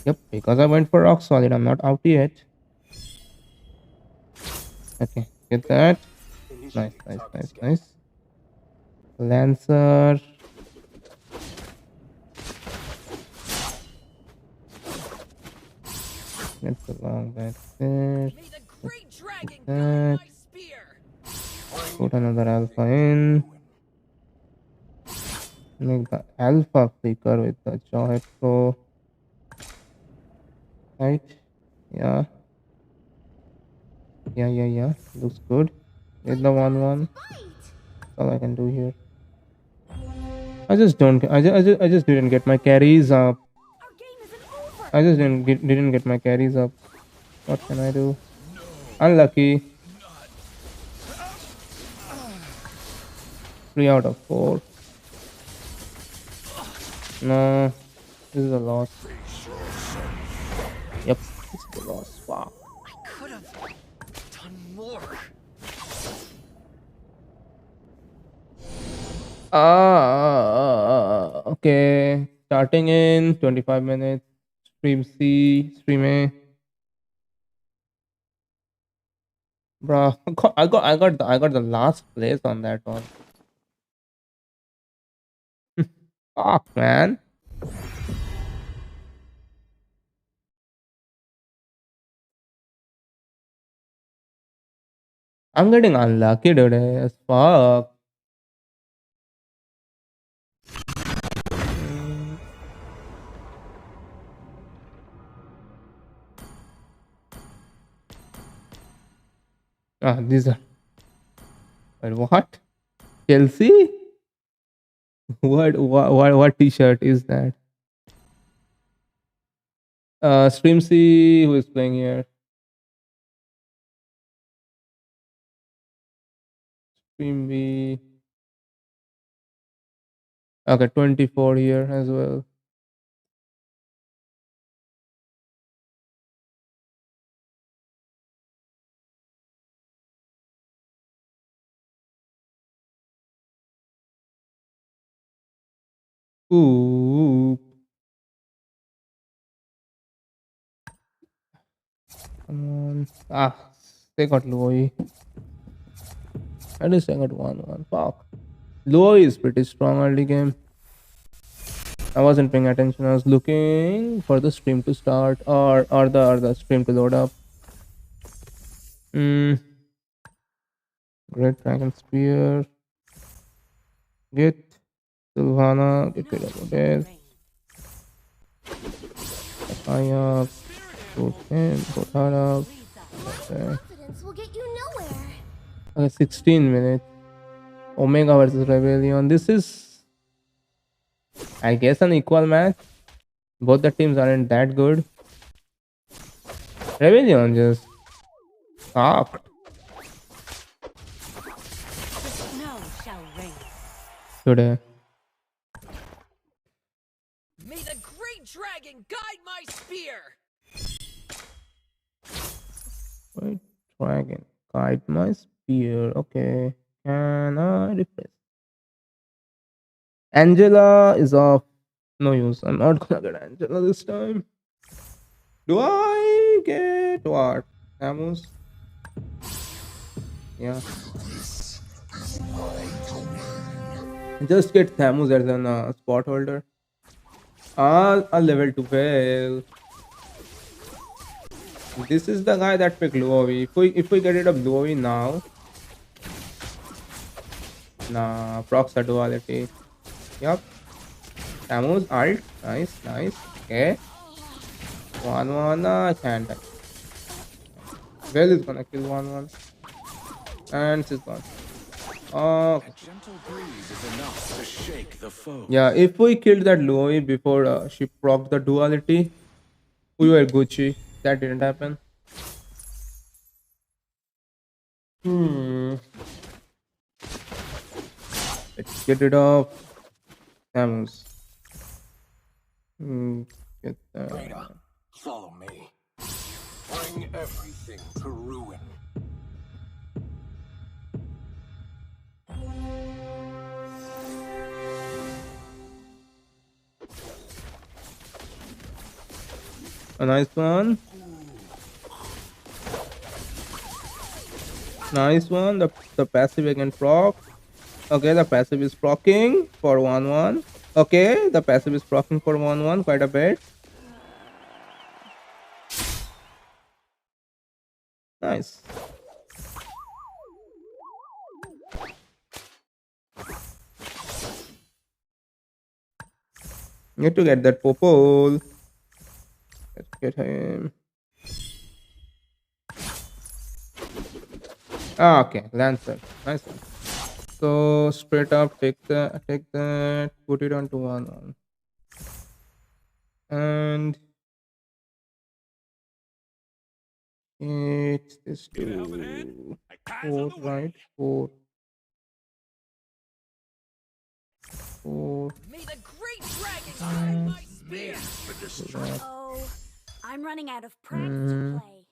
Speaker 5: Yep, because I went for rock solid. I'm not out yet. Okay, get that. Nice. Lancer. Let's go along back there. That. Put another alpha in. Make the alpha flicker with the jaw go. Right? Yeah. Looks good. Get the 1-1. That's all I can do here. I just didn't get my carries up. I just didn't get my carries up. What can I do? Unlucky. 3 out of 4. No, this is a loss. Yep, this is a loss. Wow.
Speaker 15: I could have done more.
Speaker 5: Okay. Starting in 25 minutes. Stream C, stream A. Bro, I got the last place on that one. Fuck, man. I'm getting unlucky today as fuck. These are. Wait, what? Chelsea? What t-shirt is that? Stream C, who is playing here? Stream B. Okay, 24 here as well. Ooh. Come on. They got Loy. At least I got 1-1. Fuck. Loy is pretty strong early game. I wasn't paying attention. I was looking for the stream to start or the stream to load up. Red Dragon Spear. Get Sylvana. Get rid of this. Ayak. Put him. Put her up. Okay. Okay, 16 minutes. Omega versus Rebellion. This is, I guess, an equal match. Both the teams aren't that good. Rebellion just sucked today.
Speaker 15: May the great dragon guide my spear.
Speaker 5: Wait, dragon. Guide my spear. Okay. Can I refresh? Angela is off. No use. I'm not gonna get Angela this time. Do I get what? Samus? Yeah. Just get Samus as an spot holder. A level 12. This is the guy that picked Luovi. If we get rid of Luovi now. Nah, procs are duality. Yup. Samus alt. Nice, nice. Okay. 1-1. I can't die. Well is gonna kill 1-1. And she's gone. Oh. Yeah, if we killed that Luovi before she procced the duality, we were Gucci. That didn't happen. Let's get rid of Samus. Get that.
Speaker 16: Follow me. Bring everything to ruin.
Speaker 5: A nice one. Nice one. The passive again proc. Okay, the passive is proccing for 1-1. Okay, the passive is proccing for 1-1 quite a bit. Nice. Need to get that Popol. Let's get him. Ah, okay, Lancer. Nice one. So straight up, take that, put it onto 1-1, and it's this 2, 4, right? 4.
Speaker 15: May the great dragon guide my spear.
Speaker 17: Oh, I'm running out of pranks to play.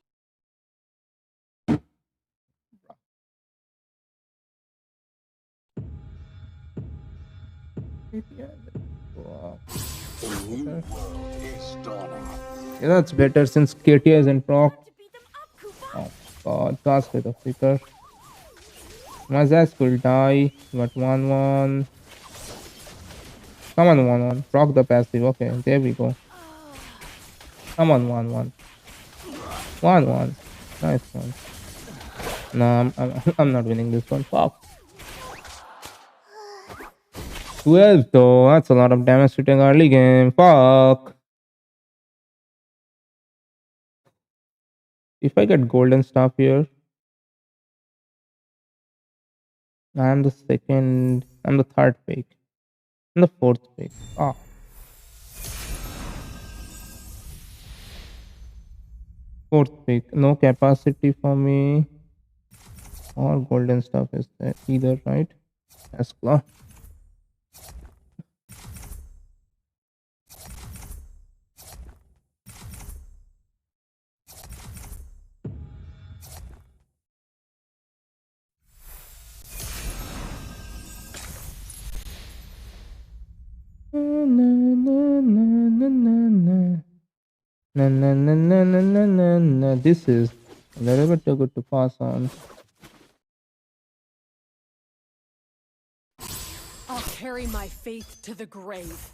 Speaker 5: Yeah, that's better since KT isn't proc. Oh god, cast with a flicker. Mazas will die, but 1-1. Come on, 1-1. Proc the passive. Okay, there we go. Come on, 1-1. 1-1. Nice one. No, I'm not winning this one. Fuck. 12 though. That's a lot of damage to take early game. Fuck. If I get golden stuff here, I'm the second. I'm the third pick. I'm the fourth pick. Ah. Fourth pick. No capacity for me. Or golden stuff is there either, right? That's claw. This is a little bit too good to pass on.
Speaker 15: I'll carry my faith to the grave.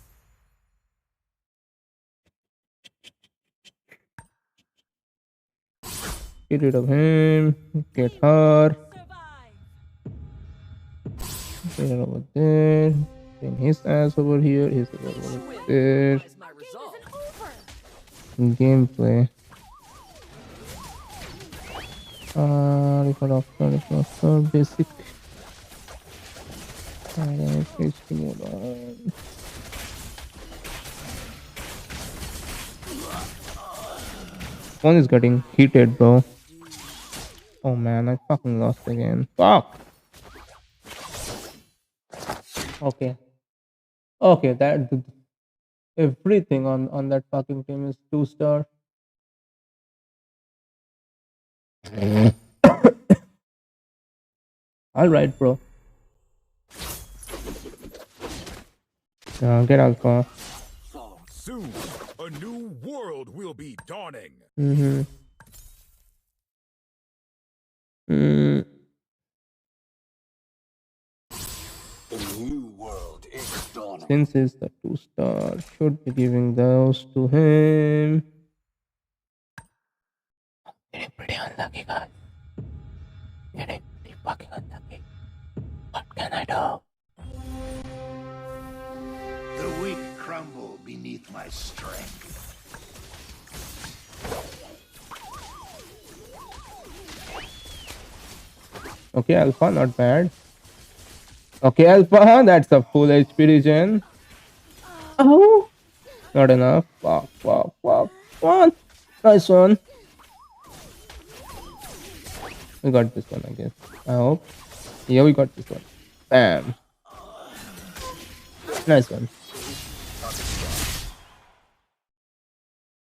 Speaker 5: Get rid of him. Get her. Here over there. Bring his ass over here. His ass over there. Gameplay. Record after basic. HP mode on. One is getting heated, bro. Oh man, I fucking lost again. Fuck. Okay. Okay, everything on that fucking team is 2-star. All right, bro. Get alpha.
Speaker 16: Soon, a new world will be dawning. A new world is dawning.
Speaker 5: Since he's the 2-star, should be giving those to him. Getting pretty unlucky, guys. Getting pretty fucking unlucky. What can I do?
Speaker 16: The weak crumble beneath my strength.
Speaker 5: Okay, alpha, not bad. Okay, alpha, that's a full HP regen. Oh, not enough. Fuck. One. Nice one. We got this one, I guess. I hope. Yeah, we got this one. Bam. Nice one.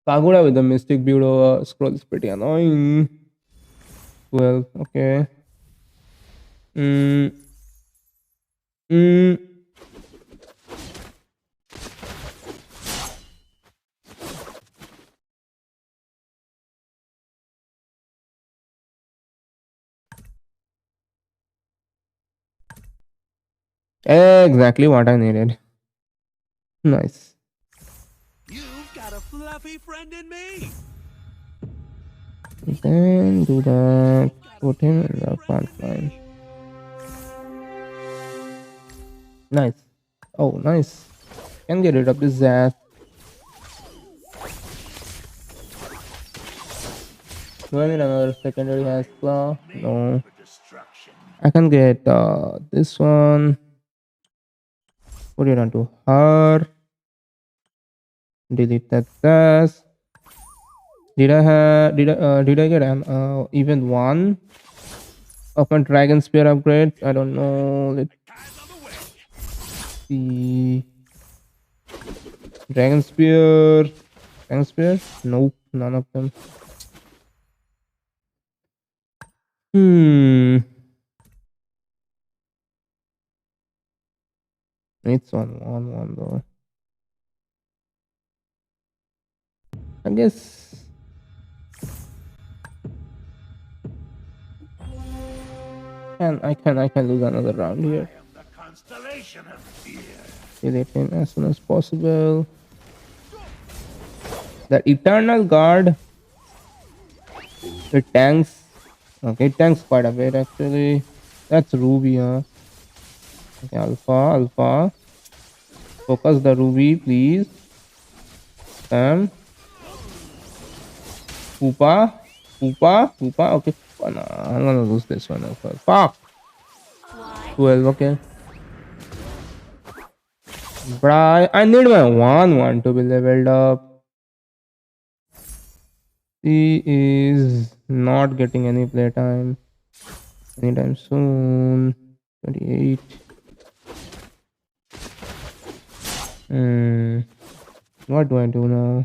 Speaker 5: Kagura with the Mystic Bureau scroll is pretty annoying. Well, okay. Exactly what I needed. Nice.
Speaker 16: You've got a fluffy friend in me.
Speaker 5: Then do that. Put him in the front line. Nice. Oh, nice. Can get rid of this Zap. Do I need another secondary has claw? No. I can get this one. Put it onto her. Delete that dash. Did I get an even one of my dragon spear upgrade? I don't know. Let's see. Dragon spear. Nope, none of them. It's on one though. I guess. I can lose another round here. Delete him as soon as possible. The Eternal Guard. It tanks. Okay, it tanks quite a bit actually. That's Ruby, huh? Okay, Alpha. Focus the Ruby, please. Poopa. Okay, nah, I'm gonna lose this one. Fuck. 12. Okay. Bruh, I need my 1-1 to be leveled up. He is not getting any playtime anytime soon. 28. What do I do now? I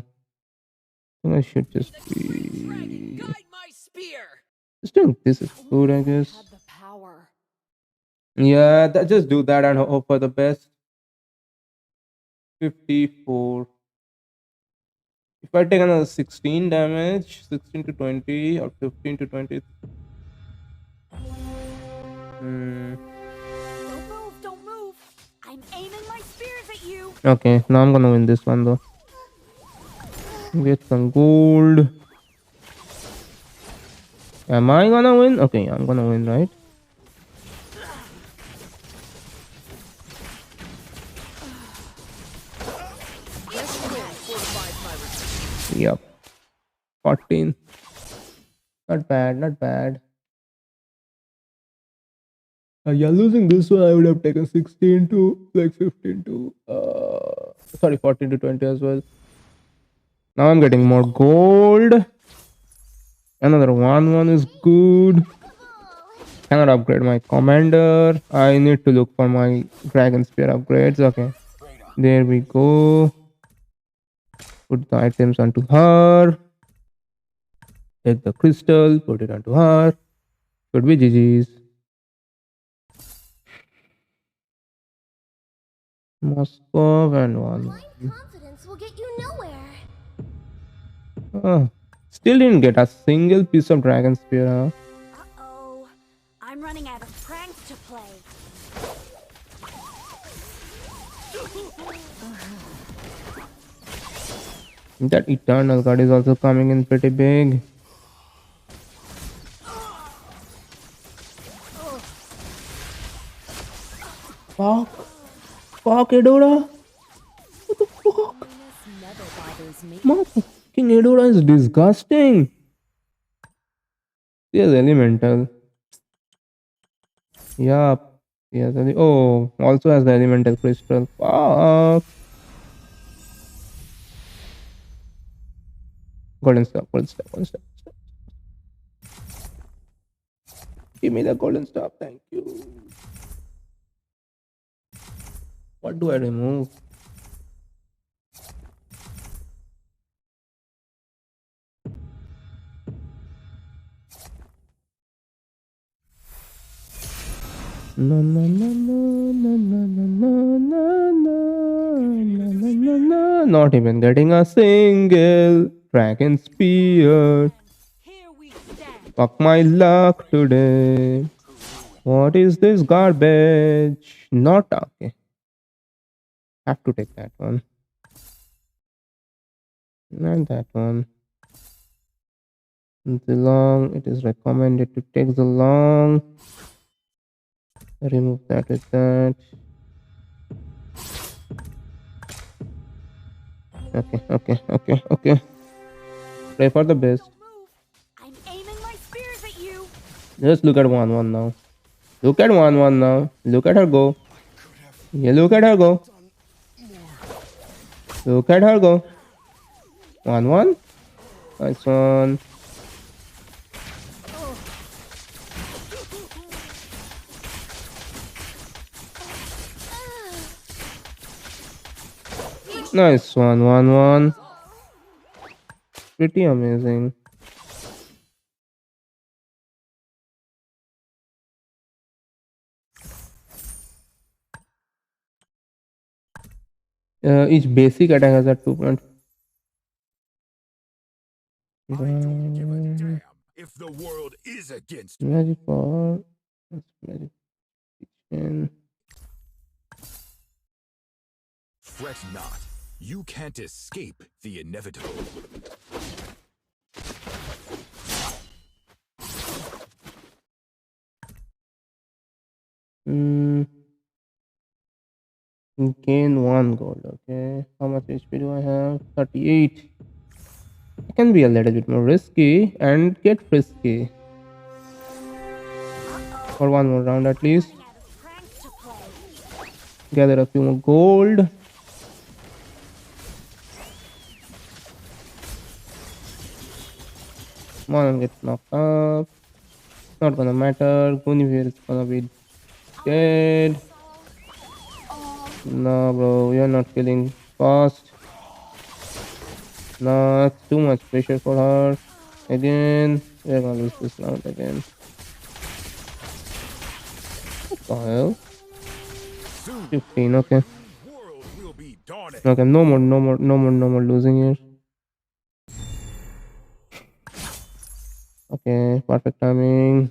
Speaker 5: think I should just be. Just doing this is good, I guess. Yeah, just do that and hope for the best. 54. If I take another 16 damage, 16 to 20 or 15 to 20.
Speaker 17: Don't move. I'm aiming my spears at you.
Speaker 5: Okay, now I'm gonna win this one though. Get some gold. Am I gonna win? Okay, I'm gonna win, right? Yep. 14. Not bad, not bad. Yeah, losing this one, I would have taken 16 to like 15 to sorry, 14 to 20 as well. Now I'm getting more gold. Another 1-1 is good. Cannot upgrade my commander. I need to look for my dragon spear upgrades. Okay. There we go. Put the items onto her. Take the crystal, put it onto her. Should be GG's. Moscow and one.
Speaker 17: Confidence will get you nowhere.
Speaker 5: Still didn't get a single piece of dragon spear, huh?
Speaker 17: Uh-oh. I'm running out of pranks to play.
Speaker 5: That eternal god is also coming in pretty big. Fuck. Fuck, Edora. What the fuck? My fucking Edora is disgusting. Yes, elemental. Yup. Yes, oh, also has the elemental crystal. Fuck. Golden star, golden star, golden star. Give me the golden star, thank you. What do I remove? No, no, no, no, no, no, no, no, no, no, no, no. Not even getting a single dragon spear. Fuck my luck today. What is this garbage? Not okay. Have to take that one. Not that one. The long. It is recommended to take the long. Remove that with that. Okay. Pray for the best.
Speaker 17: I'm aiming my spears at you.
Speaker 5: Just look at 1-1 now. Look at 1-1 now. Look at her go. Yeah, look at her go. Look at her go. 1-1. Nice one. Nice one, 1-1. Pretty amazing. Each basic attack has a 2 point.
Speaker 16: If the world is against
Speaker 5: Magic power. Magic kitchen.
Speaker 16: Fret not. You can't escape the inevitable.
Speaker 5: Gain 1 gold. Okay. How much HP do I have? 38. It can be a little bit more risky and get frisky. For one more round at least. Gather a few more gold. One gets knocked up. Not gonna matter. Guinevere is gonna be dead. No, bro, you're not killing fast. No, it's too much pressure for her. Again, we're gonna lose this round again. What the hell? 15, okay. Okay, no more losing here. Okay, perfect timing.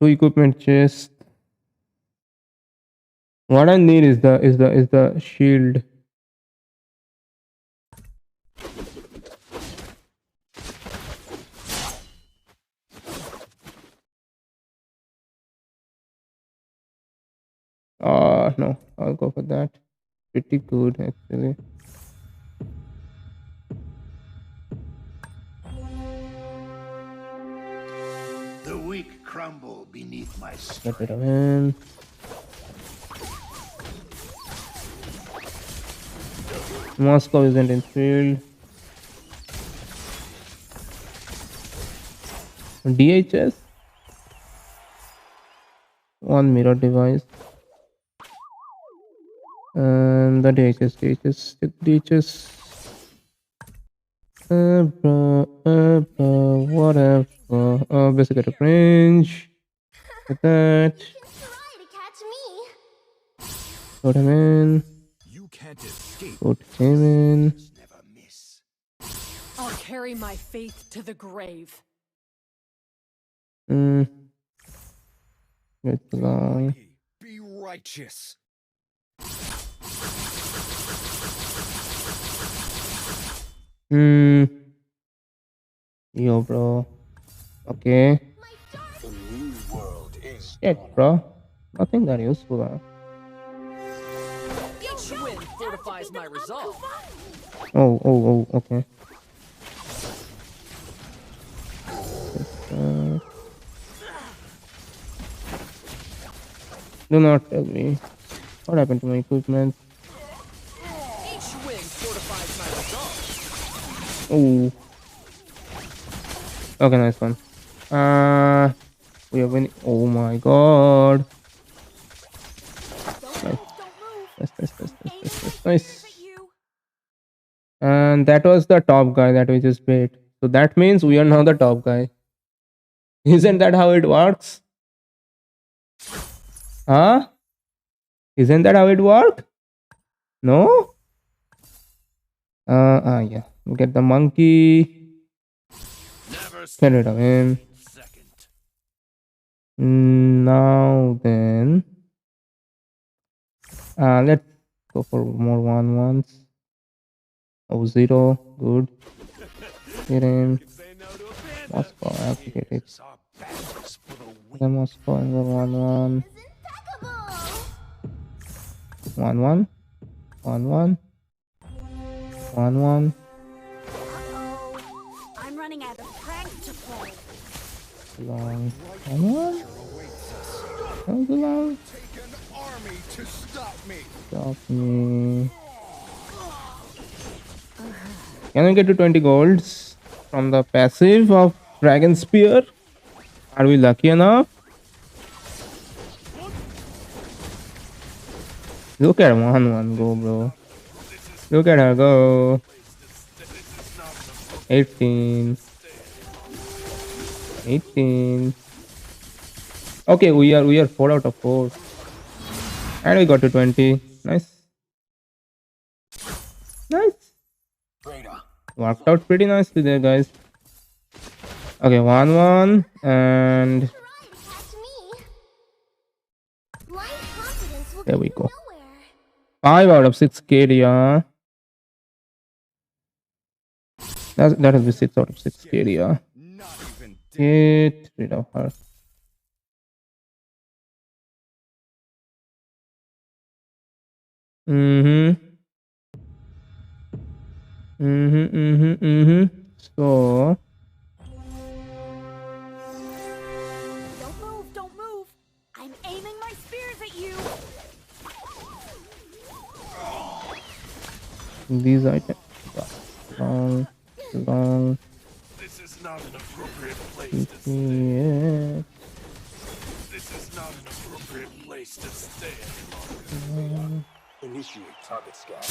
Speaker 5: 2 equipment chests. What I need is the shield. No, I'll go for that. Pretty good actually.
Speaker 16: weak crumble beneath my
Speaker 5: Get
Speaker 16: strength.
Speaker 5: rid of him. Moscow isn't in field. DHS. One mirror device. And the DHS. Whatever. Basic range. Get that. Put him in. Put him in.
Speaker 15: I'll carry my faith to the grave.
Speaker 5: Get along.
Speaker 16: Be righteous.
Speaker 5: Yo, bro. Okay. Shit, bro. Nothing that useful, huh?
Speaker 15: Each win fortifies my resolve.
Speaker 5: Oh, okay. Do not tell me what happened to my equipment.
Speaker 15: Each win fortifies my resolve.
Speaker 5: Oh. Okay, nice one. We are winning. Oh my god. Nice. And that was the top guy that we just beat. So that means we are now the top guy. Isn't that how it works? Huh? Isn't that how it works? No? Yeah. We get the monkey. Get rid of him. Now then. Let's go for more 1-1s. Oh, 0. Good. Get him. Moscow, activate it. The Moscow and the 1-1. 1-1. 1-1. 1-1.
Speaker 17: I'm running out of pranks to play.
Speaker 5: Long. 1-1. That was long. Stop me. Can we get to 20 golds from the passive of Dragon Spear? Are we lucky enough? Look at 1-1 go, bro. Look at her go. 18. 18. Okay, we are 4 out of 4. And we got to 20. Nice. Nice. Worked out pretty nicely there, guys. Okay, 1-1 and there we go. 5 out of 6 KD. That will be 6 out of 6 KD. Get rid of her. So
Speaker 17: Don't move. I'm aiming my spears at you.
Speaker 5: these items long.
Speaker 16: This is not an appropriate place to stay.
Speaker 5: Yeah.
Speaker 16: This is not an appropriate place to stay any longer. Initiate target scan.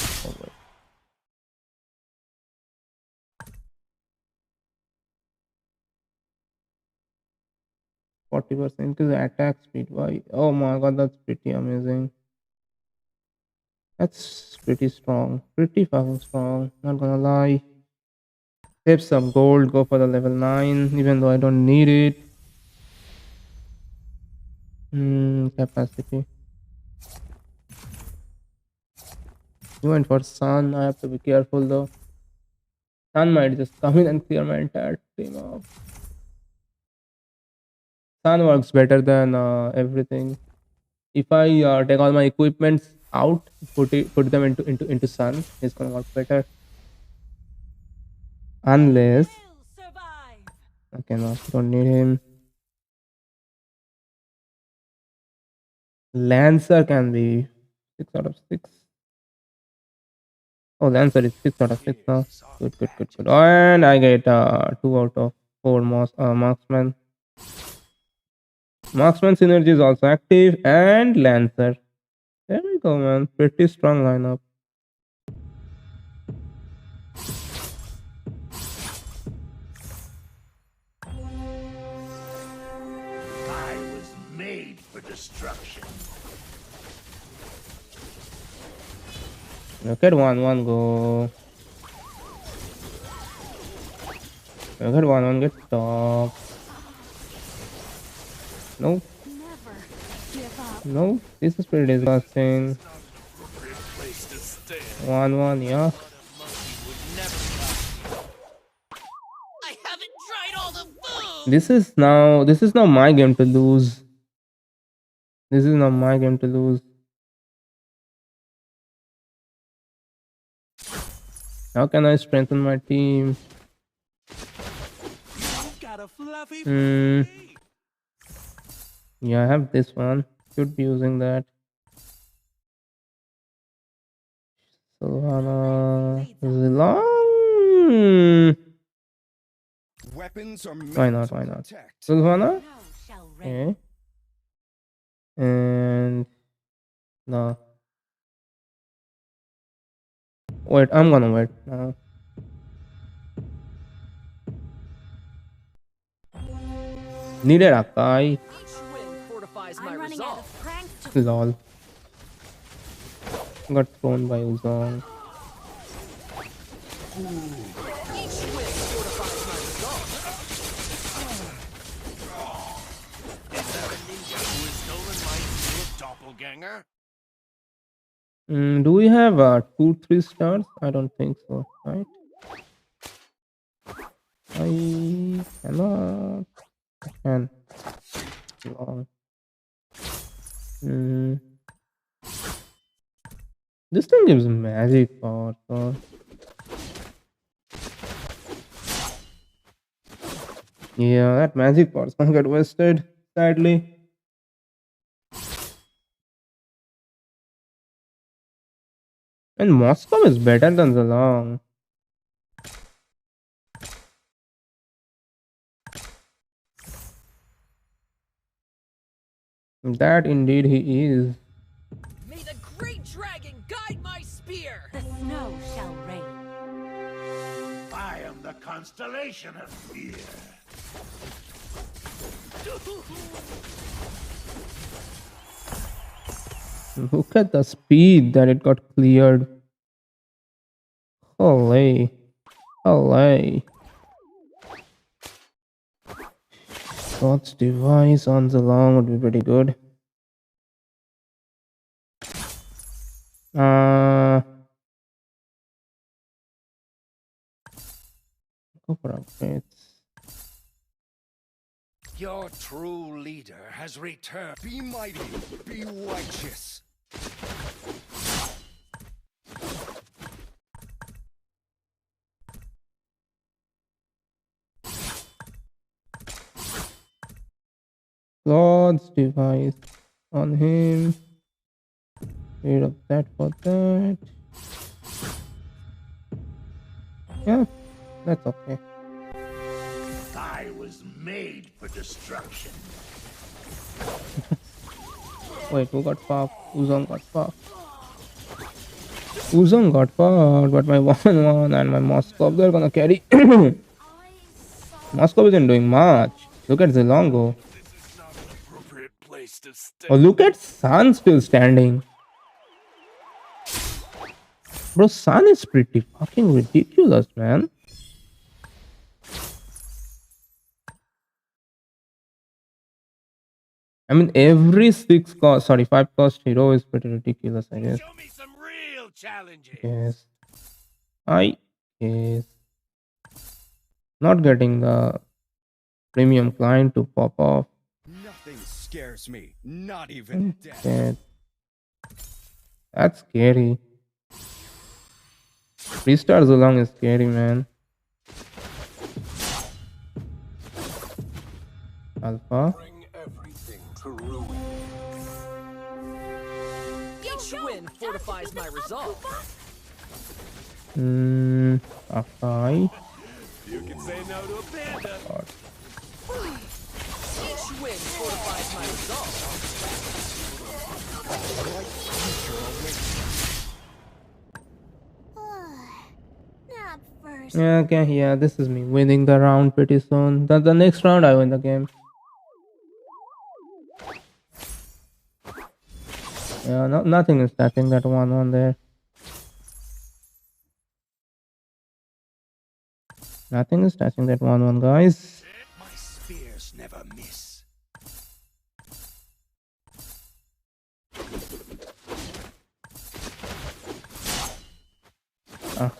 Speaker 5: 40% increase attack speed. Why? Oh my god, that's pretty amazing. That's pretty strong. Pretty fucking strong. Not gonna lie. Save some gold. Go for the level 9. Even though I don't need it. Capacity. You went for Sun. I have to be careful though. Sun might just come in and clear my entire team off. Sun works better than everything. If I take all my equipments out, put them into Sun, it's gonna work better. Unless okay, no, don't need him. Lancer can be 6 out of 6. Oh, Lancer is 6 out of 6 now. Good, good, good, good. And I get 2 out of 4 marksman. Marksman synergy is also active, and Lancer. There we go, man. Pretty strong lineup.
Speaker 16: I was made for destruction.
Speaker 5: Look at 1-1 go. Look at 1-1 get top. Nope. No, this is pretty disgusting. 1-1, yeah. This is now my game to lose. This is now my game to lose. How can I strengthen my team? Yeah, I have this one. Should be using that. Sylvana Zilong. Why not? Why not? Sylvana? Okay. And no. Wait, I'm gonna wait now. Needed a guy. Lol. Got thrown by Uzong. Do we have 2-3 stars? I don't think so, right? I cannot. I can. Long. This thing gives magic power, so. Yeah, that magic power is gonna get wasted, sadly. And Moscow is better than Zilong. That indeed he is.
Speaker 15: May the great dragon guide my spear. The snow shall rain.
Speaker 16: I am the constellation of fear.
Speaker 5: Look at the speed that it got cleared. Holy. Holy. God's device on the long would be pretty good. Go for upgrades.
Speaker 16: Your true leader has returned. Be mighty, be righteous.
Speaker 5: God's device on him. Rid of that for that. Yeah, that's okay.
Speaker 16: I was made for destruction.
Speaker 5: Wait, who got fucked? Uzong got fucked. Uzong got fucked, but my 1-1 and my Moscow, they're gonna carry. Moscow isn't doing much. Look at Zilongo. Oh, look at Sun still standing. Bro, Sun is pretty fucking ridiculous, man. I mean, every 5 cost hero is pretty ridiculous, I guess.
Speaker 16: Show me some real challenges.
Speaker 5: Yes. I guess. Not getting the premium client to pop off.
Speaker 16: Nothing scares me, not even
Speaker 5: death. That's scary. 3 stars along is scary, man. Alpha.
Speaker 15: win fortifies my resolve.
Speaker 5: Okay.
Speaker 16: You can say no to a panda.
Speaker 15: Each win fortifies my resolve.
Speaker 17: Not first.
Speaker 5: Yeah, okay, yeah, this is me winning the round pretty soon. The next round I win the game. Yeah, nothing is touching that 1-1 there. Nothing is touching that 1-1, guys.
Speaker 16: My spears never miss.
Speaker 5: Ah.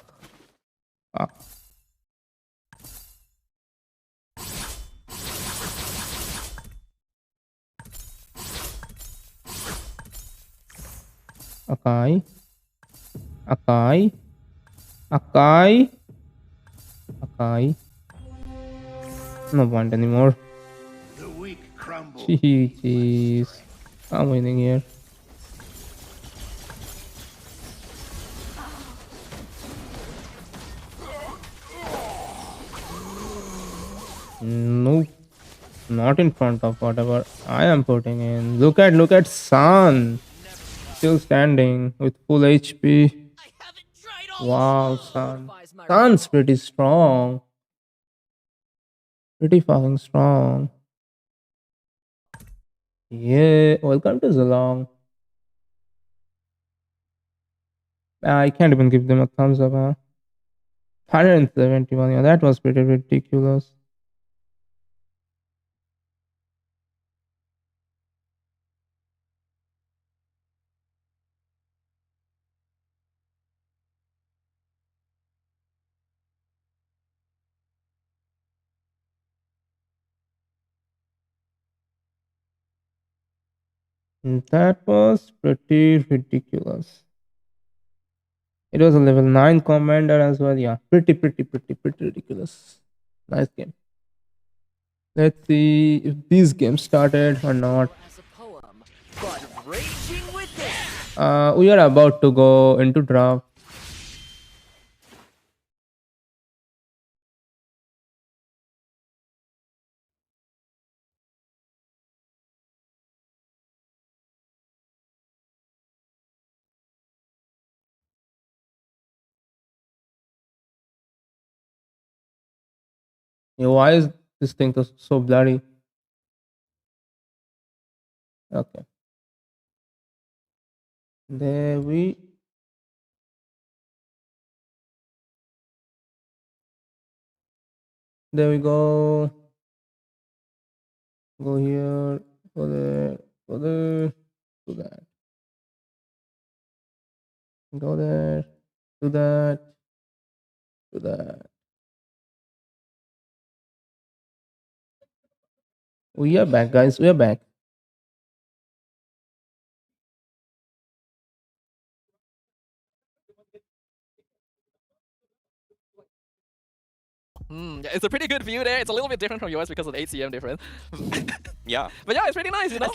Speaker 5: Ah. Okay. Okay. Okay. Okay. No point anymore.
Speaker 16: The weak crumble.
Speaker 5: Jeez. I'm winning here. Nope. Not in front of whatever I am putting in. Look at Sun. Still standing with full HP. Wow, Sun. Sun's pretty strong. Pretty fucking strong. Yeah, welcome to Zalong. I can't even give them a thumbs up, huh? 171, yeah, that was pretty ridiculous. That was pretty ridiculous. It was a level 9 commander as well. Yeah, pretty ridiculous. Nice game. Let's see if these games started or not. We are about to go into draft. Yeah, why is this thing so blurry? Okay. There we go. Go here, go there, go there, do that. Go there, do that, do that. We are back, guys. We are back.
Speaker 18: Yeah, it's a pretty good view there. It's a little bit different from yours because of the 8 cm difference.
Speaker 9: Yeah.
Speaker 18: But yeah, it's pretty nice, you know?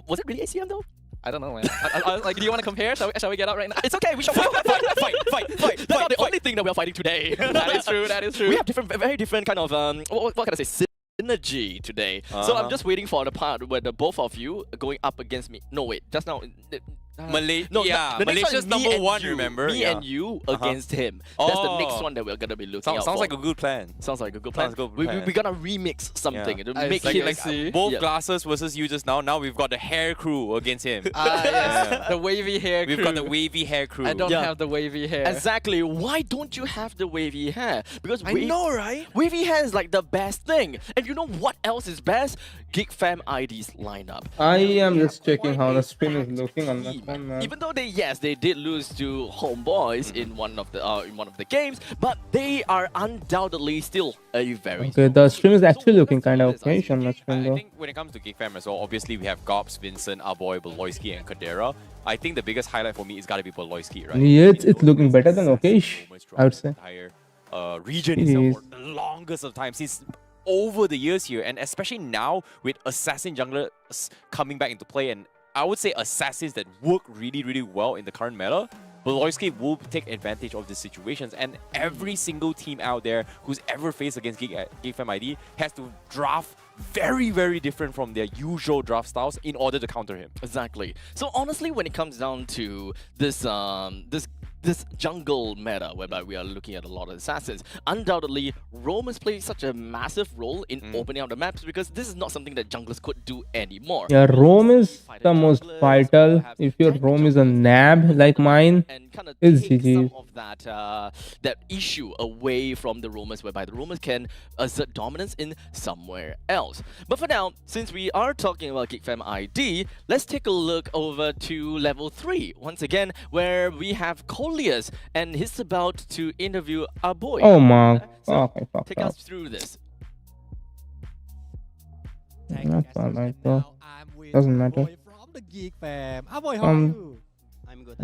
Speaker 18: Was it really 8 cm though? I don't know, man. I like, do you want to compare? Shall we get out right now? It's okay, we shall fight. That's not the only thing that we are fighting today. That is true. We have very different kind of, what can I say, synergy today. So I'm just waiting for the part where the both of you are going up against me. No, wait, just now.
Speaker 9: Malaysia's number one, remember?
Speaker 18: Me and you against him. That's the next one that we're gonna be looking out
Speaker 9: Sounds
Speaker 18: for.
Speaker 9: like a good plan.
Speaker 18: Sounds like a good plan. We're gonna remix something to make
Speaker 9: like,
Speaker 18: him
Speaker 9: like both glasses versus you just now. Now we've got the hair crew against him.
Speaker 18: Yes. The wavy hair crew.
Speaker 9: We've got the wavy hair crew.
Speaker 18: I don't have the wavy hair. Exactly. Why don't you have the wavy hair? Because
Speaker 9: I know, right?
Speaker 18: Wavy hair is like the best thing. And you know what else is best? Geek Fam ID's lineup.
Speaker 5: I am just checking how the screen is looking on my phone, man.
Speaker 18: Even though they did lose to Homeboys in one of the games, but they are undoubtedly still a very
Speaker 5: okay. The stream is actually looking kind of okay on my screen, though.
Speaker 9: I think when it comes to Geek Fam as well, obviously we have Gobs, Vincent, Aboy, Beloyski, and Kadera. I think the biggest highlight for me is gotta be Beloyski, right?
Speaker 5: Yeah, it's looking better than Okaish, I would say.
Speaker 9: Entire region itself for the longest of time since over the years here, and especially now with Assassin Jungler coming back into play and I would say, assassins that work really, really well in the current meta, Beloyski will take advantage of these situations, and every single team out there who's ever faced against GeekFam ID has to draft very, very different from their usual draft styles in order to counter him.
Speaker 18: Exactly. So honestly, when it comes down to this this jungle meta, whereby we are looking at a lot of assassins, undoubtedly, Roam has played such a massive role in opening up the maps, because this is not something that junglers could do anymore.
Speaker 5: Yeah, Roam is the most vital. If your Roam is a nab like mine, it's GG.
Speaker 18: Of that that issue away from the roamers, whereby the roamers can assert dominance in somewhere else. But for now, since we are talking about GeekFam ID, let's take a look over to level 3 once again, where we have Coleus, and he's about to interview our boy.
Speaker 5: Oh my.
Speaker 18: So
Speaker 5: Okay, fuck
Speaker 18: take
Speaker 5: up.
Speaker 18: us through this.
Speaker 5: That's alright, bro. Doesn't matter.
Speaker 19: From the Geek Fam. Aboy, how are you?
Speaker 20: I'm good.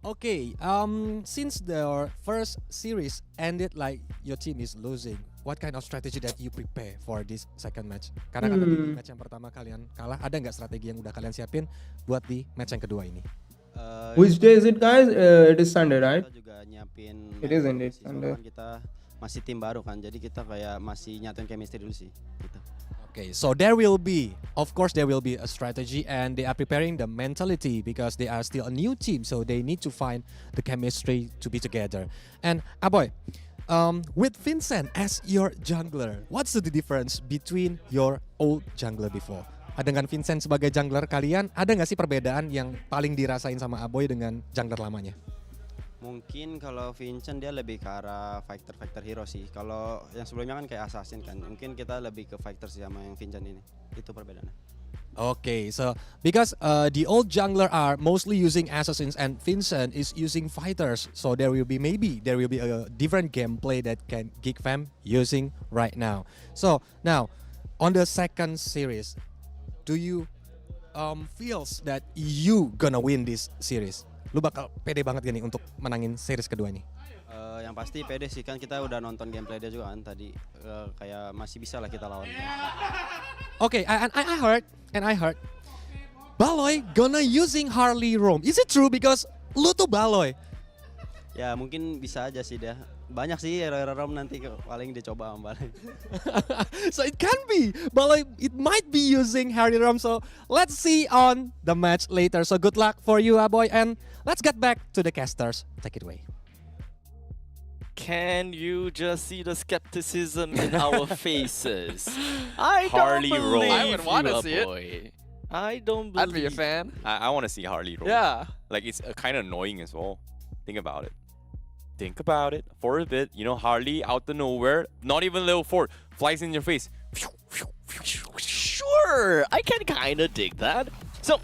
Speaker 19: Okay, since the first series ended like your team is losing, what kind of strategy that you prepare for this second match? Karena kan tadi match yang pertama kalian kalah, ada nggak strategi yang udah kalian siapin buat di match yang kedua ini?
Speaker 5: Which day is it, guys? It is Sunday, right?
Speaker 20: Kita juga nyiapin.
Speaker 5: It is indeed Sunday.
Speaker 20: Kita masih tim baru kan, jadi kita kayak masih nyatuin chemistry dulu sih. Gitu.
Speaker 19: Okay, so there will be, of course, there will be a strategy, and they are preparing the mentality because they are still a new team, so they need to find the chemistry to be together. And Aboy, with Vincent as your jungler, what's the difference between your old jungler before? Dengan Vincent sebagai jungler kalian, ada nggak sih perbedaan yang paling dirasain sama Aboy dengan jungler lamanya?
Speaker 20: Mungkin kalau Vincent dia lebih ke arah fighter hero sih. Kalau yang sebelumnya kan kayak assassin kan. Mungkin kita lebih ke fighter sih sama yang Vincent ini. Itu perbedaannya.
Speaker 19: Okay, so because the old jungler are mostly using assassins and Vincent is using fighters, so there will be a different gameplay that can GeekFam using right now. So now on the second series, do you feels that you gonna win this series? Lu bakal pede banget gak nih untuk menangin series kedua ini?
Speaker 20: Yang pasti pede sih, kan kita udah nonton gameplay dia juga kan tadi, kayak masih bisa lah kita lawan.
Speaker 19: Okay, and I heard Baloy gonna using Harley Roam. Is it true? Because lu tuh Baloy.
Speaker 20: Ya mungkin bisa aja sih dia. Banyak sih hero Roam nanti paling dicoba sama Baloy.
Speaker 19: So it can be Baloy, it might be using Harley Roam. So let's see on the match later. So good luck for you, Aboy, and let's get back to the casters. Take it away.
Speaker 18: Can you just see the skepticism in our faces? I
Speaker 9: Harley
Speaker 18: don't
Speaker 9: Roam.
Speaker 18: believe
Speaker 9: I would want to see
Speaker 18: it. I don't believe.
Speaker 4: I'd be a fan.
Speaker 9: I want to see Harley Roam.
Speaker 4: Yeah.
Speaker 9: Like, it's kind of annoying as well. Think about it. Think about it for a bit. You know, Harley out of nowhere, not even level 4, flies in your face.
Speaker 18: Sure, I can kind of dig that. So,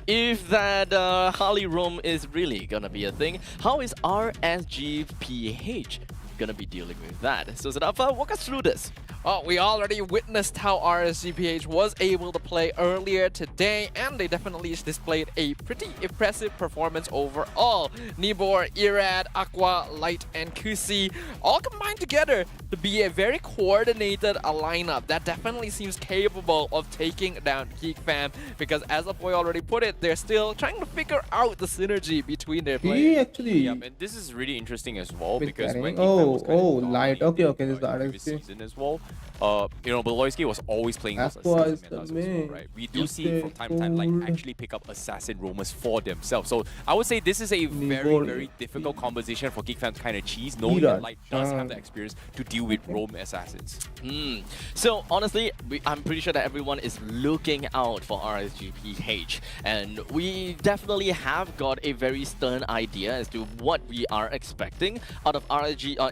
Speaker 18: if that Harley Roam is really gonna be a thing, how is RSGPH gonna be dealing with that? So Zadafa, walk us through this.
Speaker 4: Oh, we already witnessed how RSGPH was able to play earlier today, and they definitely displayed a pretty impressive performance overall. Nibor, Irad, Aqua, Light, and Kusi all combined together to be a very coordinated lineup that definitely seems capable of taking down GeekFam, because as a boy already put it, they're still trying to figure out the synergy between their players.
Speaker 5: Actually,
Speaker 9: yeah, and this is really interesting as well, because when
Speaker 5: Light. Okay, this is the
Speaker 9: previous season as well. You know, Beloyski was always playing those
Speaker 5: Aqua
Speaker 9: assassin metas as well, right? We do see from time to time, like, actually pick up assassin roamers for themselves. So I would say this is a very, very difficult composition for GeekFam to kind of cheese, knowing that Light does have the experience to deal with roam assassins.
Speaker 18: So honestly, I'm pretty sure that everyone is looking out for RSGPH, and we definitely have got a very stern idea as to what we are expecting out of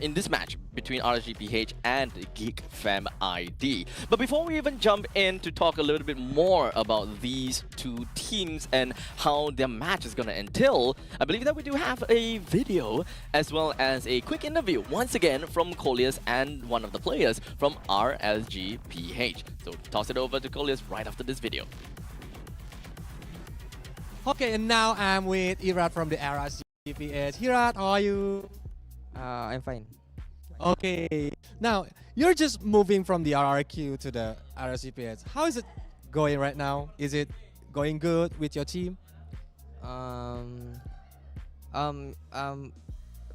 Speaker 18: in this match between RSGPH and GeekFam ID. But before we even jump in to talk a little bit more about these two teams and how their match is going to entail, I believe that we do have a video as well as a quick interview once again from Coleus and one of the players from RSGPH. So toss it over to Coleus right after this video.
Speaker 19: Okay, and now I'm with Irad from the RSGPH. Irad, how are you?
Speaker 21: I'm fine.
Speaker 19: Okay, now you're just moving from the RRQ to the RSGPH. How is it going right now? Is it going good with your team?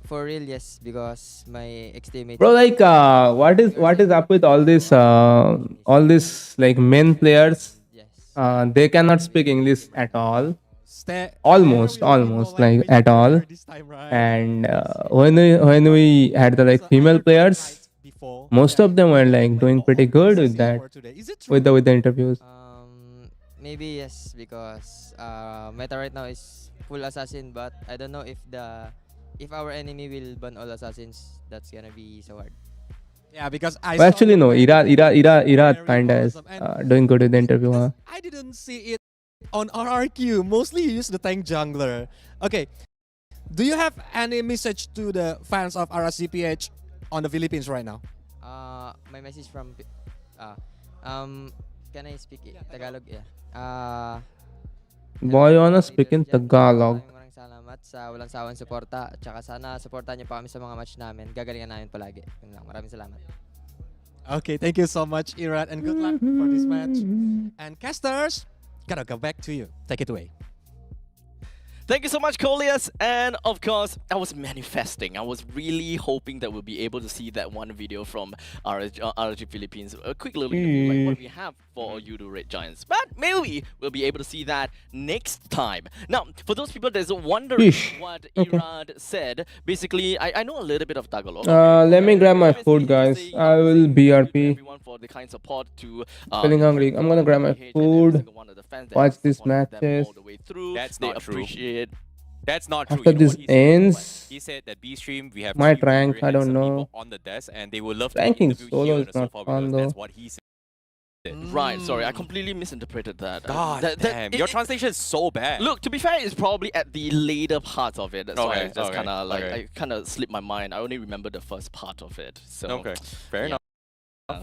Speaker 21: For real, yes, because my ex-teammate.
Speaker 5: Bro, like, what is up with all this like men players? They cannot speak English at all. Almost like at all. And when we had the like female players, most of them were like doing pretty good with that, with the interviews.
Speaker 21: Maybe yes, because meta right now is full assassin, but I don't know if our enemy will ban all assassins. That's gonna be so hard.
Speaker 19: Yeah, because I
Speaker 5: Well, actually no, Ira kinda is doing good with the interview, huh?
Speaker 19: I didn't see it on RRQ. Mostly you use the tank jungler. Okay, do you have any message to the fans of RSGPH on the Philippines right now?
Speaker 21: My message from can I speak Tagalog? Yeah.
Speaker 5: Boy, wanna speak in Tagalog.
Speaker 21: Maraming salamat sa walang sawang suporta. Tsaka sana supportan niyo pa kami sa mga match namin. Gagalingan namin palagi. Yun lang. Maraming salamat.
Speaker 19: Okay, thank you so much, Irat, and good luck for this match. And casters, gotta go back to you. Take it away.
Speaker 18: Thank you so much, Coleus. And of course, I was manifesting. I was really hoping that we'll be able to see that one video from RG Philippines. A quick little like what we have for you to Red Giants. But maybe we'll be able to see that next time. Now, for those people that's wondering what Irad said, basically, I know a little bit of Tagalog.
Speaker 5: Let me grab my food, guys. I will BRP.
Speaker 18: For the kind support to
Speaker 5: Feeling hungry. I'm gonna grab my food. Watch these matches.
Speaker 9: That's not true. That's not true.
Speaker 5: After this ends,
Speaker 9: he said that B stream we have
Speaker 5: my
Speaker 9: three
Speaker 5: rank, I don't know.
Speaker 9: on the desk and they would love to
Speaker 5: Ranking
Speaker 9: interview
Speaker 5: solo
Speaker 9: you on
Speaker 5: is
Speaker 9: the
Speaker 5: not
Speaker 9: sofa
Speaker 5: fun,
Speaker 9: because
Speaker 5: though.
Speaker 9: that's what he said.
Speaker 18: Right, sorry, I completely misinterpreted that.
Speaker 9: God damn, your translation is so bad.
Speaker 18: Look, to be fair, it's probably at the later part of it. That's why I
Speaker 9: Okay,
Speaker 18: just
Speaker 9: okay,
Speaker 18: kind of like
Speaker 9: okay.
Speaker 18: I kind of slipped my mind. I only remember the first part of it. So
Speaker 9: Okay, fair enough.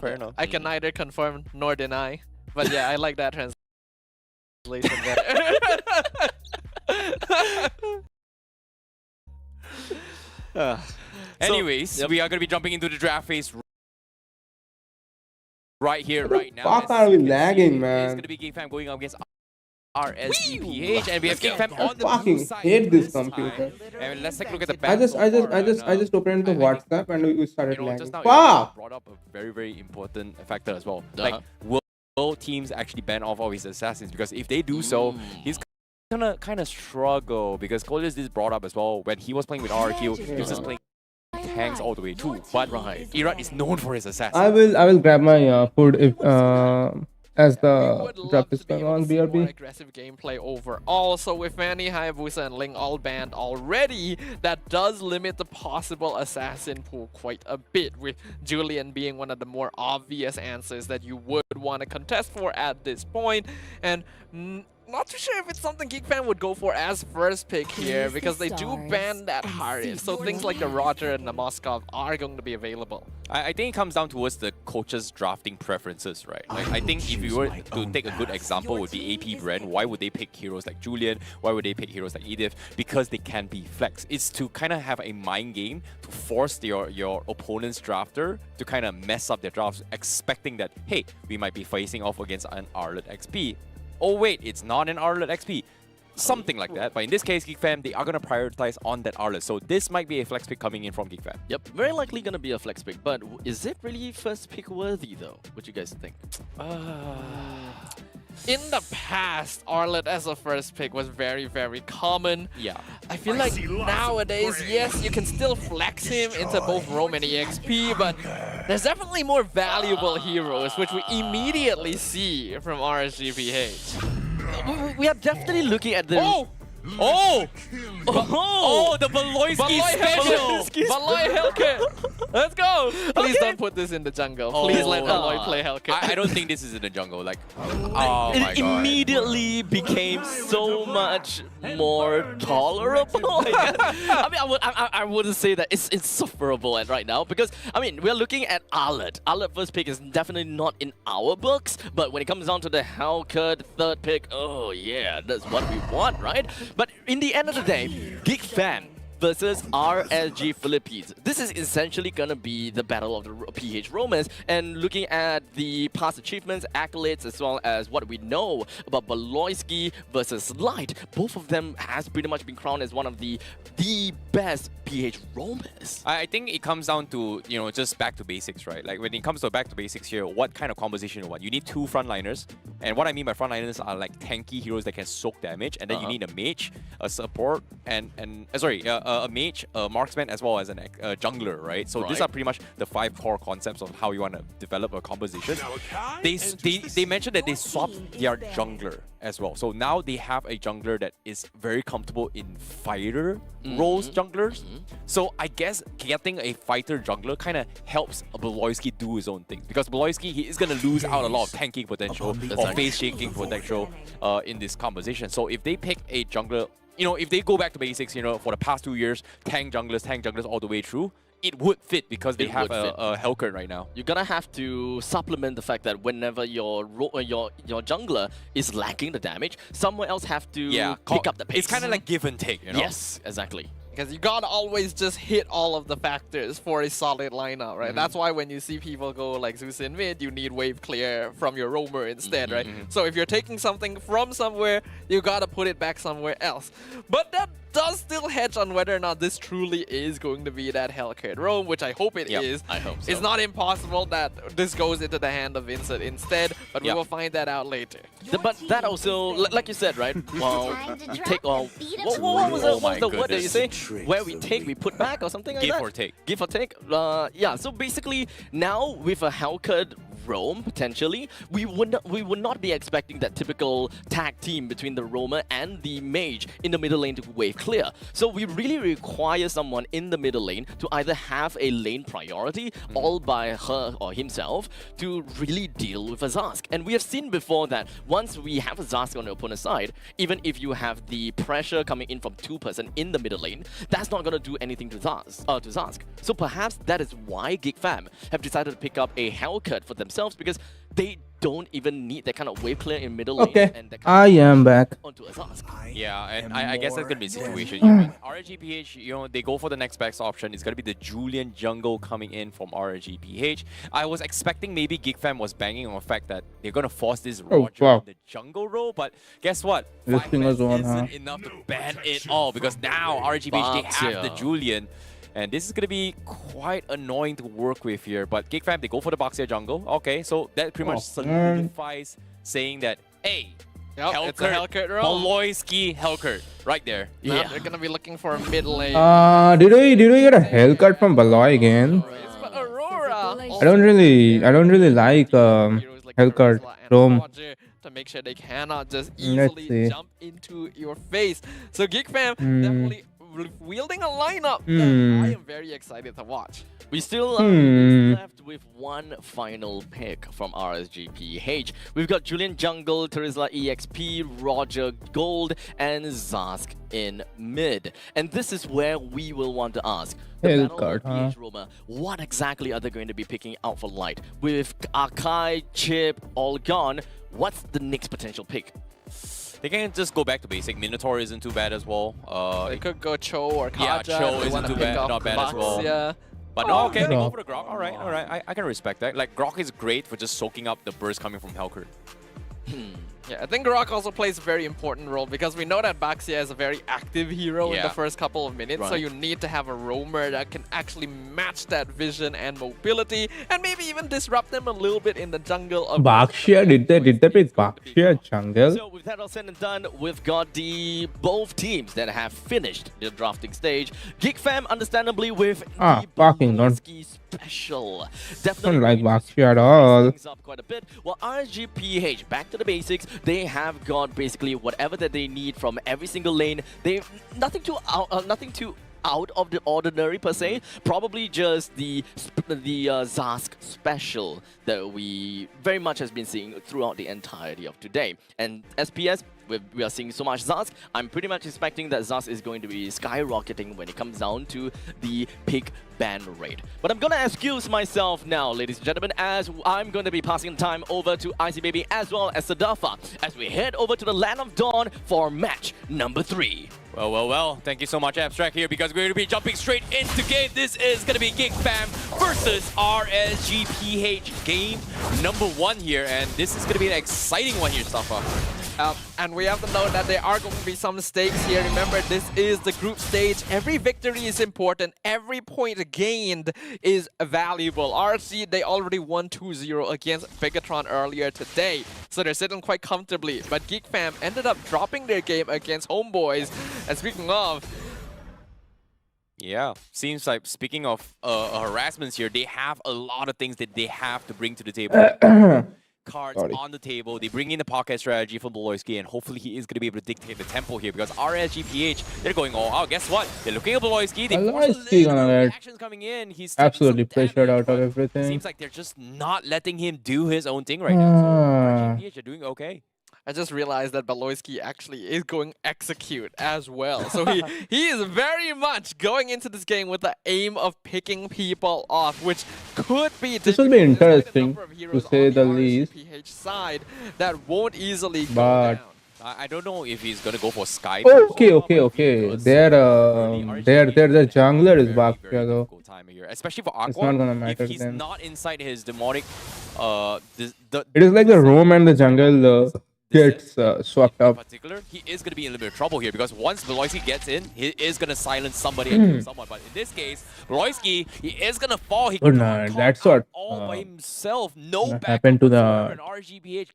Speaker 9: Fair enough.
Speaker 4: I can neither confirm nor deny. But yeah, I like that translation better.
Speaker 9: Anyways, we are going to be jumping into the draft phase right here, right now.
Speaker 5: Fuck are we lagging,
Speaker 9: It's
Speaker 5: man?
Speaker 9: going to be Geek Fam going up against RSGPH, and we have Geek Fam on the
Speaker 5: Fucking
Speaker 9: blue side
Speaker 5: hate this
Speaker 9: time.
Speaker 5: computer.
Speaker 9: And let's take a look at the
Speaker 5: I
Speaker 9: back
Speaker 5: just
Speaker 9: so far right
Speaker 5: just opened the WhatsApp and we started
Speaker 9: now.
Speaker 5: lagging.
Speaker 9: Just now,
Speaker 5: Fuck!
Speaker 9: brought up a very, very important factor as well. Like, will teams actually ban off all his assassins? Because if they do so, he's gonna kind of struggle. Because Coleus is brought up as well when he was playing with RRQ. He was just playing tanks all the way too. But Irad is known for his assassins.
Speaker 5: I will grab my food if as the draft is going on.
Speaker 4: More
Speaker 5: BRB.
Speaker 4: aggressive gameplay overall. So with Fanny, Hayabusa, and Ling all banned already, that does limit the possible assassin pool quite a bit, with Julian being one of the more obvious answers that you would want to contest for at this point. And not too sure if it's something Geek Fan would go for as first pick here, because they do ban that Harit. So things like the Roger and the Moskov are going to be available.
Speaker 9: I think it comes down towards the coach's drafting preferences, right? Like, I think if you were to take a good example would be AP Brand, why would they pick heroes like Julian? Why would they pick heroes like Edith? Because they can be flex. It's to kind of have a mind game to force your opponent's drafter to kind of mess up their drafts, expecting that, hey, we might be facing off against an Arlet XP. Oh wait, it's not an Arlet XP. Something like that. But in this case, Geek Fam, they are going to prioritize on that Arlet. So this might be a flex pick coming in from Geek Fam.
Speaker 18: Yep, very likely going to be a flex pick. But is it really first pick worthy though? What you guys think?
Speaker 4: In the past, Arlet as a first pick was very, very common.
Speaker 9: Yeah.
Speaker 4: I feel like nowadays, yes, you can still flex him into both Roam and EXP, but there's definitely more valuable heroes, which we immediately see from RSGPH.
Speaker 18: We are definitely looking at the...
Speaker 9: Oh, the Valoisky special!
Speaker 4: Valoy Hellcat! Let's go! Please don't put this in the jungle. Please let Valoy play Hellcat.
Speaker 9: I don't think this is in the jungle. Like, oh my
Speaker 18: It
Speaker 9: god.
Speaker 18: immediately became so much more tolerable. I guess. I mean, I wouldn't say that it's insufferable right now, because I mean we're looking at Arlet. Arlet first pick is definitely not in our books, but when it comes down to the Hellcat third pick, oh yeah, that's what we want, right? But in the end of the day, Geek Fan versus RSG Philippines. This is essentially gonna be the battle of the PH Romans, and looking at the past achievements, accolades, as well as what we know about Baloyski versus Light, both of them has pretty much been crowned as one of the best PH Romans.
Speaker 9: I think it comes down to, you know, just back to basics, right? Like when it comes to back to basics here, what kind of composition you want? You need 2 frontliners, and what I mean by frontliners are like tanky heroes that can soak damage, and then you need a mage, a support, and a mage, a marksman, as well as a jungler, right? So these are pretty much the 5 core concepts of how you want to develop a composition. They mentioned that they swapped their jungler as well. So now they have a jungler that is very comfortable in fighter roles junglers. So I guess getting a fighter jungler kind of helps Baloyski do his own thing, because Baloyski, he is going to lose out a lot of tanking potential or face shaking potential in this composition. So if they pick a jungler, you know, if they go back to basics, you know, for the past 2 years, tank junglers all the way through, it would fit because they have a Hellcurt right now.
Speaker 18: You're gonna have to supplement the fact that whenever your jungler is lacking the damage, someone else have to pick up the pace.
Speaker 9: It's kind of like give and take, you know?
Speaker 18: Yes, exactly.
Speaker 2: Because you gotta always just hit all of the factors for a solid lineup, right? That's why when you see people go like Zeus in mid, you need wave clear from your roamer instead, right? So if you're taking something from somewhere, you gotta put it back somewhere else. But that does still hedge on whether or not this truly is going to be that Hellcurt roam, which I hope it is.
Speaker 18: I hope so.
Speaker 2: It's not impossible that this goes into the hand of Vincent instead, but we will find that out later.
Speaker 18: But that also, like you said, right? Well, we take all. What was the word that you say? Where we take, we put back, or something like that?
Speaker 9: Give or take.
Speaker 18: Give or take. Yeah. So basically, now with a Hellcurt roam potentially, we would not be expecting that typical tag team between the roamer and the mage in the middle lane to wave clear. So we really require someone in the middle lane to either have a lane priority all by her or himself to really deal with a Zask. And we have seen before that once we have a Zask on the opponent's side, even if you have the pressure coming in from 2 person in the middle lane, that's not going to do anything to Zask. So perhaps that is why GigFam have decided to pick up a Hellcurt for themselves, because they don't even need that kind of wave clear in middle lane. And that
Speaker 5: I am back.
Speaker 18: Onto a Zask.
Speaker 9: Yeah, and I guess that's going to be a situation. RGPH, you know, they go for the next best option. It's going to be the Julian jungle coming in from RGPH. I was expecting maybe GigFam was banging on the fact that they're going to force this Roger in the jungle role, but guess what?
Speaker 5: This thing was on,
Speaker 9: isn't enough to ban it all, because now RGPH, they have the Julian. And this is going to be quite annoying to work with here. But GigFam, they go for the Baxia jungle. Okay, so that pretty much solidifies saying that, hey,
Speaker 2: it's a Hellcurt roam.
Speaker 9: Baloyski Hellcurt, right there.
Speaker 2: Yeah, they're gonna be looking for a mid lane.
Speaker 5: Did we get a Hellcurt from Baloy again?
Speaker 2: But Aurora
Speaker 5: I don't really like Hellcurt roam.
Speaker 2: to make sure they cannot just easily jump into your face. So GigFam definitely wielding a lineup that I am very excited to watch.
Speaker 18: We still are left with one final pick from RSGPH. We've got Julian Jungle, Terizla EXP, Roger Gold, and Zask in mid. And this is where we will want to ask the battle of PH Roma, what exactly are they going to be picking out for Light? With Akai, Chip all gone, what's the next potential pick?
Speaker 9: They can just go back to basic. Minotaur isn't too bad as well.
Speaker 2: They could go Cho or Kaja.
Speaker 9: Yeah, Cho isn't too bad, not bad as well.
Speaker 2: Yeah.
Speaker 9: But no, okay, they go for the Grok. All right. I can respect that. Like, Grok is great for just soaking up the burst coming from Hellcurt.
Speaker 2: Yeah, I think Grok also plays a very important role because we know that Baxia is a very active hero in the first couple of minutes, so you need to have a roamer that can actually match that vision and mobility and maybe even disrupt them a little bit in the jungle.
Speaker 5: Baxia, did they pick Baxia jungle?
Speaker 18: So with that all said and done, we've got both teams that have finished the drafting stage. GigFam, understandably, with
Speaker 5: fucking don't
Speaker 18: special. Definitely
Speaker 5: don't like Baxia at all.
Speaker 18: Things up quite a bit. Well, RGPH, back to the basics. They have got basically whatever that they need from every single lane. They've nothing too out of the ordinary per se. Probably just the Zask special that we very much has been seeing throughout the entirety of today. And SPS, we are seeing so much Zask. I'm pretty much expecting that Zask is going to be skyrocketing when it comes down to the pick ban rate. But I'm gonna excuse myself now, ladies and gentlemen, as I'm going to be passing time over to Icy Baby as well as Sadafa as we head over to the Land of Dawn for match number 3.
Speaker 9: Well. Thank you so much, Abstract, here, because we're going to be jumping straight into game. This is going to be Geek Fam versus RSGPH game number 1 here, and this is going to be an exciting one here, Safa.
Speaker 2: And we have to note that there are going to be some stakes here. Remember, this is the group stage. Every victory is important. Every point gained is valuable. RSG, they already won 2-0 against Bigatron earlier today, so they're sitting quite comfortably. But Geek Fam ended up dropping their game against Homeboys. And speaking of...
Speaker 9: Yeah, seems like, speaking of harassments here, they have a lot of things that they have to bring to the table. Cards on the table. They bring in the pocket strategy from Beloyski, and hopefully he is going to be able to dictate the tempo here, because RSGPH, they're going all out. Guess what? They're looking at Beloyski.
Speaker 5: Beloyski gonna get
Speaker 9: coming in. He's
Speaker 5: absolutely pressured out of everything.
Speaker 9: Seems like they're just not letting him do his own thing right now. So RSGPH are doing okay.
Speaker 2: I just realized that Beloyski actually is going execute as well. So he is very much going into this game with the aim of picking people off, which could be...
Speaker 5: This will be interesting, to say the least.
Speaker 2: RSGPH side that won't easily go
Speaker 5: But
Speaker 2: down.
Speaker 9: I don't know if he's gonna go for Skype.
Speaker 5: Okay. Their jungler is back here though.
Speaker 9: Especially for Aqua.
Speaker 5: It's not gonna matter
Speaker 9: if he's
Speaker 5: then.
Speaker 9: not inside his demonic,
Speaker 5: It is like the roam and the jungle gets swapped up.
Speaker 9: He is going to be in a little bit of trouble here, because once Beloyski gets in, he is going to silence somebody and kill someone. But in this case, Beloyski, he is going to fall. He
Speaker 5: Good night. That's what
Speaker 9: all by himself. No
Speaker 5: happened to the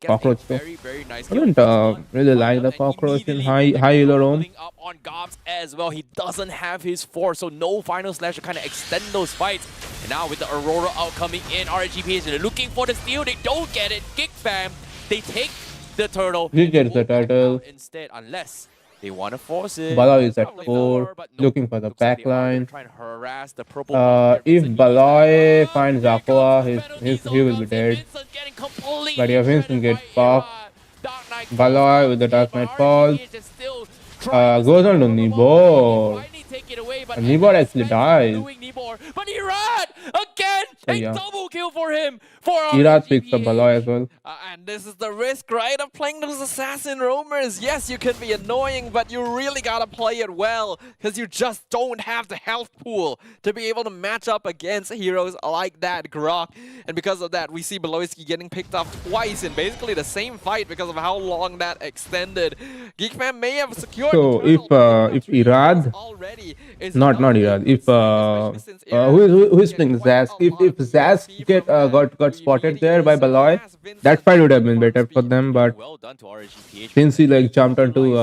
Speaker 5: cockroach.
Speaker 9: Very nice.
Speaker 5: I don't really like the cockroach in high elo roam.
Speaker 9: On Gobs as well. He doesn't have his force, so no final slash to kind of extend those fights. And now with the Aurora out coming in, RGPH, they're looking for the steal. They don't get it. Geek Fam, they take the turtle.
Speaker 5: He gets the turtle.
Speaker 9: Instead, unless they want to force it.
Speaker 5: Baloy is at 4, looking for the backline.
Speaker 9: Trying to harass the purple.
Speaker 5: If Baloy finds Aqua, he will be dead. But yeah, Vincent gets popped. Baloy with the Dark Knight falls. Goes on to Nibor. And Nibor actually dies.
Speaker 9: But Irad again, a double kill for him.
Speaker 5: Irad picks up Baloy as well.
Speaker 2: And this is the risk, right, of playing those assassin roamers. Yes, you can be annoying, but you really gotta play it well, because you just don't have the health pool to be able to match up against heroes like that Grok. And because of that, we see Beloyski getting picked off twice in basically the same fight because of how long that extended. Geek Fam may have secured.
Speaker 5: So if Irad, not Irad, if who is playing Zask? If Zask got spotted there by Baloy, that fight would have been better for them. But since he like jumped onto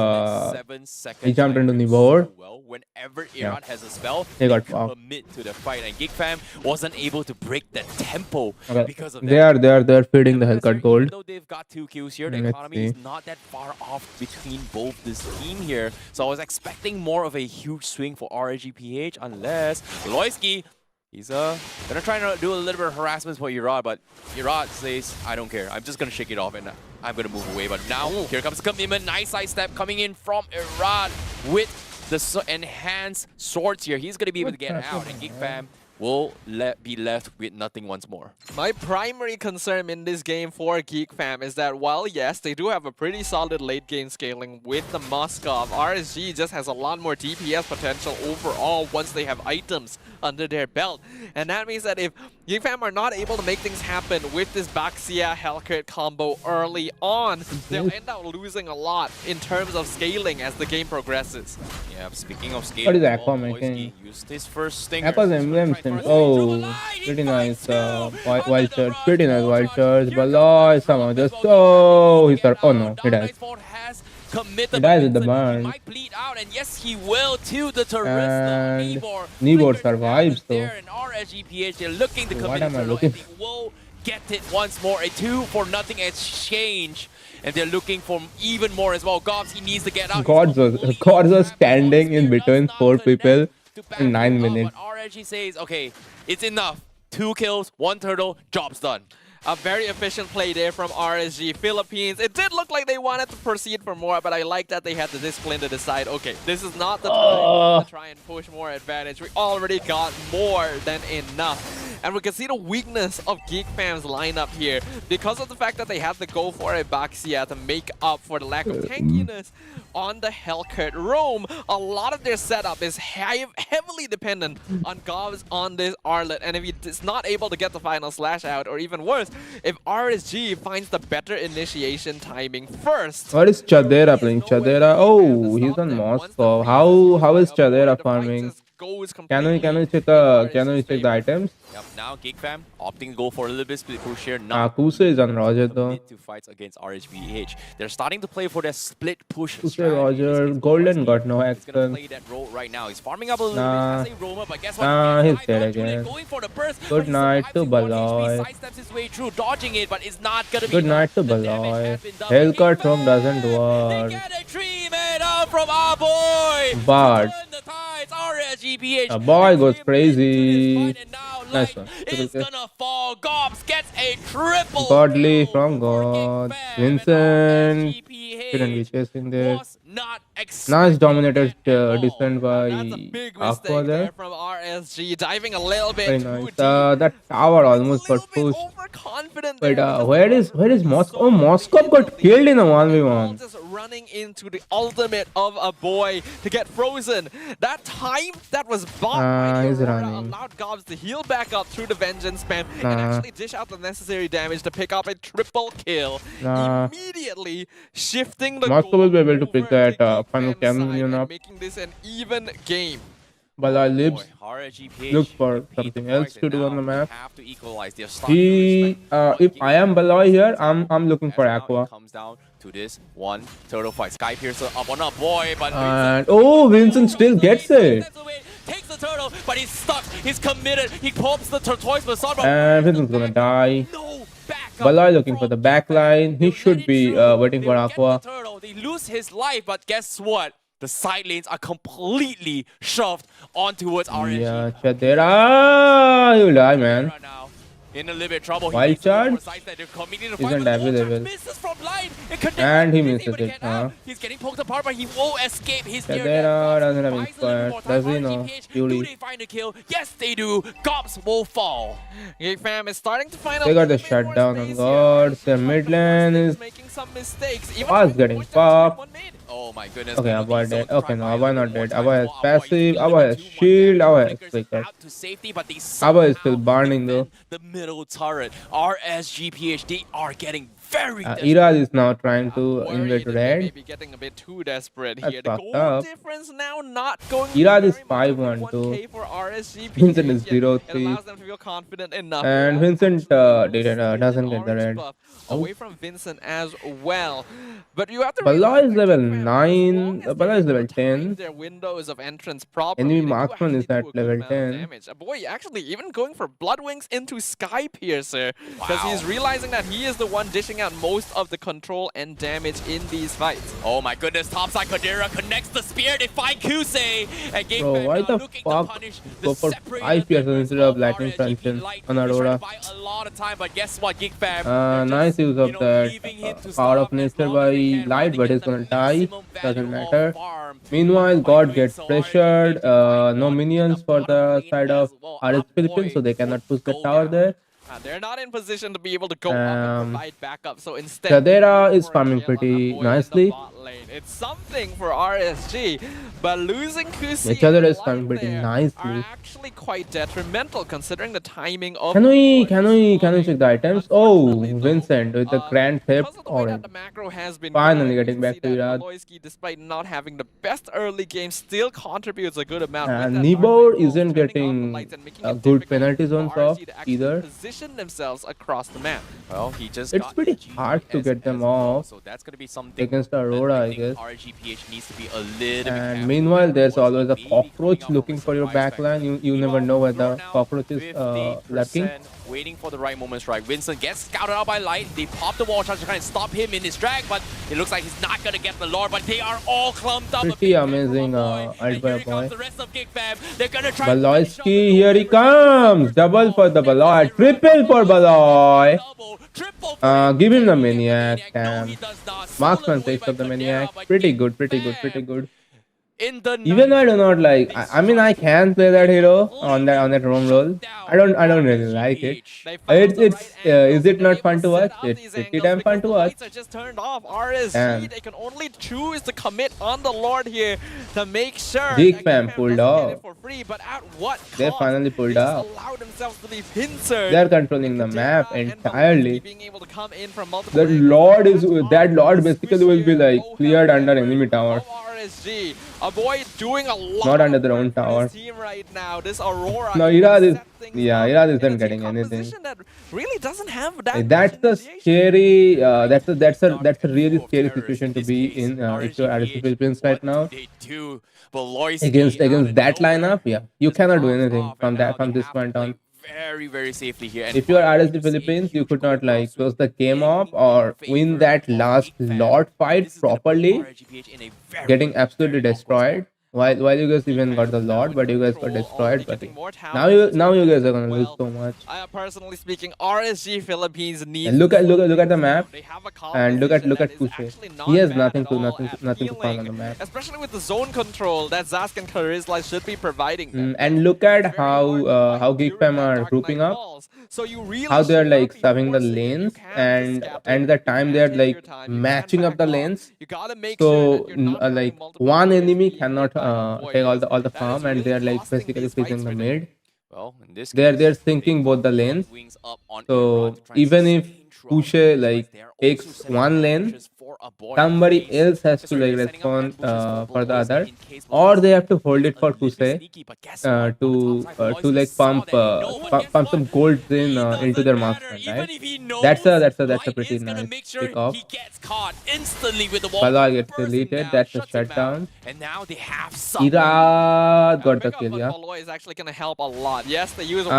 Speaker 5: Nibor,
Speaker 9: whenever Irad has a spell,
Speaker 5: they got
Speaker 9: commit to the fight, and Geek Fam wasn't able to break the tempo because of that.
Speaker 5: They're feeding the Hellcat Gold.
Speaker 9: Though they've got 2 kills here, the economy is not that far off between both this team here. So I was expecting more of a huge swing for RGPH, unless Beloyski, he's gonna try to do a little bit of harassment for Irad, but Irad says, I don't care. I'm just gonna shake it off and I'm gonna move away. But now here comes the commitment. Nice side step coming in from Irad with the enhanced swords here. He's gonna be able to get out, and Geek Fam will be left with nothing once more.
Speaker 2: My primary concern in this game for Geek Fam is that while yes, they do have a pretty solid late game scaling with the Moskov, RSG just has a lot more DPS potential overall once they have items under their belt. And that means that if Geek Fam are not able to make things happen with this Baxia Hellcat combo early on, they'll end up losing a lot in terms of scaling as the game progresses.
Speaker 9: Yeah, speaking of scaling,
Speaker 5: What is Aqua making?
Speaker 9: Used his first stinger.
Speaker 5: Aqua's emblem seems, pretty nice wild charge, pretty nice wild charge. Baloy somehow just, he started, oh no, he dies. He dies with the burn.
Speaker 9: And yes, he will to the
Speaker 5: And Nibor survives though.
Speaker 9: And RSGPH, they're looking to
Speaker 5: What am I looking for?
Speaker 9: will get it once more. A 2-for-0 exchange. And they're looking for even more as well. Gobs, he needs to get out.
Speaker 5: Gods are standing in between 4 people in 9 minutes.
Speaker 9: But RSG says, okay, it's enough. 2 kills, 1 turtle, job's done.
Speaker 2: A very efficient play there from RSG Philippines. It did look like they wanted to proceed for more, but I like that they had the discipline to decide, okay, this is not the time to try and push more advantage. We already got more than enough. And we can see the weakness of Geek Fam's lineup here. Because of the fact that they had to go for a Baxia to make up for the lack of tankiness on the Hellcat Roam, a lot of their setup is heavily dependent on Govs on this Arlet. And if he is not able to get the final slash out, or even worse, if RSG finds the better initiation timing first.
Speaker 5: What is Chadera playing? Chadera? Oh, he's on Moscow. How is Chadera farming? Can we check the items?
Speaker 9: Yep, now Geek Fam opting to go for a little bit split push here.
Speaker 5: Kusa is on Roger though.
Speaker 9: To fights against RHBH. They're starting to play for their split push.
Speaker 5: Kusa, Roger, Golden got no
Speaker 9: He's gonna
Speaker 5: action.
Speaker 9: play that role right now. He's farming up a little bit as a roamer, but guess what?
Speaker 5: He's dead again. Good night to Baloy.
Speaker 9: Sidesteps his way through, dodging it, but it's not gonna be.
Speaker 5: Good night to Baloy. Hellcat Roam doesn't work.
Speaker 9: From our boy.
Speaker 5: But
Speaker 9: RSGPH.
Speaker 5: a boy goes crazy. Nice one.
Speaker 9: It's gonna fall. Gobs gets a triple.
Speaker 5: Godly from God. Vincent shouldn't be chasing there. Nice dominated descent by Aqua there.
Speaker 2: From RSG, diving a little bit.
Speaker 5: Very nice. That tower almost got pushed. But where is Moscow? Oh, Moscow got killed in a 1v1.
Speaker 2: Just running into the ultimate of a boy to get frozen. That time that was bought
Speaker 5: he's running.
Speaker 2: allowed Gobs to heal back up through the vengeance spam and actually dish out the necessary damage to pick up a triple kill. Immediately shifting the
Speaker 5: Moscow will be able to pick that final cannon up.
Speaker 2: making this an even game.
Speaker 5: Balai lives. Looks for something else to do on the map. He, if I am Balai here, I'm looking for Aqua.
Speaker 9: Comes down to this one turtle fight. Sky Piercer up on a boy, but
Speaker 5: And oh, Vincent still gets it.
Speaker 9: takes the turtle, but he's stuck. He's committed. He pops the turquoise facade.
Speaker 5: And Vincent's gonna die. Balai looking for the backline. He should be waiting for Aqua.
Speaker 9: They lose his life, but guess what? The side lanes are completely shoved on towards RNG.
Speaker 5: Yeah, Chadera, you die, man.
Speaker 9: In a little bit of trouble.
Speaker 5: Wild charge isn't available. And he misses it.
Speaker 9: He's getting poked apart, but he won't escape. He's
Speaker 5: Chadera doesn't have inspired. Does he know?
Speaker 9: Do they find a kill? Yes, they do. Gobs will fall.
Speaker 2: Geek Fam is starting to find out.
Speaker 5: They got the shutdown on God. Their mid lane is
Speaker 2: making some mistakes.
Speaker 5: fast getting popped.
Speaker 9: Oh my goodness.
Speaker 5: Okay, Abba dead. Okay, no, Abba not dead. Abba has passive, Abba has shield, Abba has flicker. Abba is still burning though.
Speaker 9: The middle turret, RSGPH, they are getting very
Speaker 5: Iraj is now trying to invade red.
Speaker 2: Maybe getting a bit too desperate
Speaker 5: That's
Speaker 2: here. The
Speaker 5: fucked
Speaker 2: goal
Speaker 5: up.
Speaker 2: difference now not going.
Speaker 5: Iraj is 5-1 too.
Speaker 2: for RSGPH.
Speaker 5: Vincent is
Speaker 2: It
Speaker 5: 0-3.
Speaker 2: allows them to feel confident enough.
Speaker 5: And Vincent doesn't get the red.
Speaker 2: Away from Vincent as well. But you have to
Speaker 5: Balai is level 9. Balai is level 10.
Speaker 2: their windows of entrance properly.
Speaker 5: Enemy
Speaker 2: They do
Speaker 5: marksman is
Speaker 2: actually
Speaker 5: at
Speaker 2: do a good
Speaker 5: level
Speaker 2: amount of
Speaker 5: 10.
Speaker 2: damage. Boy, actually even going for Blood Wings into Sky Piercer. Because he's realizing that he is the one dishing out most of the control and damage in these fights.
Speaker 9: Oh my goodness, topside Kadira connects the spear, they find Kusei. And Game
Speaker 5: Bro, why the fuck go for 5 pierces instead of lightning function on Aurora?
Speaker 9: A lot of time, but guess what, Geek Fam?
Speaker 5: Nice use of that power of nature by Light, but he's gonna die. Doesn't matter. Meanwhile, God gets pressured. No minions for the side of RS Philippines, so they cannot push the tower there.
Speaker 2: They're not in position to be able to go up and provide backup. So instead,
Speaker 5: Chadera is farming pretty nicely.
Speaker 2: it's something for RSG, but losing Kusi
Speaker 5: Chadera is farming pretty nicely.
Speaker 2: actually quite detrimental considering the timing of.
Speaker 5: Can we check the items? Oh, Vincent with the grand theft orange. Finally getting back to Iraj.
Speaker 2: Loiski, despite not having the best early game, still contributes a good amount.
Speaker 5: And Nibor isn't getting a good penalty zones off either.
Speaker 2: Position themselves across the map.
Speaker 9: Well, he just
Speaker 5: It's pretty hard to get them off
Speaker 9: so that's gonna be something
Speaker 5: against Aurora, I guess.
Speaker 9: RGPH needs to be a little
Speaker 5: And meanwhile, there's always a cockroach looking for your backline. You never know where the cockroach is lurking.
Speaker 9: Waiting for the right moment to strike. Vincent gets scouted out by Light. They pop the wall charge to try and stop him in his drag, but it looks like he's not gonna get the lore. But they are all clumped up.
Speaker 5: Pretty amazing ult by a boy.
Speaker 9: The rest of Geek Fam, they're gonna try.
Speaker 5: Baloyski, here he comes! Double for the Baloy, triple for Baloy! Give him the maniac, damn. Marksman takes up the maniac. Pretty good, pretty good, pretty good.
Speaker 9: in the
Speaker 5: Even though I do not like, I mean, I can play that hero on that roam role. I don't really like it. Is it not fun to watch? It's pretty damn fun to watch.
Speaker 2: Lights are just turned off. RSG,
Speaker 5: Damn.
Speaker 2: they can only choose to commit on the Lord here to make sure
Speaker 5: Geek
Speaker 2: that
Speaker 5: fam
Speaker 2: Geek
Speaker 5: pulled
Speaker 2: doesn't get
Speaker 5: off.
Speaker 2: it for free, but at what
Speaker 5: They
Speaker 2: cost?
Speaker 5: finally pulled off.
Speaker 2: Allow themselves to be pincered.
Speaker 5: They're controlling the map entirely.
Speaker 2: Being able to come in from multiple
Speaker 5: That Lord basically will be like cleared under enemy tower.
Speaker 2: RSG. A boy doing a lot
Speaker 5: Not under their own tower.
Speaker 2: team right now. This Aurora.
Speaker 5: No, Irad isn't getting anything.
Speaker 2: That really doesn't have that.
Speaker 5: That's the scary. That's a really scary situation to be in if you're RSG Philippines right now. Against that lineup, yeah, you cannot do anything from this point on.
Speaker 9: Very safely here. And
Speaker 5: if you are RSG Philippines, you could not like close the game off or win that last Lord fight properly, getting absolutely destroyed. While you guys even got the Lord, but you guys got destroyed. But now you guys are gonna lose so much.
Speaker 2: Personally speaking, RSG Philippines needs.
Speaker 5: And look at the map, and look at Kushe. He has nothing to farm on the map.
Speaker 2: Especially with the zone control that Zask and Charisma should be providing them.
Speaker 5: And look at how Geek Fam are grouping up. How they're like serving the lanes, and the time they're like matching up the lanes. So like one enemy cannot take all the farm, and they're like basically freezing the mid.
Speaker 9: Well, in this
Speaker 5: they're sinking both the lanes. So even if Kushe like takes one lane, somebody else has to like respond for the other, or they have to hold it for Kushe to like pump some gold into their master, right? That's a pretty nice pick off. Bala gets deleted. That's a shutdown.
Speaker 9: And now they have
Speaker 5: Irad got the kill, yeah.
Speaker 2: Is actually gonna help a lot. Yes, they use
Speaker 5: that's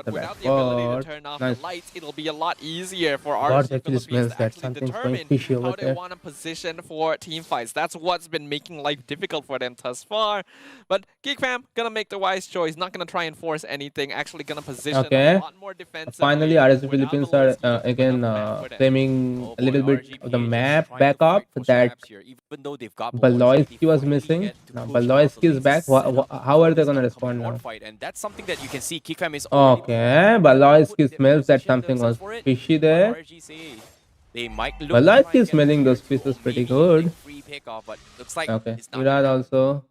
Speaker 5: a bad
Speaker 2: spot.
Speaker 5: Nice.
Speaker 2: Lights, it'll be a lot easier for
Speaker 5: God,
Speaker 2: RSG
Speaker 5: actually smells that
Speaker 2: to
Speaker 5: something's
Speaker 2: determine
Speaker 5: going fishy over
Speaker 2: how they
Speaker 5: there.
Speaker 2: want to position for team fights. That's what's been making life difficult for them thus far. But Geek Fam gonna make the wise choice, not gonna try and force anything, actually gonna position a lot more defensive.
Speaker 5: Finally, RSG Philippines are again claiming a little bit of the map back up that Baloyski was missing. Now Baloyski is back. How are they gonna respond now?
Speaker 9: And that's something that you can see. Geek Fam is
Speaker 5: okay, Baloyski smells that something was fishy there. Baloyski is smelling those pieces pretty good. Okay, Irad also.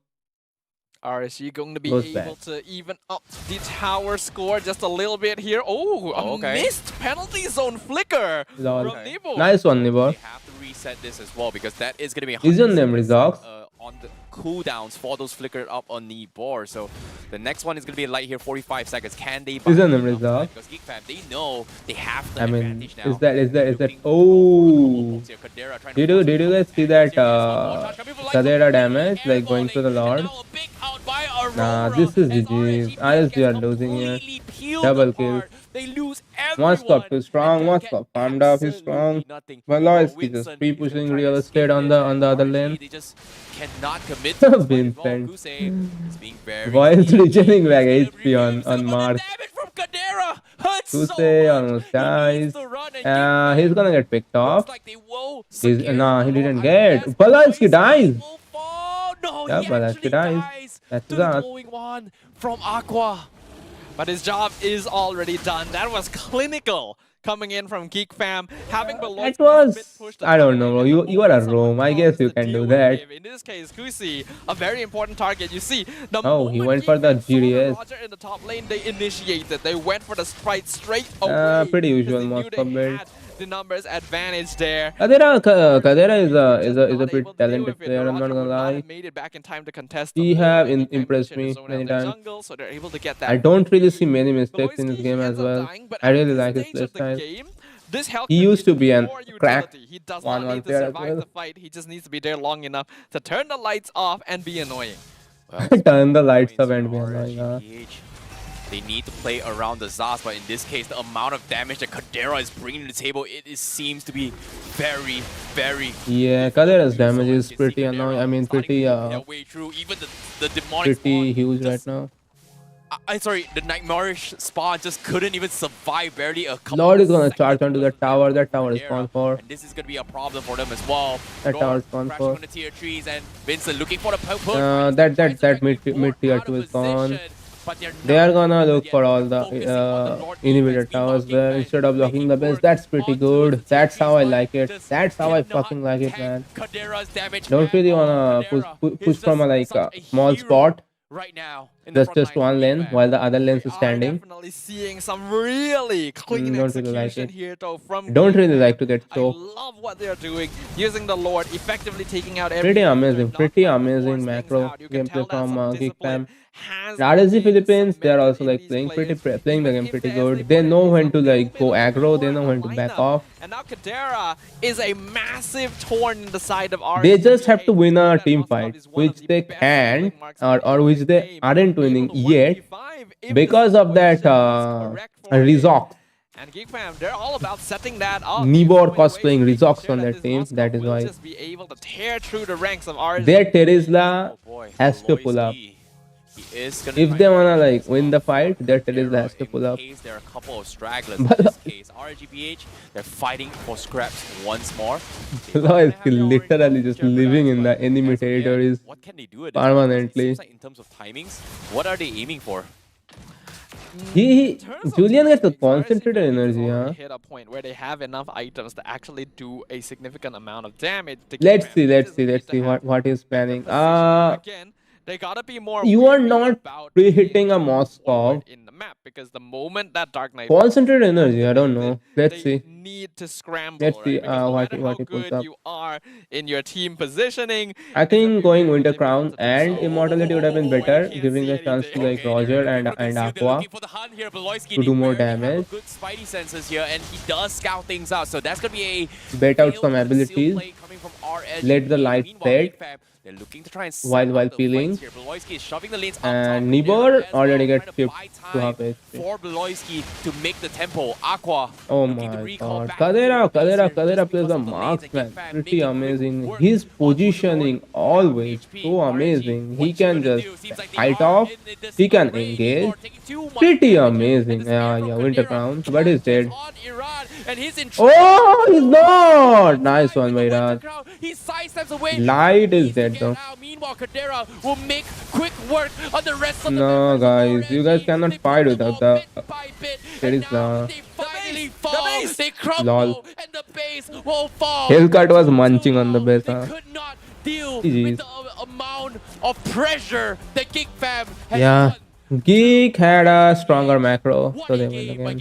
Speaker 2: RSG going to be able to even up the tower score just a little bit here. Oh, missed penalty zone flicker from Nibo.
Speaker 5: Nice one, Nibo.
Speaker 9: Have to reset this as well because that is going to be
Speaker 5: isn't them results
Speaker 9: on the cooldowns for those flickered up on the board. So the next one is going to be light here, 45 seconds. Can they?
Speaker 5: Isn't them results?
Speaker 9: Because Geek Fam, they know they have the
Speaker 5: advantage
Speaker 9: now.
Speaker 5: Is that? Oh, did you guys see that Kadera damage like going to the Lord? Nah, this is GG's. RSG are losing here. Double kill. One stop too strong, one stop farmed up is strong. Baloyski just free pushing real estate on the other lane.
Speaker 9: They just cannot commit to
Speaker 5: Vincent.
Speaker 9: Boy
Speaker 5: is regenerating back HP on Mars. Kushe almost dies. He's gonna get picked off. Nah, he didn't get. Baloyski dies. Yeah, Baloyski dies. That's that.
Speaker 9: From Aqua.
Speaker 2: But his job is already done. That was clinical coming in from Geek Fam. Having
Speaker 5: That was, I don't know, bro. You are a roam. I guess you can do that.
Speaker 2: In this case, Kusi, a very important target. You see,
Speaker 5: he went for the GDS.
Speaker 2: Roger in the top lane, they initiated. They went for the sprite straight away.
Speaker 5: Pretty usual most of it.
Speaker 2: The numbers advantage there.
Speaker 5: Kadera is a bit talented player. I'm not gonna lie.
Speaker 2: Made it back in time to contest.
Speaker 5: He have impressed me many times.
Speaker 2: So they're able to get that.
Speaker 5: I don't really see many mistakes in this game as well. I really like his playstyle. He used to be a crack 1-1 player as well.
Speaker 2: He just needs to be there long enough to turn the lights off and be annoying.
Speaker 5: Turn the lights off and be annoying.
Speaker 9: They need to play around the Zaz, but in this case, the amount of damage that Kadera is bringing to the table, it seems to be very, very...
Speaker 5: Yeah, Kadera's damage is pretty annoying. I mean, pretty huge right now.
Speaker 9: Sorry, the Nightmarish spawn just couldn't even survive barely a couple
Speaker 5: Lord is
Speaker 9: of
Speaker 5: gonna
Speaker 9: seconds
Speaker 5: charge onto the tower. That tower is
Speaker 9: Cadera,
Speaker 5: gone for.
Speaker 9: and this is gonna be a problem for them as well.
Speaker 5: That tower is gone
Speaker 9: crashing
Speaker 5: for.
Speaker 9: on the tier 3s, and Vincent looking for the push.
Speaker 5: That mid tier 2 is gone. They are gonna look for all the inhibitor towers there instead of blocking the base. That's pretty good. That's how I like it. That's how I fucking like it, man. Don't really wanna push from a small spot.
Speaker 9: Right now,
Speaker 5: Just one lane while the other lane is standing.
Speaker 2: Definitely seeing some really clean
Speaker 5: Don't really like
Speaker 2: execution
Speaker 5: it.
Speaker 2: here though from
Speaker 5: Don't really
Speaker 2: Geek
Speaker 5: like to get
Speaker 2: Fam. I
Speaker 5: choked.
Speaker 2: love what they're doing, using the Lord, effectively taking out every
Speaker 5: Pretty amazing macro gameplay from Geek Fam. RSG Philippines, they are also playing the game pretty good. They know when to go aggro, they know when to back off.
Speaker 2: And now Cadera is a massive thorn in the side of RSG.
Speaker 5: They just have to win a team fight, which they can, or which they aren't winning yet, because of that Rezox.
Speaker 2: And Geek Fam, they're all about setting that up.
Speaker 5: Nibor cosplaying Rezox on their team, that is why.
Speaker 2: Just be able to tear through the ranks of RSG.
Speaker 5: Their Terizla has to pull up. If they wanna win the fight, their Terizla has to pull up.
Speaker 9: There are a couple of stragglers in this case. RGPH, they're fighting for scraps once more.
Speaker 5: Is literally just living in the enemy territories permanently.
Speaker 9: In terms of timings, what are they aiming for?
Speaker 5: Julian gets the concentrated energy, huh?
Speaker 2: Hit a point where they have enough items to actually do a significant amount of damage.
Speaker 5: Let's see what he's planning.
Speaker 2: Again, they gotta be more.
Speaker 5: You are not pre-hitting a Moskov.
Speaker 2: In the map, because the moment that Dark Knight
Speaker 5: Concentrated energy, I don't know. Let's see.
Speaker 2: Need to scramble.
Speaker 5: Let's see
Speaker 2: right?
Speaker 5: what he pulls up.
Speaker 2: You are in your team positioning.
Speaker 5: I think going Winter Crown and Immortality would have been better, giving a chance to Roger and Aqua to do more damage.
Speaker 9: Good spidey senses here, and he does scout things out. So that's gonna be a
Speaker 5: Bait out some abilities. Let the light fade.
Speaker 9: They're looking to try and
Speaker 5: while peeling.
Speaker 9: Beloyski is shoving the lanes up
Speaker 5: And Nibor already gets skipped to half HP.
Speaker 9: for Beloyski to make the tempo. Aqua.
Speaker 5: Oh my god. Kadera plays a marksman. Pretty amazing. His positioning always so amazing. He can just fight off. He can engage. Pretty amazing. Yeah, Winter Crown. But he's dead. Oh, he's not! Nice one, Vairaj. Light is dead though.
Speaker 9: Meanwhile, Cadera will make quick work on the rest of
Speaker 5: no, guys, you guys cannot fight without the. There is the. Lol.
Speaker 9: And the base will fall.
Speaker 5: Hellcat was munching on the base.
Speaker 9: Deal with the amount of pressure that Geek Fam has
Speaker 5: done. Geek had a stronger macro, so they win the game.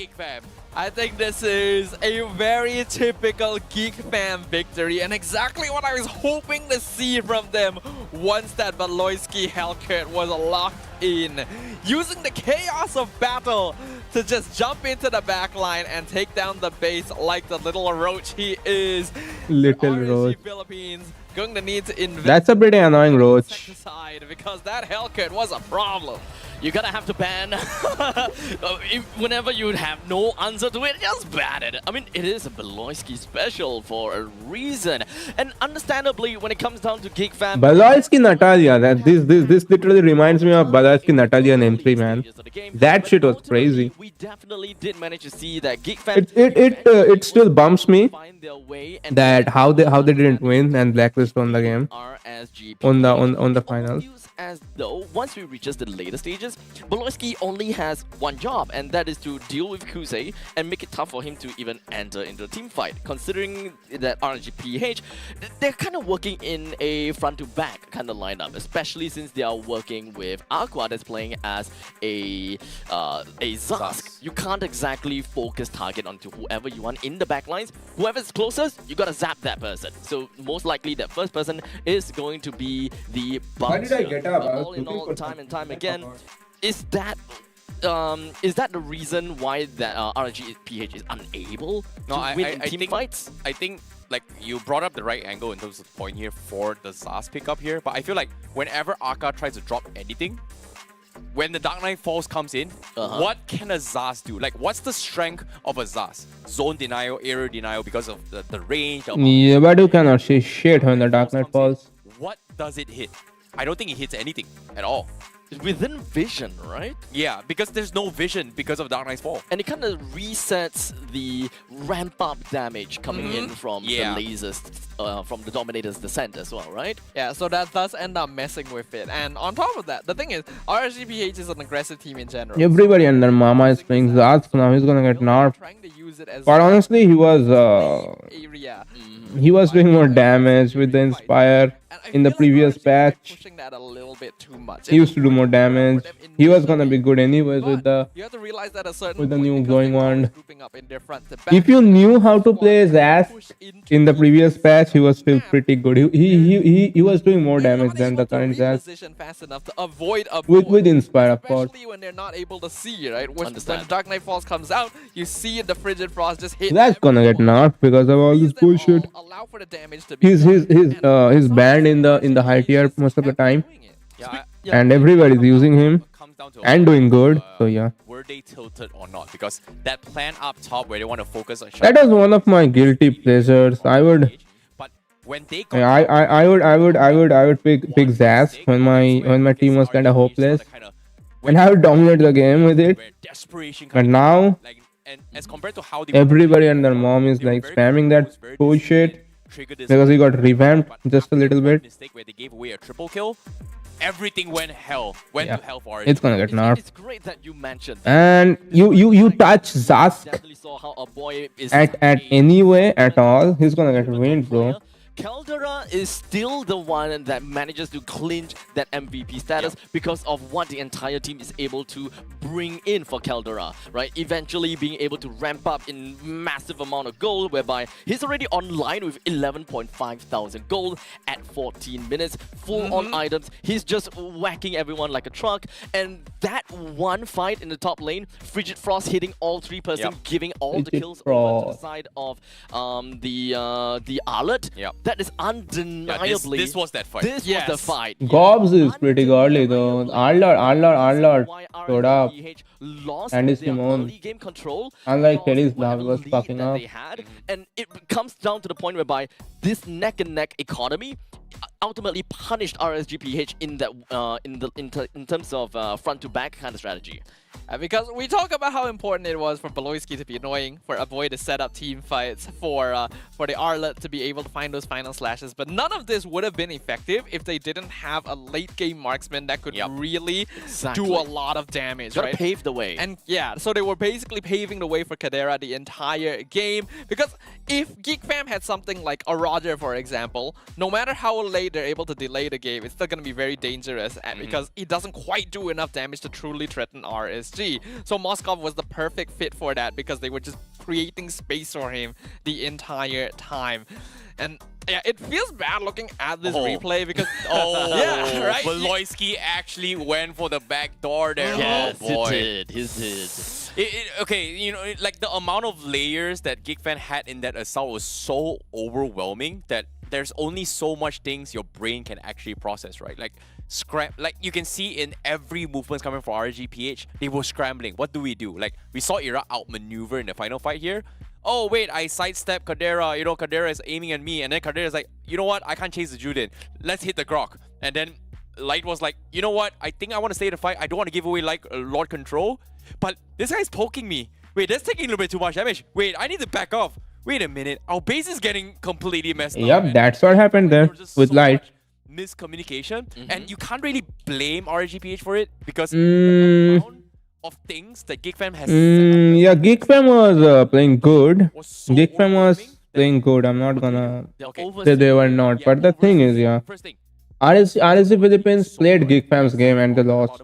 Speaker 2: I think this is a very typical Geek Fam victory, and exactly what I was hoping to see from them once that Beloyski Hellcat was locked in. Using the chaos of battle to just jump into the back line and take down the base like the little roach he is.
Speaker 5: Little roach.
Speaker 2: Philippines going to need to invest.
Speaker 5: That's a pretty annoying roach.
Speaker 2: Because that Hellcat was a problem.
Speaker 18: You're gonna have to ban whenever you have no answer to it, just ban it. I mean, it is a Beloyski special for a reason, and understandably, when it comes down to Geek Fam,
Speaker 5: Beloyski Natalia, this literally reminds me of Beloyski Natalia in M3, man. That shit was crazy.
Speaker 18: we definitely did manage to see that Geek Fam.
Speaker 5: It still bumps me that how they didn't win and Blacklist won the game on the finals.
Speaker 18: As though once we reaches the later stages, Beloyski only has one job, and that is to deal with Kusei and make it tough for him to even enter into a team fight. Considering that RGPH, they're kind of working in a front-to-back kind of lineup, especially since they are working with Aqua that's playing as a Zask. You can't exactly focus target onto whoever you want in the backlines. Whoever's closest, you gotta zap that person. So most likely that first person is going to be the bouncer. All in all, time and time again, is that the reason why that RGPH is unable to win in team fights?
Speaker 9: I think like you brought up the right angle in terms of the point here for the Zaz pickup here, but I feel like whenever Aka tries to drop anything, when the Dark Knight Falls comes in, what can a Zaz do? Like, what's the strength of a Zaz? Zone denial, area denial because of the range.
Speaker 5: Yeah, but you cannot see shit when the Dark Knight falls.
Speaker 9: What does it hit? I don't think it hits anything at all.
Speaker 18: within vision, right?
Speaker 9: Yeah, because there's no vision because of Dark Knight's fall.
Speaker 18: And it kind of resets the ramp-up damage coming in from the lasers, from the Dominator's descent as well, right?
Speaker 2: Yeah, so that does end up messing with it. And on top of that, the thing is, RSGPH is an aggressive team in general.
Speaker 5: Everybody under Mama is playing Zats now. He's gonna get nerfed. But honestly, he was doing more damage with the Inspire in the previous patch.
Speaker 2: Pushing that a little bit too much.
Speaker 5: He used to do more damage. He was gonna be good anyways with the new glowing wand. If you knew how to play Zats in the previous patch, he was still pretty good. He was doing more damage than the current Zats. With Inspire, of course.
Speaker 2: Especially when they're not able to see, right? When Dark Knight Falls comes out, you see the Frigid Frost just hit.
Speaker 5: That's gonna get nerfed because of all this bullshit. He's banned in the high tier most of the time, and everybody's using him and doing good. So yeah.
Speaker 9: Were they tilted or not? Because that plan up top where they want to focus on.
Speaker 5: That was one of my guilty pleasures. I would pick Zaz when my team was kind of hopeless, and I would dominate the game with it. But now, everybody and their mom is like spamming that bullshit because he got revamped just a little bit.
Speaker 9: Where they gave away a triple kill. Everything went to hell for RSGPH.
Speaker 5: It's gonna get nerfed.
Speaker 18: It's great that you mentioned.
Speaker 5: And you touch Zask at any way at all, he's gonna get ruined, bro.
Speaker 18: Caldera is still the one that manages to clinch that MVP status because of what the entire team is able to bring in for Caldera, right? Eventually being able to ramp up in massive amount of gold, whereby he's already online with 11.5 thousand gold at 14 minutes, full on items. He's just whacking everyone like a truck, and that one fight in the top lane, Frigid Frost hitting all 3 person, giving all the kills over to the side of the Arlet. That is undeniably.
Speaker 9: This was that fight.
Speaker 18: This was the fight.
Speaker 5: Gobs is pretty godly though. Arlord showed up. And his Simone. Unlike Kelly's love was fucking up.
Speaker 18: And it comes down to the point whereby this neck and neck economy ultimately punished RSGPH in that in terms of front to back kind of strategy.
Speaker 2: Because we talk about how important it was for Beloyski to be annoying, for Avoid to set up team fights, for the Arlet to be able to find those final slashes, but none of this would have been effective if they didn't have a late game marksman that could really do a lot of damage,
Speaker 18: Gotta
Speaker 2: right?
Speaker 18: pave the way.
Speaker 2: And yeah, so they were basically paving the way for Kadera the entire game, because if Geek Fam had something like a Roger, for example, no matter how late they're able to delay the game, it's still going to be very dangerous because it doesn't quite do enough damage to truly threaten RSG. So Moskov was the perfect fit for that because they were just creating space for him the entire time. And yeah, it feels bad looking at this replay because yeah, right?
Speaker 9: Beloyski actually went for the back door there.
Speaker 18: Yes,
Speaker 9: oh boy.
Speaker 18: he did.
Speaker 9: Okay, you know, like the amount of layers that Geekfan had in that assault was so overwhelming that there's only so much things your brain can actually process, right? Like like you can see in every movement coming from RGPH, they were scrambling. What do? Like we saw Ira outmaneuver in the final fight here. Oh wait, I sidestep Kadera, you know, Kadera is aiming at me, and then Kadera is like, you know what, I can't chase the Juden. Let's hit the Grok. And then Light was like, you know what, I think I want to stay in the fight. I don't want to give away like Lord Control. But this guy's poking me. Wait, that's taking a little bit too much damage. Wait, I need to back off. Wait a minute, our base is getting completely messed up.
Speaker 5: Yep, that's what happened there with Light.
Speaker 9: Miscommunication, and you can't really blame RGPH for it because the amount of things that GeekFam has
Speaker 5: yeah, GeekFam was playing good. GeekFam was playing good. I'm not gonna say they were not, but the thing is, yeah, RSC Philippines played GeekFam's game and they lost.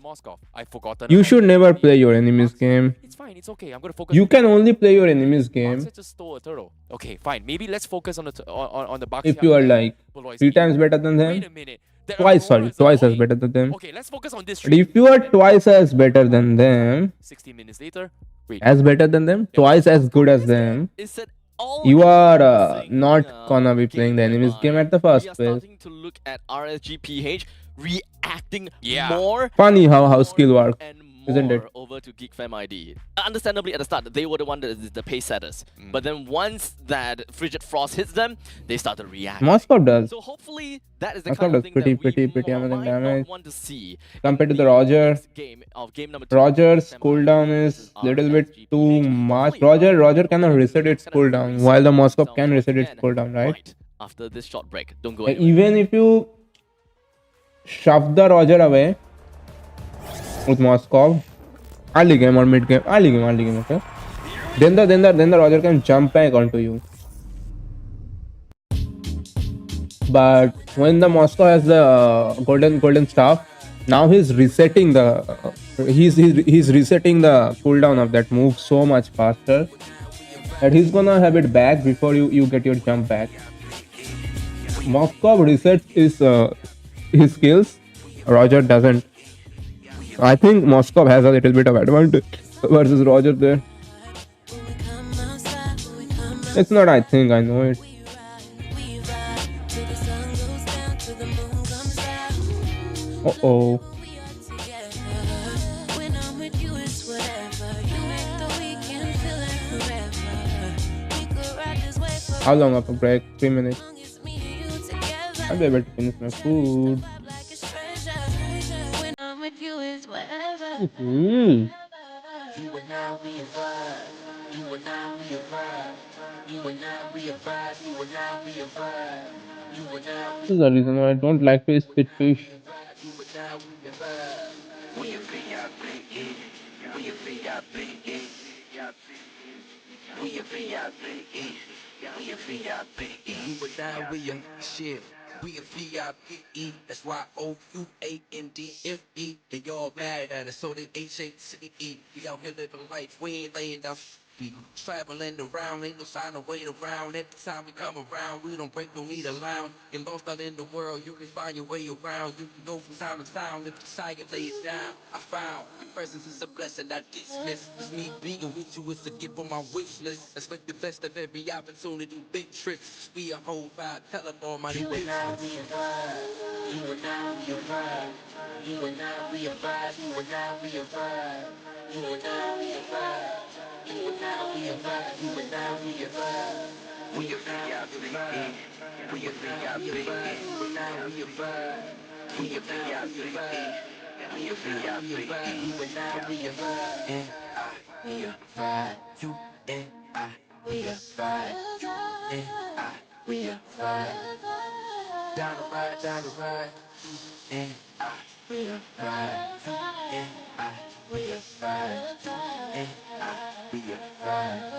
Speaker 5: You should never play your enemy's game.
Speaker 9: It's fine, it's okay. I'm gonna focus.
Speaker 5: You can only play your enemy's game.
Speaker 9: Just stole a turtle. Okay, fine. Maybe let's focus on the on the Baxi.
Speaker 5: If you are like 3 times better than them.
Speaker 9: Wait a minute.
Speaker 5: Twice as better than them.
Speaker 9: Okay, let's focus on this.
Speaker 5: But if you are twice as better than them,
Speaker 9: 16 minutes later,
Speaker 5: as better than them, twice as good as them, you are not gonna be playing the enemy's game at the first place.
Speaker 18: We are starting to look at RSGPH reacting more.
Speaker 5: Funny how skill works.
Speaker 18: And
Speaker 5: isn't it?
Speaker 18: more over to Geek Fam ID. Understandably, at the start, they were the one that is the pace setters. But then once that Frigid Frost hits them, they start to react.
Speaker 5: Moscow does.
Speaker 18: So hopefully, that is the
Speaker 5: Moscow
Speaker 18: kind of
Speaker 5: does
Speaker 18: thing
Speaker 5: pretty
Speaker 18: that we
Speaker 5: amazing
Speaker 18: might
Speaker 5: damage.
Speaker 18: not want to see
Speaker 5: Compared to the Roger.
Speaker 18: game of game number 2.
Speaker 5: Roger's cooldown is little bit too much. Roger cannot reset its cooldown, while the Moscow can reset its cooldown, right?
Speaker 18: After this short break, don't go
Speaker 5: And
Speaker 18: anywhere.
Speaker 5: even if you shove the Roger away with Moscow, early game or mid game, okay? Then the Roger can jump back onto you. But when the Moscow has the golden staff, now he's resetting the he's resetting the cooldown of that move so much faster that he's gonna have it back before you get your jump back. Moscow resets his skills. Roger doesn't. I think Moscow has a little bit of advantage versus Roger there. It's not I think, I know it. Uh-oh. How long of a break? 3 minutes. I'll be able to finish my food. Mm. This is the reason why I don't like to spit fish.
Speaker 6: We a VIP, that's why OUANDFE. They all mad at us, so they HACE. We out here living life, we ain't laying down. We traveling around, ain't no sign of wait around. Every time we come around, we don't break, don't need a lounge. Get lost out in the world, you can find your way around. You can go from town to town, if the desire lays down. I found your presence is a blessing I dismiss. It's me being with you, it's a gift on my wish list. Expect the best of every opportunity, big trips. We a whole vibe, tell them all my new ways. You and now we a vibe. You and now we a vibe. You and now we a vibe. You and now we a vibe. You and now we a vibe. You and now we a vibe. We a vibe. We a vibe. You and now we a vibe. We a vibe. We a vibe. You and now we a vibe. And I, we a vibe. You and I, we a vibe. You and I, we a vibe. Down the ride, down the ride. And I, we a vibe. And I, we a vibe. And I, we a vibe.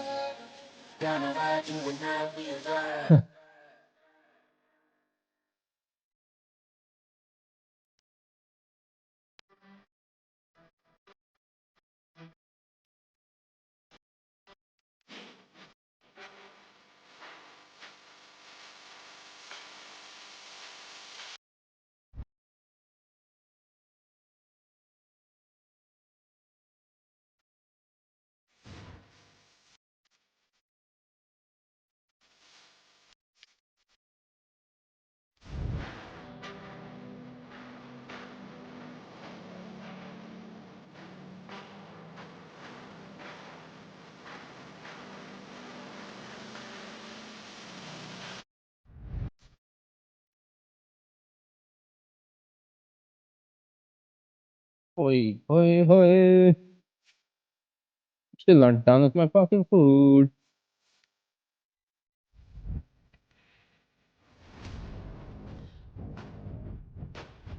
Speaker 6: Down the ride, you and I, we a vibe.
Speaker 5: Oi, oi, oi. Still not done with my fucking food.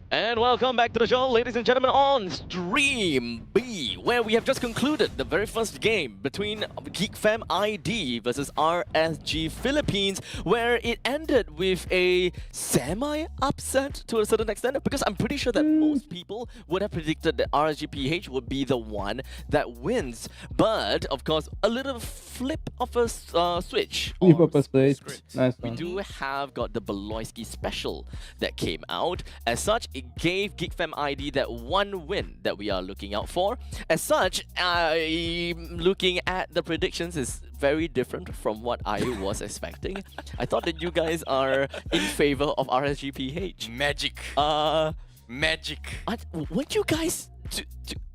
Speaker 18: And welcome back to the show, ladies and gentlemen, on Stream B, where we have just concluded the very first game between Geek Fam ID versus RSG Philippines, where it ended with a semi-upset to a certain extent, because I'm pretty sure that most people would have predicted that RSG PH would be the one that wins. But, of course, a little flip of a switch.
Speaker 5: Flip of a switch. Nice
Speaker 18: We
Speaker 5: one.
Speaker 18: do have got the Beloyski special that came out. As such, it gave Geek Fam ID that one win that we are looking out for. As such, looking at the predictions is very different from what I was expecting. I thought that you guys are in favor of RSGPH.
Speaker 9: Magic. Magic.
Speaker 18: Weren't you guys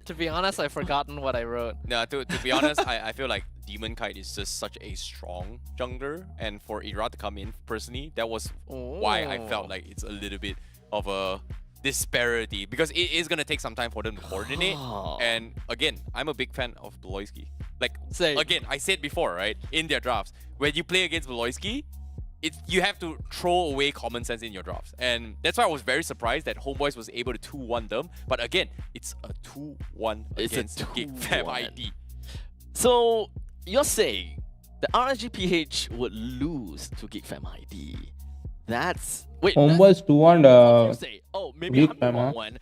Speaker 2: To be honest, I've forgotten what I wrote.
Speaker 9: No, to be honest, I feel like Demon Kite is just such a strong jungler, and for Ira to come in personally, that was why I felt like it's a little bit of a disparity, because it is gonna take some time for them to coordinate. And again, I'm a big fan of Beloyski. Like, again, I said before, right, in their drafts, when you play against Beloyski, you have to throw away common sense in your drafts. And that's why I was very surprised that Homeboys was able to 2-1 them. But again, it's a 2-1 against GigFam ID.
Speaker 18: So, you're saying the RSGPH would lose to GigFam ID. That's... Wait,
Speaker 5: Homeboys 2-1
Speaker 18: oh, maybe I'm
Speaker 5: GigFam,
Speaker 18: one.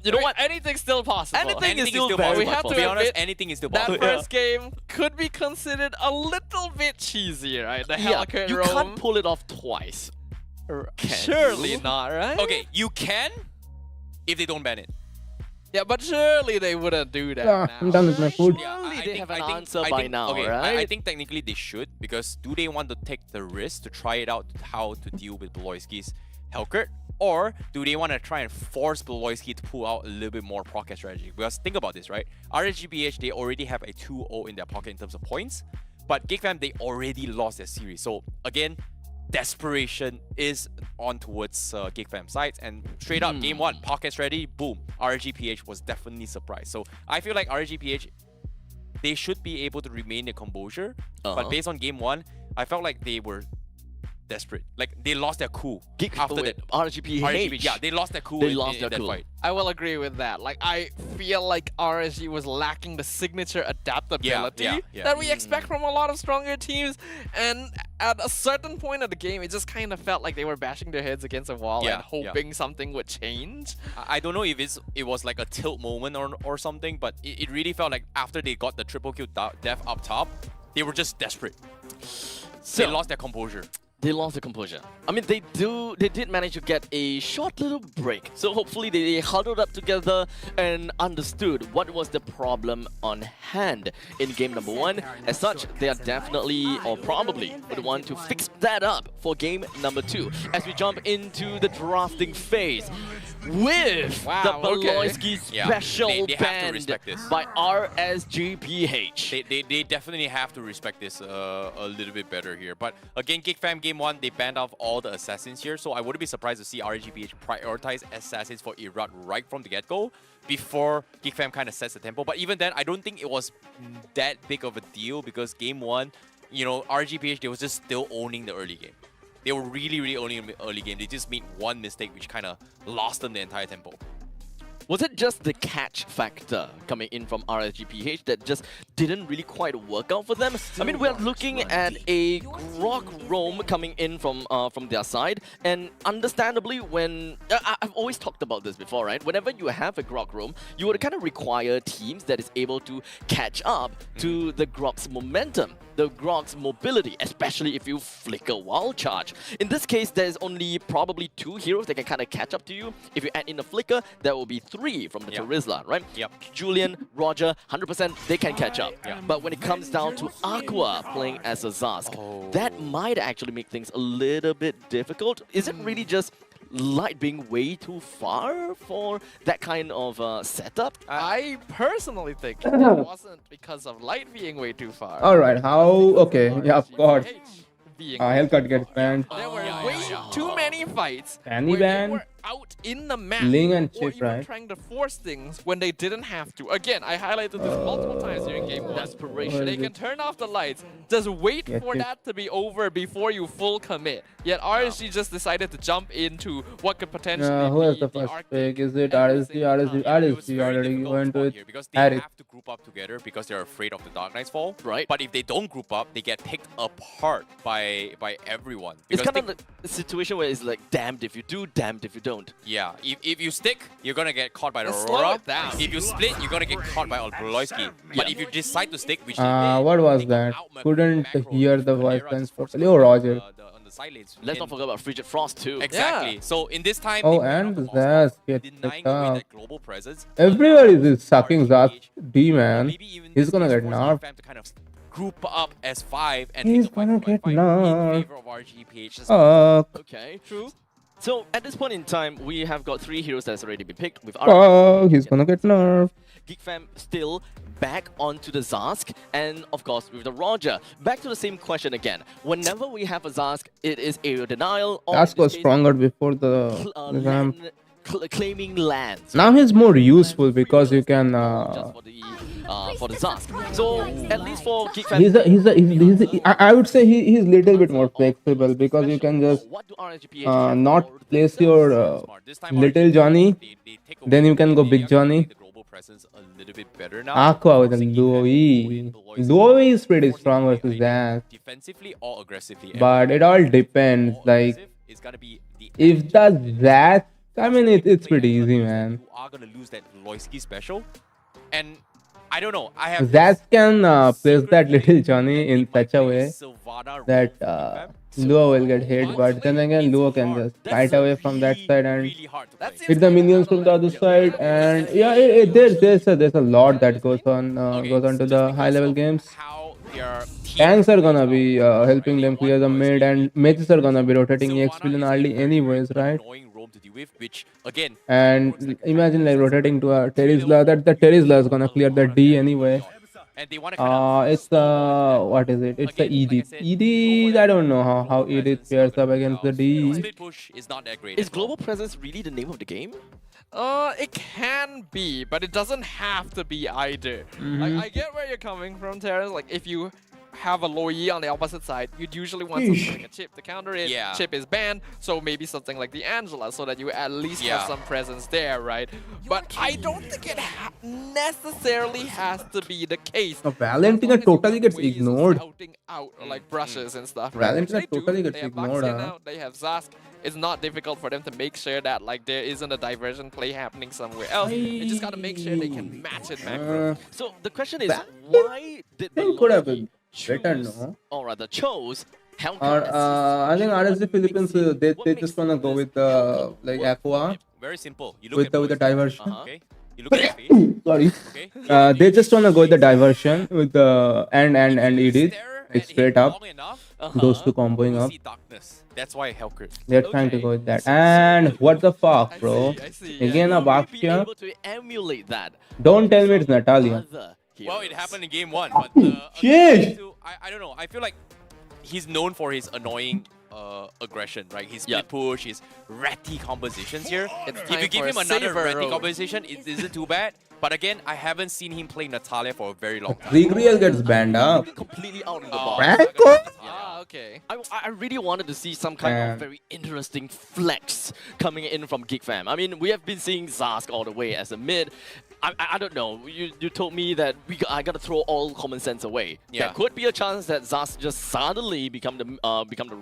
Speaker 18: You know what?
Speaker 2: Anything's still possible.
Speaker 18: Anything is still
Speaker 9: possible.
Speaker 2: We have to
Speaker 9: be honest,
Speaker 2: admit
Speaker 9: anything is still
Speaker 2: that
Speaker 9: possible.
Speaker 2: first game could be considered a little bit cheesy, right? The
Speaker 18: Yeah,
Speaker 2: Helicarrier
Speaker 18: you
Speaker 2: roam.
Speaker 18: can't pull it off twice.
Speaker 2: Surely not, right?
Speaker 9: Okay, you can if they don't ban it.
Speaker 2: Yeah, but surely they wouldn't do that
Speaker 5: Yeah,
Speaker 2: now.
Speaker 5: I'm done with my food.
Speaker 18: Surely they have an
Speaker 9: I think-
Speaker 18: answer
Speaker 9: I
Speaker 18: by
Speaker 9: think-
Speaker 18: now,
Speaker 9: okay,
Speaker 18: right?
Speaker 9: I think technically they should, because do they want to take the risk to try it out how to deal with Beloyski's Hellcurt? Or do they want to try and force Beloyski to pull out a little bit more pocket strategy? Because think about this, right? RSGPH, they already have a 2-0 in their pocket in terms of points. But GigFam, they already lost their series. So again, desperation is on towards GigFam sides. And straight up, game one, pocket strategy, boom. RSGPH was definitely surprised. So I feel like RSGPH, they should be able to remain their composure. But based on game one, I felt like they were desperate. Like, they lost their cool after that.
Speaker 18: RSGPH.
Speaker 9: Yeah, they lost their cool
Speaker 18: They
Speaker 9: in
Speaker 18: lost their
Speaker 9: that
Speaker 18: cool.
Speaker 9: fight.
Speaker 2: I will agree with that. Like, I feel like RSG was lacking the signature adaptability
Speaker 9: yeah.
Speaker 2: that we expect from a lot of stronger teams. And at a certain point of the game, it just kind of felt like they were bashing their heads against a wall and hoping something would change.
Speaker 9: I don't know if it was like a tilt moment or something, but it really felt like after they got the triple kill death up top, they were just desperate. They lost their composure.
Speaker 18: They lost their composure. I mean, they did manage to get a short little break. So hopefully they huddled up together and understood what was the problem on hand in game number one. As such, they are definitely or probably would want to fix that up for game number two as we jump into the drafting phase with the Beloyski special
Speaker 9: they have to
Speaker 18: band
Speaker 9: respect this.
Speaker 18: by RSGPH.
Speaker 9: They definitely have to respect this a little bit better here. But again, GigFam game one, they banned off all the assassins here, so I wouldn't be surprised to see RGPH prioritize assassins for Irad right from the get-go before GigFam kind of sets the tempo. But even then, I don't think it was that big of a deal, because game one, you know, RGPH, they was just still owning the early game. They were really owning the early game. They just made one mistake which kind of lost them the entire tempo.
Speaker 18: Was it just the catch factor coming in from RSGPH that just didn't really quite work out for them? I mean, we're looking at a Grok roam coming in from their side, and understandably, when I've always talked about this before, right? Whenever you have a Grok roam, you would kind of require teams that is able to catch up to the Grok's momentum, the Grok's mobility, especially if you flicker wild charge. In this case, there's only probably 2 heroes that can kind of catch up to you. If you add in a flicker, there will be 3 from the Terizla, right? Julian, Roger, 100% they can catch up. But when it comes down to Aqua playing as a Zask, that might actually make things a little bit difficult. Is it really just Light being way too far for that kind of setup?
Speaker 2: I personally think it wasn't because of Light being way too far.
Speaker 5: Alright, how? Okay, yeah, of course. Hellcurt gets banned.
Speaker 2: There were way too many fights
Speaker 5: Can he
Speaker 2: where they
Speaker 5: ban?
Speaker 2: were out in the map
Speaker 5: Ling and
Speaker 2: or
Speaker 5: Chip,
Speaker 2: even
Speaker 5: right?
Speaker 2: trying to force things when they didn't have to. Again, I highlighted this multiple times during game one.
Speaker 18: Desperation.
Speaker 2: They can turn off the lights, just wait
Speaker 5: Yeah,
Speaker 2: for
Speaker 5: Chip.
Speaker 2: that to be over before you full commit. Yet RSG just decided to jump into what could potentially
Speaker 5: Who has
Speaker 2: be
Speaker 5: the first pick? Is it RSG already went with
Speaker 9: Because they
Speaker 5: Harry.
Speaker 9: have to group up together because they're afraid of the Dark Knight's fall.
Speaker 18: Right.
Speaker 9: But if they don't group up, they get picked apart by everyone.
Speaker 18: It's
Speaker 9: Because
Speaker 18: kind of the situation where it's like, damned if you do, damned if you don't.
Speaker 9: yeah, if you stick, you're gonna get caught by the
Speaker 2: Slow
Speaker 9: Aurora.
Speaker 2: it down.
Speaker 9: If you split, you're gonna get caught by Beloyski. But if you decide to stick, which
Speaker 5: What was that? Couldn't hear the voice lines properly. Oh, Roger.
Speaker 9: on the side lanes.
Speaker 18: Let's not forget about Frigid Frost too.
Speaker 9: Exactly. So in this time,
Speaker 5: Oh,
Speaker 9: they
Speaker 5: and
Speaker 9: went off
Speaker 5: Zaz gets
Speaker 9: denying
Speaker 5: picked
Speaker 9: away
Speaker 5: up.
Speaker 9: that global presence.
Speaker 5: Everybody is sucking Zaz D, man. He's gonna get
Speaker 9: forcing
Speaker 5: nerfed.
Speaker 9: GigFam to kind of group up as 5 and
Speaker 5: He's
Speaker 9: take the fight
Speaker 5: gonna
Speaker 9: by
Speaker 5: get
Speaker 9: fight in
Speaker 5: nerfed.
Speaker 9: favor of RGPH.
Speaker 5: Fuck.
Speaker 18: Okay, true. So at this point in time, we have got 3 heroes that's already been picked with
Speaker 5: Oh, he's gonna get nerfed.
Speaker 18: GeekFam still back onto the Zask, and of course with the Roger. Back to the same question again. Whenever we have a Zask, it is area denial. Or
Speaker 5: Zask was stronger before the ramp.
Speaker 18: Claiming lands.
Speaker 5: Now he's more useful because you can.
Speaker 18: For the Zask. So at least for GeekFam,
Speaker 5: I would say he's little bit more flexible because you can just not place your little Johnny, then you can go big Johnny. Aqua with a Luo E. Luo E is pretty strong versus that.
Speaker 9: Defensively or aggressively.
Speaker 5: But it all depends. Like if that, I mean it's pretty easy, man.
Speaker 9: You are gonna lose that Loisky special, and I don't know. I have
Speaker 5: Zaz can place that little Johnny in such a way that Luo will get hit, but then again Luo can just kite away from that side and hit the minions from the other side. And yeah, there's a lot that goes on to the high level games. Tanks are gonna be helping them clear the mid, and mages are gonna be rotating EXP in early anyways, right? And imagine like rotating to a Terizla, that the Terizla is gonna clear the D anyway. It's the what is it? It's the Edith. Edith, I don't know how Edith fares up against the D.
Speaker 18: Is global presence really the name of the game? It can be, but it doesn't have to be either. Like, I get where you're coming from, Terrence. Like, if you have a Loi on the opposite side, you'd usually want something like a Chip to counter it.
Speaker 9: Yeah.
Speaker 18: Chip is banned, so maybe something like the Angela, so that you at least have some presence there, right? But I don't think it necessarily has to be the case.
Speaker 5: Valentina totally gets ignored.
Speaker 18: Out like brushes and stuff.
Speaker 5: Valentina
Speaker 18: Right?
Speaker 5: totally gets
Speaker 18: They have
Speaker 5: ignored.
Speaker 18: Baxia now, they have Zask. It's not difficult for them to make sure that like there isn't a diversion play happening somewhere else. They just gotta make sure they can match it macro. So the question is, why did the
Speaker 5: could have been better, no?
Speaker 18: or rather chose Hellcat?
Speaker 5: I think RSG Philippines they just wanna go with the like Aqua.
Speaker 9: Very simple. You
Speaker 5: With the diversion.
Speaker 9: Okay. You look at his face.
Speaker 5: Sorry.
Speaker 9: Okay.
Speaker 5: They just wanna go with the diversion with the and Edith. It's straight up. Those two comboing up.
Speaker 9: That's why Hellcat.
Speaker 5: They're trying to go with that. And what the fuck, bro? Again a Baxia.
Speaker 18: Able to emulate that.
Speaker 5: Don't tell me it's Natalia.
Speaker 9: Well, it happened in game 1, but I don't know. I feel like he's known for his annoying aggression, right? His split push, his ratty compositions here. If you give him another ratty composition, it isn't too bad. But again, I haven't seen him play Natalia for a very long time.
Speaker 5: Rigriel gets banned up.
Speaker 18: Completely out of the box.
Speaker 5: Franco?
Speaker 18: Okay. I really wanted to see some kind of very interesting flex coming in from GeekFam. I mean, we have been seeing Zask all the way as a mid. I don't know. You told me that I gotta throw all common sense away.
Speaker 9: Yeah.
Speaker 18: There could be a chance that Zask just suddenly become the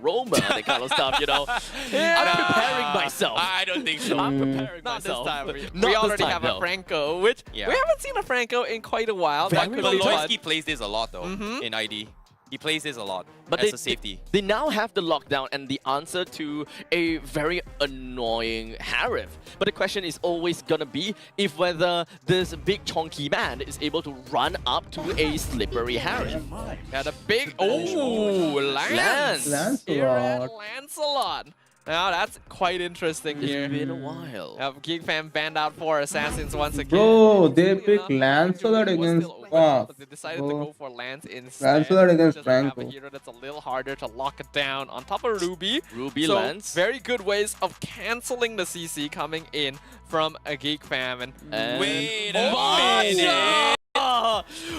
Speaker 18: roamer, that kind of stuff. You know. I'm preparing myself.
Speaker 9: I don't think so.
Speaker 18: I'm preparing
Speaker 2: Not
Speaker 18: myself.
Speaker 2: this time.
Speaker 18: Not
Speaker 2: We
Speaker 18: this
Speaker 2: already
Speaker 18: time,
Speaker 2: have
Speaker 18: no.
Speaker 2: a Franco, which we haven't seen a Franco in quite a while. That could be fun.
Speaker 9: Loisky plays this a lot though in ID. He plays this a lot
Speaker 18: But
Speaker 9: as a safety.
Speaker 18: They now have the lockdown and the answer to a very annoying Harif. But the question is always gonna be if whether this big chonky man is able to run up to a slippery Harif.
Speaker 2: Yeah, the big Lance. Lancelot. Now that's quite interesting here.
Speaker 18: It's been a while.
Speaker 2: GeekFam banned out 4 assassins once again.
Speaker 5: Bro, they pick Lancelot against
Speaker 2: But they decided to go for Lance instead.
Speaker 5: Lancelot against
Speaker 2: Just have
Speaker 5: Franco.
Speaker 2: a hero that's a little harder to lock it down on top of Ruby.
Speaker 18: So,
Speaker 2: Lance. Very good ways of canceling the CC coming in from a GeekFam. And
Speaker 9: wait a minute.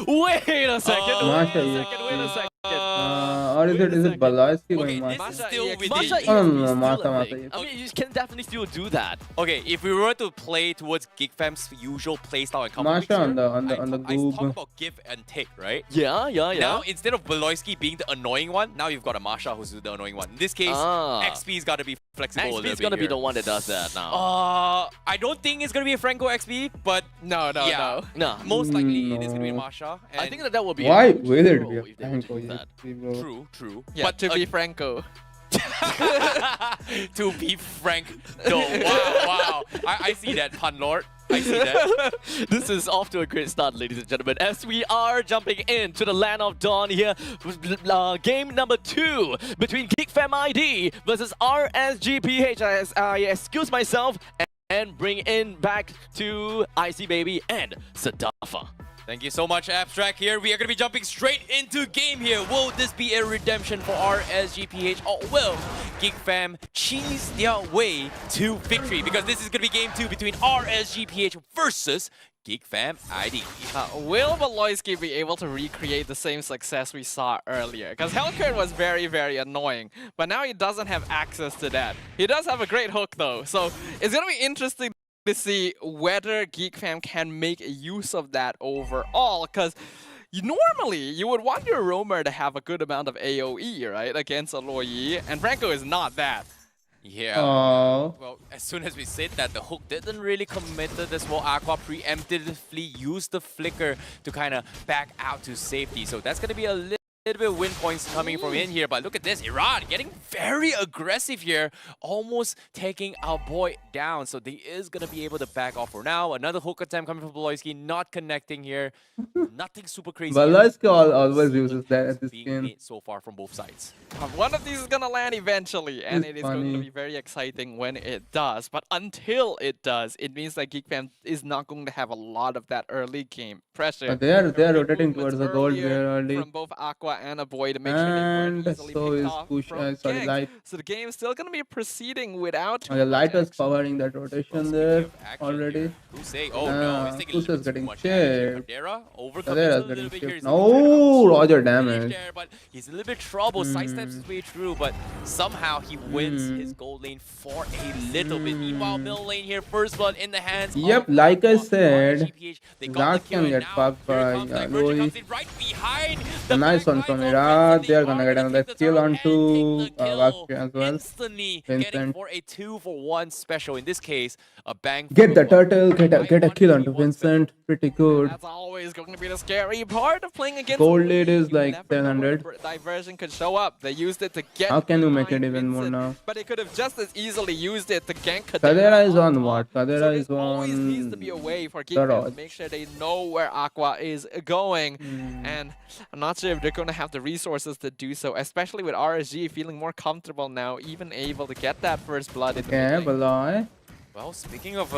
Speaker 18: Wait a second.
Speaker 5: Wait a second. Or is it Baloisky going Masha?
Speaker 9: Still with
Speaker 18: Masha
Speaker 9: the...
Speaker 5: No, Masha.
Speaker 18: I mean, you can definitely still do that.
Speaker 9: Okay, if we were to play towards GeekFam's usual playstyle and combo
Speaker 5: Masha on the
Speaker 9: I
Speaker 5: goob.
Speaker 9: talk about give and take, right?
Speaker 18: Yeah.
Speaker 9: Now, instead of Baloisky being the annoying one, now you've got a Masha who's the annoying one. In this case, XP's got to be flexible a little bit
Speaker 18: XP's gonna be
Speaker 9: here.
Speaker 18: the one that does that now.
Speaker 9: I don't think it's gonna be a Franco XP, but
Speaker 2: no.
Speaker 9: most likely it is
Speaker 5: No.
Speaker 9: gonna be a Masha.
Speaker 18: I think that will be
Speaker 5: Why
Speaker 18: a
Speaker 5: will it be a
Speaker 18: if they were to
Speaker 5: Franco
Speaker 18: do that.
Speaker 5: XP, bro?
Speaker 9: True.
Speaker 2: Yeah,
Speaker 9: But
Speaker 2: to be Franco.
Speaker 9: To be frank, though. Wow. I see that, pun lord. I see that.
Speaker 18: This is off to a great start, ladies and gentlemen, as we are jumping into the land of dawn here. Game number 2 between GeekFamID versus RSGPH. I excuse myself and bring in back to Icy Baby and Sadafa.
Speaker 9: Thank you so much, Abstract. Here we are going to be jumping straight into game here. Will this be a redemption for RSGPH, or will GeekFam cheese their way to victory? Because this is going to be game 2 between RSGPH versus GeekFam ID.
Speaker 2: Will Valoisky be able to recreate the same success we saw earlier? Because Hellcurd was very, very annoying, but now he doesn't have access to that. He does have a great hook though, so it's going to be interesting to see whether GeekFam can make use of that overall, because normally you would want your roamer to have a good amount of AoE, right, against a Luoyi, and Franco is not that.
Speaker 9: Yeah. Well, as soon as we said that, the hook didn't really commit to this. Well, Aqua preemptively used the flicker to kind of back out to safety, so that's going to be a little bit of win points coming from in here. But look at this, Iran getting very aggressive here, almost taking our boy down. So they is going to be able to back off for now. Another hook attempt coming from Valoisky, not connecting here. Nothing super crazy.
Speaker 5: Valoisky always uses that at this game.
Speaker 9: So far from both sides.
Speaker 2: One of these is going to land eventually, and it is going to be very exciting when it does. But until it does, it means that GeekFam is not going to have a lot of that early game pressure.
Speaker 5: They are rotating towards the gold here early.
Speaker 2: From both Aqua and a boy to make sure they weren't easily picked off from
Speaker 5: Light.
Speaker 2: So the game is still going to be proceeding without.
Speaker 5: Okay, Light was powering that rotation there already.
Speaker 9: Who's
Speaker 5: is getting shared.
Speaker 9: Kadera's
Speaker 5: getting shared. Oh, Roger damage.
Speaker 9: But he's a little bit trouble, sidesteps his way through, but somehow he wins his gold lane for a little bit. Meanwhile, middle lane here, first blood in the hands.
Speaker 5: Yep, like I said, Zach can get fucked by Loi. A nice one from Irad. They're gonna get another kill onto Vakshi as well. Vincent.
Speaker 9: For a 2-for-1 special. In this case, a bang.
Speaker 5: Get the turtle, get a kill onto Vincent. Pretty good.
Speaker 2: That's always going to be the scary part of playing against.
Speaker 5: Gold lead is like 700.
Speaker 2: Diversion could show up. They used it to get.
Speaker 5: How can you make it even more now?
Speaker 2: But they could have just as easily used it to gank
Speaker 5: Kadera is on what? Kadera is on.
Speaker 2: Always needs to be a way for GeekFam to make sure they know where Aqua is going, and I'm not sure if they're going to have the resources to do so, especially with RSG feeling more comfortable now, even able to get that first blood in the mid lane.
Speaker 9: Well, speaking of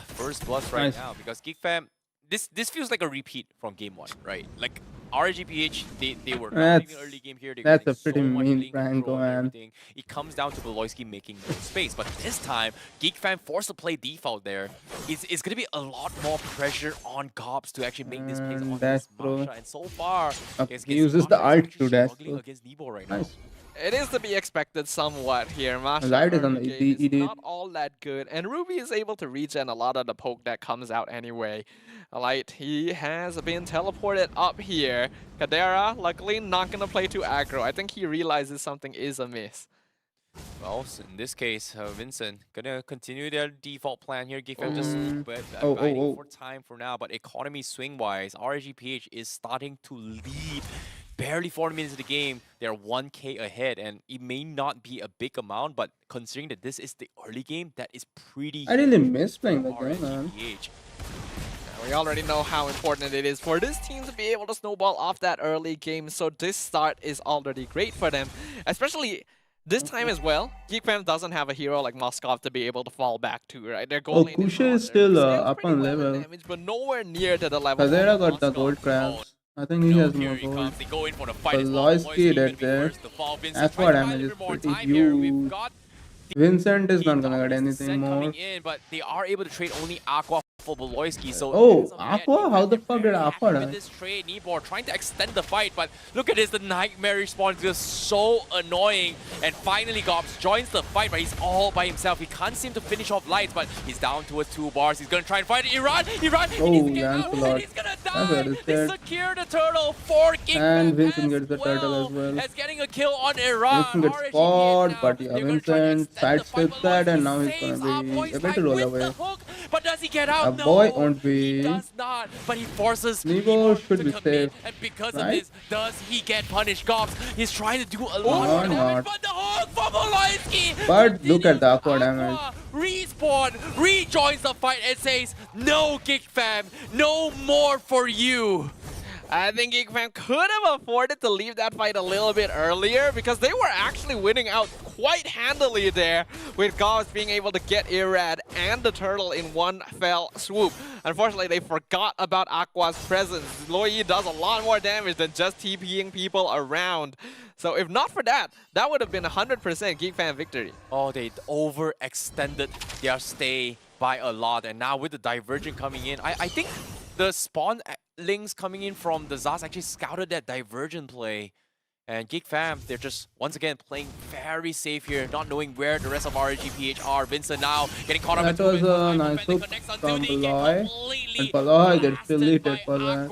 Speaker 9: first blood right now, because GeekFam, this feels like a repeat from game 1, right? Like RGPH, they were not in the early game here.
Speaker 5: That's a pretty mean Franco, man.
Speaker 9: It comes down to Valoisky making no space, but this time, GeekFam forced to play default there. It's going to be a lot more pressure on Gobs to actually make this plays on this Masha. And so far,
Speaker 5: he uses the ult to dash.
Speaker 9: Against Nebo right now.
Speaker 2: It is to be expected somewhat here. Masha
Speaker 5: Light is on the
Speaker 2: is not all that good, and Ruby is able to regen a lot of the poke that comes out anyway. Light, he has been teleported up here. Kadera, luckily, not going to play too aggro. I think he realizes something is amiss.
Speaker 9: Well, so in this case, Vincent gonna continue their default plan here. GeekFam just biding for time for now, but economy swing-wise, RGPH is starting to lead. Barely 40 minutes of the game, they're 1k ahead, and it may not be a big amount, but considering that this is the early game, that is pretty.
Speaker 5: I really miss playing the game, man.
Speaker 2: We already know how important it is for this team to be able to snowball off that early game, so this start is already great for them, especially this time as well. GeekFam doesn't have a hero like Moskov to be able to fall back to, right? Their goal lane
Speaker 5: Kusha is still up on level.
Speaker 2: Damage, but nowhere near to the level.
Speaker 5: Kadera got the gold crabs. I think he has more gold. Valoisky dead there. Aqua damage is pretty huge. Vincent is not gonna get anything more.
Speaker 9: But they are able to trade only Aqua for Valoisky, so
Speaker 5: Aqua? How the fuck did Aqua die?
Speaker 9: This trade, Nibor trying to extend the fight, but look at this, the nightmare spawn is just so annoying. And finally Gobs joins the fight, but he's all by himself. He can't seem to finish off Lights, but he's down towards 2 bars. He's gonna try and fight Iran. He needs to get out, and he's gonna die. They secure the turtle for GeekFam.
Speaker 5: And Vincent gets the turtle as well.
Speaker 9: As getting a kill on Iran.
Speaker 5: Vincent gets spot, but yeah, Vincent sidesteps that, and now he's gonna be able to roll away.
Speaker 9: But does he get out?
Speaker 5: A boy won't be.
Speaker 9: Does not, but he forces
Speaker 5: Nevo should
Speaker 9: to
Speaker 5: be
Speaker 9: commit,
Speaker 5: safe.
Speaker 9: and because of
Speaker 5: Right?
Speaker 9: this, does he get punished? Gops, he's trying to do a lot
Speaker 5: No,
Speaker 9: more damage,
Speaker 5: not.
Speaker 9: but the hook from Oloyski
Speaker 5: But look at the aqua damage.
Speaker 9: respawn, rejoins the fight and says, no, Geek Fam, no more for you.
Speaker 2: I think Geek Fam could have afforded to leave that fight a little bit earlier because they were actually winning out quite handily there, with Gauss being able to get Irad and the turtle in one fell swoop. Unfortunately, they forgot about Aqua's presence. Loi does a lot more damage than just TPing people around. So if not for that, that would have been 100% Geek Fam victory.
Speaker 9: Oh, they overextended their stay by a lot, and now with the divergent coming in, I think the spawn links coming in from the Zaz actually scouted that divergent play. And Geek Fam, they're just, once again, playing very safe here, not knowing where the rest of RGPH are. Vincent now getting caught up
Speaker 5: That was a nice hook from Paloy. And Paloy gets deleted for that.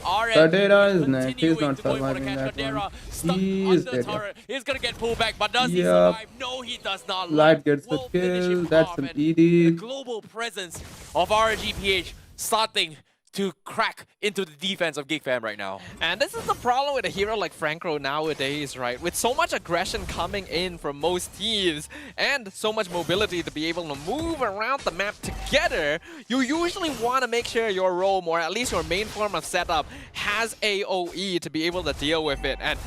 Speaker 5: Kadera is next. He's not surviving that one. He's dead.
Speaker 9: He's gonna get pulled back, but does he
Speaker 5: Yep.
Speaker 9: survive? No, he does not.
Speaker 5: Light gets the kill. That's an ED.
Speaker 9: Global presence of RGPH starting to crack into the defense of Geek Fam right now.
Speaker 2: And this is the problem with a hero like Frankro nowadays, right? With so much aggression coming in from most teams and so much mobility to be able to move around the map together, you usually want to make sure your roam, or at least your main form of setup, has AoE to be able to deal with it. And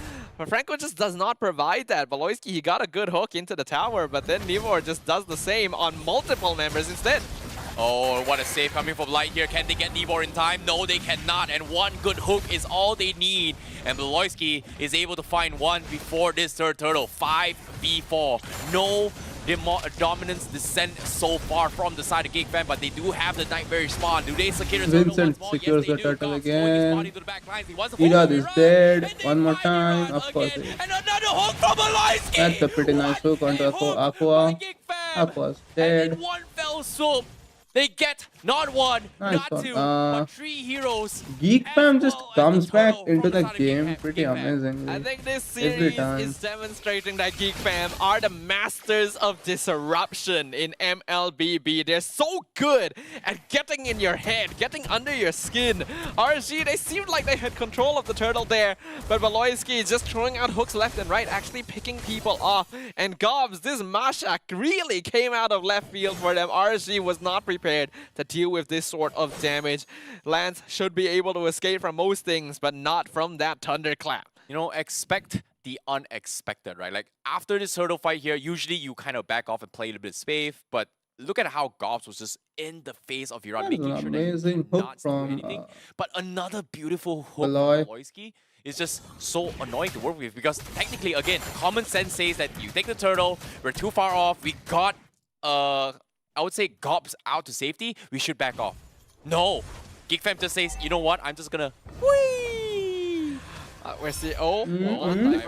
Speaker 2: Franco just does not provide that. Valoisky, he got a good hook into the tower, but then Nivor just does the same on multiple members instead.
Speaker 9: Oh, what a save coming from Light here. Can they get Nivor in time? No, they cannot. And one good hook is all they need. And Beloyski is able to find one before this third turtle. 5v4. No dominance descent so far from the side of Geek Fam, but they do have the Nightmare spawn. Do they secure the turtle once
Speaker 5: Vincent
Speaker 9: more?
Speaker 5: secures
Speaker 9: Yes,
Speaker 5: the turtle
Speaker 9: Gops
Speaker 5: again.
Speaker 9: the
Speaker 5: Irad is dead. One more time. Of course.
Speaker 9: and another hook from Beloyski!
Speaker 5: That's a pretty nice hook onto Aqua. Aqua's dead.
Speaker 9: One fell swoop. They get not one,
Speaker 5: Nice
Speaker 9: not
Speaker 5: one.
Speaker 9: two, but 3 heroes.
Speaker 5: Geek Fam just comes back into the game pretty amazingly.
Speaker 2: I think this
Speaker 5: Every
Speaker 2: series
Speaker 5: time.
Speaker 2: is demonstrating that Geek Fam are the masters of disruption in MLBB. They're so good at getting in your head, getting under your skin. RG, they seemed like they had control of the turtle there, but Valoisky is just throwing out hooks left and right, actually picking people off. And Gobs, this Mashak really came out of left field for them. RG was not prepared to deal with this sort of damage. Lance should be able to escape from most things, but not from that thunderclap.
Speaker 9: You know, expect the unexpected, right? Like, after this hurdle fight here, usually you kind of back off and play a little bit safe, but look at how Gobs was just in the face of Iran,
Speaker 5: That's
Speaker 9: making
Speaker 5: an
Speaker 9: sure that he
Speaker 5: amazing
Speaker 9: could
Speaker 5: hook
Speaker 9: not do
Speaker 5: from
Speaker 9: anything. But another beautiful hook
Speaker 5: Aloy.
Speaker 9: from Loyski is just so annoying to work with, because technically, again, common sense says that you take the turtle, we're too far off, we got I would say Gobs out to safety, we should back off. No! Geek Fam just says, you know what, I'm just gonna whee!
Speaker 2: Where's the oh?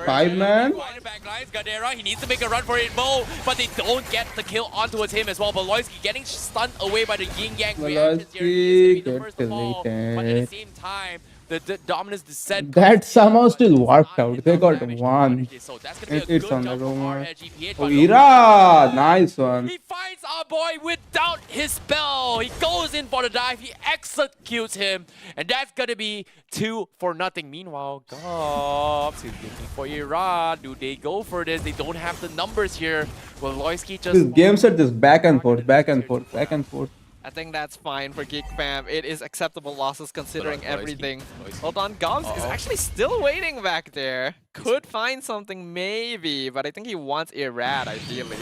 Speaker 5: Five man.
Speaker 9: Gadera, he needs to make a run for it, Mo, but they don't get the kill onto him as well. Beloyski getting stunned away by the yin yang reactions here. He is gonna be the
Speaker 5: Beloyski
Speaker 9: first to fall, but at the
Speaker 5: deleted.
Speaker 9: same time, the dominance descent.
Speaker 5: That somehow still worked out. They got one.
Speaker 9: So that's gonna be a
Speaker 5: It's
Speaker 9: good
Speaker 5: on the
Speaker 9: jump from
Speaker 5: rumor.
Speaker 9: RGPH,
Speaker 5: Oh,
Speaker 9: but
Speaker 5: Ira! Nice one.
Speaker 9: he finds our boy without his spell. He goes in for the dive. He executes him. And that's going to be 2-0. Meanwhile, Gobs is looking for Iran. Do they go for this? They don't have the numbers here. Well, Loyski just...
Speaker 5: This game set just back and forth, back and forth, back and forth.
Speaker 2: I think that's fine for Geek Fam. It is acceptable losses considering everything. Hold on, Gobs is actually still waiting back there. Could find something maybe, but I think he wants Irad ideally.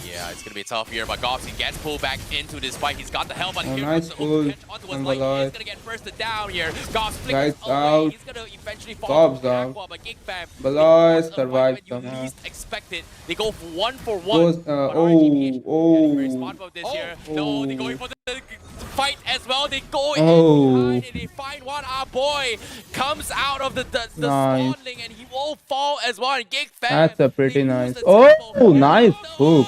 Speaker 9: Yeah, it's going to be tough here, but Gobs, he gets pulled back into this fight. He's got the help on
Speaker 5: Oh,
Speaker 9: here.
Speaker 5: nice pull
Speaker 9: Onto
Speaker 5: from
Speaker 9: his light.
Speaker 5: Aloy.
Speaker 9: He's going to get first down here. Gobs flickers
Speaker 5: Guys
Speaker 9: away.
Speaker 5: out.
Speaker 9: He's going to eventually fall
Speaker 5: Gobs
Speaker 9: to
Speaker 5: out.
Speaker 9: Aqua, but Geek Fam,
Speaker 5: Beloy
Speaker 9: it was a fight
Speaker 5: survived
Speaker 9: when you
Speaker 5: somehow.
Speaker 9: least expect it. They go for 1-for-1.
Speaker 5: Goes,
Speaker 9: No, they're going for the fight as well. They go in
Speaker 5: Oh.
Speaker 9: behind and they find one. Our boy comes out of the
Speaker 5: Nice.
Speaker 9: spawning and he will fall as well. And Geek Fam,
Speaker 5: That's a pretty nice. Oh, nice hook.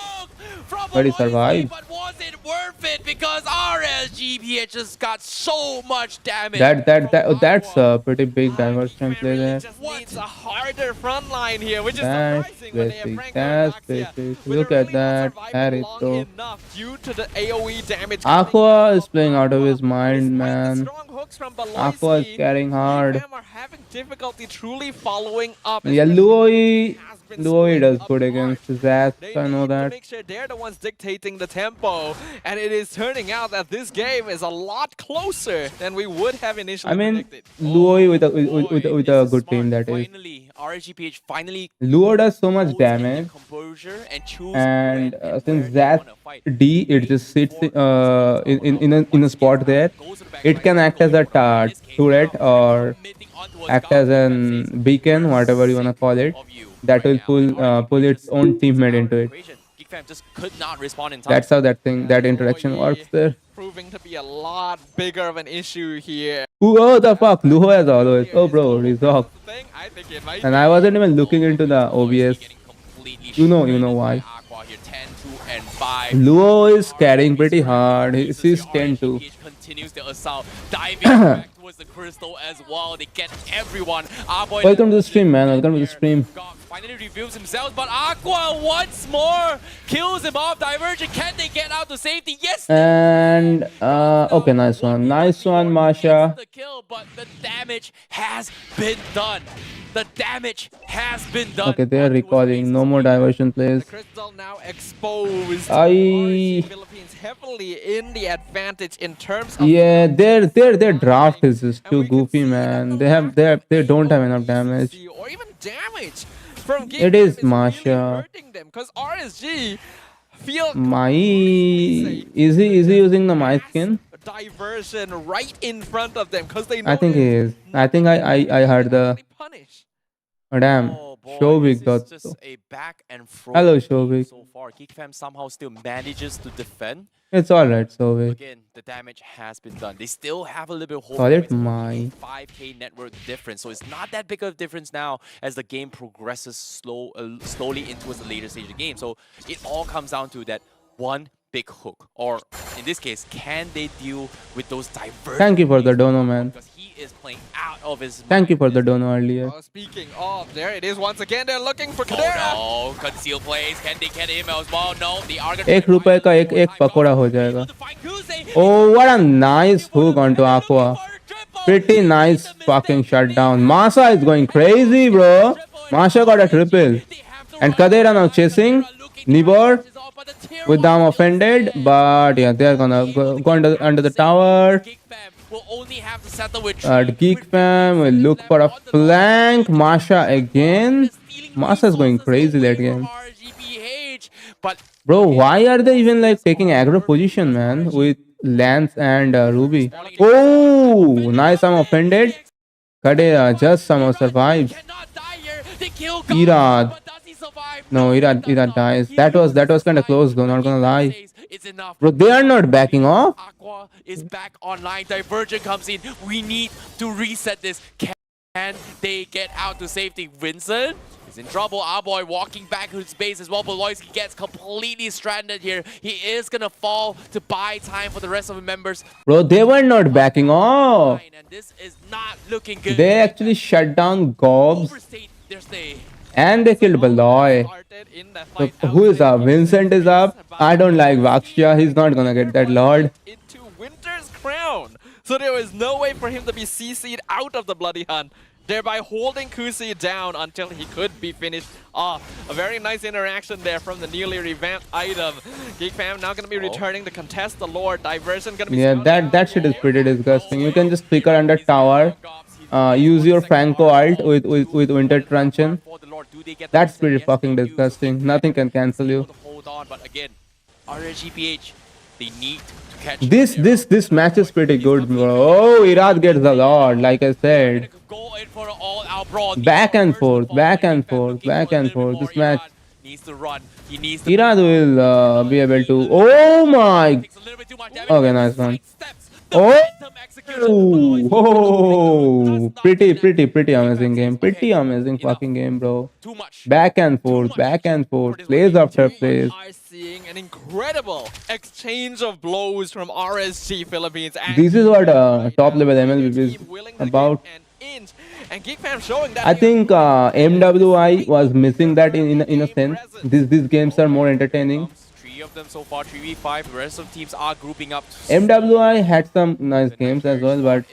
Speaker 5: But he survived.
Speaker 9: but one was it worth it? Because RSGPH just got so much damage.
Speaker 5: That's a pretty big diversion play there.
Speaker 2: Just needs a harder front line here, which is
Speaker 5: That's
Speaker 2: surprising when they have
Speaker 5: basic.
Speaker 2: Franco
Speaker 5: That's
Speaker 2: and Noxia.
Speaker 5: basic. Look at that. That is so.
Speaker 2: Enough due to the AoE damage.
Speaker 5: Aqua is playing out of his mind, man. Aqua is carrying hard.
Speaker 2: Are having difficulty truly following up.
Speaker 5: Yeah, Luoi does good against his ass. I know that.
Speaker 2: Make sure they're the ones dictating the tempo, and it is turning out that this game is a lot closer than we would have initially
Speaker 5: I mean,
Speaker 2: predicted.
Speaker 5: Luoi with a good team, that is.
Speaker 9: RSGPH finally
Speaker 5: Luo does so much damage, and since that D it just sits in a spot there, it can act as a turret or act as an beacon, whatever you wanna call it, that will pull its own teammate into it.
Speaker 9: just could not respond in time.
Speaker 5: That's how that interaction works there.
Speaker 2: Proving to be a lot bigger of an issue here.
Speaker 5: Oh the fuck, Luho as always. Oh bro, Rizok. And I wasn't even looking into the OBS. You know why. Luo is carrying pretty hard. He's 10-2.
Speaker 9: Continues the assault, diving back towards the crystal as well. They get everyone.
Speaker 5: Welcome to the stream, man. Welcome to the stream.
Speaker 9: Finally reveals himself, but Aqua once more kills him off. Divergent, can they get out to safety? Yes.
Speaker 5: And okay, nice one, Masha.
Speaker 9: The kill, but the damage has been done. The damage has been done.
Speaker 5: Okay, they are recalling. No more diversion plays.
Speaker 2: Crystal now exposed.
Speaker 5: Philippines
Speaker 2: heavily in the advantage in terms of
Speaker 5: yeah, their draft is just too goofy, man. They don't have enough damage.
Speaker 2: or even damage from
Speaker 5: It is Masha.
Speaker 2: because RSG feel
Speaker 5: Mai is he using the Mai skin?
Speaker 2: diversion right in front of them because they know
Speaker 5: I think he is. I think I heard the. Oh, damn. Shovik got
Speaker 9: just a back and
Speaker 5: hello, Shovik.
Speaker 9: So far, GeekFam somehow still manages to defend.
Speaker 5: It's alright, Shovik.
Speaker 9: Again, the damage has been done. They still have a little bit of hope.
Speaker 5: Call it Mai.
Speaker 9: 5k network difference, so it's not that big of a difference now as the game progresses slowly into the later stage of the game. So it all comes down to that one big hook, or in this case, can they deal with those diversions?
Speaker 5: Thank you for the dono, man.
Speaker 9: Because he is playing out of his
Speaker 5: Thank you for the dono earlier.
Speaker 2: Speaking of, there it is once again. They're looking for Kadera.
Speaker 9: Oh no, conceal plays. Can they get him as well? No, the Argon.
Speaker 5: ₹1 का एक पकोड़ा हो जाएगा. Oh, what a nice hook onto Aqua. Pretty nice fucking shutdown. Masa is going crazy, bro. Masha got a triple. And Kadera now chasing Nibor with them offended, but yeah, they're gonna go under the tower. Geek Fam will look for a flank. Masha again. Masha's going crazy that game. Bro, why are they even like taking aggro position, man, with Lance and Ruby? Oh, nice. I'm offended. Kadera just somehow survives. Irad. No, Irad dies. That was kind of close though, not gonna lie. Bro, they are not backing off.
Speaker 9: Aqua is back online. Divergent comes in. We need to reset this. Can they get out to safety? Vincent is in trouble. Our boy walking back to his base as well. Boloyski gets completely stranded here. He is gonna fall to buy time for the rest of the members.
Speaker 5: Bro, they were not backing off.
Speaker 9: And this is not looking good.
Speaker 5: They actually shut down Gobs. And they killed Baloy. So who is up? Vincent is up. I don't like Vakshya. He's not gonna get that Lord.
Speaker 2: Into Winter's Crown. So there was no way for him to be CC'd out of the Bloody Hunt, thereby holding Kusi down until he could be finished off. A very nice interaction there from the newly revamped item. Geek Fam now going to be returning to contest the Lord. Diversion going to be...
Speaker 5: Yeah, that shit is pretty disgusting. You can just flicker under tower. Use your Franco ult with Winter Truncheon. That's pretty fucking disgusting. Nothing can cancel you.
Speaker 9: Hold on, but again, RSGPH, they need to catch
Speaker 5: this match is pretty good, bro. Oh, Irad gets the Lord, like I said. Back and forth. This match.
Speaker 9: Needs to run. He needs to
Speaker 5: Irad will be able to. Oh my. Okay, nice one. Oh, pretty amazing game. Pretty amazing fucking game, bro. Back and forth, plays after plays.
Speaker 2: Are seeing an incredible exchange of blows from RSG Philippines. And
Speaker 5: This is what top level MLB is about.
Speaker 2: And GeekFam showing that
Speaker 5: I think MWI was missing that in a sense. These games are more entertaining.
Speaker 9: 3 of them so far, 3v5. The rest of teams are grouping up.
Speaker 5: MWI had some nice games as well, but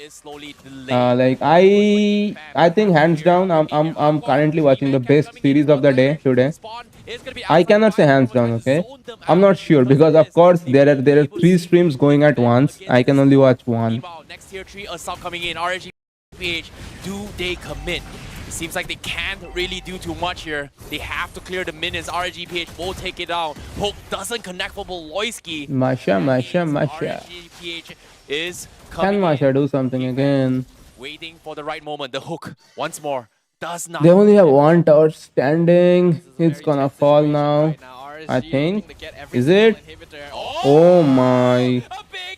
Speaker 5: like I think hands down, I'm currently watching the best series of the day today. I cannot say hands down, okay? I'm not sure because of course there are 3 streams going at once. I can only watch one.
Speaker 9: Next tier 3 assault coming in. RGPH, do they commit? It seems like they can't really do too much here. They have to clear the minions. RGPH will take it down. Poke doesn't connect for Boloyski.
Speaker 5: Masha.
Speaker 9: RGPH is coming.
Speaker 5: Can Masha do something again?
Speaker 9: Waiting for the right moment. The hook once more does not.
Speaker 5: They only have one tower standing. It's gonna fall now. I think. Is it? Oh my.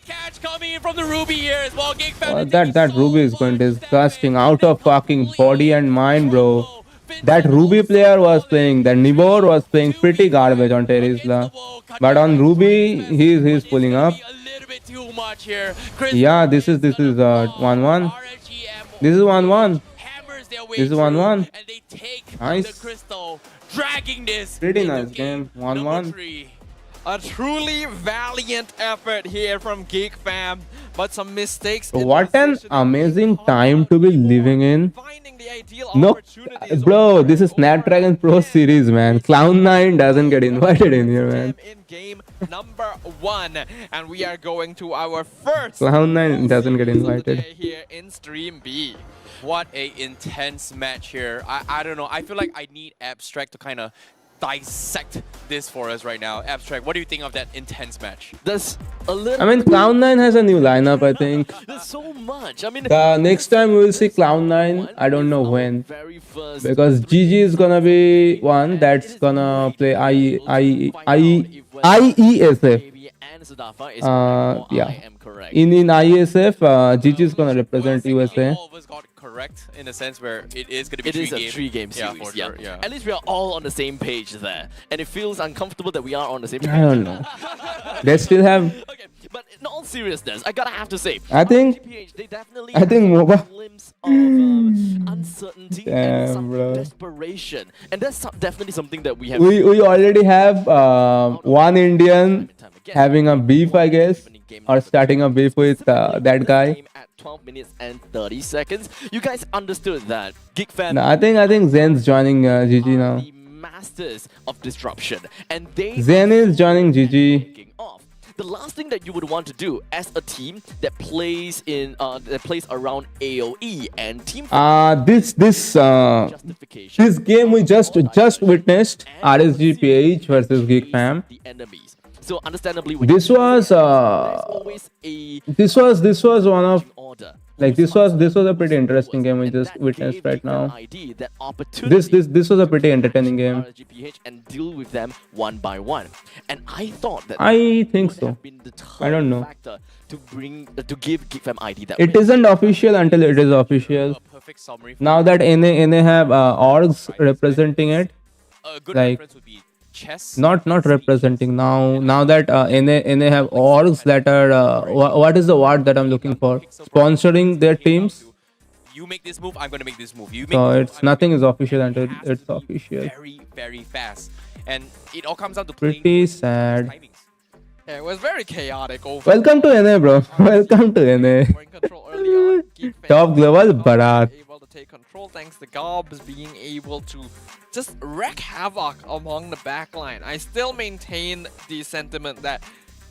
Speaker 9: Catch coming in from the Ruby here as well.
Speaker 5: That Ruby is going disgusting. Out of fucking body and mind, bro. That Ruby player was playing, that Nibor was playing pretty garbage on Terizla. But on Ruby, he's pulling up. Yeah, this is 1-1. This is 1-1. This is 1-1. Nice.
Speaker 9: Dragging this.
Speaker 5: Pretty nice game. 1-1.
Speaker 2: A truly valiant effort here from GeekFam, but some mistakes.
Speaker 5: What an amazing time to be living in. No, bro, this is Snapdragon Pro Series, man. Cloud9 doesn't get invited in here, man.
Speaker 2: In game number 1, and we are going to our first
Speaker 5: Cloud9 doesn't get invited
Speaker 2: here in Stream B.
Speaker 9: What a intense match here. I don't know. I feel like I need Abstract to kind of dissect this for us right now. Abstract, what do you think of that intense match?
Speaker 18: There's a little.
Speaker 5: I mean, Cloud9 has a new lineup, I think.
Speaker 18: There's so much. I mean,
Speaker 5: the next time we will see Cloud9, I don't know when. Because GG is gonna be one that's gonna play IESF. Yeah. In IESF, GG is gonna represent USA.
Speaker 9: Correct in a sense where it is going to be
Speaker 18: it is a 3-game series.
Speaker 9: Yeah, for sure, yeah.
Speaker 18: At least we are all on the same page there, and it feels uncomfortable that we are on the same page.
Speaker 5: I don't know. They still have.
Speaker 18: Okay, but in all seriousness, I gotta have to say,
Speaker 5: I think MOBA.
Speaker 18: Glimpse of uncertainty and some
Speaker 5: bro.
Speaker 18: desperation, and that's definitely something that we have.
Speaker 5: We already have one Indian having a beef, I guess, or starting a beef with that guy.
Speaker 18: 12 minutes and 30 seconds. You guys understood that. GeekFam.
Speaker 5: No, I think Zen's joining GG now.
Speaker 18: The masters of disruption, and they
Speaker 5: Zen is joining GG.
Speaker 18: The last thing that you would want to do as a team that plays in around AOE and team.
Speaker 5: This game we just witnessed, RSGPH versus GeekFam.
Speaker 18: The enemies. So understandably,
Speaker 5: this was one of like this was a pretty interesting game we just witnessed right now. This was a pretty entertaining game.
Speaker 18: And deal with them one by one. And I thought that
Speaker 5: I think so. I don't know.
Speaker 18: To give GeekFam ID that
Speaker 5: it isn't official until it is official. Now that NA have orgs representing it, like. Not representing now that NA have orgs that are what is the word that I'm looking for, sponsoring their teams.
Speaker 9: You make this move, I'm gonna make this move.
Speaker 5: So it's nothing is official until it's official.
Speaker 9: Very fast, and it all comes down to
Speaker 5: pretty sad.
Speaker 2: Yeah, it was very chaotic.
Speaker 5: Welcome to NA, bro. Welcome to NA. Top global Bharat.
Speaker 2: Able to take control thanks to Gobs being able to just wreak havoc among the backline. I still maintain the sentiment that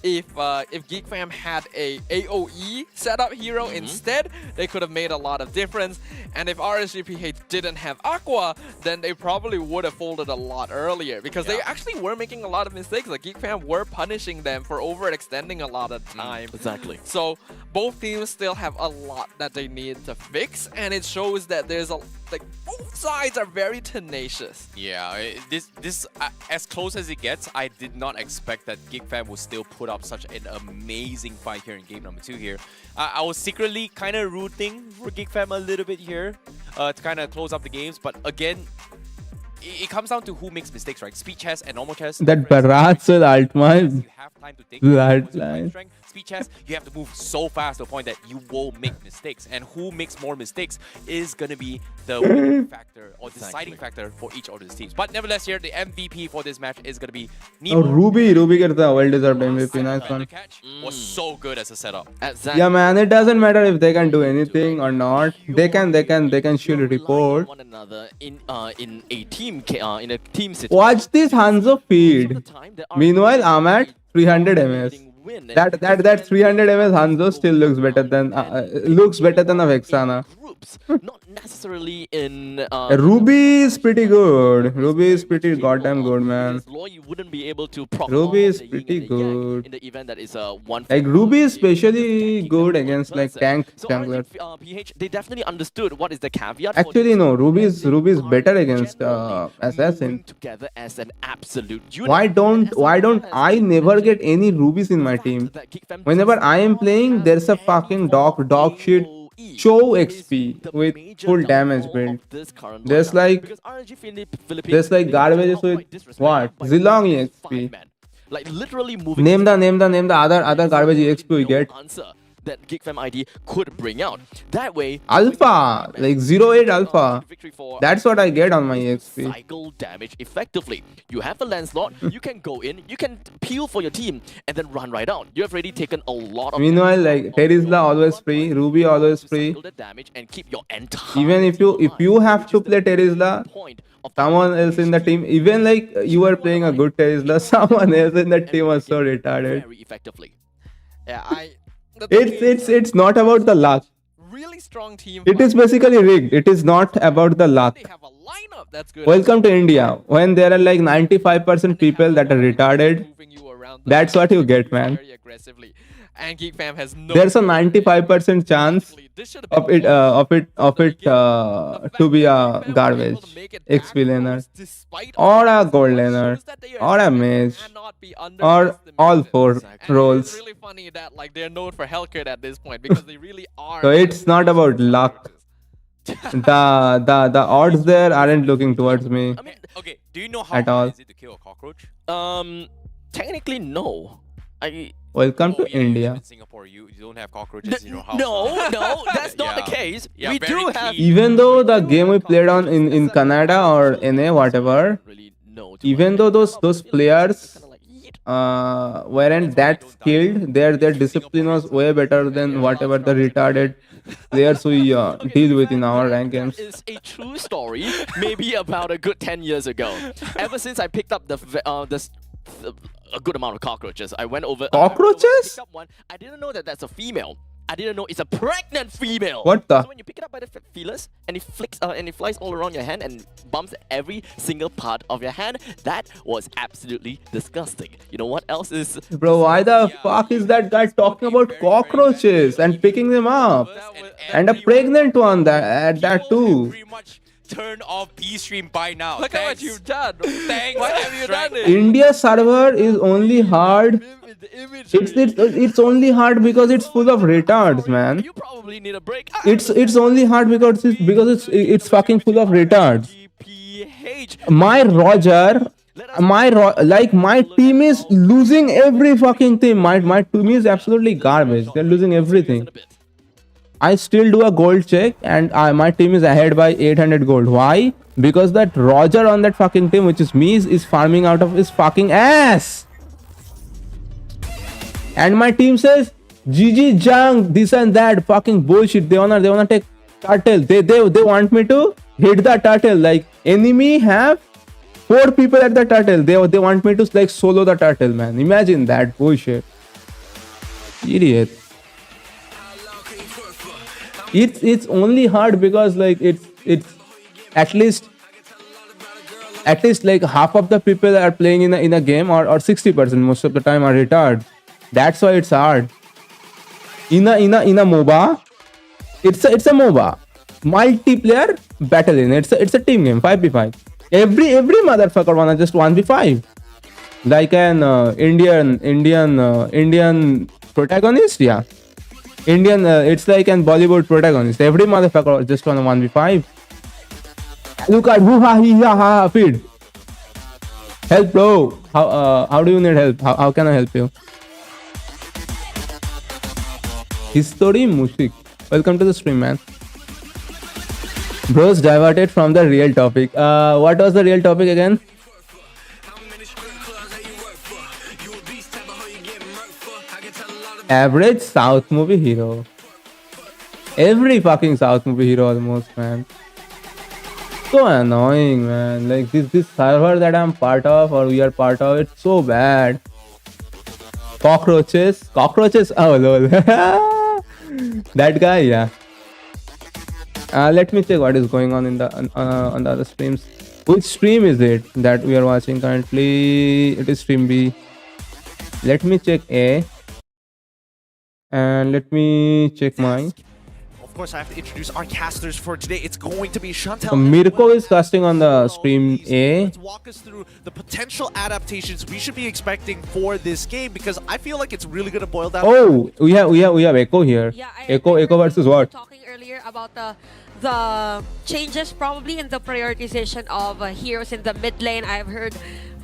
Speaker 2: if GeekFam had a AOE setup hero instead, they could have made a lot of difference. And if RSGPH didn't have Aqua, then they probably would have folded a lot earlier, because they actually were making a lot of mistakes. Like GeekFam were punishing them for overextending a lot of time.
Speaker 18: Exactly.
Speaker 2: So both teams still have a lot that they need to fix, and it shows that there's like both sides are very tenacious.
Speaker 9: Yeah, this as close as it gets, I did not expect that GigFam would still put up such an amazing fight here in game number 2 here. I was secretly kind of rooting for GigFam a little bit here to kind of close up the games, but again, it comes down to who makes mistakes, right? Speed chess and normal chess.
Speaker 5: That Barat's ultimate.
Speaker 9: You have time to take
Speaker 5: Bloodline.
Speaker 9: Speed chess, you have to move so fast to the point that you will make mistakes. And who makes more mistakes is going to be the winning factor or deciding factor for each of these teams. But nevertheless here, the MVP for this match is going to be
Speaker 5: Oh,
Speaker 9: Nemo.
Speaker 5: Ruby gets the well-deserved MVP. Nice one.
Speaker 9: Was so good as a setup.
Speaker 5: Yeah, man. It doesn't matter if they can do anything or not. They can shield report.
Speaker 18: One another in a team situation.
Speaker 5: Watch this Hanzo feed. Meanwhile, I'm at 300 ms. That 300 ms Hanzo still looks better than a Vexana.
Speaker 18: Not necessarily in
Speaker 5: Ruby is pretty good. Ruby is pretty goddamn good, man.
Speaker 18: you wouldn't be able to proc
Speaker 5: Ruby
Speaker 18: all
Speaker 5: is
Speaker 18: the yin
Speaker 5: pretty
Speaker 18: and the yang
Speaker 5: good.
Speaker 18: in the event that is a one
Speaker 5: Like Ruby is especially good against like tank junglers.
Speaker 18: PH, they definitely understood what is the caveat for
Speaker 5: Actually, no. Ruby is better against assassin.
Speaker 18: together as an absolute unit.
Speaker 5: Why don't I never get any rubies in my team? Whenever I am playing, there's a fucking dog shit show XP with full damage build. There's like garbages with what? Zilong XP.
Speaker 18: Like literally moving.
Speaker 5: Name the other garbage XP we get.
Speaker 18: Answer that GigFam ID could bring out. That way,
Speaker 5: Alpha, like 08 alpha. That's what I get on my XP.
Speaker 18: cycle damage effectively. You have a Lancelot, you can go in, you can peel for your team, and then run right out. You have already taken a lot of
Speaker 5: Meanwhile, like Terizla always free, Ruby always free.
Speaker 18: damage and keep your entire
Speaker 5: Even if you have to play Terizla, someone else in the team, even like you were playing a good Terizla, someone else in the team was so retarded.
Speaker 18: very effectively.
Speaker 2: Yeah,
Speaker 5: It's not about the luck.
Speaker 2: really strong team.
Speaker 5: It is basically rigged. It is not about the luck.
Speaker 2: That's good.
Speaker 5: Welcome to India. When there are like 95% people that are retarded, that's what you get, man.
Speaker 2: Very aggressively. And GeekFam has no.
Speaker 5: There's a 95% chance of it to be a garbage XP laner, or a gold laner, or a mage, or all 4 roles.
Speaker 2: It's really funny that like they're known for Hellcat at this point because they really are.
Speaker 5: So it's not about luck. The odds there aren't looking towards me.
Speaker 9: Okay, do you know how
Speaker 5: at all.
Speaker 9: hard is it to kill a cockroach?
Speaker 18: Technically, no.
Speaker 5: Welcome to India.
Speaker 9: In Singapore, you don't have cockroaches in your house.
Speaker 18: No, that's not the case.
Speaker 9: Yeah,
Speaker 18: we
Speaker 9: very
Speaker 18: do have.
Speaker 5: Even though the game we played on in Canada or NA whatever, even though those players weren't that skilled, their discipline was way better than whatever the retarded players we deal with in our rank games.
Speaker 18: It's a true story, maybe about a good 10 years ago. Ever since I picked up a good amount of cockroaches, I went over.
Speaker 5: Cockroaches?
Speaker 18: Picked up one. I didn't know that that's a female. I didn't know it's a pregnant female.
Speaker 5: What the?
Speaker 18: So when you pick it up by the feelers and it flicks and it flies all around your hand and bumps every single part of your hand, that was absolutely disgusting. You know what else is?
Speaker 5: Bro, why the fuck is that guy talking about cockroaches and picking them up? And a pregnant one at that too.
Speaker 9: Turn off B-Stream by now.
Speaker 2: Look at what you've done.
Speaker 9: Thanks.
Speaker 2: Why have you done it?
Speaker 5: India server is only hard. It's only hard because it's full of retards, man.
Speaker 18: You probably need a break.
Speaker 5: It's only hard because it's fucking full of retards. My Roger, my team is losing every fucking thing. My team is absolutely garbage. They're losing everything. I still do a gold check and my team is ahead by 800 gold. Why? Because that Roger on that fucking team, which is me, is farming out of his fucking ass. And my team says, GG junk, this and that, fucking bullshit. They wanna take turtle. They want me to hit the turtle. Like enemy have 4 people at the turtle. They want me to like solo the turtle, man. Imagine that bullshit. Idiot. It's only hard because like it's at least like half of the people that are playing in a game or 60% most of the time are retarded. That's why it's hard. In a MOBA, it's a MOBA. multiplayer battle in. It's a team game, 5v5. Every motherfucker wanna just 1v5. Like an Indian protagonist, yeah. It's like an Bollywood protagonist. Every motherfucker just wanna 1v5. Look at hoo ha he ha ha feed. Help, bro. How do you need help? How can I help you? History Mushik. Welcome to the stream, man. Bros diverted from the real topic. What was the real topic again? Average South movie hero. Every fucking South movie hero almost, man. So annoying, man. Like this server that I'm part of or we are part of, it's so bad. Cockroaches. Oh lol. That guy, yeah. Let me check what is going on in the on the other streams. Which stream is it that we are watching currently? It is stream B. Let me check A. And let me check mine.
Speaker 12: Of course, I have to introduce our casters for today. It's going to be Chantel.
Speaker 5: Mirko is casting on the stream A.
Speaker 12: Let's walk us through the potential adaptations we should be expecting for this game, because I feel like it's really going to boil down.
Speaker 5: Oh, we have Echo here. Yeah, Echo versus what?
Speaker 3: Talking earlier about the changes probably in the prioritization of heroes in the mid lane. I've heard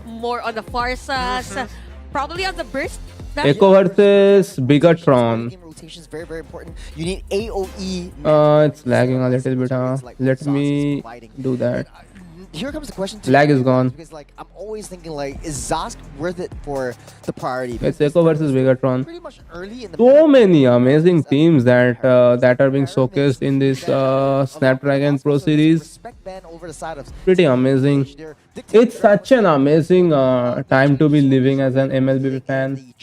Speaker 3: more on the Farsas, probably on the burst.
Speaker 5: Echo versus Bigatron.
Speaker 11: Rotation is very important. You need AOE.
Speaker 5: It's lagging a little bit. Let me do that.
Speaker 11: Here comes the question.
Speaker 5: Lag is gone.
Speaker 11: Because like I'm always thinking like, is Zosk worth it for the priority?
Speaker 5: It's Echo versus Bigatron.
Speaker 11: Pretty much early in the
Speaker 5: So many amazing teams that are being showcased in this Snapdragon Pro series. Pretty amazing. It's such an amazing time to be living as an MLB fan.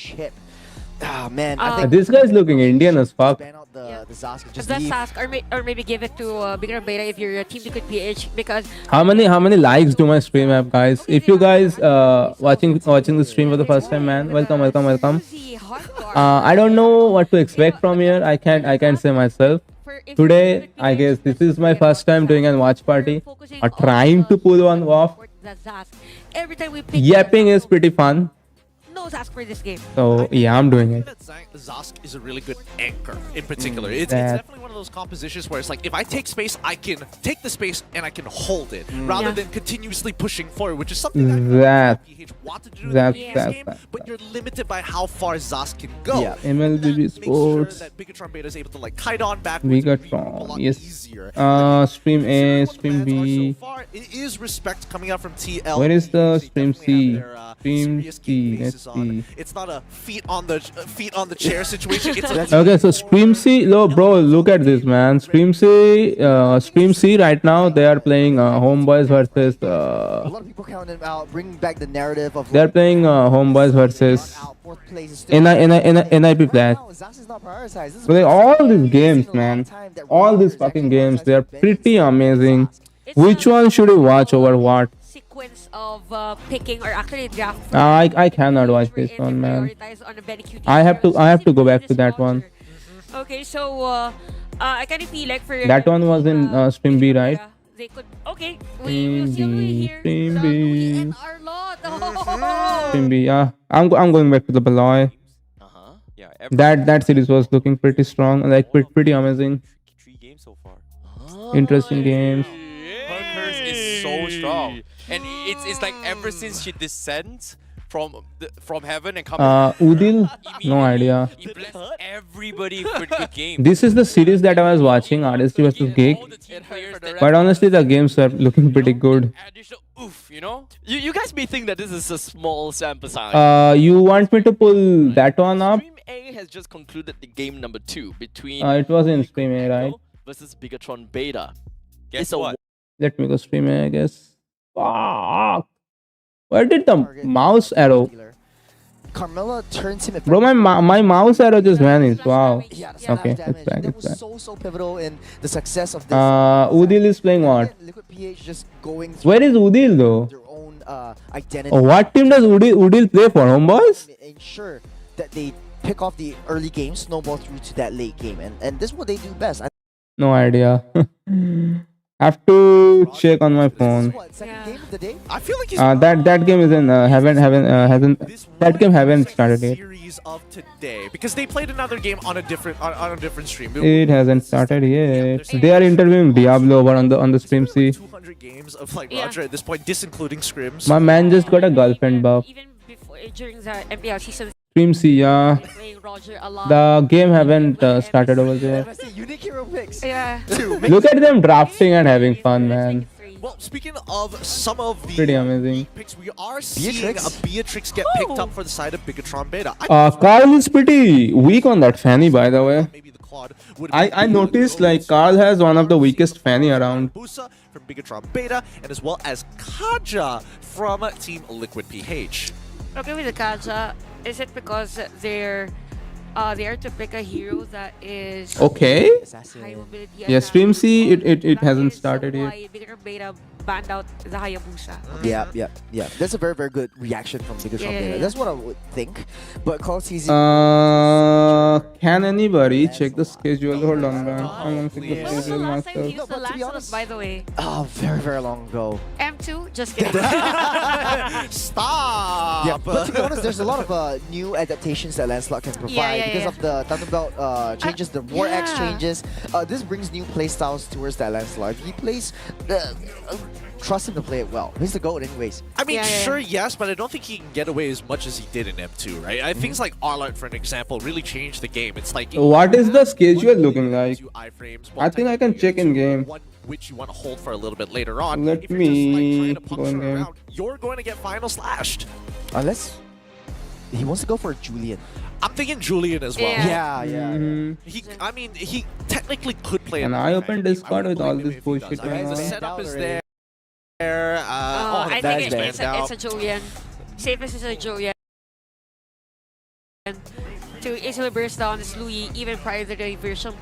Speaker 11: Ah man,
Speaker 5: This guy's looking Indian as fuck.
Speaker 11: The Zosk just
Speaker 3: the Sask, or maybe give it to Bigger Beta if you're a Team Liquid PH, because
Speaker 5: How many likes do my stream have, guys? If you guys watching the stream for the first time, man, welcome. I don't know what to expect from here. I can't say myself. Today, I guess this is my first time doing a watch party or trying to pull one off.
Speaker 3: every time we pick
Speaker 5: Yapping is pretty fun.
Speaker 3: no Sask for this game.
Speaker 5: So yeah, I'm doing it.
Speaker 12: Zosk is a really good anchor in particular. It's definitely one of those compositions where it's like, if I take space, I can take the space and I can hold it, rather than continuously pushing forward, which is something that PH want to do in the game, but you're limited by how far Zosk can go.
Speaker 5: Yeah, MLB Sports.
Speaker 12: Sure that Bigatron Beta is able to like kite on back.
Speaker 5: Bigatron, yes. Stream A, stream B.
Speaker 12: So far, it is respect coming out from TL.
Speaker 5: Where is the stream C? Stream C. Let's see.
Speaker 12: It's not a feet on the chair situation. It's
Speaker 5: Okay, so stream C, bro, look at this, man. Stream C right now they are playing Homeboys versus.
Speaker 11: A lot of people counting out, bringing back the narrative of.
Speaker 5: They're playing Homeboys versus NIP Flash. So like, all these games, man, all these fucking games, they are pretty amazing. Which one should we watch over what?
Speaker 3: Sequence of picking, or actually draft.
Speaker 5: I cannot watch this one, man. I have to go back to that one.
Speaker 3: Okay, so I kind of feel like for
Speaker 5: that one was in stream B, right?
Speaker 3: They could. Okay, we will see here.
Speaker 5: Stream B.
Speaker 3: And Arlot.
Speaker 5: Stream B. Yeah, I'm going back to the Baloy.
Speaker 9: Yeah.
Speaker 5: That series was looking pretty strong, like pretty amazing.
Speaker 9: 3 games so far.
Speaker 5: Interesting games.
Speaker 9: Her curse is so strong, and it's like ever since she descends from heaven and comes.
Speaker 5: Udil, no idea.
Speaker 9: He blessed everybody for good game.
Speaker 5: This is the series that I was watching, RSG versus Geek. But honestly, the games are looking pretty good.
Speaker 18: Oof, you know? You guys may think that this is a small sample size.
Speaker 5: You want me to pull that one up?
Speaker 18: Stream A has just concluded the game number 2 between
Speaker 5: It was in Stream A, right?
Speaker 18: versus Bigatron Beta.
Speaker 9: Guess what?
Speaker 5: Let me go Stream A, I guess. Fuck! Where did the mouse arrow?
Speaker 11: Carmella turns him.
Speaker 5: Bro, my mouse arrow just vanished. Wow.
Speaker 11: Yeah,
Speaker 5: okay, it's back.
Speaker 11: That was so pivotal in the success of this.
Speaker 5: Udil is playing what?
Speaker 11: Liquid PH just going.
Speaker 5: Where is Udil though?
Speaker 11: Their own identity.
Speaker 5: Oh, what team does Udil play for? Homeboys?
Speaker 11: Ensure that they pick off the early game, snowball through to that late game, and this is what they do best.
Speaker 5: No idea. Have to check on my phone.
Speaker 12: I feel like he's
Speaker 5: That game isn't hasn't that game haven't started yet.
Speaker 12: series of today because they played another game on a different stream.
Speaker 5: It hasn't started yet. They are interviewing Diablo over on the stream. See,
Speaker 12: 200 games of like Roger at this point, disincluding scrims.
Speaker 5: my man just got a girlfriend buff.
Speaker 3: Even before during the MPL season,
Speaker 5: Stream C, yeah.
Speaker 3: playing Roger a lot.
Speaker 5: The game haven't started over there.
Speaker 10: Unique hero picks.
Speaker 3: Yeah.
Speaker 5: Look at them drafting and having fun, man.
Speaker 12: Well, speaking of some of the
Speaker 5: Pretty amazing.
Speaker 12: picks, we are seeing a Beatrix get picked up for the side of Bigatron Beta.
Speaker 5: Carl is pretty weak on that Fanny, by the way. I noticed like Carl has one of the weakest Fanny around.
Speaker 12: Busa from Bigatron Beta, and as well as Kaja from Team Liquid PH.
Speaker 3: Okay, with the Kaja, is it because they're there to pick a hero that is
Speaker 5: Okay.
Speaker 3: high mobility?
Speaker 5: Yeah, stream C, it hasn't started yet.
Speaker 3: Why Bigger Beta banned out the Hayabusa.
Speaker 11: Yeah. That's a very, very good reaction from Bigatron
Speaker 3: Yeah,
Speaker 11: Beta.
Speaker 3: yeah.
Speaker 11: That's what I would think. But Call TZ.
Speaker 5: Can anybody check the schedule? Hold on, man. I'm gonna check the
Speaker 3: When was the
Speaker 5: schedule
Speaker 3: last time you
Speaker 5: myself.
Speaker 3: used the Lancelot, by the way?
Speaker 11: Oh, very, very long ago.
Speaker 3: M2? Just kidding.
Speaker 12: Stop!
Speaker 11: Yeah, but to be honest, there's a lot of new adaptations that Lancelot can provide because of the Thunderbelt changes, the War X changes. This brings new playstyles towards that Lancelot. If he plays, trust him to play it well. He's the GOAT anyways.
Speaker 12: I mean, sure, yes, but I don't think he can get away as much as he did in M2, right? Things like Arlart, for an example, really changed the game. It's like...
Speaker 5: What is the schedule looking like? I think I can check in game.
Speaker 12: Which you want to hold for a little bit later on.
Speaker 5: Let
Speaker 12: If you're just, like,
Speaker 5: me
Speaker 12: trying to
Speaker 5: go
Speaker 12: puncture
Speaker 5: in game.
Speaker 12: around, you're going to get final slashed.
Speaker 11: Unless he wants to go for Julian.
Speaker 12: I'm thinking Julian as well.
Speaker 5: Mhm.
Speaker 12: I mean, he technically could play.
Speaker 5: Can I open Discord with all this bullshit
Speaker 12: I mean,
Speaker 5: going
Speaker 12: the
Speaker 5: on?
Speaker 12: setup is there.
Speaker 3: I think it's a Julian. Safest is a Julian. To easily burst down this Louis even prior to the version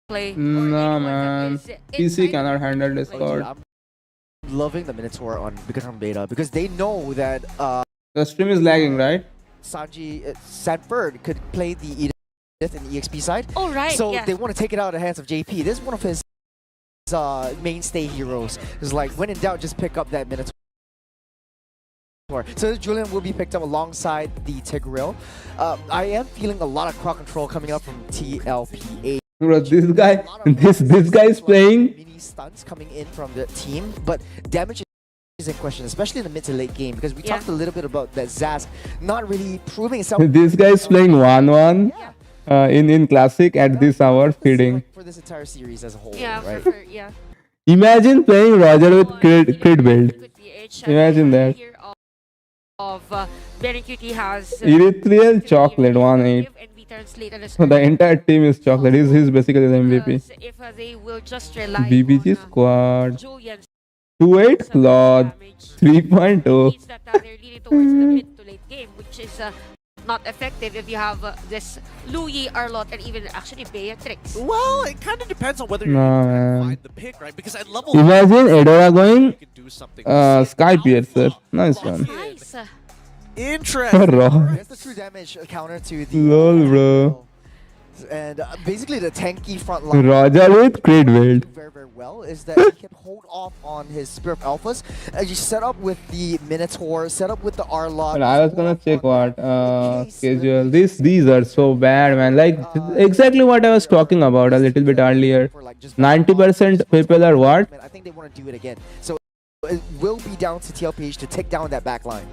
Speaker 3: play.
Speaker 5: No, man. PC cannot handle Discord.
Speaker 11: I'm loving the Minotaur on Bigatron Beta because they know that
Speaker 5: The stream is lagging, right?
Speaker 11: Sanford could play the Edith in the EXP side.
Speaker 3: Oh, right,
Speaker 11: So
Speaker 3: yeah.
Speaker 11: they want to take it out of the hands of JP. This is one of his mainstay heroes. It's like, when in doubt, just pick up that Minotaur. So Julian will be picked up alongside the Tigreal. I am feeling a lot of crowd control coming up from TLPA.
Speaker 5: Bro, this guy is playing.
Speaker 11: Mini stunts coming in from the team, but damage is in question, especially in the mid to late game, because we talked a little bit about that Zaz not really proving itself.
Speaker 5: This guy is playing 1-1 in Classic at this hour, feeding.
Speaker 11: For this entire series as a whole,
Speaker 3: Yeah,
Speaker 11: right?
Speaker 3: yeah.
Speaker 5: Imagine playing Roger with crit build. Imagine that.
Speaker 3: Of Benny Cutie has
Speaker 5: Erythreal chocolate 1-8. So the entire team is chocolate. He's basically the MVP.
Speaker 3: if they will just rely
Speaker 5: BBG squad.
Speaker 3: Julian's
Speaker 5: 2-8 Claude. 3.0.
Speaker 3: means that they're leaning towards the mid to late game, which is not effective if you have this Louis, Arlott, and even actually Beatrix.
Speaker 12: Well, it kind of depends on whether you
Speaker 5: No,
Speaker 12: can
Speaker 5: man.
Speaker 12: find the pick, right? Because at level
Speaker 5: Imagine Edora going Sky Piercer. Nice one.
Speaker 3: Nice.
Speaker 12: Interesting.
Speaker 5: Raw.
Speaker 11: That's the true damage counter to the
Speaker 5: Lol, bro.
Speaker 11: and basically the tanky front line.
Speaker 5: Roger with crit build.
Speaker 11: Very, very well is that he can hold off on his Spear of Alphas. You set up with the Minotaur, set up with the Arlott.
Speaker 5: But I was gonna check what schedule. These are so bad, man. Like exactly what I was talking about a little bit earlier. 90% people are what?
Speaker 11: I think they want to do it again. So it will be down to TLPH to take down that back line.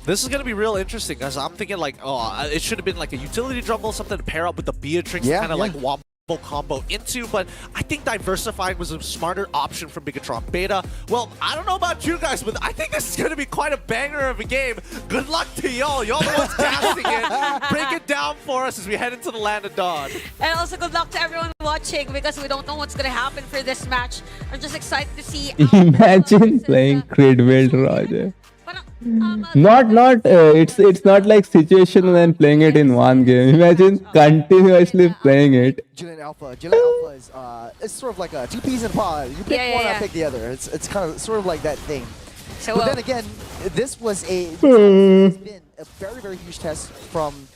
Speaker 12: This is going to be real interesting because I'm thinking like, oh, it should have been like a utility jungle, something to pair up with the Beatrix, kind of like wombo combo into, but I think diversifying was a smarter option for Bigatron Beta. Well, I don't know about you guys, but I think this is going to be quite a banger of a game. Good luck to y'all. Y'all the ones casting it. Break it down for us as we head into the land of Dawn.
Speaker 3: And also good luck to everyone watching because we don't know what's going to happen for this match. I'm just excited to see.
Speaker 5: Imagine playing crit build, Roger. It's not like situational and playing it in one game. Imagine continuously playing it.
Speaker 11: Julian Alpha is it's sort of like a two peas in a pod. You pick one, I pick the other. It's kind of sort of like that thing.
Speaker 3: So,
Speaker 11: but then again, this has been a very, very huge test from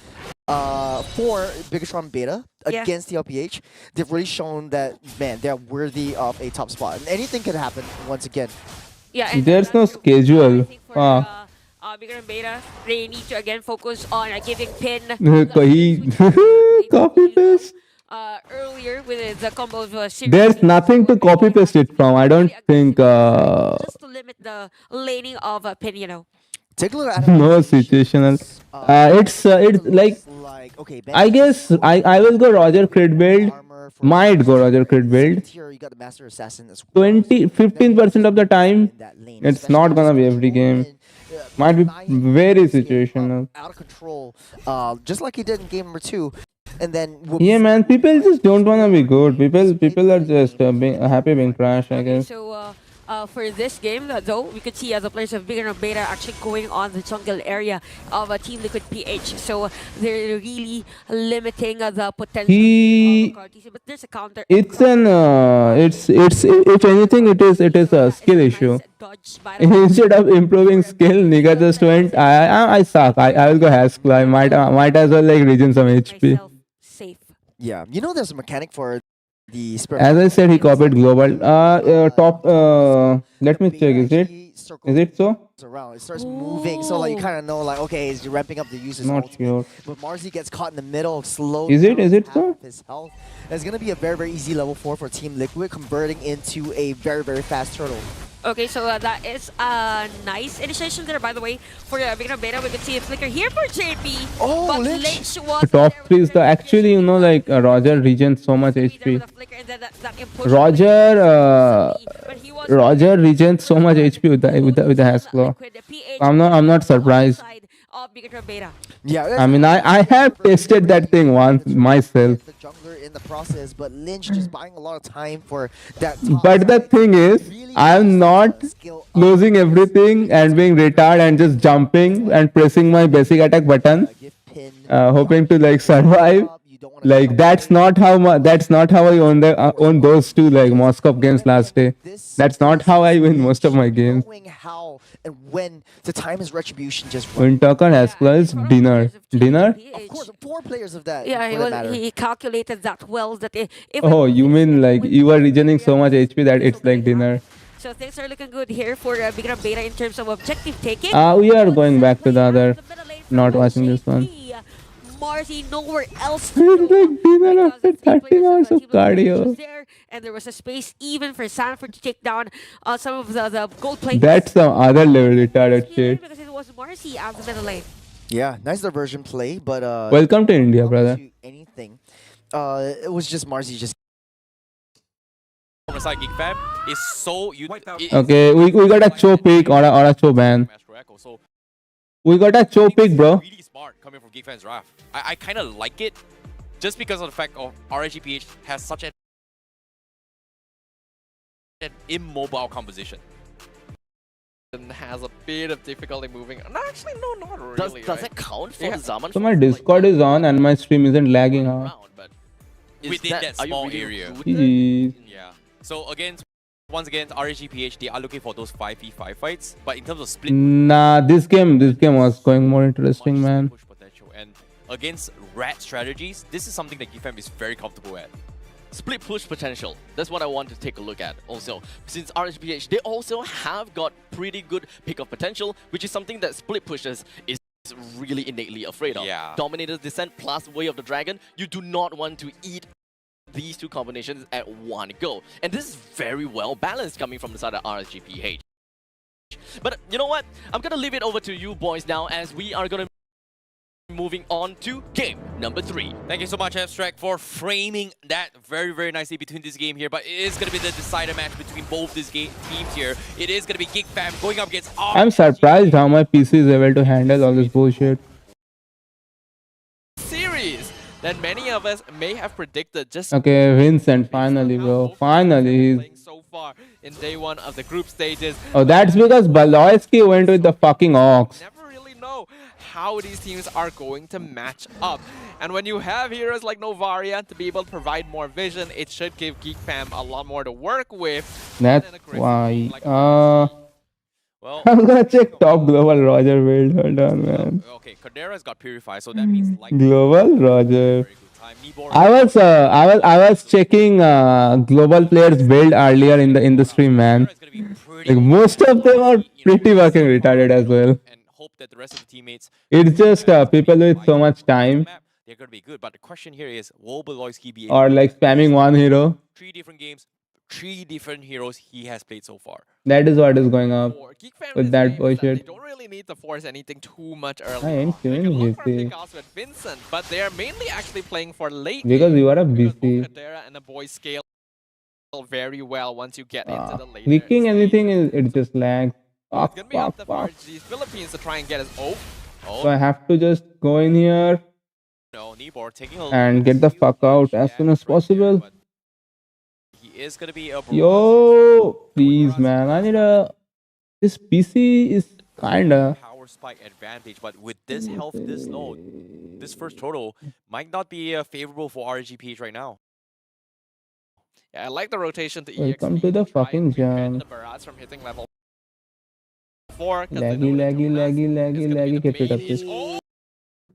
Speaker 11: for Bigatron Beta
Speaker 3: Yeah.
Speaker 11: against the LPH, they've really shown that, man, they're worthy of a top spot. And anything could happen once again.
Speaker 3: Yeah, and
Speaker 5: There's no schedule.
Speaker 3: Bigger and Beta, they need to again focus on giving pin
Speaker 5: He copy paste.
Speaker 3: earlier with the combo of
Speaker 5: There's nothing to copy paste it from. I don't think.
Speaker 3: just to limit the laning of pin, you know.
Speaker 11: Take a look at
Speaker 5: No situational. It's like I guess I will go Roger crit build. Might go Roger crit build.
Speaker 11: Here you got the Master Assassin as well.
Speaker 5: 15% of the time, it's not gonna be every game. Might be very situational.
Speaker 11: Out of control, just like he did in game number 2. And then
Speaker 5: Yeah, man. People just don't wanna be good. People are just happy being trash, I guess.
Speaker 3: So for this game, though, we could see the players of Bigger and Beta actually going on the jungle area of Team Liquid PH. So they're really limiting the potential of Cartesian. But there's a counter.
Speaker 5: It's an it's if anything it is a skill issue. Instead of improving skill, nigga just went I suck. I will go Haskell. I might as well like regen some HP.
Speaker 11: yeah, you know there's a mechanic for the Spirit.
Speaker 5: As I said, he copied global. Top. Let me check. Is it so?
Speaker 11: Around. It starts moving, so like you kind of know, like, okay, he's ramping up the user's
Speaker 5: Not
Speaker 11: ultimate.
Speaker 5: sure.
Speaker 11: But Marzi gets caught in the middle, slow.
Speaker 5: Is it so?
Speaker 11: His health. It's gonna be a very, very easy level 4 for Team Liquid, converting into a very, very fast turtle.
Speaker 3: Okay, so that is a nice initiation there, by the way, for Bigger and Beta. We could see a flicker here for JP.
Speaker 11: Oh,
Speaker 3: but
Speaker 11: Lynch
Speaker 3: was
Speaker 5: The top 3 is the actually like Roger regens so much HP. Roger regens so much HP with the Haskell. I'm not surprised.
Speaker 11: Yeah,
Speaker 5: I mean I have tested that thing once myself.
Speaker 11: the jungler in the process, but Lynch just buying a lot of time for that.
Speaker 5: But the thing is, I'm not losing everything and being retarded and just jumping and pressing my basic attack button, hoping to like survive. Like that's not how I won those two like Moscow games last day. That's not how I win most of my games.
Speaker 11: How and when to time his retribution just
Speaker 5: When Tucker has plus dinner.
Speaker 11: Of course, 4 players of that.
Speaker 3: Yeah,
Speaker 11: for that matter.
Speaker 3: he calculated that well that if
Speaker 5: Oh, you mean like you are regening so much HP that it's like dinner.
Speaker 3: so things are looking good here for Bigger and Beta in terms of objective taking.
Speaker 5: We are going back to the other. Not watching this one.
Speaker 3: Marzi nowhere else
Speaker 5: It's like dinner after 13 hours of cardio.
Speaker 3: there, and there was a space even for Sanford to take down some of the gold players.
Speaker 5: That's some other level retarded shit.
Speaker 3: Because it was Marzi out the middle lane.
Speaker 11: Yeah, nice diversion play, but
Speaker 5: Welcome to India, brother.
Speaker 11: anything. It was just Marzi just.
Speaker 9: From the side, Geek Fam is so
Speaker 5: Okay, we got a Cho pick or a Cho ban. We got a Cho pick, bro.
Speaker 9: really smart coming from Geek Fam's draft. I kind of like it just because of the fact of RGPH has such an immobile composition.
Speaker 2: And has a bit of difficulty moving. No, actually, no, not really.
Speaker 18: Does it count for the Zaman?
Speaker 5: So my Discord is on and my stream isn't lagging out.
Speaker 9: Within that small area.
Speaker 5: Jeez.
Speaker 9: Yeah. So once again, RGPH, they are looking for those 5v5 fights. But in terms of split
Speaker 5: Nah, this game was going more interesting, man.
Speaker 9: potential and against rat strategies, this is something that GFM is very comfortable at.
Speaker 18: Split push potential. That's what I want to take a look at also. Since RHPH, they also have got pretty good pick-up potential, which is something that split pushers is really innately afraid of.
Speaker 9: Yeah.
Speaker 18: Dominator's Descent plus Way of the Dragon, you do not want to eat these two combinations at one go. And this is very well balanced coming from the side of RSGPH. But you know what? I'm gonna leave it over to you boys now as we are gonna moving on to game number 3.
Speaker 9: Thank you so much, Abstract, for framing that very, very nicely between this game here. But it is going to be the decider match between both these teams here. It is going to be Geek Fam going up against...
Speaker 5: I'm surprised how my PC is able to handle all this bullshit.
Speaker 2: Series that many of us may have predicted just
Speaker 5: Okay, Vincent, finally, bro. Finally, he's...
Speaker 2: so far in day 1 of the group stages.
Speaker 5: Oh, that's because Baloyski went with the fucking Ox.
Speaker 2: Never really know how these teams are going to match up. And when you have heroes like Novaria to be able to provide more vision, it should give Geek Fam a lot more to work with.
Speaker 5: That's why.
Speaker 9: Well,
Speaker 5: I'm gonna check top global Roger build. Hold on, man.
Speaker 9: okay, Kadera's got purified, so that means like
Speaker 5: Global Roger.
Speaker 9: Nibor.
Speaker 5: I was checking global players build earlier in the stream, man. Like most of them are pretty fucking retarded as well.
Speaker 9: And hope that the rest of the teammates.
Speaker 5: It's just people with so much time
Speaker 9: They're gonna be good, but the question here is, will Beloyski be able
Speaker 5: or like spamming one hero.
Speaker 9: 3 different games, 3 different heroes he has played so far.
Speaker 5: That is what is going up with that
Speaker 2: They
Speaker 5: bullshit.
Speaker 2: don't really need to force anything too much
Speaker 5: I
Speaker 2: early.
Speaker 5: ain't
Speaker 2: They
Speaker 5: doing
Speaker 2: can look for
Speaker 5: VC
Speaker 2: pickoffs with Vincent, but they're mainly actually playing for late
Speaker 5: because
Speaker 2: game.
Speaker 5: you are a BC.
Speaker 2: Kadera and the boys scale very well once you get into the later.
Speaker 5: Clicking anything is it just lags.
Speaker 2: It's gonna be up to RG's Philippines to try and get his
Speaker 5: So I have to just go in here
Speaker 9: No, Nibor taking a
Speaker 5: and get the fuck out as soon as possible.
Speaker 9: he is gonna be a
Speaker 5: Yo, please, man. I need a. This PC is kinda.
Speaker 9: power spike advantage, but with this health, this low, this first total might not be favorable for RGPH right now.
Speaker 2: Yeah, I like the rotation to
Speaker 5: Welcome to the fucking jump.
Speaker 2: the barrage from hitting level 4.
Speaker 5: Laggy. Get rid of this.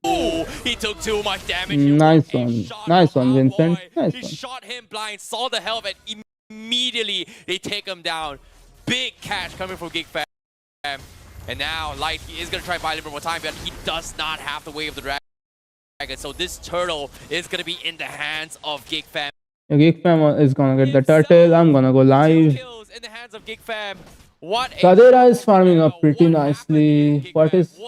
Speaker 9: Oh, he took too much damage.
Speaker 5: Nice one, Vincent. Nice
Speaker 9: He
Speaker 5: one.
Speaker 9: shot him blind, saw the health, and immediately they take him down. Big catch coming from GigFam. And now Light, he is going to try and buy a little bit more time, but he does not have the way of the dragon. So this turtle is going to be in the hands of GigFam.
Speaker 5: GigFam is gonna get the turtle. I'm gonna go live.
Speaker 9: In the hands of GigFam. What
Speaker 5: Kadera is farming up pretty nicely. What is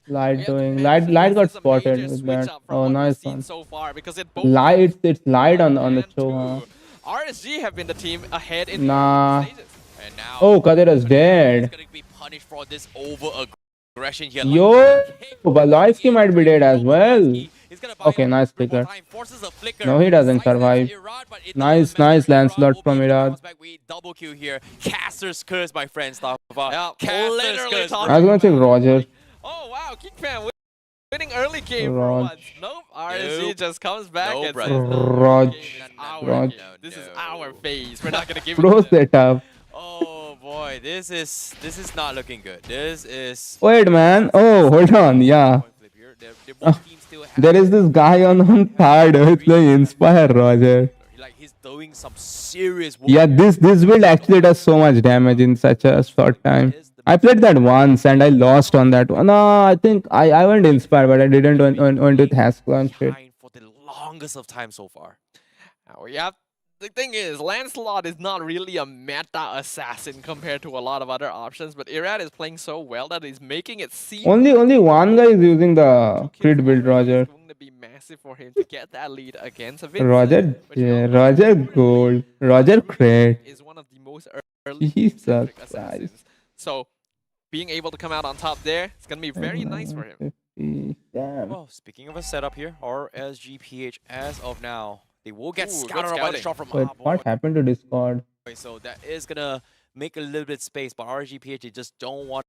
Speaker 5: Light doing? Light got spotted with that. Oh, nice one.
Speaker 2: So far because
Speaker 5: It's Light on the show, huh?
Speaker 2: RSG have been the team ahead in
Speaker 5: Nah. Oh, Kadera's dead.
Speaker 9: punished for this over aggression here.
Speaker 5: Yo, Baloyski might be dead as well. Okay, nice flicker. No, he doesn't survive. Nice Lancelot from Irad.
Speaker 9: Double kill here. Caster's curse, my friend. Stuff.
Speaker 2: Literally
Speaker 5: I was gonna check Roger.
Speaker 2: Oh wow, Kickfan winning early game for
Speaker 5: Rog.
Speaker 2: once. Nope, RSG just comes back and says,
Speaker 5: Rog.
Speaker 2: this is our phase. We're not gonna give
Speaker 5: Pro
Speaker 2: it to them.
Speaker 5: setup.
Speaker 9: Oh boy, this is not looking good. This is
Speaker 5: Wait, man. Oh, hold on. Yeah. There is this guy on third who's playing Inspire Roger.
Speaker 9: like he's doing some serious work.
Speaker 5: Yeah, this build actually does so much damage in such a short time. I played that once and I lost on that one. No, I think I went Inspire, but I didn't went with Haskell and shit.
Speaker 9: For the longest of time so far.
Speaker 2: Yeah, the thing is, Lancelot is not really a meta assassin compared to a lot of other options, but Irad is playing so well that he's making it seem
Speaker 5: Only one guy is using the crit build, Roger.
Speaker 2: going to be massive for him to get that lead against Vincent.
Speaker 5: Roger, yeah, Roger Gold, Roger Crit.
Speaker 2: Is one of the most early
Speaker 5: Jesus
Speaker 2: assassins.
Speaker 5: Christ.
Speaker 2: So being able to come out on top there, it's going to be very nice for him.
Speaker 5: Damn.
Speaker 9: Well, speaking of a setup here, RSGPH as of now, they will get
Speaker 2: Ooh,
Speaker 9: scattered
Speaker 2: good
Speaker 9: by the
Speaker 2: scouting.
Speaker 9: shot from
Speaker 5: Wait, what happened to Discord?
Speaker 9: So that is gonna make a little bit space, but RSGPH they just don't want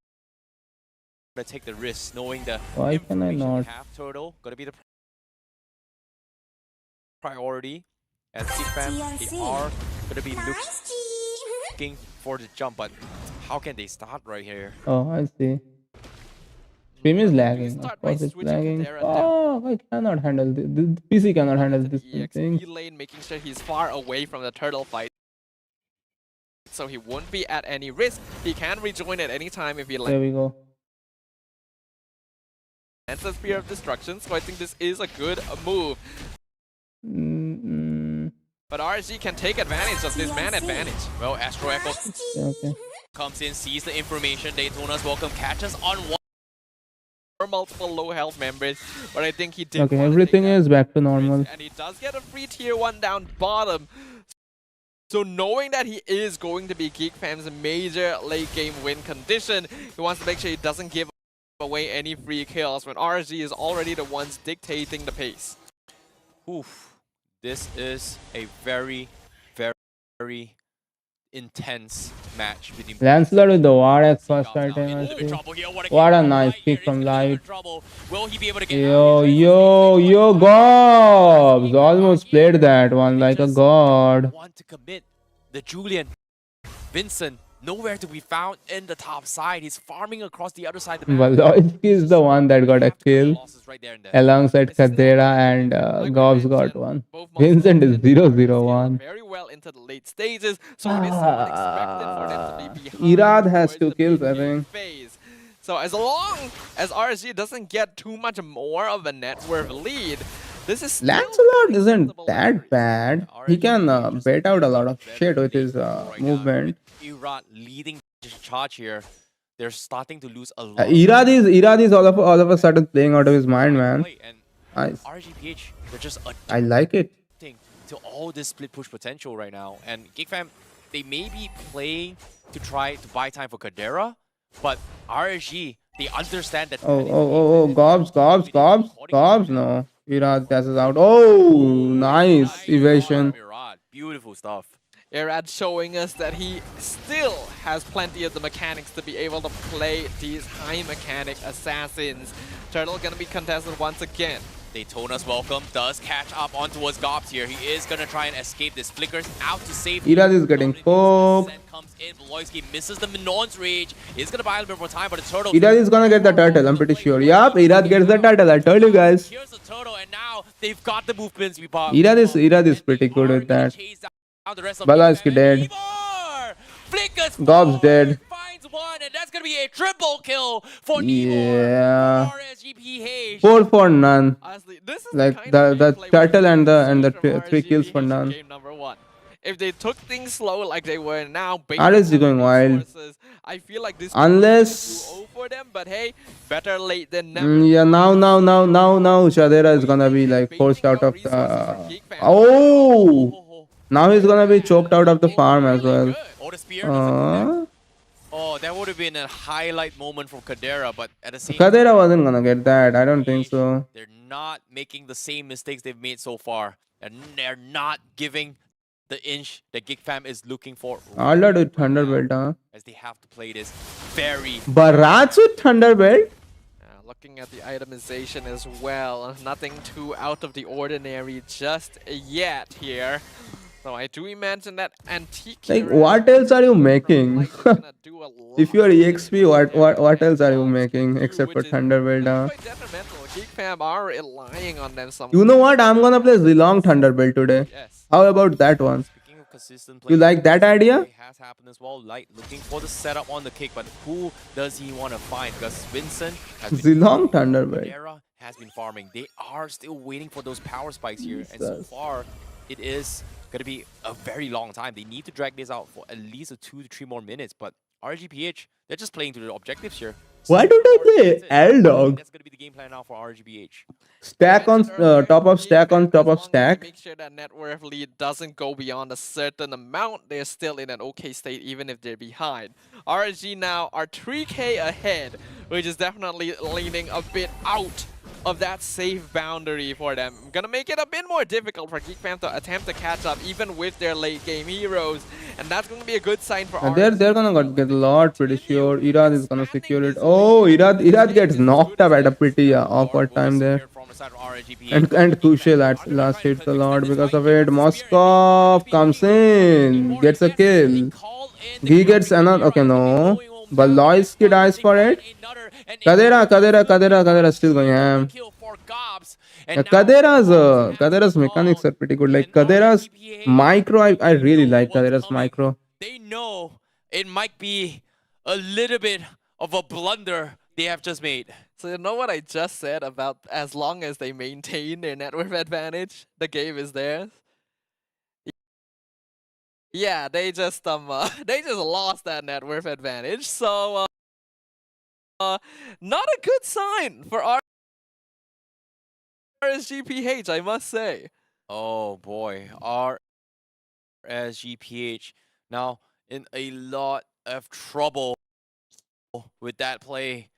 Speaker 9: to take the risk, knowing the
Speaker 5: Why can I not?
Speaker 9: half turtle gonna be the priority, and CFAM they are gonna be looking for the jump, but how can they start right here?
Speaker 5: Oh, I see. Stream is lagging. Of course, it's lagging. Oh, I cannot handle this. The PC cannot handle this thing.
Speaker 2: EXP lane, making sure he's far away from the turtle fight, so he won't be at any risk. He can rejoin at any time if he
Speaker 5: There we go.
Speaker 2: lands a Spear of Destruction, so I think this is a good move. But RSG can take advantage of this man advantage.
Speaker 9: Well, Astro Echo
Speaker 5: Okay.
Speaker 9: comes in, sees the information. Daytona's welcome, catches on one.
Speaker 2: Multiple low health members, but I think he did.
Speaker 5: Okay, everything is back to normal.
Speaker 2: And he does get a free tier 1 down bottom. So knowing that he is going to be GeekFam's major late game win condition, he wants to make sure he doesn't give away any free kills when RSG is already the ones dictating the pace.
Speaker 9: Oof. This is a very intense match between
Speaker 5: Lancelot with the ward at first item. I see. What a nice kick from Light. Yo, Gobs! Almost played that one like a god.
Speaker 9: Want to commit the Julian, Vincent, nowhere to be found in the top side. He's farming across the other side of the map.
Speaker 5: Valoisky is the one that got a kill alongside Kadera, and Gobs got one. Vincent is 0-0-1.
Speaker 2: Very well into the late stages, so it is somewhat expected for them to be behind.
Speaker 5: Irad has 2 kills, I think.
Speaker 2: Phase. So as long as RSG doesn't get too much more of a net worth lead, this is
Speaker 5: Lancelot isn't that bad. He can bait out a lot of shit with his movement.
Speaker 9: Irad leading the charge here. They're starting to lose a lot.
Speaker 5: Irad is all of a sudden playing out of his mind, man. Nice.
Speaker 9: RGPH, they're just
Speaker 5: I like it.
Speaker 9: to all this split push potential right now. And GigFam, they may be playing to try to buy time for Kadera, but RSG, they understand that.
Speaker 5: Gobs, no. Irad passes out. Oh, nice evasion.
Speaker 9: Beautiful stuff.
Speaker 2: Irad showing us that he still has plenty of the mechanics to be able to play these high mechanic assassins. Turtle gonna be contested once again.
Speaker 9: Daytona's welcome does catch up on towards Gobs here. He is gonna try and escape this. Flickers out to save.
Speaker 5: Irad is getting poked.
Speaker 9: Comes in, Valoisky misses the Minon's rage. He's gonna buy a little bit more time, but the turtle.
Speaker 5: Irad is gonna get the turtle, I'm pretty sure. Yup, Irad gets the turtle. I told you guys.
Speaker 9: Here's the turtle, and now they've got the movements.
Speaker 5: Irad is pretty good with that. Valoisky dead. Gobs dead.
Speaker 9: And that's gonna be a triple kill for
Speaker 5: Yeah. 4 for none. Like the turtle and the 3 kills for none.
Speaker 2: If they took things slow like they were now,
Speaker 5: RSG going wild.
Speaker 2: I feel like this
Speaker 5: Unless
Speaker 2: for them, but hey, better late than never.
Speaker 5: yeah, now Shadera is gonna be like forced out of the now he's gonna be choked out of the farm as well.
Speaker 9: Oh, that would have been a highlight moment for Kadera, but at the same
Speaker 5: Kadera wasn't gonna get that. I don't think so.
Speaker 9: They're not making the same mistakes they've made so far. And they're not giving the inch that GigFam is looking for.
Speaker 5: Alda with Thunderbelt, huh?
Speaker 9: As they have to play this very...
Speaker 5: Barats with Thunderbelt?
Speaker 2: Looking at the itemization as well, nothing too out of the ordinary just yet here. So I do imagine that antique.
Speaker 5: Like, what else are you making? If you are EXP, what else are you making except for Thunderbelt?
Speaker 2: GigFam are relying on them some.
Speaker 5: You know what? I'm gonna play Zilong Thunderbelt today. How about that one? You like that idea?
Speaker 9: Has happened as well. Light looking for the setup on the kick, but who does he want to find? Because Vincent has
Speaker 5: Zilong Thunderbelt.
Speaker 9: has been farming. They are still waiting for those power spikes here, and so far it is going to be a very long time. They need to drag this out for at least 2 to 3 more minutes, but RGPH, they're just playing to the objectives here.
Speaker 5: Why don't I play L-Dog?
Speaker 9: That's going to be the game plan now for RGPH.
Speaker 5: Stack on top of stack on top of stack.
Speaker 2: Make sure that net worth lead doesn't go beyond a certain amount. They're still in an okay state even if they're behind. RSG now are 3k ahead, which is definitely leaning a bit out of that safe boundary for them. Gonna make it a bit more difficult for GigFam to attempt to catch up even with their late game heroes, and that's gonna be a good sign for
Speaker 5: they're gonna get a lot, pretty sure. Irad is gonna secure it. Oh, Irad gets knocked up at a pretty awkward time there. And Kushe last hits a lot because of it. Moskov comes in, gets a kill. He gets another. Okay, no. Valoisky dies for it. Kadera still going ham. Kadera's mechanics are pretty good. Like Kadera's micro, I really like Kadera's micro.
Speaker 9: They know it might be a little bit of a blunder they have just made.
Speaker 2: So you know what I just said about as long as they maintain their net worth advantage, the game is theirs? Yeah, they just lost that net worth advantage. So not a good sign for RSGPH, I must say.
Speaker 9: Oh boy, RSGPH now in a lot of trouble with that play.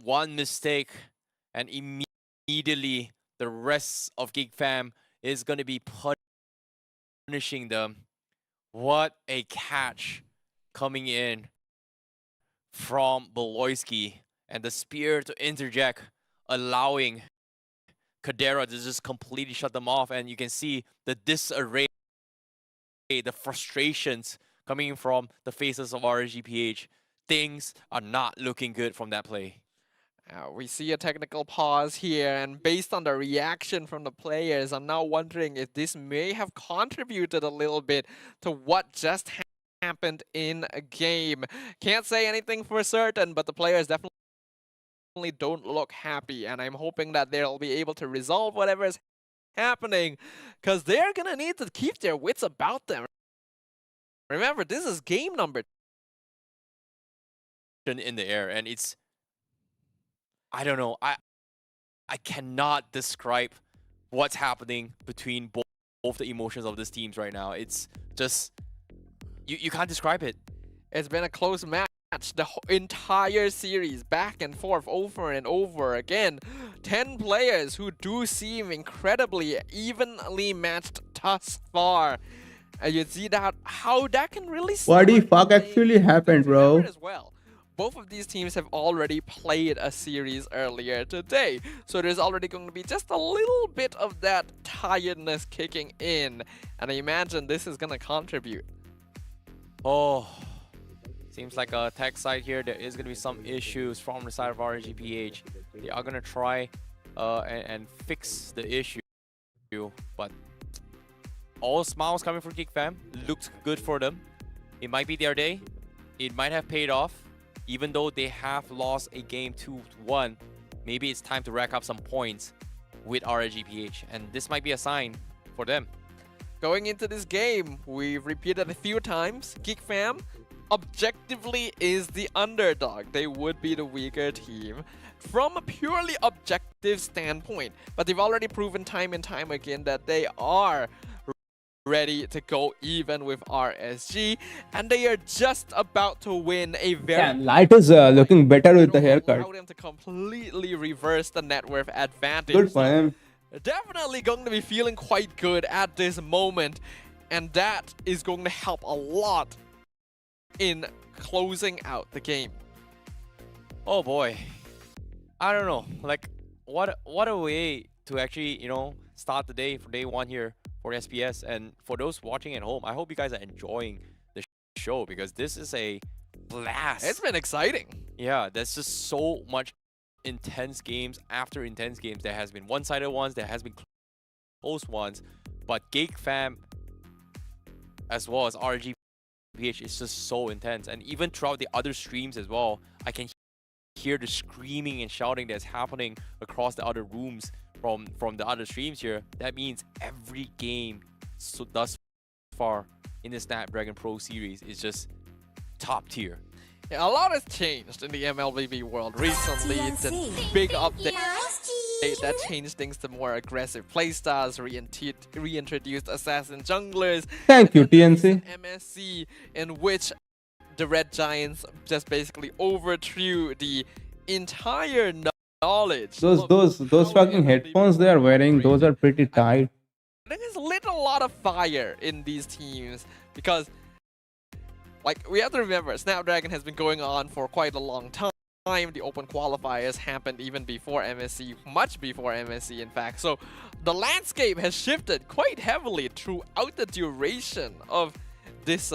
Speaker 9: One mistake and immediately the rest of GigFam is going to be punishing them. What a catch coming in from Valoisky, and the spear to interject, allowing Kadera to just completely shut them off. And you can see the disarray, the frustrations coming from the faces of RSGPH. Things are not looking good from that play.
Speaker 2: We see a technical pause here, and based on the reaction from the players, I'm now wondering if this may have contributed a little bit to what just happened in a game. Can't say anything for certain, but the players definitely don't look happy, and I'm hoping that they'll be able to resolve whatever is happening, because they're gonna need to keep their wits about them. Remember, this is game number
Speaker 9: in the air, and it's, I don't know, I cannot describe what's happening between both the emotions of these teams right now. It's just, you can't describe it.
Speaker 2: It's been a close match the entire series, back and forth, over and over again. 10 players who do seem incredibly evenly matched thus far. And you see that how that can really
Speaker 5: What the fuck actually happened, bro?
Speaker 2: as well. Both of these teams have already played a series earlier today, so there's already going to be just a little bit of that tiredness kicking in, and I imagine this is going to contribute.
Speaker 9: Oh, seems like a tech side here. There is going to be some issues from the side of RSGPH. They are going to try and fix the issue, but all smiles coming from Geek Fam. Looks good for them. It might be their day. It might have paid off. Even though they have lost a game 2-1, maybe it's time to rack up some points with RSGPH, and this might be a sign for them.
Speaker 2: Going into this game, we've repeated a few times, Geek Fam objectively is the underdog. They would be the weaker team from a purely objective standpoint, but they've already proven time and time again that they are ready to go even with RSG, and they are just about to win a very...
Speaker 5: Yeah, Light is looking better with the haircut.
Speaker 2: Allow them to completely reverse the net worth advantage.
Speaker 5: Good for him.
Speaker 2: Definitely going to be feeling quite good at this moment, and that is going to help a lot in closing out the game.
Speaker 9: Oh boy, I don't know, like what a way to actually, you know, start the day for day one here for SPS. And for those watching at home, I hope you guys are enjoying the show, because this is a blast.
Speaker 2: It's been exciting.
Speaker 9: Yeah, there's just so much intense games after intense games. There has been one-sided ones, there has been close ones, but Geek Fam as well as RGPH is just so intense. And even throughout the other streams as well, I can hear the screaming and shouting that's happening across the other rooms from the other streams here. That means every game so thus far in the Snapdragon Pro series is just top tier.
Speaker 2: Yeah, a lot has changed in the MLBB world recently. The big update that changed things to more aggressive playstyles, reintroduced assassin junglers.
Speaker 5: Thank you, TNC.
Speaker 2: MSC, in which the Red Giants just basically overthrew the entire knowledge.
Speaker 5: Those fucking headphones they are wearing, those are pretty tight.
Speaker 2: There's lit a lot of fire in these teams, because like, we have to remember, Snapdragon has been going on for quite a long time. The open qualifiers happened even before MSC, much before MSC in fact. So the landscape has shifted quite heavily throughout the duration of this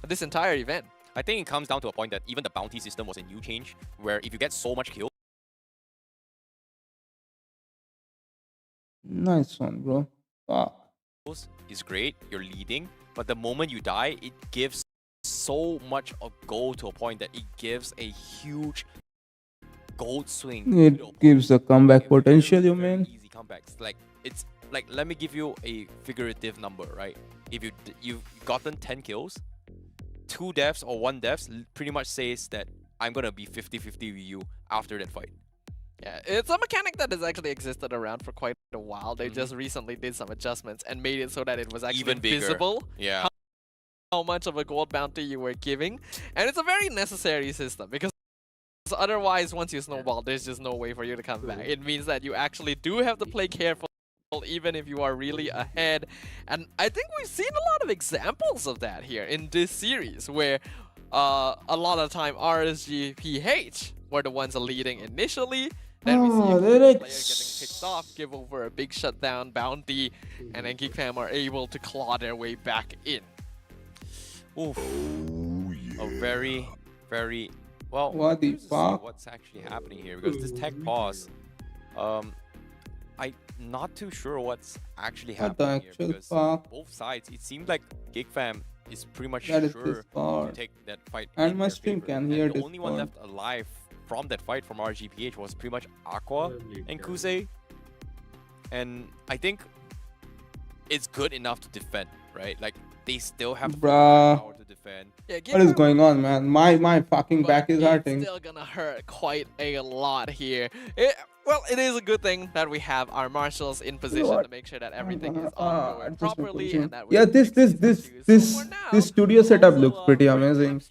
Speaker 2: this entire event.
Speaker 9: I think it comes down to a point that even the bounty system was a new change, where if you get so much kills.
Speaker 5: Nice one, bro. Wow.
Speaker 9: Is great, you're leading, but the moment you die, it gives so much of gold to a point that it gives a huge gold swing.
Speaker 5: It gives a comeback potential, you mean?
Speaker 9: Easy comebacks. Like, it's like, let me give you a figurative number, right? If you've gotten 10 kills, 2 deaths or 1 deaths pretty much says that I'm gonna be 50-50 with you after that fight.
Speaker 2: Yeah, it's a mechanic that has actually existed around for quite a while. They just recently did some adjustments and made it so that it was actually
Speaker 9: Even bigger.
Speaker 2: visible.
Speaker 9: Yeah.
Speaker 2: How much of a gold bounty you were giving. And it's a very necessary system, because otherwise, once you snowball, there's just no way for you to come back. It means that you actually do have to play careful, even if you are really ahead. And I think we've seen a lot of examples of that here in this series, where a lot of the time RSGPH were the ones leading initially. Then we see a player getting picked off, give over a big shutdown bounty, and then Geek Fam are able to claw their way back in.
Speaker 9: Oof. A very, very well.
Speaker 5: What the fuck?
Speaker 9: What's actually happening here? Because this tech pause, I'm not too sure what's actually happening here. Because both sides, it seems like GigFam is pretty much sure to take that fight.
Speaker 5: And my stream can hear
Speaker 9: the
Speaker 5: this.
Speaker 9: only one left alive from that fight from RGPH was pretty much Aqua and Kuse. And I think it's good enough to defend, right? Like they still have power to defend.
Speaker 2: Yeah,
Speaker 5: what is going on, man? My fucking back is hurting.
Speaker 2: Still gonna hurt quite a lot here. Well, it is a good thing that we have our marshals in position to make sure that everything is ongoing properly and that
Speaker 5: this studio setup looks pretty amazing.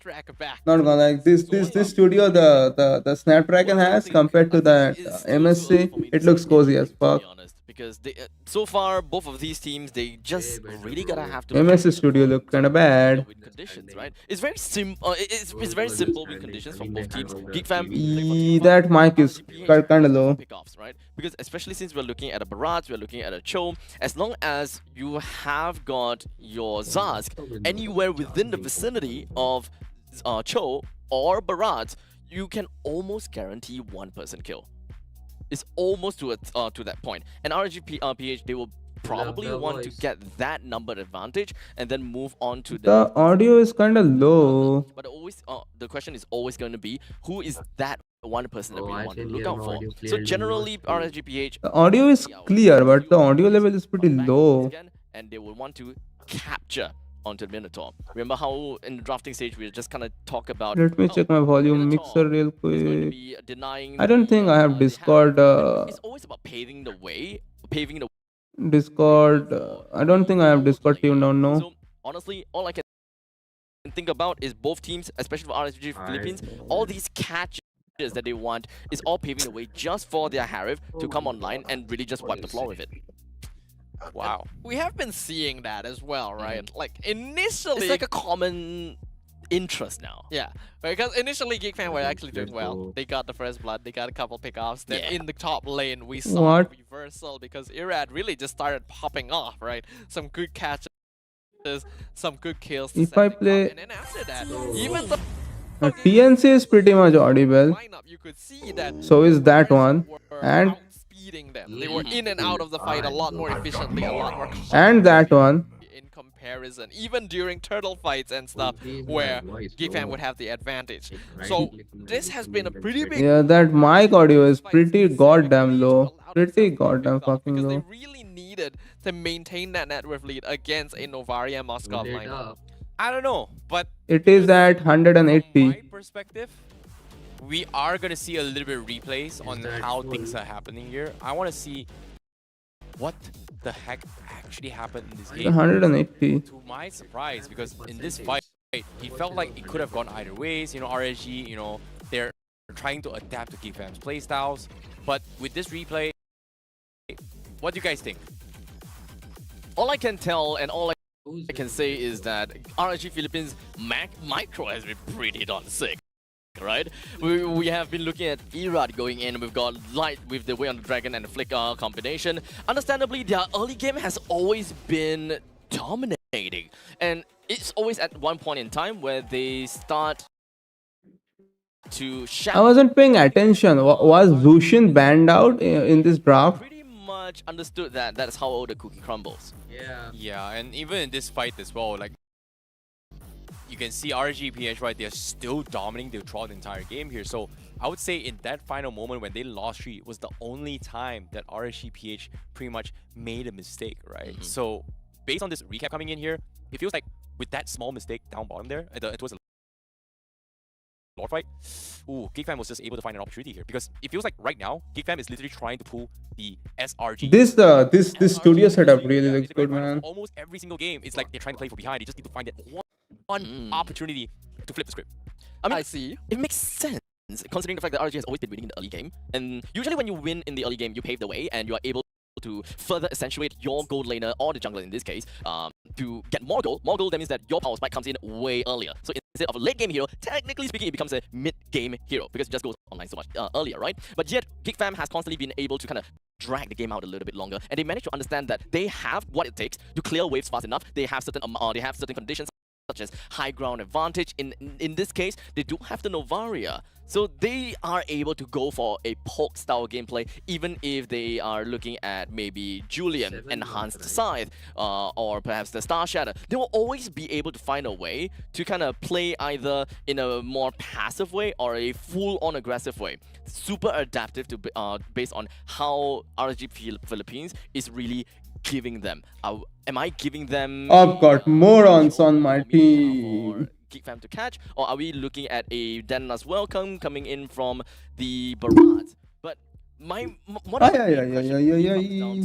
Speaker 5: Not gonna like this studio the Snapdragon has compared to that MSC, it looks cozy as fuck.
Speaker 18: Because so far both of these teams, they just really gonna have to
Speaker 5: MSC studio look kind of bad.
Speaker 18: With conditions, right? It's very simple. It's very simple with conditions from both teams. GigFam,
Speaker 5: that mic is kind of low.
Speaker 18: Pickoffs, right? Because especially since we're looking at a Barat, we're looking at a Cho. As long as you have got your Zask anywhere within the vicinity of Cho or Barat, you can almost guarantee one-person kill. It's almost to that point. And RGPH, they will probably want to get that number advantage and then move on to
Speaker 5: the audio is kind of low.
Speaker 18: But always, the question is always going to be, who is that one person that we want to look out for? So generally, RGPH,
Speaker 5: the audio is clear, but the audio level is pretty low.
Speaker 18: And they will want to capture onto the Minotaur. Remember how in the drafting stage we just kind of talk about.
Speaker 5: Let me check my volume mixer real quick. I don't think I have Discord.
Speaker 18: It's always about paving the way.
Speaker 5: Discord. I don't think I have Discord tuned down. No.
Speaker 18: So honestly, all I can think about is both teams, especially for RSG Philippines, all these catches that they want is all paving the way just for their Harif to come online and really just wipe the floor with it. Wow.
Speaker 2: We have been seeing that as well, right? Like initially,
Speaker 18: it's like a common interest now.
Speaker 2: Yeah, because initially GigFam were actually doing well. They got the first blood, they got a couple pickoffs. Then in the top lane, we saw a reversal because Irad really just started popping off, right? Some good catches, some good kills.
Speaker 5: If I play,
Speaker 2: and then after that, even the
Speaker 5: TNC is pretty much audible.
Speaker 2: You could see that.
Speaker 5: So is that one, and
Speaker 2: them. They were in and out of the fight a lot more efficiently, a lot more.
Speaker 5: And that one.
Speaker 2: In comparison, even during turtle fights and stuff, where GigFam would have the advantage. So this has been a pretty big.
Speaker 5: Yeah, that mic audio is pretty goddamn low. Pretty goddamn fucking low.
Speaker 2: They really needed to maintain that net worth lead against a Novaria Moscow lineup.
Speaker 9: I don't know, but
Speaker 5: it is at 180.
Speaker 9: My perspective, we are going to see a little bit of replays on how things are happening here. I want to see what the heck actually happened in this game.
Speaker 5: 180.
Speaker 9: To my surprise, because in this fight, it felt like it could have gone either ways. You know, RSG, you know, they're trying to adapt to GigFam's playstyles. But with this replay, what do you guys think?
Speaker 18: All I can tell and all I can say is that RSG Philippines micro has been pretty darn sick. Right, we have been looking at Irad going in. We've got Light with the Way on the Dragon and the Flicker combination. Understandably, their early game has always been dominating, and it's always at one point in time where they start to shout.
Speaker 5: I wasn't paying attention. Was Zushin banned out in this draft?
Speaker 18: Pretty much understood that that's how the cookie crumbles.
Speaker 9: Yeah, and even in this fight as well, like. You can see RGPH, right, they're still dominating throughout the entire game here. So I would say in that final moment when they lost 3, it was the only time that RGPH pretty much made a mistake, right? So based on this recap coming in here, it feels like with that small mistake down bottom there, it was a Lord fight. Ooh, GigFam was just able to find an opportunity here because it feels like right now, GigFam is literally trying to pull the SRG.
Speaker 5: This studio setup really looks good, man.
Speaker 9: Almost every single game, it's like they're trying to play from behind. They just need to find that one opportunity to flip the script.
Speaker 18: I mean, I see. It makes sense considering the fact that RG has always been winning in the early game. And usually when you win in the early game, you pave the way and you are able to further accentuate your gold laner or the jungler in this case to get more gold. More gold, that means that your power spike comes in way earlier. So instead of a late game hero, technically speaking, it becomes a mid-game hero because it just goes online so much earlier, right? But yet, GigFam has constantly been able to kind of drag the game out a little bit longer, and they managed to understand that they have what it takes to clear waves fast enough. They have certain conditions such as high ground advantage. In this case, they do have the Novaria. So they are able to go for a poke style gameplay, even if they are looking at maybe Julian, Enhanced Scythe, or perhaps the Star Shatter. They will always be able to find a way to kind of play either in a more passive way or a full-on aggressive way. Super adaptive to based on how RSG Philippines is really giving them. Am I giving them?
Speaker 5: I've got morons on my team.
Speaker 18: GeekFam to catch, or are we looking at a DONOS welcome coming in from the Barat? But what down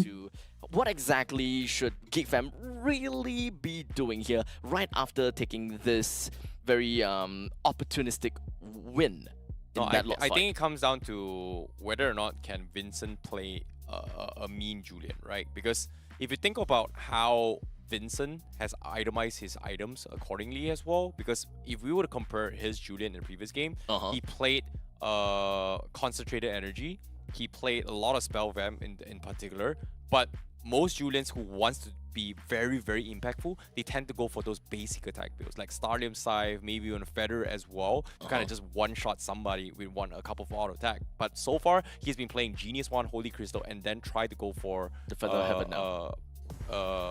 Speaker 18: to what exactly should GeekFam really be doing here right after taking this very opportunistic win?
Speaker 9: No, I think it comes down to whether or not can Vincent play a mean Julian, right? Because if you think about how Vincent has itemized his items accordingly as well, because if we were to compare his Julian in the previous game, he played concentrated energy, he played a lot of spell vamp in particular, but most Julians who wants to be very, very impactful, they tend to go for those basic attack builds like Starlium Scythe, maybe even Feather as well, to kind of just one-shot somebody with a couple of auto attack. But so far, he's been playing Genius Wand, Holy Crystal, and then try to go for
Speaker 18: the Feather Heaven now.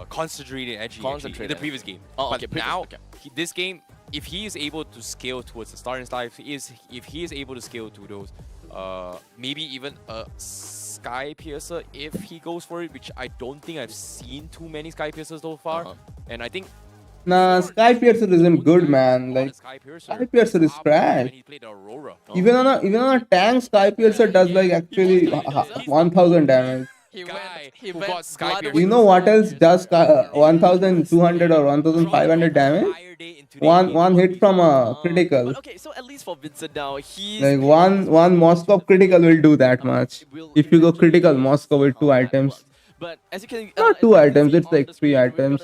Speaker 9: Concentrated energy in the previous game. Now, this game, if he is able to scale towards the Starlium Scythe, if he is able to scale to those, maybe even a Sky Piercer if he goes for it, which I don't think I've seen too many Sky Piercers so far. And I think
Speaker 5: nah, Sky Piercer isn't good, man. Like Sky Piercer is trash. Even on a tank, Sky Piercer does like actually 1000 damage. You know what else does 1200 or 1500 damage? One hit from a critical.
Speaker 18: But okay, so at least for Vincent now, he's
Speaker 5: like one Moscow critical will do that much. If you go critical Moscow with 2 items.
Speaker 18: But as you can,
Speaker 5: not 2 items, it's like 3 items.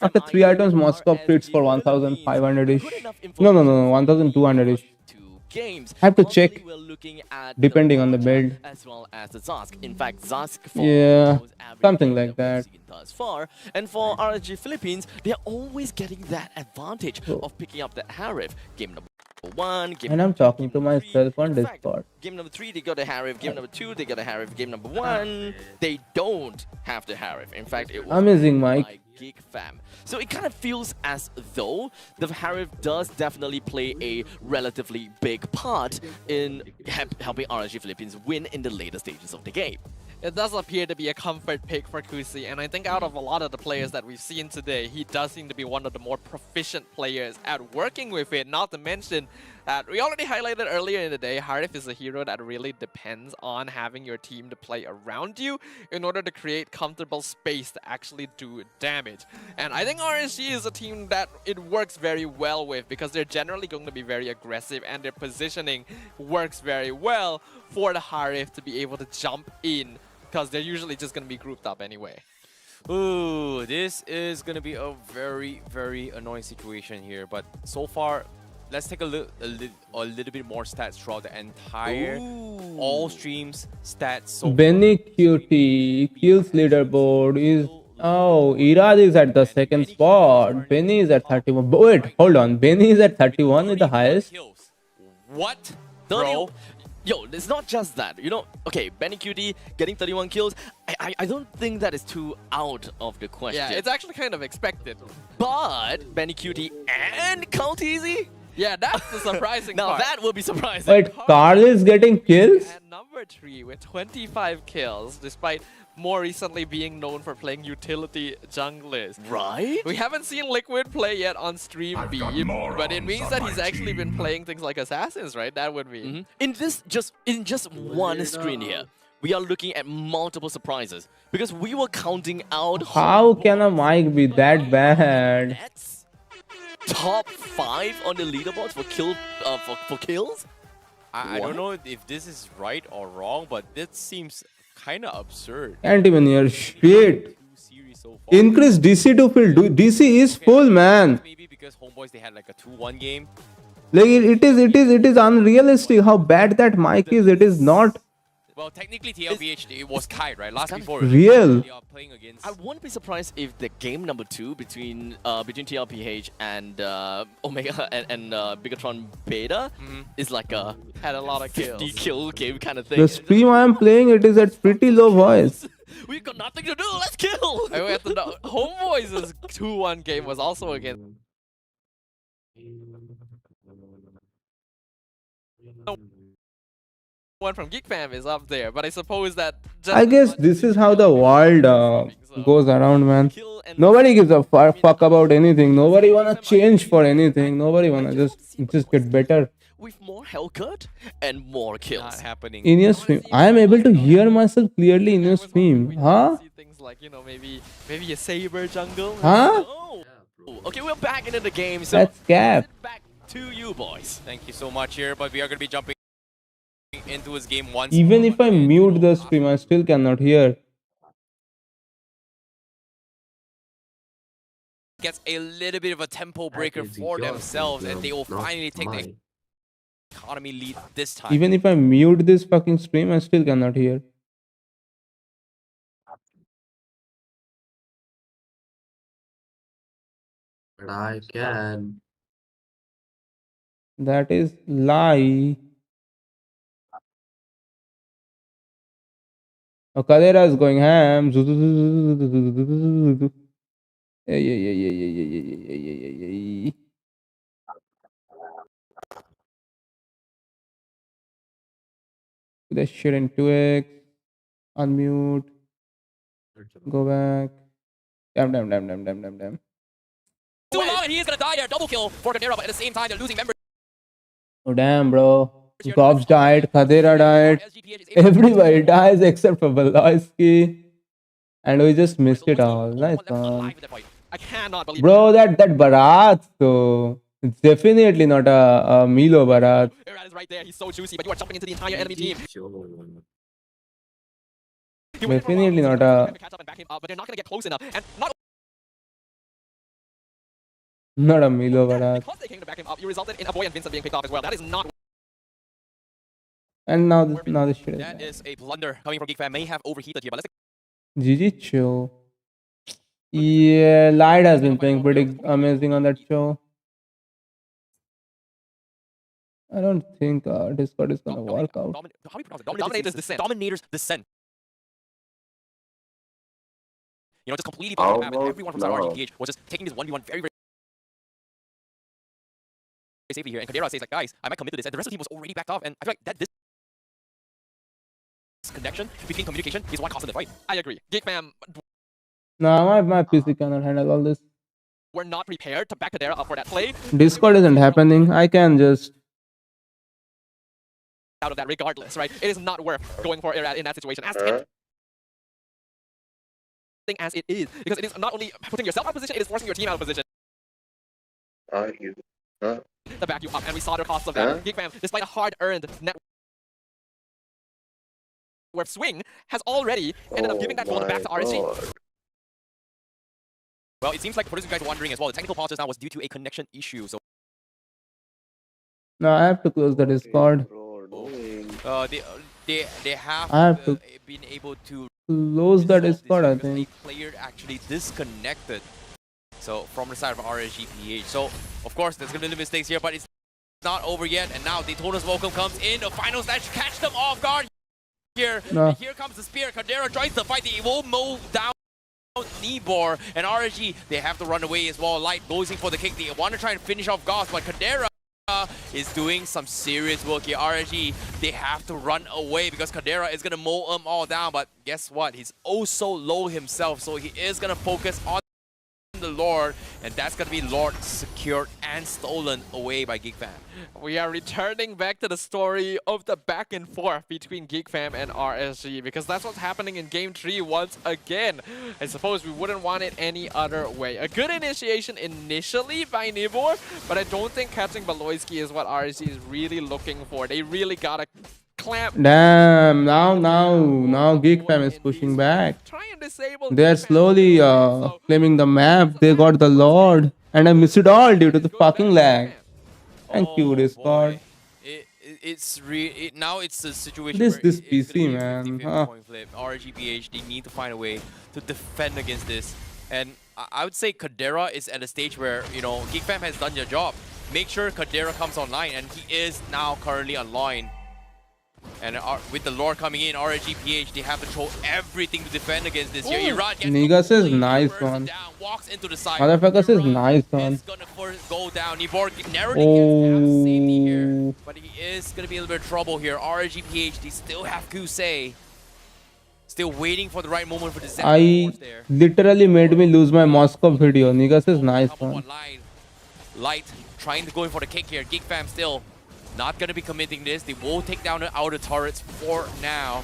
Speaker 5: After 3 items, Moscow fits for 1500-ish. No, 1200-ish.
Speaker 18: Games.
Speaker 5: I have to check, depending on the build.
Speaker 18: As well as the Zask. In fact, Zask
Speaker 5: something like that.
Speaker 18: Thus far, and for RSG Philippines, they're always getting that advantage of picking up the Harif. Game number 1,
Speaker 5: and I'm talking to myself on Discord.
Speaker 18: Game number 3, they got a Harif. Game number 2, they got a Harif. Game number 1, they don't have the Harif. In fact, it was
Speaker 5: amazing, Mike.
Speaker 18: GeekFam. So it kind of feels as though the Harif does definitely play a relatively big part in helping RSG Philippines win in the later stages of the game.
Speaker 2: It does appear to be a comfort pick for Kusi, and I think out of a lot of the players that we've seen today, he does seem to be one of the more proficient players at working with it, not to mention that we already highlighted earlier in the day, Harif is a hero that really depends on having your team to play around you in order to create comfortable space to actually do damage. And I think RSG is a team that it works very well with because they're generally going to be very aggressive and their positioning works very well for the Harif to be able to jump in because they're usually just going to be grouped up anyway.
Speaker 9: Ooh, this is going to be a very, very annoying situation here. But so far, let's take a little bit more stats throughout the entire all streams stats. So
Speaker 5: Benny QT kills leaderboard is Irad is at the 2nd spot. Benny is at 31. But wait, hold on. Benny is at 31 with the highest.
Speaker 9: What, bro?
Speaker 18: Yo, it's not just that. You know, okay, Benny QT getting 31 kills. I don't think that is too out of the question.
Speaker 2: Yeah, it's actually kind of expected.
Speaker 18: But Benny QT and Count Easy?
Speaker 2: Yeah, that's the surprising
Speaker 18: now
Speaker 2: part.
Speaker 18: that will be surprising.
Speaker 5: Wait, Carl is getting kills?
Speaker 2: And number 3 with 25 kills, despite more recently being known for playing utility junglers.
Speaker 18: Right?
Speaker 2: We haven't seen Liquid play yet on stream B, but it means that he's actually been playing things like Assassins, right? That would be.
Speaker 18: In just one screen here, we are looking at multiple surprises because we were counting out.
Speaker 5: How can a mic be that bad?
Speaker 18: Top 5 on the leaderboards for kills.
Speaker 9: I don't know if this is right or wrong, but this seems kind of absurd.
Speaker 5: Can't even hear shit. Increase DC to fill. DC is full, man.
Speaker 9: Maybe because Homeboys they had like a 2-1 game.
Speaker 5: Like it is unrealistic how bad that mic is. It is not
Speaker 9: Well, technically TLPH it was Kite, right? Last before
Speaker 5: Real.
Speaker 9: they are playing against.
Speaker 18: I wouldn't be surprised if the game number 2 between TLPH and Omega and Bigatron Beta is like a
Speaker 2: had a lot of
Speaker 18: 50 kill game kind of thing.
Speaker 5: The stream I am playing, it is at pretty low voice.
Speaker 18: We've got nothing to do. Let's kill.
Speaker 2: I have to know, Homeboys' 2-1 game was also against. One from Geek Fam is up there, but I suppose that. Just
Speaker 5: I guess this is how the world goes around, man. Nobody gives a fuck about anything. Nobody wanna change for anything. Nobody wanna just get better.
Speaker 18: With more Hellcut and more kills.
Speaker 9: Not happening.
Speaker 5: In your stream, I am able to hear myself clearly in your stream. Huh?
Speaker 2: Things like, you know, maybe a Saber jungle.
Speaker 5: Huh?
Speaker 18: Oh. Okay, we're back into the game. So
Speaker 5: That's cap.
Speaker 18: back to you boys.
Speaker 9: Thank you so much here, but we are going to be jumping into his game once.
Speaker 5: Even if I mute the stream, I still cannot hear.
Speaker 9: Gets a little bit of a tempo breaker for themselves, and they will finally take the economy lead this time.
Speaker 5: Even if I mute this fucking stream, I still cannot hear.
Speaker 7: But I can.
Speaker 5: That is lie. Oh, Kadera is going ham. Put that shit into it. Unmute. Go back. Damn.
Speaker 18: Too long and he is gonna die there. Double kill for Cadera, but at the same time they're losing members.
Speaker 5: Oh damn, bro. Gobbs died. Kadera died. Everybody dies except for Veloisky. And we just missed it all. Nice one.
Speaker 18: I cannot believe
Speaker 5: Bro, that Bharat though. It's definitely not a Milo Bharat.
Speaker 18: Irat is right there. He's so juicy, but you are jumping into the entire enemy team.
Speaker 5: Definitely not a
Speaker 18: Catch up and back him up, but they're not gonna get close enough. And not
Speaker 5: Milo Bharat.
Speaker 18: because they came to back him up, you resulted in Aboy and Vincent being picked off as well. That is not.
Speaker 5: And now this shit is
Speaker 9: That is a blunder coming from Geek Fan. May have overheated here, but let's
Speaker 5: GG show. Yeah, Light has been playing pretty amazing on that show. I don't think Discord is gonna work out.
Speaker 18: How do you pronounce it? Dominator's Descent. Dominator's Descent. You know, just completely blocking the map, and everyone from Star RGPH was just taking this 1v1 very, very safely here. And Cadera says, like, guys, I might commit to this. And the rest of the team was already backed off. And I feel like that this connection between communication is what caused the fight. I agree. Geek Fam,
Speaker 5: Nah, my PC cannot handle all this.
Speaker 18: we're not prepared to back Cadera up for that play.
Speaker 5: Discord isn't happening. I can just
Speaker 18: Out of that regardless, right? It is not worth going for Irat in that situation. As tempting as it is. Because it is not only putting yourself out of position, it is forcing your team out of position. To back you up. And we saw the cost of that. Geek Fam, despite a hard-earned net worth swing, has already ended up giving that gold back to RSG.
Speaker 9: Well, it seems like for those of you guys wondering as well, the technical pause just now was due to a connection issue. So
Speaker 5: no, I have to close the Discord.
Speaker 9: they have,
Speaker 5: I have to
Speaker 9: been able to
Speaker 5: close the Discord, I think.
Speaker 9: the player actually disconnected. So from the side of RSGPH. So of course there's gonna be mistakes here, but it's not over yet. And now the DONOS Welcome comes in. The final snatch catch them off guard here.
Speaker 5: No.
Speaker 9: And here comes the spear. Cadera tries to fight. He will mow down Nibor and RSG. They have to run away as well. Light goes in for the kick. They want to try and finish off Goss, but Cadera is doing some serious work here. RSG, they have to run away because Cadera is going to mow them all down. But guess what? He's oh so low himself, so he is going to focus on the Lord, and that's going to be Lord secured and stolen away by Geek Fam.
Speaker 2: We are returning back to the story of the back and forth between Geek Fam and RSG, because that's what's happening in Game 3 once again. I suppose we wouldn't want it any other way. A good initiation initially by Nibor, but I don't think catching Beloisky is what RSG is really looking for. They really gotta clamp.
Speaker 5: Damn, now Geek Fam is pushing back. They are slowly claiming the map. They got the Lord, and I missed it all due to the fucking lag. Thank you, Discord.
Speaker 9: now it's a situation
Speaker 5: This
Speaker 9: where
Speaker 5: this
Speaker 9: it's
Speaker 5: PC
Speaker 9: gonna be a
Speaker 5: man.
Speaker 9: 50-50
Speaker 5: Huh.
Speaker 9: coin flip. RGPH, they need to find a way to defend against this. And I would say Kadera is at a stage where, you know, GeekFam has done your job. Make sure Kadera comes online, and he is now currently online. And with the lore coming in, RGPH, they have to throw everything to defend against this here. Irad gets
Speaker 5: Niggas is nice one.
Speaker 9: walks into the side.
Speaker 5: Motherfuckers is nice one.
Speaker 9: Gonna go down. Nibor narrowly gets safety here,
Speaker 5: Oh.
Speaker 9: but he is gonna be in a little bit of trouble here. RGPH, they still have Kusei. Still waiting for the right moment for the Zen
Speaker 5: I
Speaker 9: there.
Speaker 5: literally made me lose my Moscow video. Niggas is nice one.
Speaker 9: Light trying to go in for the kick here. GeekFam still not gonna be committing this. They will take down the outer turrets for now.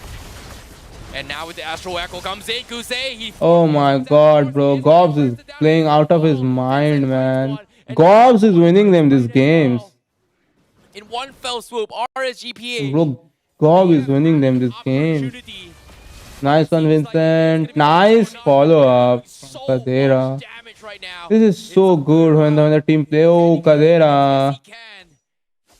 Speaker 9: And now with the Astro Echo comes in, Kusei, he
Speaker 5: Oh my god, bro. Gobs is playing out of his mind, man. Gobs is winning them these games.
Speaker 9: in one fell swoop. RSGPH.
Speaker 5: Bro, Gob is winning them this game. Nice one, Vincent. Nice follow-up. Kadera. This is so good when the team play. Oh, Kadera.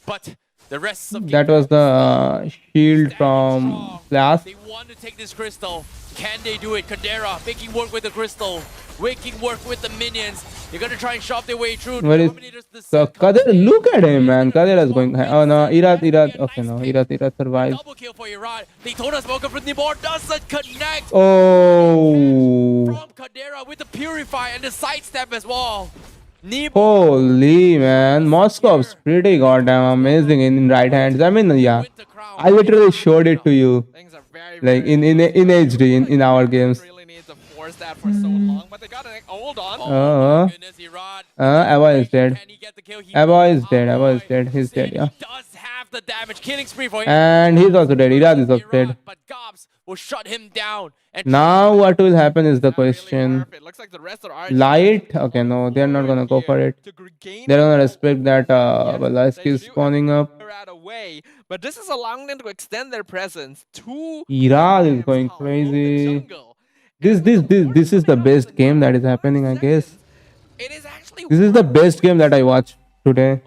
Speaker 9: But the rest of
Speaker 5: That was the shield from Flash.
Speaker 9: they want to take this crystal. Can they do it? Kadera making work with the crystal, making work with the minions. They're gonna try and shove their way through.
Speaker 5: Where is Kadera? Look at him, man. Kadera is going. Oh no, Irad. Okay, no, Irad survives.
Speaker 9: Double kill for Irad. They told us welcome from Nibor doesn't connect.
Speaker 5: Oh.
Speaker 9: From Kadera with the purify and the sidestep as well.
Speaker 5: Holy man, Moscow's pretty goddamn amazing in right hands. I mean, yeah, I literally showed it to you, like in HD in our games.
Speaker 2: That for so long, but they got an hold on.
Speaker 5: Ava is dead. Ava is dead. Ava is dead. He's dead. Yeah.
Speaker 9: The damage killing spree for him.
Speaker 5: And he's also dead. Irad is also dead.
Speaker 9: But Gobs will shut him down. And
Speaker 5: Now what will happen is the question. Light? Okay, no, they're not gonna go for it. They're gonna respect that Velasquez is spawning up.
Speaker 2: But this is allowing them to extend their presence to
Speaker 5: Irad is going crazy. This is the best game that is happening, I guess. This is the best game that I watched today.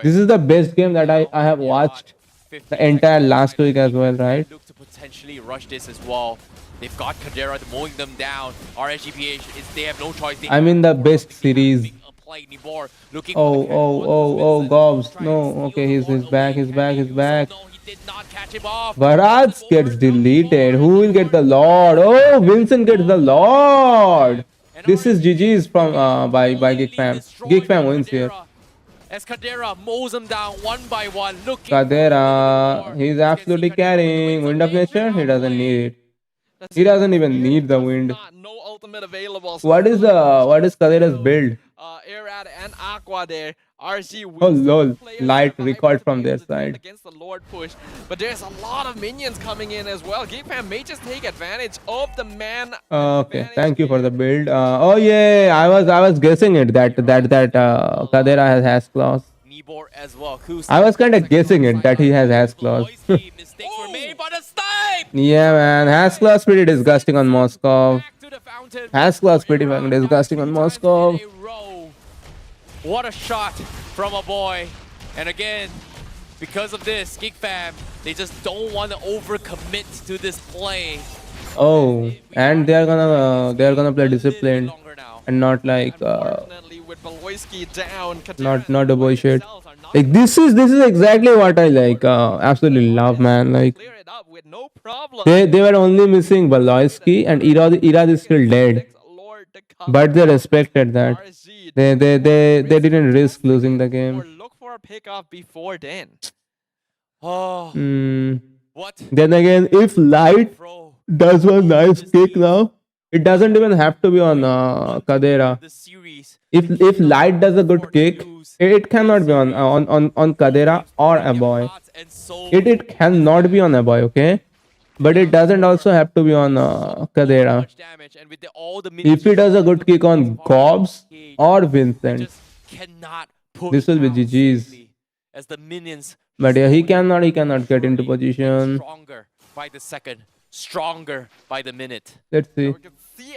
Speaker 5: This is the best game that I have watched the entire last week as well, right?
Speaker 9: Look to potentially rush this as well. They've got Kadera mowing them down. RSGPH they have no choice.
Speaker 5: I mean the best series. Oh, Gobs. No, okay, he's back. Varad gets deleted. Who will get the Lord? Oh, Vincent gets the Lord. This is GG's from by GeekFam. GeekFam wins here.
Speaker 9: As Kadera mows them down one by one.
Speaker 5: Kadera, he's absolutely carrying Wind of Nature. He doesn't need it. He doesn't even need the wind.
Speaker 2: No ultimate available.
Speaker 5: What is Kadera's build?
Speaker 2: Irad and Aqua there. RG
Speaker 5: Oh lol, light record from their side.
Speaker 2: Against the Lord push, but there's a lot of minions coming in as well. GeekFam may just take advantage of the man.
Speaker 5: Okay, thank you for the build. Oh yeah, I was guessing it that Kadera has claws.
Speaker 9: As well.
Speaker 5: I was kind of guessing it that he has claws. Yeah man, has claws pretty disgusting on Moscow. Has claws pretty fucking disgusting on Moscow.
Speaker 9: What a shot from a boy. And again, because of this, GeekFam, they just don't want to overcommit to this play.
Speaker 5: Oh, and they're gonna play disciplined and not like not the bullshit. Like this is exactly what I like. Absolutely love, man. Like they were only missing Baloisky and Irad is still dead, but they respected that. They didn't risk losing the game.
Speaker 2: Look for a pickoff before then.
Speaker 9: Oh.
Speaker 5: Then again, if Light does one nice kick now, it doesn't even have to be on Kadera. If Light does a good kick, it cannot be on Kadera or Aboy. It cannot be on Aboy, okay? But it doesn't also have to be on Kadera. If he does a good kick on Gobs or Vincent, this will be GG's.
Speaker 9: As the minions,
Speaker 5: but yeah, he cannot get into position.
Speaker 9: Stronger by the second, stronger by the minute.
Speaker 5: Let's see.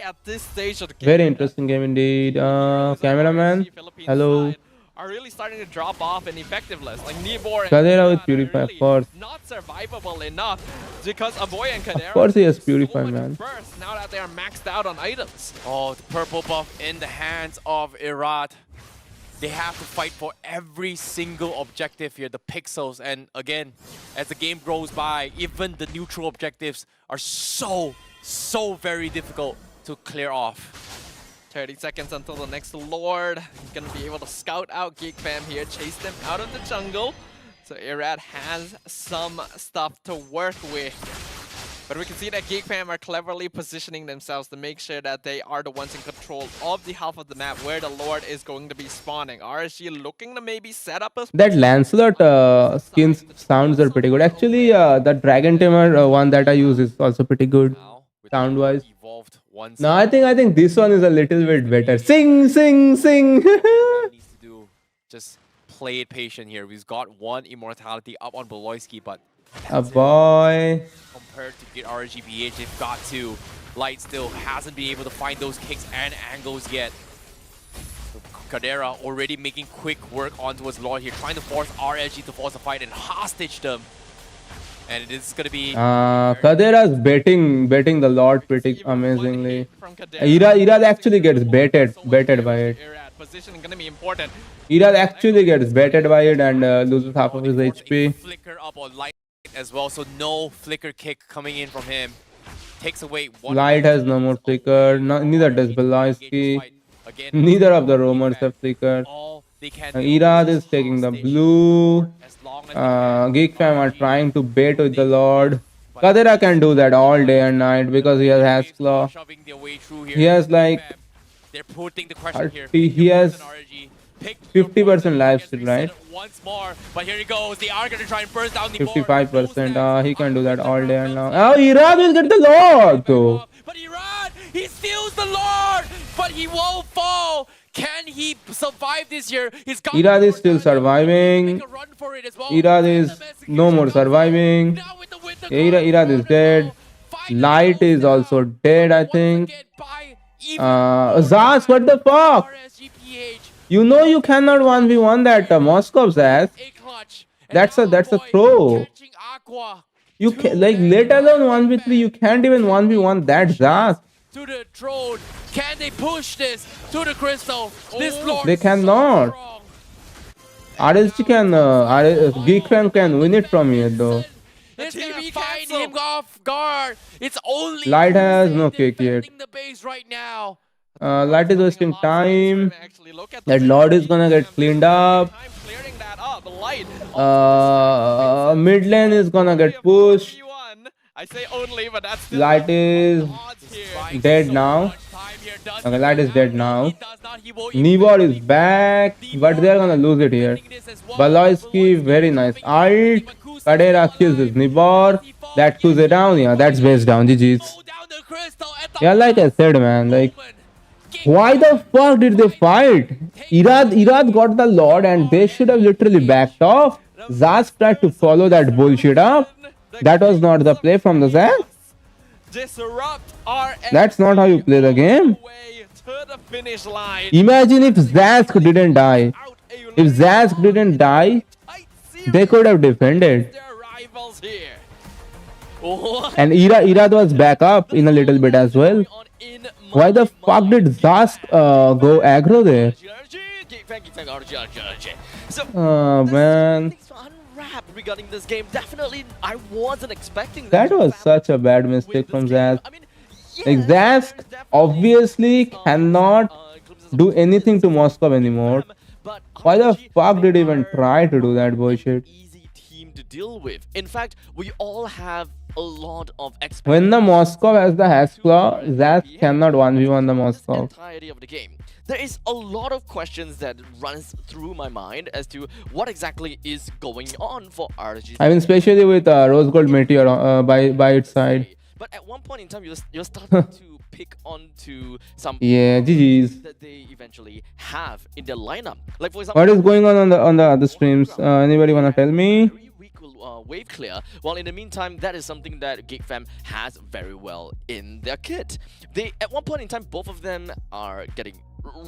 Speaker 2: At this stage of the game,
Speaker 5: very interesting game indeed. Cameraman, hello.
Speaker 2: are really starting to drop off in effectiveness. Like Nibor and
Speaker 5: Kadera with
Speaker 2: Kadera
Speaker 5: Purify,
Speaker 2: are
Speaker 5: of
Speaker 2: really
Speaker 5: course.
Speaker 2: not survivable enough because Aboy and Kadera
Speaker 5: Of course he has
Speaker 2: so
Speaker 5: Purify,
Speaker 2: much
Speaker 5: man.
Speaker 2: burst now that they are maxed out on items.
Speaker 9: Oh, the purple buff in the hands of Irad. They have to fight for every single objective here, the pixels. And again, as the game goes by, even the neutral objectives are so very difficult to clear off.
Speaker 2: 30 seconds until the next Lord. He's gonna be able to scout out Geek Fam here, chase them out of the jungle. So Irad has some stuff to work with. But we can see that Geek Fam are cleverly positioning themselves to make sure that they are the ones in control of the half of the map where the Lord is going to be spawning. RSG looking to maybe set up a...
Speaker 5: That Lancelot skins sounds are pretty good. Actually, the Dragon Tamer one that I use is also pretty good sound wise. No, I think this one is a little bit better. Sing, sing, sing.
Speaker 9: Needs to do just play it patient here. We've got one immortality up on Beloyski, but
Speaker 5: A boy.
Speaker 9: compared to get RGBH, they've got two. Light still hasn't been able to find those kicks and angles yet. So Kadera already making quick work onto his Lord here, trying to force RSG to force a fight and hostage them. And it is going to be...
Speaker 5: Kadera's betting the Lord pretty amazingly. Irad actually gets baited by it.
Speaker 2: Positioning gonna be important.
Speaker 5: Irad actually gets baited by it and loses half of his HP.
Speaker 9: Flicker up on Light as well, so no flicker kick coming in from him. Takes away one.
Speaker 5: Light has no more flicker, neither does Beloyski. Neither of the roamers have flicker. Irad is taking the blue. Geek Fam are trying to bait with the Lord. Kadera can do that all day and night because he has Hat's Claw. He has like 30, he has 50% lifesteal, right?
Speaker 9: Once more, but here he goes. They are going to try and burst down the
Speaker 5: 55%. He can do that all day and long. Oh, Irad will get the Lord though.
Speaker 9: But Irad, he steals the Lord, but he won't fall. Can he survive this year?
Speaker 5: Irad is still surviving. Irad is no more surviving. Irad is dead. Light is also dead, I think. Zaz, what the fuck? You know you cannot 1v1 that Moscow, Zaz. That's a throw. You can, like, let alone 1v3, you can't even 1v1 that Zaz.
Speaker 9: To the drone. Can they push this to the crystal? This Lord
Speaker 5: They cannot. RSG can, Geek Fam can win it from here though.
Speaker 9: It's gonna find him off guard. It's only
Speaker 5: Light has no kick yet.
Speaker 9: the base right now.
Speaker 5: Light is wasting time. That Lord is gonna get cleaned up. Mid lane is gonna get pushed.
Speaker 2: I say only, but that's
Speaker 5: Light is dead now. Okay, Light is dead now. Nibor is back, but they're gonna lose it here. Beloyski, very nice ult. Kadera kills his Nibor. That cools it down. Yeah, that's base down. GG's. Yeah, like I said, man, like, why the fuck did they fight? Irad got the Lord and they should have literally backed off. Zaz tried to follow that bullshit up. That was not the play from the Zaz. That's not how you play the game. Imagine if Zaz didn't die. If Zaz didn't die, they could have defended. And Irad was back up in a little bit as well. Why the fuck did Zaz go aggro there? Oh man.
Speaker 18: Regarding this game, definitely I wasn't expecting
Speaker 5: that was such a bad mistake from Zaz. Like, Zaz obviously cannot do anything to Moscow anymore. Why the fuck did he even try to do that bullshit?
Speaker 18: To deal with. In fact, we all have a lot of expectations.
Speaker 5: When the Moscow has the Hat's Claw, Zaz cannot 1v1 the Moscow.
Speaker 18: Entirety of the game. There is a lot of questions that runs through my mind as to what exactly is going on for RSG.
Speaker 5: I mean, especially with Rose Gold Meteor by its side.
Speaker 18: But at one point in time, you're starting to pick onto some
Speaker 5: GG's.
Speaker 18: that they eventually have in their lineup. Like, for example,
Speaker 5: What is going on the other streams? Anybody wanna tell me?
Speaker 18: Wave clear. While in the meantime, that is something that Geek Fam has very well in their kit. They, at one point in time, both of them are getting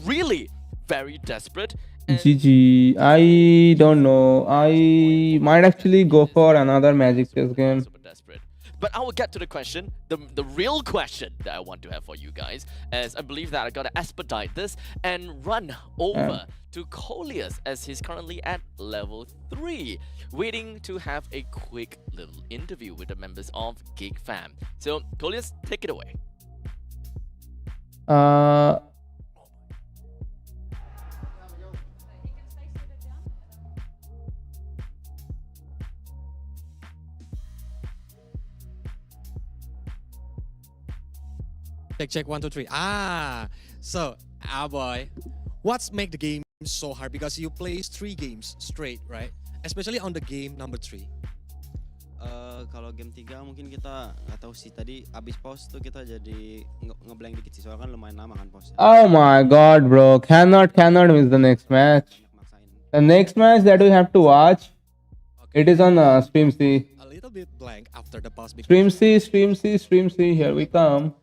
Speaker 18: really very desperate
Speaker 5: GG. I don't know. I might actually go for another Magic Chess game.
Speaker 18: Desperate. But I will get to the question, the real question that I want to have for you guys, as I believe that I gotta expedite this and run over to Coleus, as he's currently at level 3, waiting to have a quick little interview with the members of Geek Fam. So Coleus, take it away.
Speaker 19: Check 1 2 3. So boy, what's make the game so hard? Because you play 3 games straight, right? Especially on the game number 3.
Speaker 20: Kalau game 3 mungkin kita nggak tahu sih, tadi abis pause tuh kita jadi ngeblank dikit sih, soalnya kan lumayan lama kan pause.
Speaker 5: Oh my god, bro. Cannot miss the next match. The next match that we have to watch, it is on Stream C.
Speaker 19: A little bit blank after the pause.
Speaker 5: Stream C. Here we come.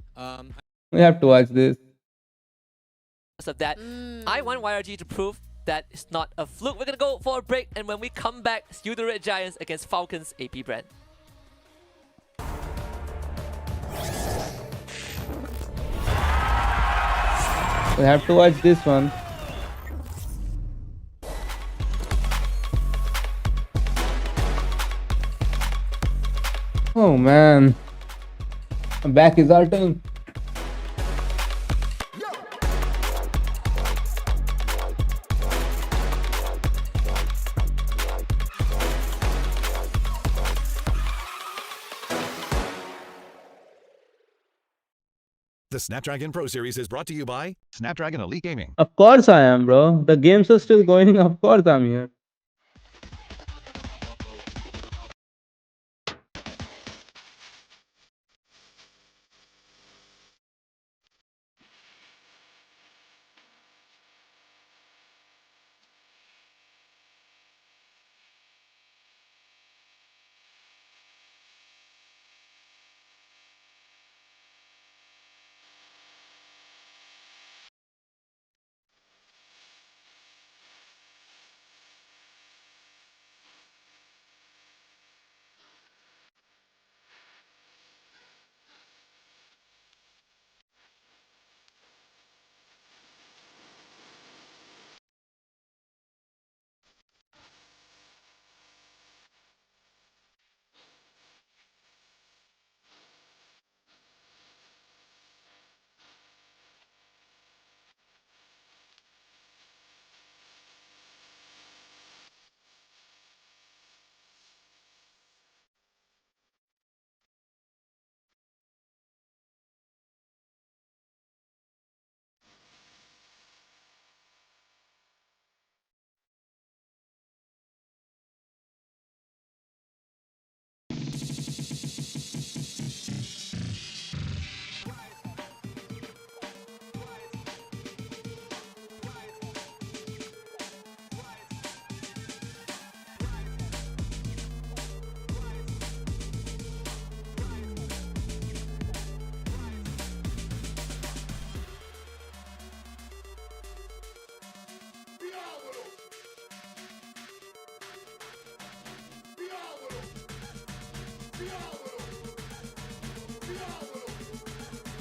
Speaker 5: We have to watch this.
Speaker 4: Of that, I want YRG to prove that it's not a fluke. We're gonna go for a break, and when we come back, you the Red Giants against Falcons AP brand.
Speaker 5: We have to watch this one. Oh man, my back is hurting.
Speaker 14: The Snapdragon Pro Series is brought to you by Snapdragon Elite Gaming.
Speaker 5: Of course I am, bro. The games are still going. Of course I'm here.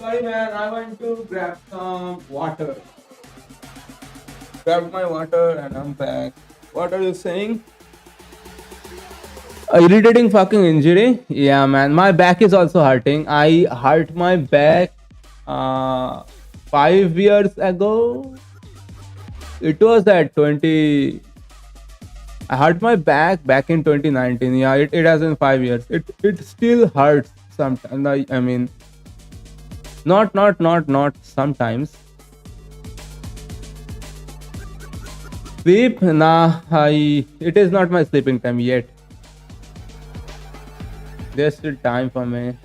Speaker 5: Sorry man, I went to grab some water. Grabbed my water and I'm back. What are you saying? A irritating fucking injury? Yeah man, my back is also hurting. I hurt my back 5 years ago. It was at 20. I hurt my back in 2019. Yeah, it has been 5 years. It still hurts sometimes. I mean, not sometimes. Sleep? Nah, it is not my sleeping time yet. There's still time for me.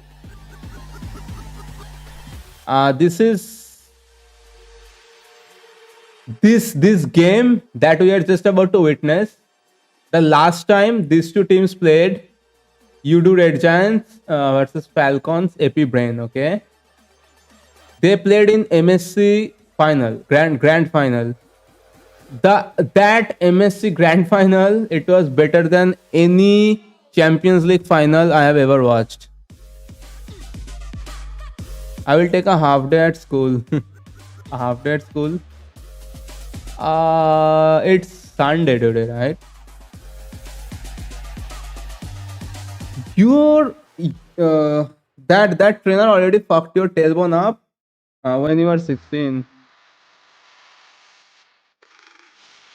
Speaker 5: This game that we are just about to witness. The last time these two teams played, you do Red Giants versus Falcons AP Brain, okay? They played in MSC final, grand final. that MSC Grand Final, it was better than any Champions League final I have ever watched. I will take a half day at school. A half day at school. It's Sunday today, right? Your that trainer already fucked your tailbone up when you were 16.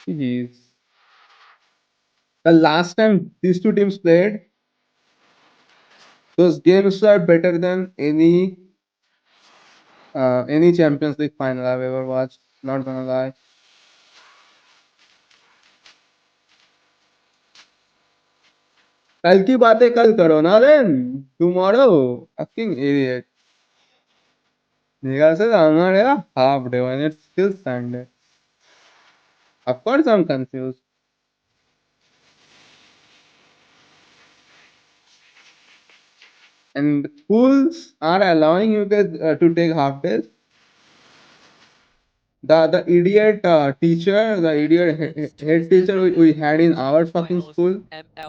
Speaker 5: Jeez. The last time these two teams played, those games are better than any Champions League final I've ever watched. Not gonna lie. कल की बातें कल करो ना then. Tomorrow. Fucking idiot. Nigga says I'm not a half day when it's still Sunday. Of course I'm confused. And schools are allowing you guys to take half days. The idiot teacher, the idiot head teacher we had in our fucking school,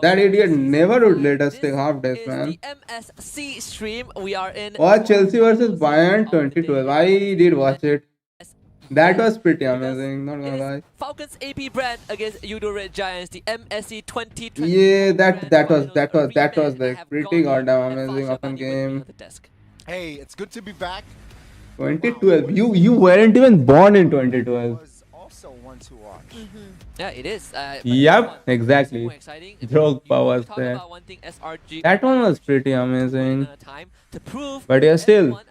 Speaker 5: that idiot never would let us take half days, man.
Speaker 4: MSC stream. We are in.
Speaker 5: Watch Chelsea versus Bayern 2012. I did watch it. That was pretty amazing, not gonna lie.
Speaker 4: Falcons AP brand against Udo Red Giants, the MSC 2020.
Speaker 5: Yeah, that was like pretty goddamn amazing of a game.
Speaker 1: Hey, it's good to be back.
Speaker 5: 2012. You weren't even born in 2012.
Speaker 1: Also one to watch.
Speaker 4: Yeah, it is.
Speaker 5: Yep, exactly. Drogba was there. That one was pretty amazing. But yeah, still.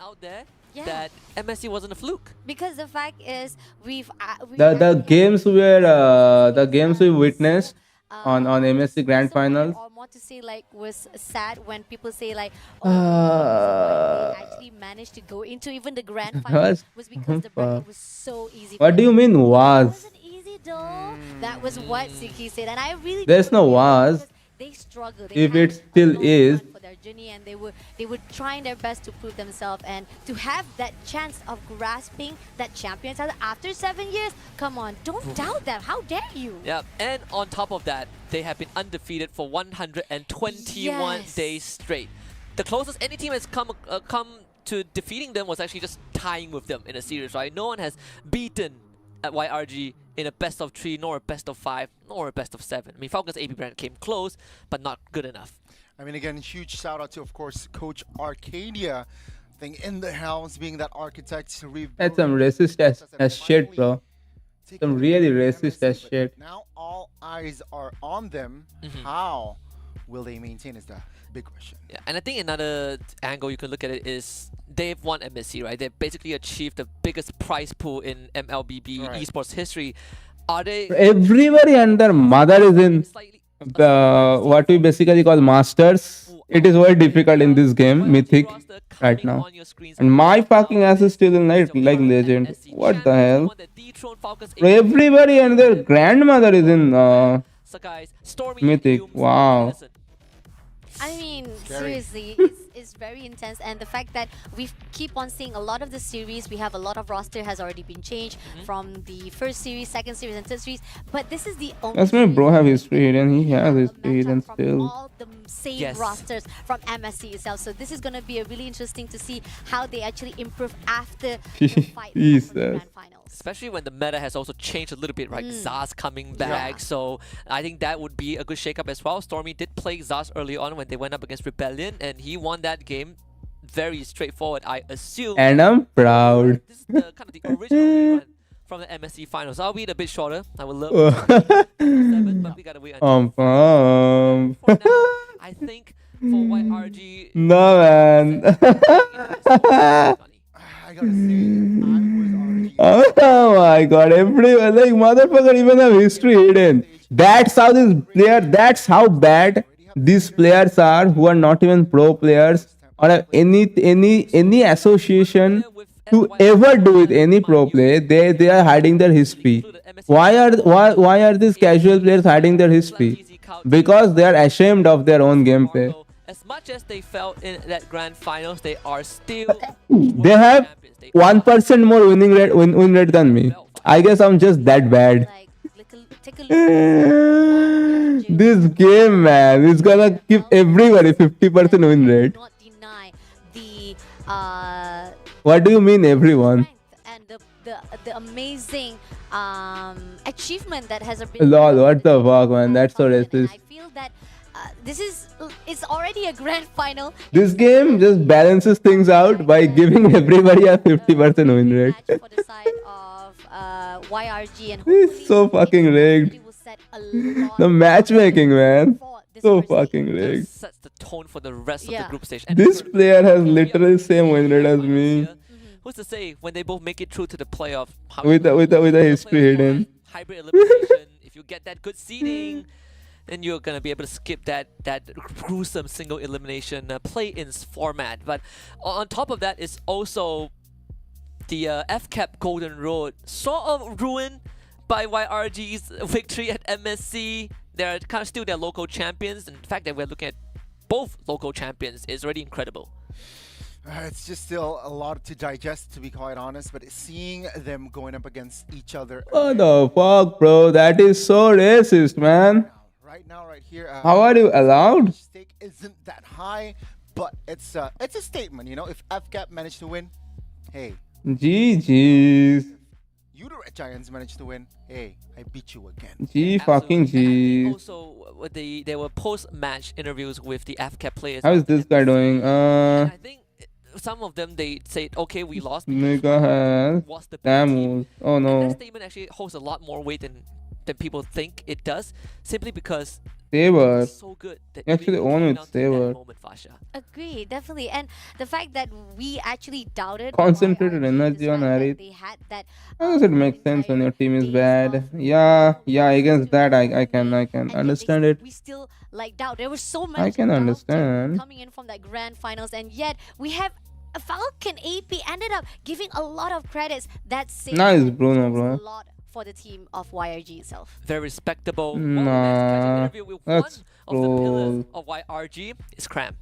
Speaker 4: That MSC wasn't a fluke.
Speaker 22: Because the fact is,
Speaker 5: The games we witnessed on MSC Grand Finals.
Speaker 22: or more to say like was sad when people say like, oh, they actually managed to go into even the grand final was because the bracket was so easy.
Speaker 5: What do you mean was?
Speaker 22: Easy though. That was what Siki said, and I really
Speaker 5: There's no was.
Speaker 22: they struggled.
Speaker 5: If it still is.
Speaker 22: For their journey, and they were trying their best to prove themselves, and to have that chance of grasping that champion title after 7 years. Come on, don't doubt that. How dare you?
Speaker 4: Yeah, and on top of that, they have been undefeated for 121 days straight. The closest any team has come to defeating them was actually just tying with them in a series, right? No one has beaten at YRG in a best of 3, nor a best of 5, nor a best of 7. I mean, Falcons AP brand came close, but not good enough.
Speaker 1: I mean, again, huge shout out to, of course, Coach Arcadia. I think in the helms, being that architect.
Speaker 5: That's some racist as shit, bro. Some really racist as shit.
Speaker 1: Now all eyes are on them. How will they maintain is the big question.
Speaker 4: Yeah, and I think another angle you can look at it is they've won MSC, right? They've basically achieved the biggest prize pool in MLBB esports history. Are they?
Speaker 5: Everybody and their mother is in what we basically call masters. It is very difficult in this game, Mythic, right now. And my fucking ass is still in like legend. What the hell? Everybody and their grandmother is in Mythic. Wow.
Speaker 22: I mean, seriously, it's very intense, and the fact that we keep on seeing a lot of the series, we have a lot of roster has already been changed from the first series, second series, and third series. But this is the only.
Speaker 5: That's my bro have history hidden. He has history hidden still.
Speaker 22: All the same rosters from MSC itself. So this is gonna be a really interesting to see how they actually improve after the fight in the grand finals.
Speaker 4: Especially when the meta has also changed a little bit, right? Zaz coming back, so I think that would be a good shakeup as well. Stormy did play Zaz early on when they went up against Rebellion, and he won that game very straightforward, I assume.
Speaker 5: And I'm proud.
Speaker 4: This is the kind of the original rerun from the MSC finals. I'll be a bit shorter. I would love 7, but we gotta wait until for now. I think for YRG.
Speaker 5: No man.
Speaker 1: I gotta say,
Speaker 5: Oh my god, everyone like motherfucker even have history hidden. That's how this player, that's how bad these players are who are not even pro players or have any association to ever do with any pro play. They are hiding their history. Why are these casual players hiding their history? Because they are ashamed of their own gameplay.
Speaker 4: As much as they fell in that grand finals, they are still.
Speaker 5: They have 1% more win rate than me. I guess I'm just that bad.
Speaker 22: take a look at
Speaker 5: This game, man, is gonna give everybody 50% win rate.
Speaker 22: not deny the
Speaker 5: What do you mean, everyone?
Speaker 22: and the amazing achievement that has been.
Speaker 5: Lol, what the fuck, man? That's so racist.
Speaker 22: I feel that it's already a grand final.
Speaker 5: This game just balances things out by giving everybody a 50% win rate.
Speaker 22: For the side of YRG and
Speaker 5: It's so fucking rigged. The matchmaking, man. So fucking rigged.
Speaker 4: Sets the tone for the rest of the group stage. And
Speaker 5: This player has literally same win rate as me.
Speaker 4: who's to say when they both make it through to the playoff?
Speaker 5: With a history hidden.
Speaker 4: Hybrid elimination. If you get that good seeding, then you're gonna be able to skip that gruesome single elimination play-ins format. But on top of that is also the FCAP Golden Road, sort of ruined by YRG's victory at MSC. They're kind of still their local champions, and the fact that we're looking at both local champions is already incredible.
Speaker 1: It's just still a lot to digest, to be quite honest, but seeing them going up against each other.
Speaker 5: What the fuck, bro? That is so racist, man.
Speaker 1: Right now, right here.
Speaker 5: How are you allowed?
Speaker 1: Stake isn't that high, but it's a statement, you know. If FCAP managed to win, hey.
Speaker 5: GG's.
Speaker 1: You the Red Giants managed to win, hey, I beat you again.
Speaker 5: G fucking G.
Speaker 4: Also, there were post-match interviews with the FCAP players.
Speaker 5: How is this guy doing?
Speaker 4: I think some of them, they said, okay, we lost.
Speaker 5: Nigga has Damus. Oh
Speaker 4: And that
Speaker 5: no.
Speaker 4: statement actually holds a lot more weight than people think it does, simply because
Speaker 5: Saber.
Speaker 4: it's so good that
Speaker 5: Actually own it, Saber.
Speaker 22: Agree, definitely, and the fact that we actually doubted
Speaker 5: Concentrated energy on Harith.
Speaker 22: they had that.
Speaker 5: How does it make sense when your team is bad? Yeah, against that I can understand it.
Speaker 22: We still like doubt. There was so much
Speaker 5: I can
Speaker 22: doubt
Speaker 5: understand.
Speaker 22: coming in from that grand finals, and yet we have Falcon AP ended up giving a lot of credits. That's
Speaker 5: Nice Bruno, bro.
Speaker 22: a lot for the team of YRG itself.
Speaker 4: Very respectable.
Speaker 5: Nah,
Speaker 4: Interview with
Speaker 5: that's
Speaker 4: one of the pillars
Speaker 5: cool.
Speaker 4: of YRG is Cram.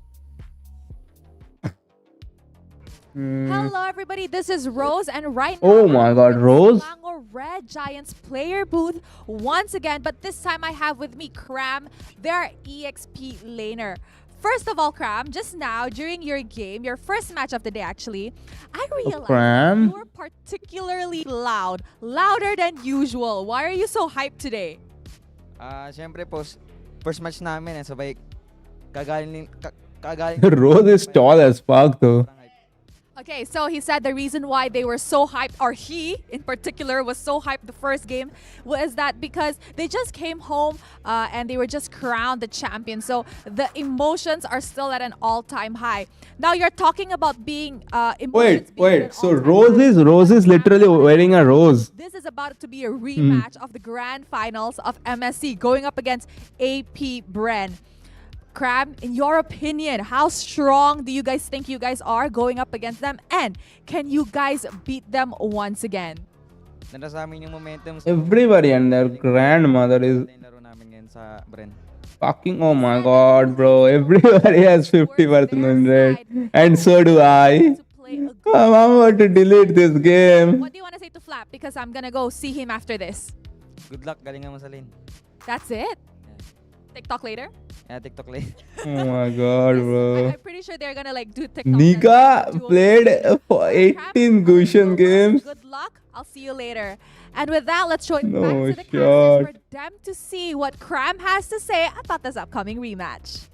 Speaker 8: Hello everybody, this is Rose, and right now
Speaker 5: Oh my god, Rose?
Speaker 8: Selangor Red Giants player booth once again, but this time I have with me Cram, their EXP laner. First of all, Cram, just now during your game, your first match of the day actually, I realized
Speaker 5: Cram?
Speaker 8: you were particularly loud, louder than usual. Why are you so hyped today?
Speaker 20: Siyempre po, first match namin sabay kagaling
Speaker 5: Rose is tall as fuck though.
Speaker 8: Okay, so he said the reason why they were so hyped, or he in particular was so hyped the first game, was that because they just came home and they were just crowned the champion. So the emotions are still at an all-time high. Now you're talking about being emotions.
Speaker 5: Wait. So Rose is literally wearing a rose.
Speaker 8: This is about to be a rematch of the grand finals of MSC going up against AP Bren. Crab, in your opinion, how strong do you guys think you guys are going up against them? And can you guys beat them once again?
Speaker 5: Everybody and their grandmother is fucking, oh my god, bro. Everybody has 50% win rate. And so do I. I'm about to delete this game.
Speaker 8: What do you want to say to Flap? Because I'm gonna go see him after this.
Speaker 20: Good luck, galingan mo sa lane.
Speaker 8: That's it? TikTok later?
Speaker 20: Yeah, TikTok lane.
Speaker 5: Oh my god, bro.
Speaker 8: I'm pretty sure they're gonna like do TikTok.
Speaker 5: Nika played for 18 Gushan games.
Speaker 8: Good luck. I'll see you later. And with that, let's show it
Speaker 5: No
Speaker 8: back to the casters
Speaker 5: shot.
Speaker 8: for them to see what Cram has to say about this upcoming rematch.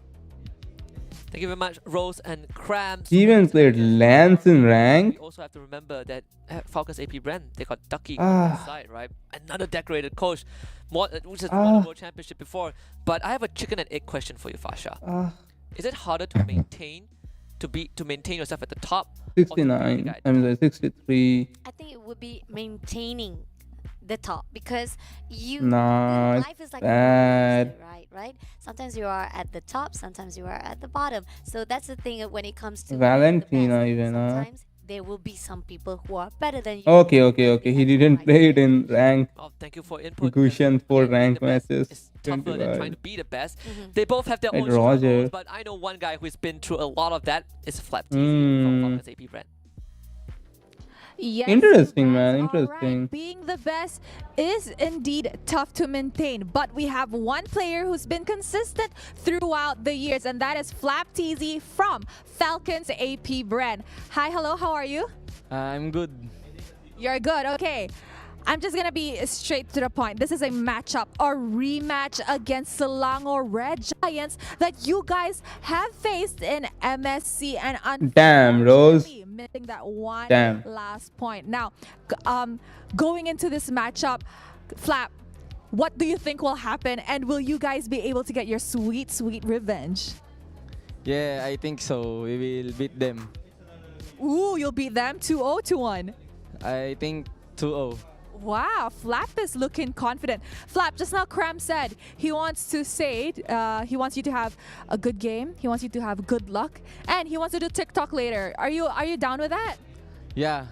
Speaker 4: Thank you very much, Rose and Cram.
Speaker 5: He even played Lance in rank.
Speaker 4: We also have to remember that Falcons AP Brand, they got Ducky on the side, right? Another decorated coach, which has won the World Championship before. But I have a chicken and egg question for you, Fasha. Is it harder to maintain yourself at the top?
Speaker 5: 69. I mean, like 63.
Speaker 22: I think it would be maintaining the top, because
Speaker 5: Nah,
Speaker 22: life is like
Speaker 5: bad.
Speaker 22: right? Sometimes you are at the top, sometimes you are at the bottom. So that's the thing when it comes to
Speaker 5: Valentina even.
Speaker 22: sometimes there will be some people who are better than you.
Speaker 5: Okay. He didn't play it in rank.
Speaker 4: Oh, thank you for input.
Speaker 5: Gushan 4 rank matches.
Speaker 4: It's tougher than trying to be the best.
Speaker 22: Mm-hmm.
Speaker 4: They both have their
Speaker 5: Hey,
Speaker 4: own
Speaker 5: Roger.
Speaker 4: struggles, but I know one guy who's been through a lot of that is Flap TZ from Falcons AP Brand.
Speaker 8: Yes,
Speaker 5: Interesting, man.
Speaker 8: all
Speaker 5: Interesting.
Speaker 8: right. Being the best is indeed tough to maintain, but we have one player who's been consistent throughout the years, and that is Flap TZ from Falcons AP brand. Hi, hello, how are you?
Speaker 21: I'm good.
Speaker 8: You're good, okay. I'm just gonna be straight to the point. This is a matchup or rematch against Selangor Red Giants that you guys have faced in MSC, and
Speaker 5: Damn, Rose.
Speaker 8: missing that one
Speaker 5: Damn.
Speaker 8: last point. Now, going into this matchup, Flap, what do you think will happen, and will you guys be able to get your sweet, sweet revenge?
Speaker 21: Yeah, I think so. We will beat them.
Speaker 8: Ooh, you'll beat them 2-0 to 1.
Speaker 21: I think 2-0.
Speaker 8: Wow, Flap is looking confident. Flap, just now Cram said he wants to say, he wants you to have a good game, he wants you to have good luck, and he wants to do TikTok later. Are you down with that?
Speaker 21: Yeah,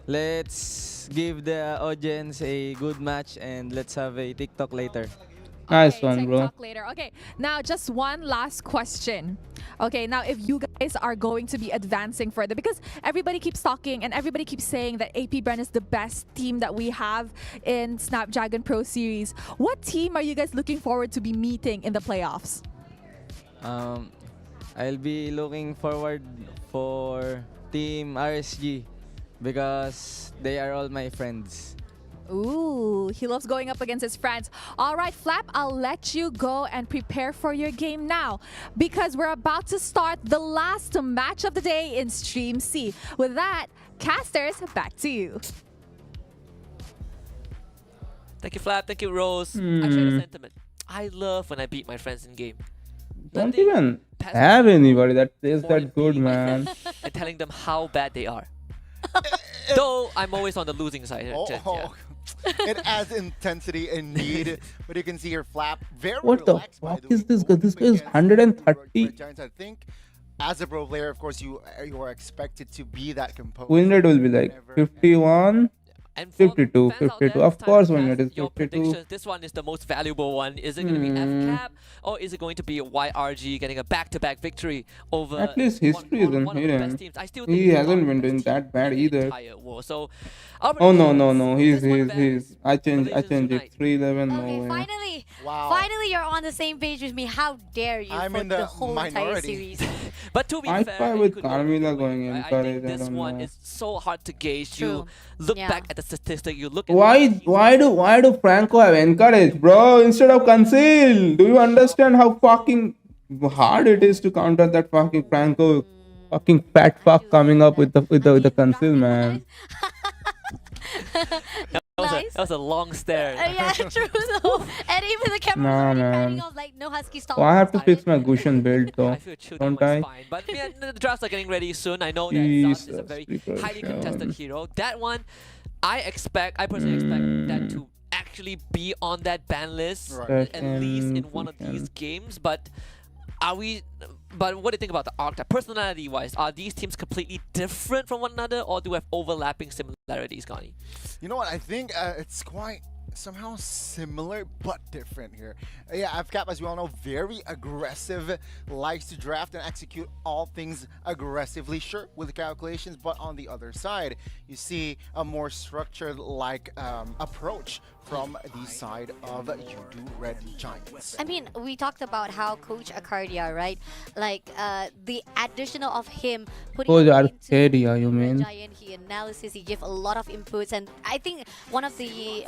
Speaker 21: let's give the audience a good match and let's have a TikTok later.
Speaker 5: Nice one, bro.
Speaker 8: TikTok later. Okay, now just one last question. Okay, now if you guys are going to be advancing further, because everybody keeps talking and everybody keeps saying that AP Brand is the best team that we have in Snapdragon Pro Series, what team are you guys looking forward to be meeting in the playoffs?
Speaker 21: I'll be looking forward for Team RSG because they are all my friends.
Speaker 8: Ooh, he loves going up against his friends. All right, Flap, I'll let you go and prepare for your game now because we're about to start the last match of the day in Stream C. With that, casters, back to you.
Speaker 4: Thank you, Flap. Thank you, Rose. I share the sentiment. I love when I beat my friends in game.
Speaker 5: Don't even have anybody that plays that good, man.
Speaker 4: And telling them how bad they are. Though I'm always on the losing side.
Speaker 1: It adds intensity and need, but you can see here Flap very
Speaker 5: What the
Speaker 1: relaxed,
Speaker 5: fuck is this guy? This guy is 130.
Speaker 1: Giants. I think as a pro player, of course, you are expected to be that composed.
Speaker 5: Win rate will be like 51.
Speaker 4: And
Speaker 5: 52, 52. Of course, when it is 52.
Speaker 4: This one is the most valuable one. Is it going to be FCAP or is it going to be YRG getting a back-to-back victory over
Speaker 5: At least history isn't hidden. He hasn't been doing that bad either.
Speaker 4: So,
Speaker 5: oh no. He's. I changed it. 3-11. No way.
Speaker 22: Finally,
Speaker 1: wow.
Speaker 22: Finally, you're on the same page with me. How dare you?
Speaker 1: I'm
Speaker 22: for
Speaker 1: in the
Speaker 22: whole entire series.
Speaker 4: But to be
Speaker 5: I
Speaker 4: fair,
Speaker 5: fight with Carmilla going in.
Speaker 4: I think this one is so hard to gauge. You look back at the statistic. You look. At
Speaker 5: Why do Franco have encouraged, bro, instead of conceal? Do you understand how fucking hard it is to counter that fucking Franco, fucking fat fuck coming up with the conceal, man?
Speaker 4: That was a long stare.
Speaker 22: Yeah, true though. And even the camera was panning off like, no Husky, stop.
Speaker 5: Oh, I have to fix my Gushan build though. Don't I?
Speaker 4: But yeah, the drafts are getting ready soon. I know that Zaz is a very highly contested hero. That one, I personally expect that to actually be on that ban list at least in one of these games. But what do you think about the archetype? Personality-wise, are these teams completely different from one another, or do we have overlapping similarities, Gani?
Speaker 1: You know what? I think it's quite somehow similar but different here. Yeah, FCAP, as we all know, very aggressive, likes to draft and execute all things aggressively, sure, with calculations, but on the other side, you see a more structured like approach from the side of Yudu Red Giants.
Speaker 22: I mean, we talked about how Coach Arcadia, right? Like the additional of him putting
Speaker 5: Coach
Speaker 22: into
Speaker 5: Arcadia, you mean?
Speaker 22: Giant, he analysis, he gave a lot of inputs, and I think one of the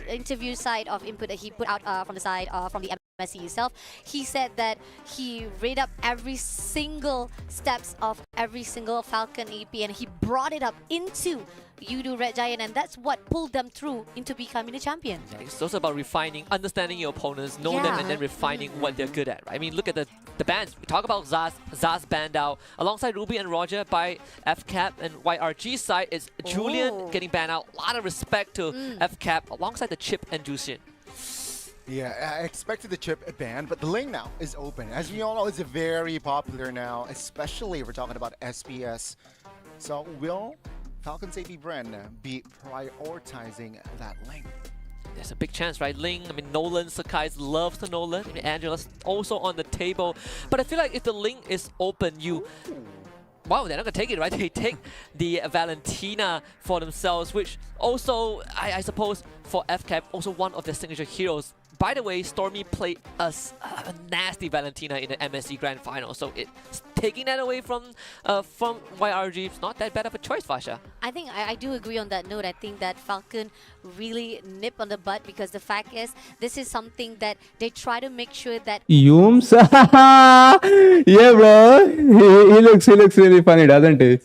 Speaker 22: interview side of input that he put out from the side from the MSC itself, he said that he read up every single steps of every single Falcon AP and he brought it up into Yudu Red Giant, and that's what pulled them through into becoming the champion.
Speaker 4: Yeah, it's also about refining, understanding your opponents, know them, and then refining what they're good at. Right? I mean, look at the bans. We talk about Zaz banned out alongside Ruby and Roger by FCAP, and YRG side is Julian getting banned out. A lot of respect to FCAP alongside the Chip and Jusian.
Speaker 1: Yeah, I expected the chip ban, but the lane now is open. As we all know, it's very popular now, especially if we're talking about SPS. So will Falcons AP brand be prioritizing that lane?
Speaker 4: There's a big chance, right? Ling, I mean, Nolan, Sakai loves the Nolan. I mean, Angela's also on the table. But I feel like if the link is open, wow, they're not gonna take it, right? They take the Valentina for themselves, which also, I suppose, for FCAP, also one of their signature heroes. By the way, Stormy played a nasty Valentina in the MSC Grand Final, so it's taking that away from YRG. It's not that bad of a choice, Fasha.
Speaker 22: I think I do agree on that note. I think that Falcon really nipped on the butt because the fact is, this is something that they try to make sure that
Speaker 5: Yums? Yeah, bro. He looks really funny, doesn't he?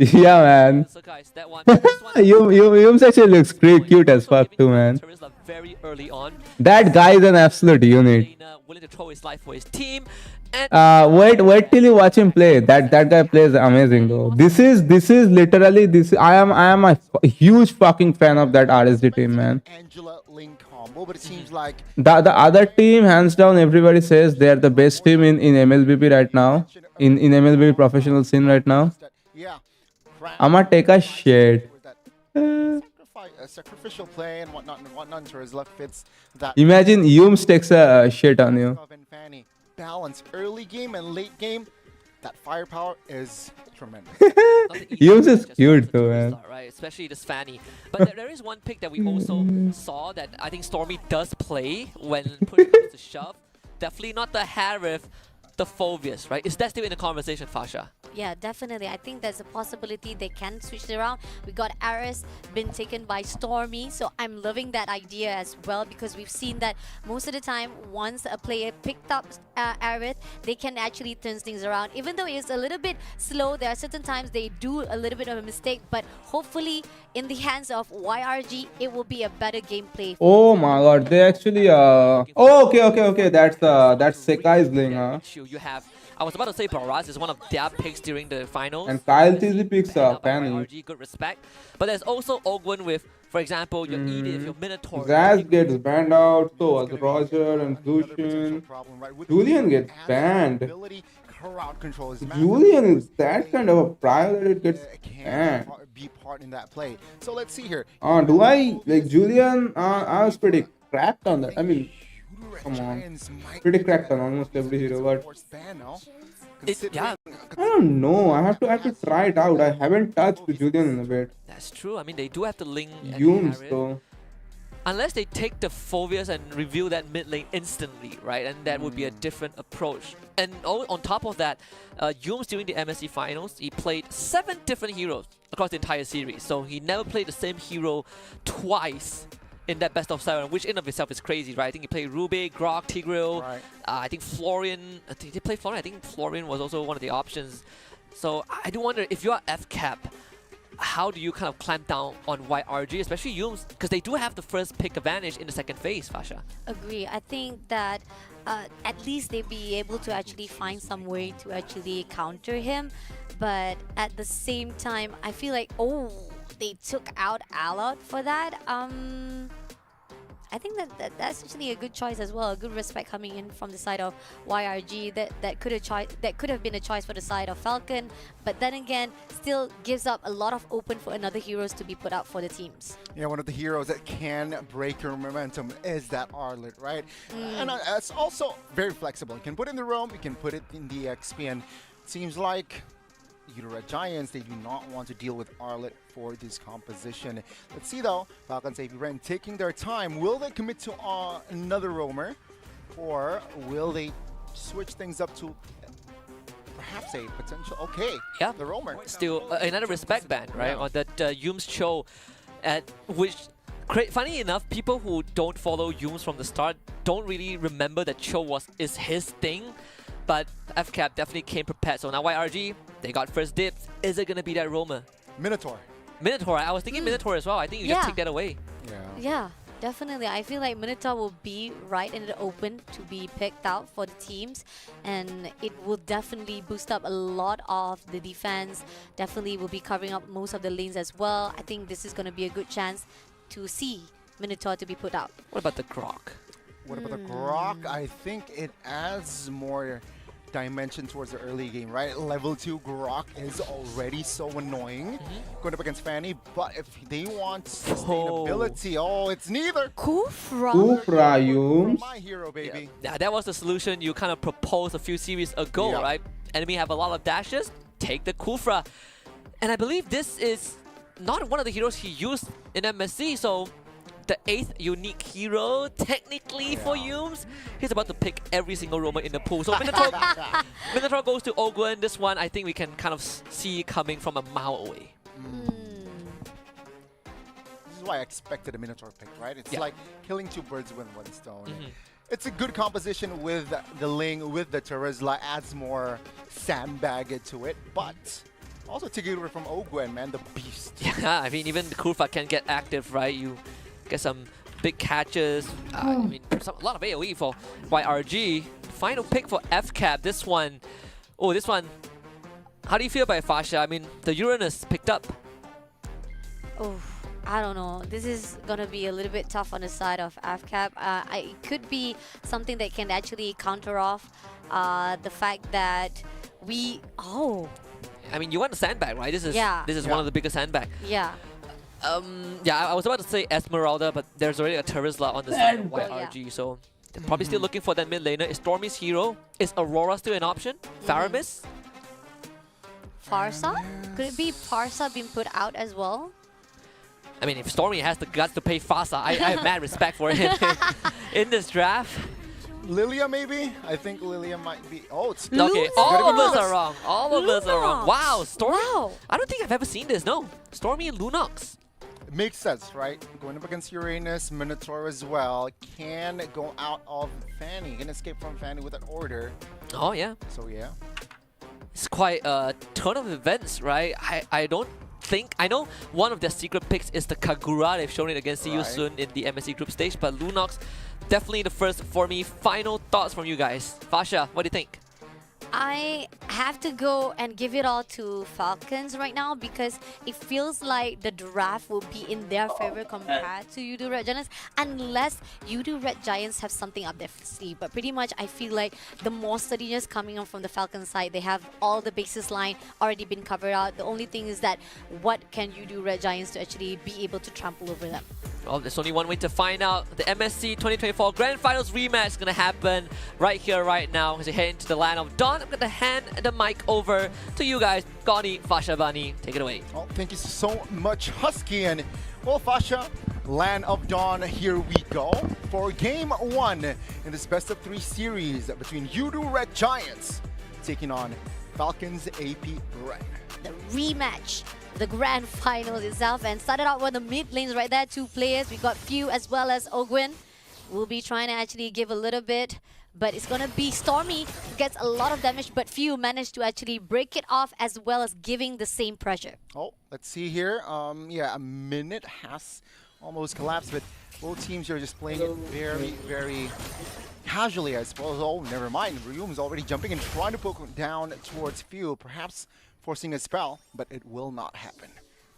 Speaker 5: Yeah, man.
Speaker 4: So guys, that one,
Speaker 5: Yums actually looks pretty cute as fuck too, man.
Speaker 4: very early on.
Speaker 5: That guy is an absolute unit.
Speaker 4: Willing to throw his life for his team.
Speaker 5: Wait till you watch him play. That guy plays amazing though. This is literally this. I am a huge fucking fan of that RSD team, man.
Speaker 1: Angela Link combo, but it seems like
Speaker 5: The other team, hands down, everybody says they are the best team in MLBB right now. In MLBB professional scene right now. I'ma take a shit.
Speaker 1: Sacrificial play and whatnot and Terizla fits that.
Speaker 5: Imagine Yums takes a shit on you.
Speaker 1: Balance early game and late game. That firepower is tremendous.
Speaker 5: Yums is cute though, man.
Speaker 4: Right, especially this Fanny. But there is one pick that we also saw that I think Stormy does play when push comes to shove. Definitely not the Harith, the Phobius, right? Is that still in the conversation, Fasha?
Speaker 22: yeah, definitely. I think there's a possibility they can switch it around. We got Aris been taken by Stormy, so I'm loving that idea as well because we've seen that most of the time once a player picked up Aris, they can actually turn things around. Even though it's a little bit slow, there are certain times they do a little bit of a mistake, but hopefully in the hands of YRG, it will be a better gameplay.
Speaker 5: Oh my god, they actually oh, okay. That's Sekai's lane, huh?
Speaker 4: You have, I was about to say Baraz is one of their picks during the finals.
Speaker 5: And Kyle TZ picks Fanny.
Speaker 4: YRG, good respect. But there's also Ogwen with, for example, your Edith, your Minotaur.
Speaker 5: Zaz gets banned out, so as Roger and Lucian. Julian gets banned. Julian is that kind of a prior that it gets banned.
Speaker 1: Be part in that play. So let's see here.
Speaker 5: Do I like Julian? I was pretty cracked on that. I mean, come on, pretty cracked on almost every hero, but
Speaker 4: yeah,
Speaker 5: I don't know. I have to try it out. I haven't touched Julian in a bit.
Speaker 4: That's true. I mean, they do have to link
Speaker 5: Yums though.
Speaker 4: Unless they take the Phobius and reveal that mid lane instantly, right? And that would be a different approach. And on top of that, Yums during the MSC finals, he played 7 different heroes across the entire series. So he never played the same hero twice in that best of 7, which in of itself is crazy, right? I think he played Rubik, Grok, Tigreal. Right. I think Florian. Did he play Florian? I think Florian was also one of the options. So I do wonder if you're FCAP, how do you kind of clamp down on YRG, especially Yums, because they do have the first pick advantage in the second phase, Fasha.
Speaker 22: Agree. I think that at least they'll be able to actually find some way to actually counter him. But at the same time, I feel like, oh, they took out Alot for that. I think that's actually a good choice as well. A good respect coming in from the side of YRG. That could have been a choice for the side of Falcon, but then again, still gives up a lot of open for another heroes to be put out for the teams.
Speaker 1: Yeah, one of the heroes that can break your momentum is that Arlet, right? And it's also very flexible. You can put it in the roam, you can put it in the XP, and it seems like Red Giants, they do not want to deal with Arlet for this composition. Let's see though, Falcons AP Ren taking their time. Will they commit to another roamer, or will they switch things up to perhaps a potential,
Speaker 4: yeah,
Speaker 1: the roamer?
Speaker 4: Still another respect ban, right? On that Yums Cho, which funny enough, people who don't follow Yums from the start don't really remember that Cho is his thing. But FCAP definitely came prepared. So now YRG, they got first dibs. Is it going to be that roamer?
Speaker 1: Minotaur.
Speaker 4: Minotaur. I was thinking Minotaur as well. I think you just take that away.
Speaker 22: Yeah, definitely. I feel like Minotaur will be right in the open to be picked out for the teams. And it will definitely boost up a lot of the defense. Definitely will be covering up most of the lanes as well. I think this is going to be a good chance to see Minotaur to be put out.
Speaker 4: What about the Grok?
Speaker 1: What about the Grok? I think it adds more dimension towards the early game, right? Level 2 Grok is already so annoying going up against Fanny, but if they want sustainability, it's neither.
Speaker 5: Kufra, you.
Speaker 1: My hero, baby.
Speaker 4: Yeah, that was the solution you kind of proposed a few series ago, right? enemy have a lot of dashes, take the Kufra. And I believe this is not one of the heroes he used in MSC, so the 8th unique hero, technically for Yumes. He's about to pick every single roamer in the pool. So Minotaur goes to Ogwen. This one, I think we can kind of see coming from a mile away.
Speaker 1: This is why I expected a Minotaur pick, right? It's like killing two birds with one stone. It's a good composition with the Ling, with the Terizla, adds more sandbag to it, but also take it over from Ogwen, man, the beast.
Speaker 4: Yeah, I mean, even the Kurfa can get active, right? You get some big catches. I mean, a lot of AoE for YRG. Final pick for FCAP. This one, how do you feel about Fasha? I mean, the Uranus picked up.
Speaker 22: Oh, I don't know. This is gonna be a little bit tough on the side of AFCAP. It could be something that can actually counter off the fact that we.
Speaker 4: I mean, you want a sandbag, right? This is one of the biggest sandbag.
Speaker 22: Yeah.
Speaker 4: I was about to say Esmeralda, but there's already a Terizla on the side of YRG, so they're probably still looking for that mid laner. Is Stormy's hero? Is Aurora still an option? Faramis?
Speaker 22: Farsa? Could it be Farsa being put out as well?
Speaker 4: I mean, if Stormy has the guts to pay Fasa, I have mad respect for him in this draft.
Speaker 1: Lilia, maybe? I think Lilia might be. Oh, it's
Speaker 4: okay. All of us are wrong. All of us are wrong. Wow, Stormy. Wow. I don't think I've ever seen this. No, Stormy and Lunox.
Speaker 1: It makes sense, right? Going up against Uranus, Minotaur as well. Can go out of Fanny. Can escape from Fanny with an order.
Speaker 4: Oh yeah.
Speaker 1: So yeah.
Speaker 4: It's quite a turn of events, right? I don't think I know one of their secret picks is the Kagura. They've shown it against See You Soon in the MSC group stage, but Lunox definitely the first for me. Final thoughts from you guys. Fasha, what do you think?
Speaker 22: I have to go and give it all to Falcons right now because it feels like the draft will be in their favor compared to Udo Red Giants, unless Udo Red Giants have something up their sleeve. But pretty much I feel like the more steadiness coming on from the Falcons side, they have all the basis line already been covered out. The only thing is that what can Udo Red Giants to actually be able to trample over them?
Speaker 4: Well, there's only one way to find out. The MSC 2024 Grand Finals rematch is going to happen right here, right now. As we head into the land of Dawn, I'm going to hand the mic over to you guys. Gani, Fasha, Bani, take it away.
Speaker 1: Oh, thank you so much, Husky. And, well, Fasha, Land of Dawn, here we go for Game 1 in this best-of-3 series between Udo Red Giants taking on Falcons AP Red.
Speaker 22: The rematch, the grand finals itself, and started out with the mid lanes right there. Two players. We got Few as well as Ogwen. We'll be trying to actually give a little bit, but it's gonna be Stormy who gets a lot of damage, but Few managed to actually break it off as well as giving the same pressure.
Speaker 1: Oh, let's see here. Yeah, a minute has almost collapsed, but both teams are just playing it very, very casually, I suppose. Oh, never mind. Ryum's already jumping and trying to poke down towards Few, perhaps forcing a spell, but it will not happen.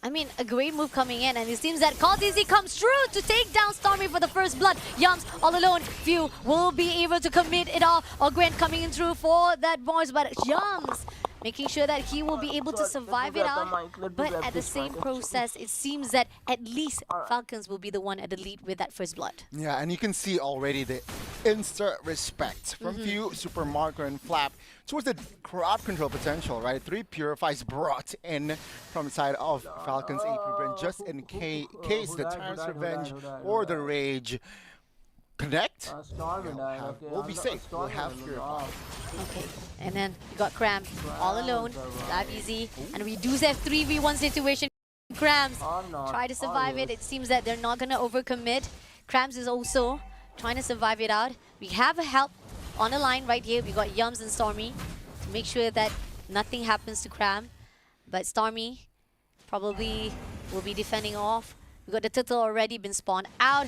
Speaker 22: I mean, a great move coming in, and it seems that Call comes through to take down Stormy for the first blood. Yums all alone. Few will be able to commit it all. Ogwen coming in through for that voice, but Yums making sure that he will be able to survive it out. But at the same process, it seems that at least Falcons will be the one at the lead with that first blood.
Speaker 1: Yeah, and you can see already the instant respect from Few, Super Marco, and Flap towards the crowd control potential, right? 3 Purifies brought in from the side of Falcons AP Red, just in case the Tyrant's Revenge or the Rage connect. We'll be safe. We'll have Purify.
Speaker 22: Okay, and then we got Cram all alone. Slap easy, and we do have 3v1 situation. Crams try to survive it. It seems that they're not gonna overcommit. Crams is also trying to survive it out. We have a help on the line right here. We got Yums and Stormy to make sure that nothing happens to Cram. But Stormy probably will be defending off. We got the turtle already been spawned out.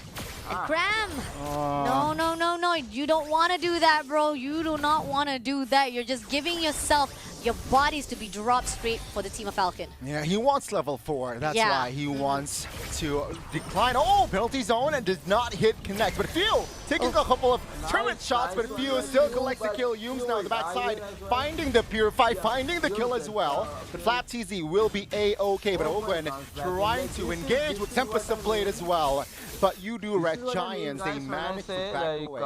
Speaker 22: And Cram! No. You don't want to do that, bro. You do not want to do that. You're just giving yourself your bodies to be dropped straight for the team of Falcon.
Speaker 1: Yeah, he wants level 4. That's why he wants to decline. Oh, penalty zone and does not hit connect. But Few taking a couple of tournament shots, but Few still collects the kill. Yumes now on the backside, finding the Purify, finding the kill as well. But Flap TZ will be A-OK, but Ogwen trying to engage with Tempest of Blade as well. But Udo Red Giants, they managed to back away.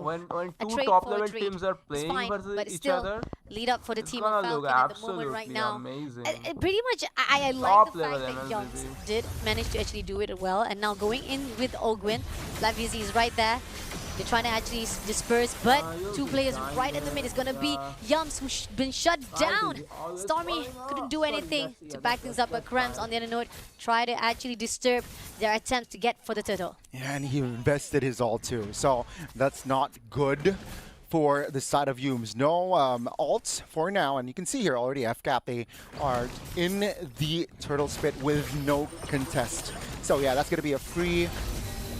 Speaker 5: When two top level teams are playing versus each other,
Speaker 22: lead up for the team
Speaker 5: gonna
Speaker 22: of
Speaker 5: look
Speaker 22: Falcon at the moment right
Speaker 5: absolutely
Speaker 22: now.
Speaker 5: amazing.
Speaker 22: Pretty much, I like
Speaker 5: Top
Speaker 22: the fact
Speaker 5: level
Speaker 22: that
Speaker 5: MLB,
Speaker 22: Yoms
Speaker 5: baby.
Speaker 22: did manage to actually do it well. And now going in with Ogwin, Flavizy is right there. They're trying to actually disperse, but two players right in the mid is going to be Yums, who's been shut down. Stormy couldn't do anything to back things up, but Krams on the other note try to actually disturb their attempt to get for the turtle.
Speaker 1: Yeah, and he invested his ult too, so that's not good for the side of Yumes. No ults for now, and you can see here already FCAP, they are in the turtle spit with no contest. So yeah, that's going to be a free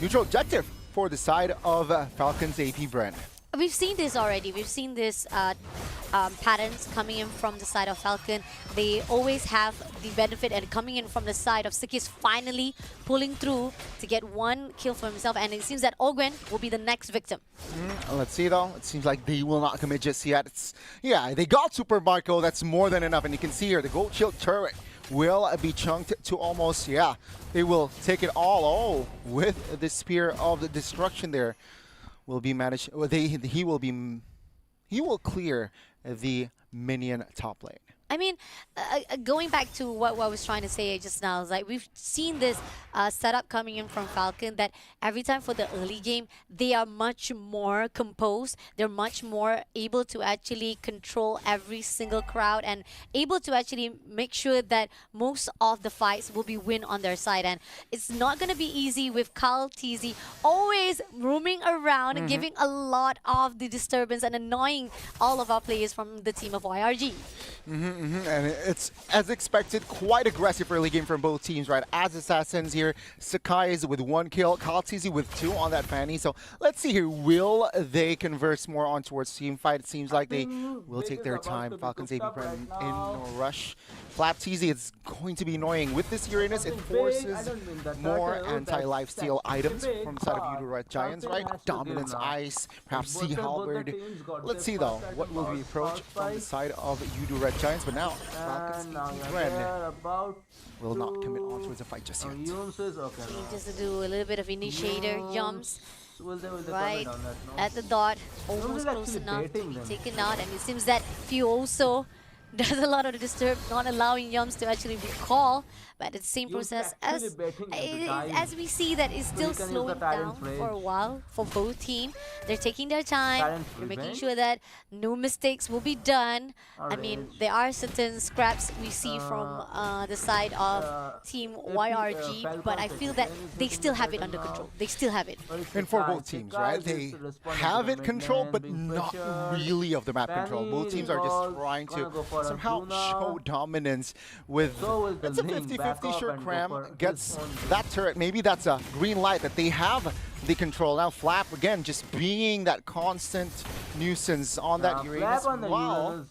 Speaker 1: neutral objective for the side of Falcon's AP Brand.
Speaker 22: We've seen this already. We've seen this patterns coming in from the side of Falcon. They always have the benefit and coming in from the side of Sikis finally pulling through to get one kill for himself. And it seems that Ogwen will be the next victim.
Speaker 1: Let's see though. It seems like they will not commit just yet. Yeah, they got Super Marco. That's more than enough. And you can see here the Gold Shield turret will be chunked to almost, yeah, they will take it all. Oh, with the Spear of the Destruction there will be managed. Well, he will clear the minion top lane.
Speaker 22: I mean, going back to what I was trying to say just now, is like we've seen this setup coming in from Falcon that every time for the early game, they are much more composed. They're much more able to actually control every single crowd and able to actually make sure that most of the fights will be win on their side. And it's not going to be easy with Carl TZ always roaming around and giving a lot of the disturbance and annoying all of our players from the team of YRG.
Speaker 1: And it's, as expected, quite aggressive early game from both teams, right? As Assassins here, Sakai is with 1 kill, Kaltizi with 2 on that Fanny. So let's see here, will they converse more on towards team fight? It seems like they will take their time. Falcons AP Prime in no rush. Flap TZ, it's going to be annoying. With this Uranus, it forces more anti-lifesteal items from the side of Udo Red Giants, right? Dominance Ice, perhaps Sea Halberd. Let's see though, what will be the approach from the side of Udo Red Giants, but now Falcons AP Ren will not commit on towards a fight just yet.
Speaker 22: Just to do a little bit of initiator jumps right at the dot, almost close enough to be taken out, and it seems that Few also does a lot of the disturb, not allowing Yums to actually recall, but it's the same process as we see that it's still slowing down for a while for both teams. They're taking their time, they're making sure that no mistakes will be done. I mean, there are certain scraps we see from the side of Team YRG, but I feel that they still have it under control. They still have it.
Speaker 1: And for both teams, right? They have it controlled, but not really of the map control. Both teams are just trying to somehow show dominance with, it's a 50-50. Sure, Cram gets that turret. Maybe that's a green light that they have the control. Now Flap again just being that constant nuisance on that Uranus while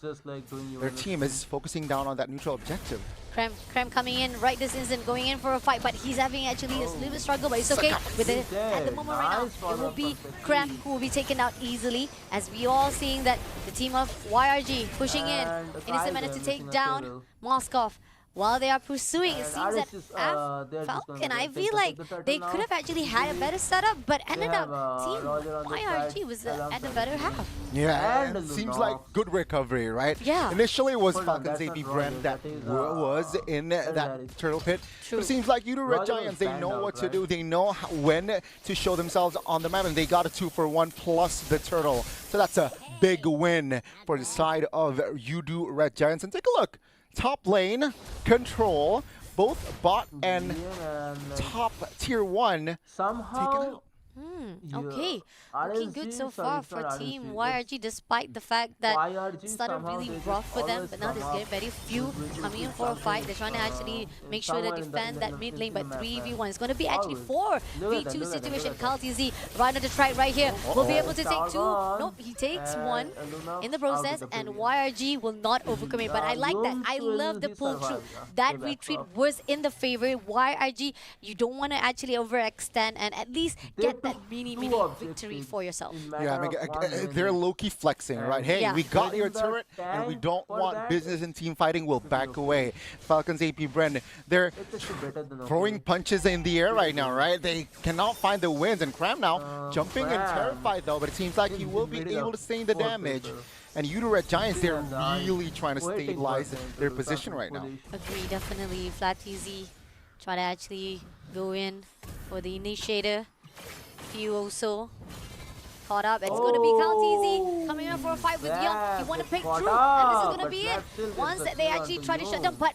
Speaker 1: their team is focusing down on that neutral objective.
Speaker 22: Krem coming in right this instant, going in for a fight, but he's having actually a little bit of struggle, but it's okay. With it at the moment right now, it will be Krem who will be taken out easily, as we all seeing that the team of YRG pushing in Innocent managed to take down Moskov. While they are pursuing, it seems that Falcon, I feel like they could have actually had a better setup, but ended up Team YRG was at the better half.
Speaker 1: Yeah, and it seems like good recovery, right?
Speaker 22: Yeah.
Speaker 1: Initially, it was Falcon's AP Brand that was in that turtle pit. But it seems like Udo Red Giants, they know what to do. They know when to show themselves on the map, and they got a 2-for-1 plus the turtle. So that's a big win for the side of Udo Red Giants. And take a look. Top lane, control, both bot and top tier 1 taken out.
Speaker 22: Okay, looking good so far for Team YRG, despite the fact that it started really rough for them, but now there's getting very few coming in for a fight. They're trying to actually make sure they defend that mid lane, but 3v1 is going to be actually 4v2 situation. KalTZ right on the track right here will be able to take 2. Nope, he takes 1 in the process, and YRG will not overcome it. But I like that. I love the pull through. That retreat was in the favor. YRG, you don't want to actually overextend and at least get that that mini victory for yourself.
Speaker 1: Yeah, I mean, they're low-key flexing, right? Hey,
Speaker 22: Yeah.
Speaker 1: we got your turret, and we don't want business and team fighting. We'll back away. Falcons AP Bren, they're throwing punches in the air right now, right? They cannot find the wins, and Cram now jumping and terrified though, but it seems like he will be able to sustain the damage. And Red Giants, they're really trying to stabilize their position right now.
Speaker 22: Agree, definitely. Flat TZ try to actually go in for the initiator. Few also caught up. It's going to be CalTZ coming in for a fight with Young. You want to pick through, and this is going to be it. Once they actually try to shut down, but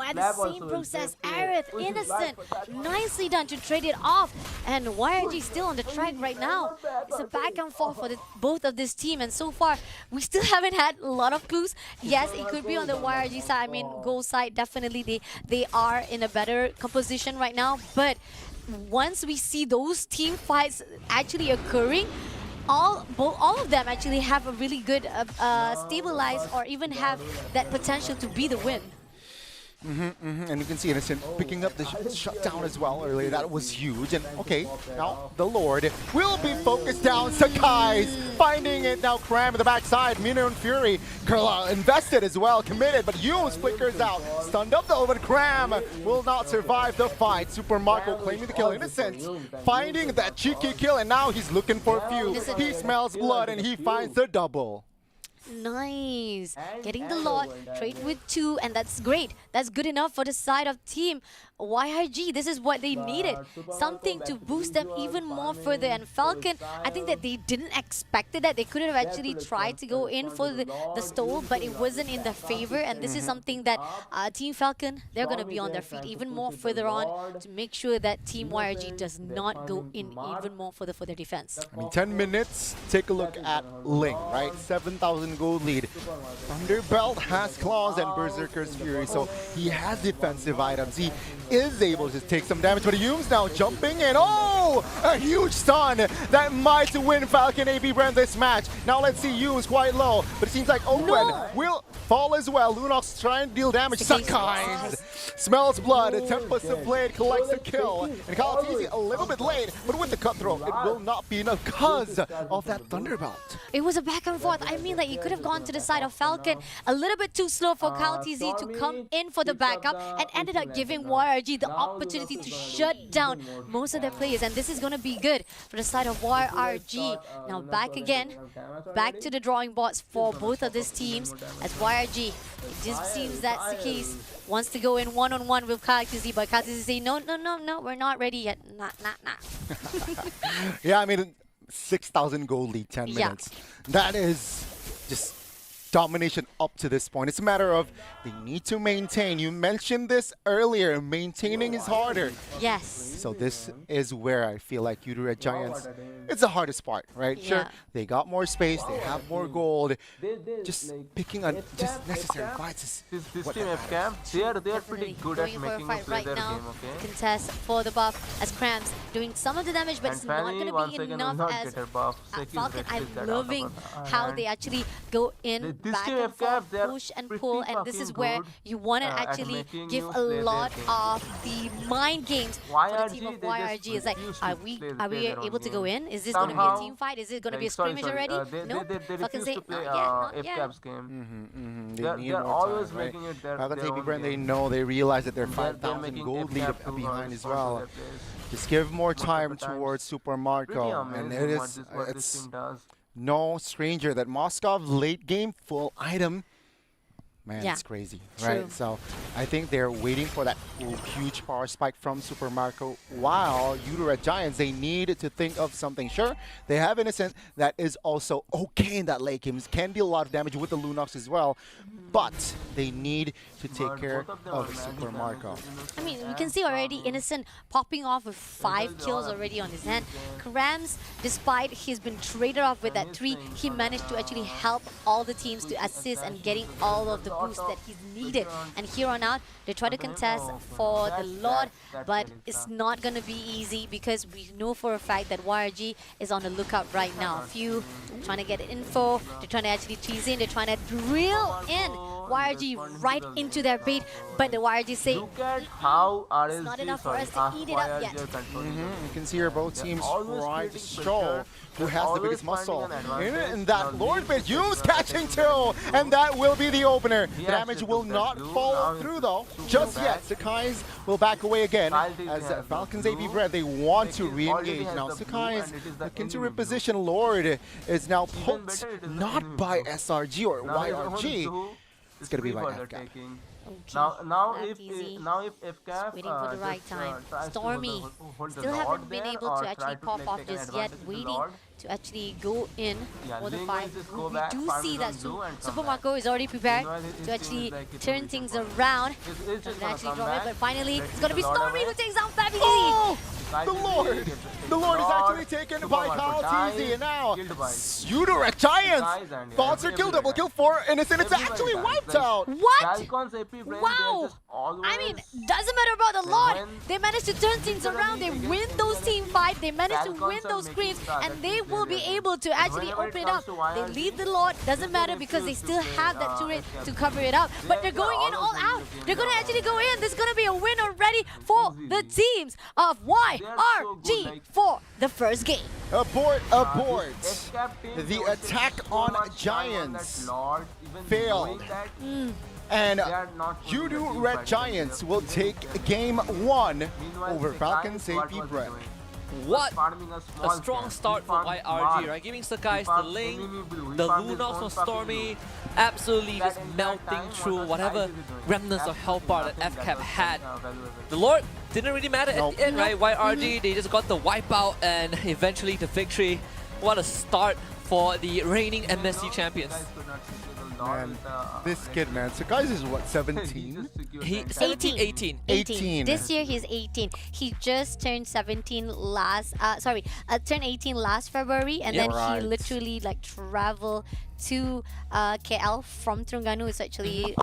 Speaker 22: at the same process, Aerith, innocent. Nicely done to trade it off. And YRG still on the track right now. It's a back and forth for both of this team, and so far, we still haven't had a lot of clues. Yes, it could be on the YRG side. I mean, goal side, definitely they are in a better composition right now, but once we see those team fights actually occurring, all of them actually have a really good stabilize or even have that potential to be the win.
Speaker 1: And you can see Innocent picking up the shutdown as well earlier. That was huge. And okay, now the Lord will be focused down. Sakai's finding it now. Cram in the backside. Mino and Fury invested as well, committed, but Yumes flickers out. Stunned up though, but Cram will not survive the fight. Super Marco claiming the kill. Innocent finding that cheeky kill, and now he's looking for a few. He smells blood and he finds the double.
Speaker 22: Nice. Getting the lot, trade with 2, and that's great. That's good enough for the side of team YRG. This is what they needed. Something to boost them even more further. And Falcon, I think that they didn't expect that. They could have actually tried to go in for the stole, but it wasn't in their favor. And this is something that Team Falcon, they're going to be on their feet even more further on to make sure that Team YRG does not go in even more further for their defense.
Speaker 1: I mean, 10 minutes. Take a look at Ling, right? 7,000 gold lead. Thunderbelt has claws and Berserker's Fury, so he has defensive items. He is able to take some damage, but Yumes now jumping in. Oh, a huge stun that might win Falcon AP Brand this match. Now let's see Yumes quite low, but it seems like Owen will fall as well. Lunox trying to deal damage. Sakai smells blood. Tempest of Blade collects a kill. And CalTZ a little bit late, but with the cutthroat, it will not be enough because of that Thunderbelt.
Speaker 22: It was a back and forth. I mean, like, you could have gone to the side of Falcon. A little bit too slow for CalTZ to come in for the backup and ended up giving YRG the opportunity to shut down most of their players. And this is going to be good for the side of YRG. Now back again, back to the drawing boards for both of these teams as YRG, it just seems that's the case, wants to go in one-on-one with CalTZ, but CalTZ say, no, we're not ready yet. Nah.
Speaker 1: Yeah, I mean, 6,000 gold lead, 10 minutes. That is just domination up to this point. It's a matter of they need to maintain. You mentioned this earlier. Maintaining is harder.
Speaker 22: Yes.
Speaker 1: So this is where I feel like Red Giants, it's the hardest part, right? Sure, they got more space, they have more gold. Just picking on just necessary fights is what
Speaker 22: they are pretty good at making a fight right now. Contest for the buff as Cramps doing some of the damage, but it's not going to be enough as Falcon. I'm loving how they actually go in back and forth, push and pull, and this is where you want to actually give a lot of the mind games for the team of YRG. It's like, are we able to go in? Is this going to be a team fight? Is it going to be a scrimmage already? No. Falcon say, not yet.
Speaker 1: They need more time, right? Falcon AP Brand, they know, they realize that they're 5,000 gold lead behind as well. Just give more time towards Super Marco, and it's no stranger that Moskov late game full item. Man, it's crazy, right? So I think they're waiting for that huge power spike from Super Marco. While Red Giants, they need to think of something. Sure, they have Innocent that is also okay in that late game. Can deal a lot of damage with the Lunox as well. But they need to take care of Super Marco.
Speaker 22: I mean, we can see already Innocent popping off with 5 kills already on his hand. Krams, despite he's been traded off with that 3, he managed to actually help all the teams to assist and getting all of the boost that he's needed. And here on out, they try to contest for the Lord, but it's not going to be easy because we know for a fact that YRG is on the lookout right now. Few trying to get info, they're trying to actually tease in, they're trying to drill in YRG right into their bait, but the YRG say,
Speaker 13: how
Speaker 22: it's not enough for us to eat it up yet.
Speaker 1: You can see here both teams trying to show who has the biggest muscle. And that Lord Bit use catching too, and that will be the opener. The damage will not follow through though, just yet. Sakai's will back away again as Falcons AP Bread, they want to re-engage. Now Sakai's looking to reposition. Lord is now poked not by SRG or YRG, it's gonna be by FCAP.
Speaker 13: Now if
Speaker 22: FCAP waiting for the right time. Stormy still haven't been able to actually pop off just yet, waiting to actually go in for the fight. We do see that Super Marco is already prepared to actually turn things around and actually drop it, but finally it's gonna be Stormy who takes out Fabby.
Speaker 1: The Lord! The Lord is actually taken by Kaltizi, and now Udorek Giants! Thoughts are killed, double kill for Innocent, it's actually wiped out!
Speaker 22: What? Wow! I mean, doesn't matter about the Lord, they managed to turn things around, they win those team fights, they managed to win those screens, and they will be able to actually open it up. They leave the Lord, doesn't matter because they still have that turret to cover it up, but they're going in all out. They're gonna actually go in, there's gonna be a win already for the teams of YRG for the first game.
Speaker 1: Abort, abort. The attack on Giants failed. And Yudu Red Giants will take game 1 over Falcons AP Bread.
Speaker 4: What a strong start for YRG, right? Giving Sakai's the link, the Lunox from Stormy, absolutely just melting through whatever remnants of health bar that FCAP had. The Lord didn't really matter at the end, right? YRG, they just got the wipeout and eventually the victory. What a start for the reigning MSC champions.
Speaker 1: Man, this kid, man. Sakai's is what, 17?
Speaker 4: He 18.
Speaker 22: 18. This year he's 18. He just turned 17 last, turned 18 last February, and then he literally like traveled to KL from Terengganu. It's actually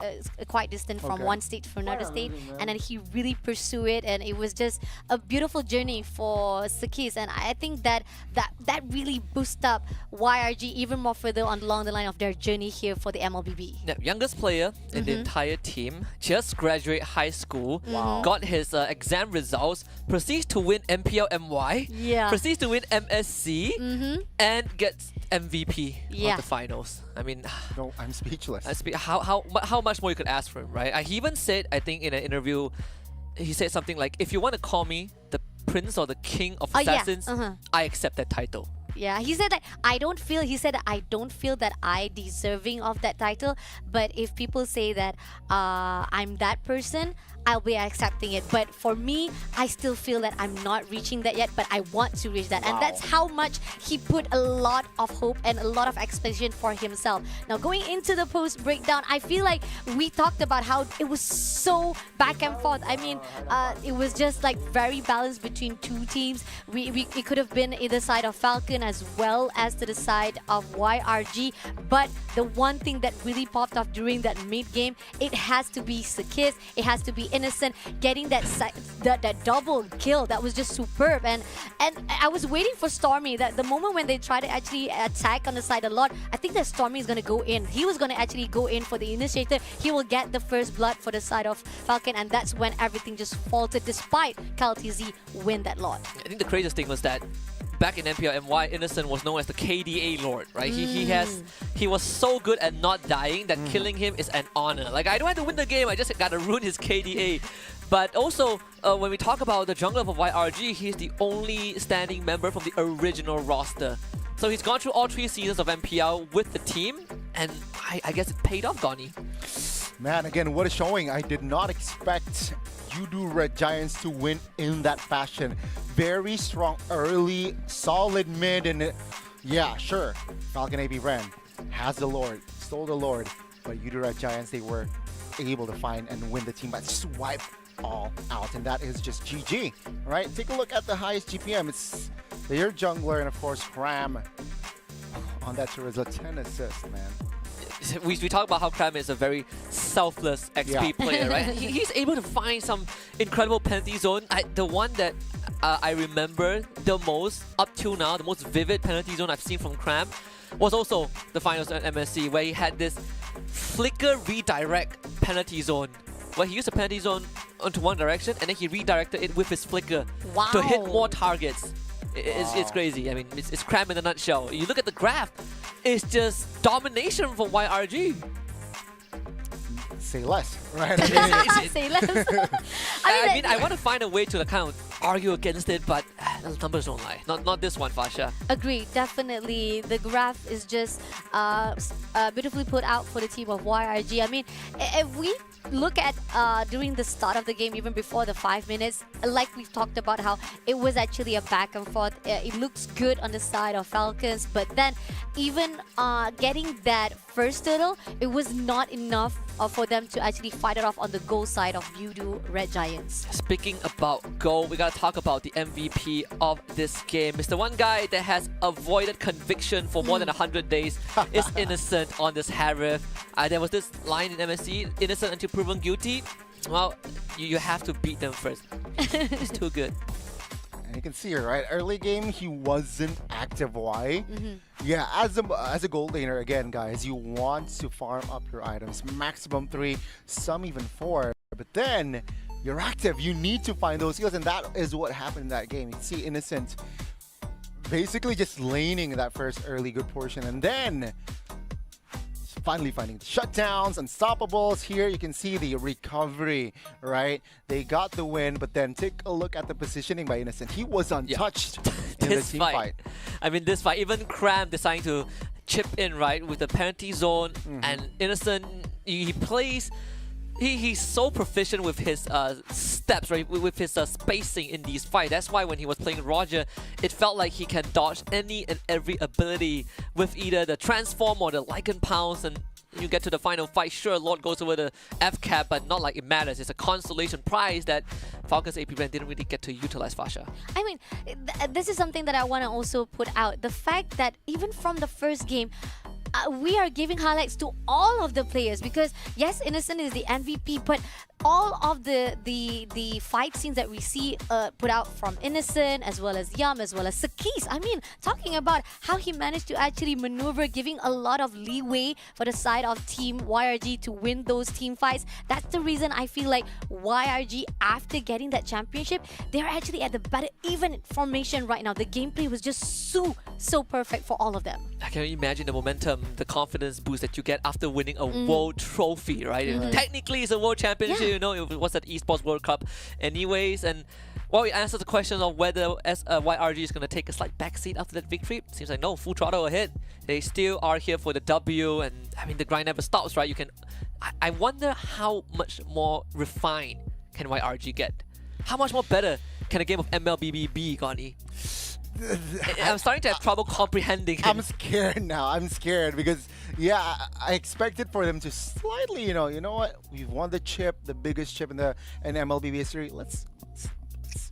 Speaker 22: quite distant from one state to another state, and then he really pursued it, and it was just a beautiful journey for Sakis, and I think that really boosted up YRG even more further along the line of their journey here for the MLBB.
Speaker 4: Yeah, youngest player in the entire team, just graduated high school, got his exam results, proceeds to win MPL MY, proceeds to win MSC, and gets MVP of the finals. I mean,
Speaker 1: no, I'm speechless.
Speaker 4: How much more you could ask for him, right? He even said, I think in an interview, he said something like, "If you want to call me the Prince or the King of Assassins, I accept that title."
Speaker 22: Yeah, he said that I don't feel that I deserving of that title, but if people say that I'm that person, I'll be accepting it. But for me, I still feel that I'm not reaching that yet, but I want to reach that. And that's how much he put a lot of hope and a lot of expectation for himself. Now, going into the post breakdown, I feel like we talked about how it was so back and forth. I mean, it was just like very balanced between two teams. It could have been either side of Falcon as well as to the side of YRG. But the one thing that really popped off during that mid-game, it has to be Sakis, it has to be Innocent, getting that double kill. That was just superb. And I was waiting for Stormy, that the moment when they try to actually attack on the side a lot, I think that Stormy is going to go in. He was going to actually go in for the initiator. He will get the first blood for the side of Falcon, and that's when everything just faltered despite KalTZ win that lot.
Speaker 4: I think the craziest thing was that back in MPL MY, Innocent was known as the KDA Lord, right? He was so good at not dying that killing him is an honor. Like, I don't have to win the game, I just gotta ruin his KDA. But also, when we talk about the jungler of YRG, he's the only standing member from the original roster. So he's gone through all 3 seasons of MPL with the team, and I guess it paid off, Goni.
Speaker 1: Man, again, what a showing. I did not expect Yudu Red Giants to win in that fashion. Very strong early, solid mid, and yeah, sure, Falcon AP Brand has the Lord, stole the Lord, but Yudu Red Giants, they were able to find and win the team by swipe all out, and that is just GG, right? Take a look at the highest GPM. It's their jungler, and of course, Cram on that tour is a 10 assists, man.
Speaker 4: We talk about how Cram is a very selfless XP player, right? He's able to find some incredible penalty zone. The one that I remember the most up till now, the most vivid penalty zone I've seen from Cram was also the finals at MSC, where he had this flicker redirect penalty zone, where he used the penalty zone onto one direction and then he redirected it with his flicker to hit more targets. It's crazy. I mean, it's Cram in a nutshell. You look at the graph, it's just domination from YRG.
Speaker 1: Say less, right?
Speaker 22: Say less.
Speaker 4: I mean, I want to find a way to kind of argue against it, but the numbers don't lie. Not this one, Fasha.
Speaker 22: Agree, definitely. The graph is just beautifully put out for the team of YRG. I mean, if we look at during the start of the game, even before the 5 minutes, like we've talked about how it was actually a back and forth. It looks good on the side of Falcons, but then even getting that first turtle, it was not enough for them to actually fight it off on the goal side of Voodoo Red Giants.
Speaker 4: Speaking about goal, we gotta talk about the MVP of this game. It's the one guy that has avoided conviction for more than 100 days. Is Innocent on this Harif. There was this line in MSC, innocent until proven guilty. Well, you have to beat them first. It's too good.
Speaker 1: And you can see here, right? Early game, he wasn't active. Why? Yeah, as a gold laner, again, guys, you want to farm up your items. Maximum 3, some even 4. But then, you're active. You need to find those heals, and that is what happened in that game. You see Innocent basically just laning that first early good portion, and then finally finding the shutdowns, unstoppables. Here you can see the recovery, right? They got the win, but then take a look at the positioning by Innocent. He was untouched in the team fight.
Speaker 4: I mean, this fight, even Cram deciding to chip in, right, with the penalty zone, and Innocent, he plays. He's so proficient with his steps, right? With his spacing in these fights. That's why when he was playing Roger, it felt like he can dodge any and every ability with either the transform or the Lycan pounce. And you get to the final fight, sure, Lord goes over the F cap, but not like it matters. It's a consolation prize that Falcons AP brand didn't really get to utilize, Fasha.
Speaker 22: I mean, this is something that I want to also put out. The fact that even from the first game, we are giving highlights to all of the players because yes, Innocent is the MVP, but all of the fight scenes that we see put out from Innocent as well as Yum as well as Sakis. I mean, talking about how he managed to actually maneuver, giving a lot of leeway for the side of Team YRG to win those team fights. That's the reason I feel like YRG, after getting that championship, they're actually at the better even formation right now. The gameplay was just so perfect for all of them.
Speaker 4: I can imagine the momentum, the confidence boost that you get after winning a world trophy, right? Technically, it's a world championship, you know, it was at Esports World Cup anyways. And while we answered the question of whether YRG is going to take a slight backseat after that victory, seems like no, full throttle ahead. They still are here for the W, and I mean, the grind never stops, right? You can. I wonder how much more refined can YRG get? How much more better can a game of MLBB be, Gani? I'm starting to have trouble comprehending it.
Speaker 1: I'm scared now. I'm scared because, yeah, I expected for them to slightly, you know what? We've won the chip, the biggest chip in MLB history. Let's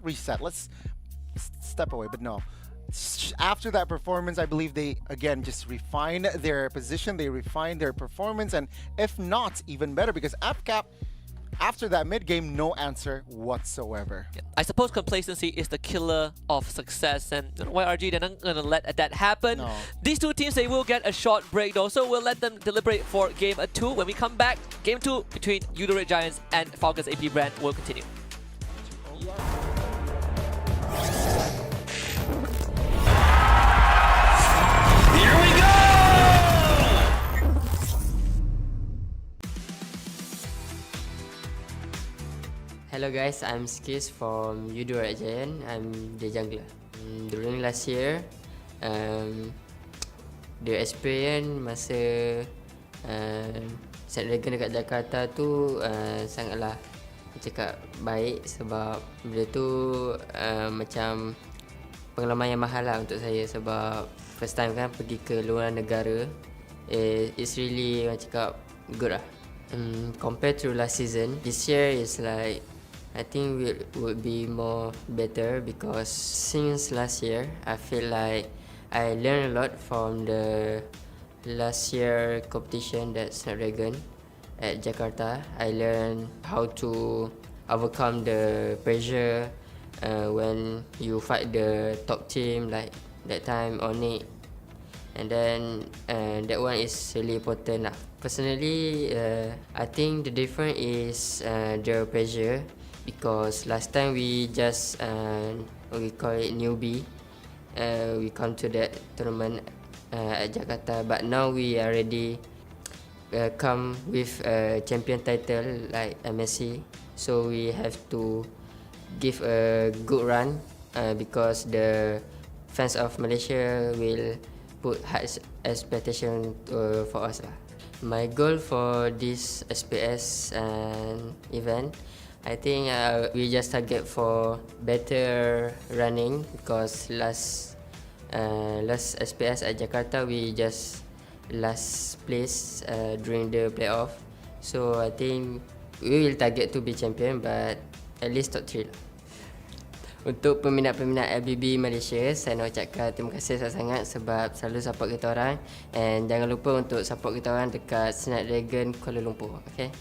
Speaker 1: reset. Let's step away. But no. After that performance, I believe they, again, just refined their position. They refined their performance. And if not, even better because FCAP, after that mid-game, no answer whatsoever.
Speaker 4: Yeah. I suppose complacency is the killer of success, and YRG, they're not going to let that happen.
Speaker 1: No.
Speaker 4: These two teams, they will get a short break though, so we'll let them deliberate for Game 2. When we come back, Game 2 between Voodoo Red Giants and Falcons AP brand will continue.
Speaker 16: Here we go!
Speaker 15: Hello guys, I'm Skis from Voodoo Red Giant. I'm the jungler. During last year, the experience masa Snapdragon dekat Jakarta tu sangatlah cakap baik sebab bila tu macam pengalaman yang mahal lah untuk saya sebab first time kan pergi ke luar negara. It's really macam cakap good lah. Compared to last season, this year is like I think it would be more better because since last year, I feel like I learned a lot from the last year competition that Snapdragon at Jakarta. I learned how to overcome the pressure when you fight the top team like that time Onyx and then that one is really important lah. Personally, I think the difference is the pressure, because last time we just we call it newbie. We come to that tournament at Jakarta, but now we already come with a champion title like MSC, so we have to give a good run because the fans of Malaysia will put high expectation for us lah. My goal for this SPS event, I think we just target for better running, because last SPS at Jakarta we just last place during the playoff. So I think we will target to be champion, but at least top 3 lah. Untuk peminat-peminat LBB Malaysia, saya nak ucapkan terima kasih sangat-sangat sebab selalu support kita orang. And jangan lupa untuk support kita orang dekat Snapdragon Kuala Lumpur. Okay?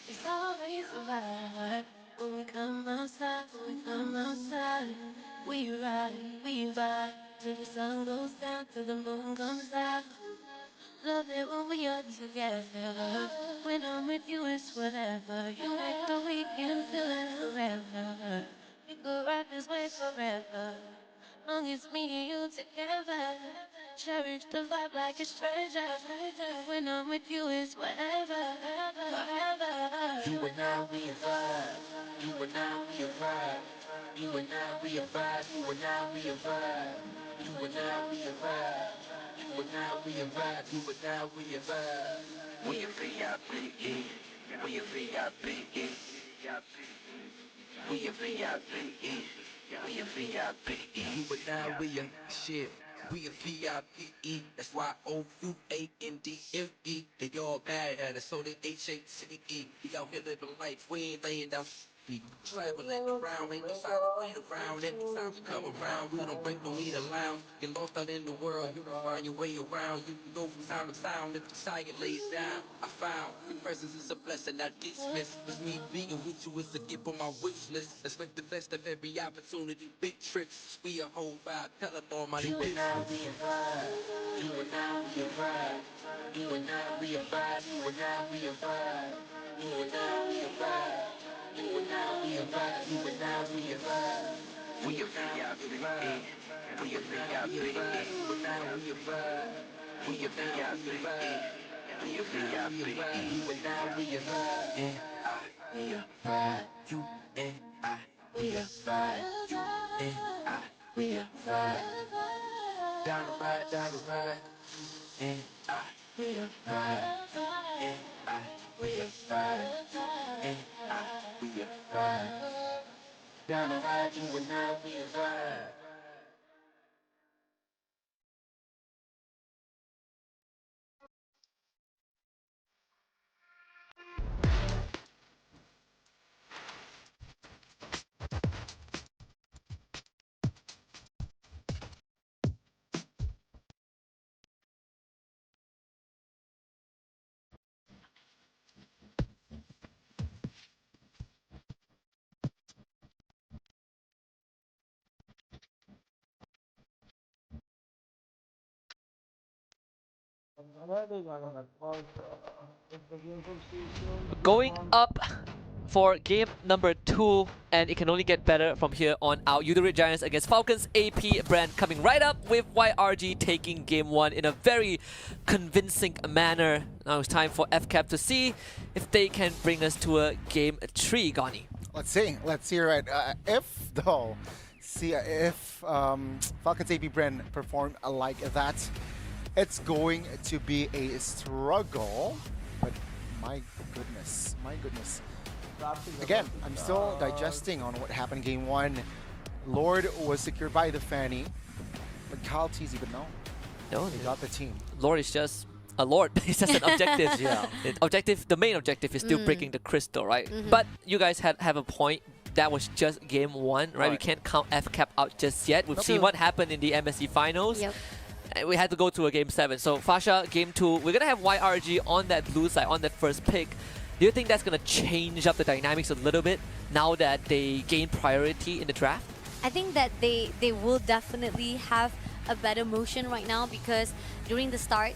Speaker 6: It's always a vibe when we come outside, when we come outside. We ride till the sun goes down, till the moon comes out. Love it when we are together. When I'm with you, it's whatever. You make the weekend feel like forever. We could ride this way forever. Long as me and you together. Cherish the vibe like a stranger. When I'm with you, it's whatever. Forever. You and I, we a vibe. You and I, we a vibe. You and I, we a vibe. You and I, we a vibe. You and I, we a vibe. You and I, we a vibe. You and I, we a vibe. We a VIP. We a VIP. We a VIP. We a VIP. You and I, we a shit. We a VIP. That's why OUANDFE. They all bad at us, so they HACE. We out here living life. We ain't laying down. We traveling around, ain't no time to wait around. Every time we come around, we don't break no need allowed. Get lost out in the world, you can find your way around. You can go from town to town, if the tiger lays down. I found your presence is a blessing I dismiss. With me being with you is a gift on my wish list. Expect the best of every opportunity, big trips. We a whole vibe, tell them all my You and I, we a vibe. You and I, we a vibe. You and I, we a vibe. You and I, we a vibe. You and I, we a vibe. You and I, we a vibe. You and I, we a vibe. We a vibe. We a vibe. You and I, we a vibe. We a vibe. We a vibe. You and I, we a vibe. We a vibe. You and I, we a vibe. You and I, we a vibe. Down the ride, down the ride. And I, we a vibe. And I, we a vibe. And I, we a vibe. Down the ride, you and I, we a vibe.
Speaker 4: Going up for game number 2, and it can only get better from here on out. Udemy Giants against Falcons. AP brand coming right up with YRG taking game 1 in a very convincing manner. Now it's time for FCAP to see if they can bring us to a game 3, Gani.
Speaker 1: Let's see, right? If Falcons AP brand perform like that, it's going to be a struggle. But my goodness. Again, I'm still digesting on what happened in game 1. Lord was secured by the Fanny, but Kyle TZ, but no, they got the team.
Speaker 4: Lord is just a Lord. It's just an objective.
Speaker 1: Yeah.
Speaker 4: The main objective is still breaking the crystal, right? But you guys have a point. That was just game 1, right? We can't count FCAP out just yet. We've seen what happened in the MSC finals.
Speaker 22: Yep.
Speaker 4: We had to go to a game 7. So Fasha, game 2, we're gonna have YRG on that blue side, on that first pick. Do you think that's gonna change up the dynamics a little bit now that they gain priority in the draft?
Speaker 22: I think that they will definitely have a better motion right now because during the start,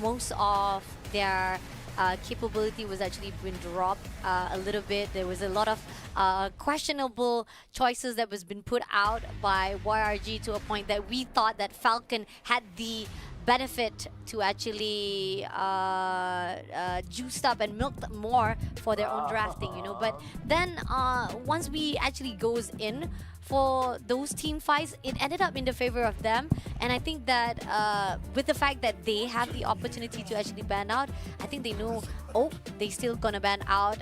Speaker 22: most of their capability was actually been dropped a little bit. There was a lot of questionable choices that was been put out by YRG to a point that we thought that Falcon had the benefit to actually juiced up and milked more for their own drafting, you know. But then once we actually goes in for those team fights, it ended up in the favor of them. And I think that with the fact that they have the opportunity to actually ban out, I think they know, they still gonna ban out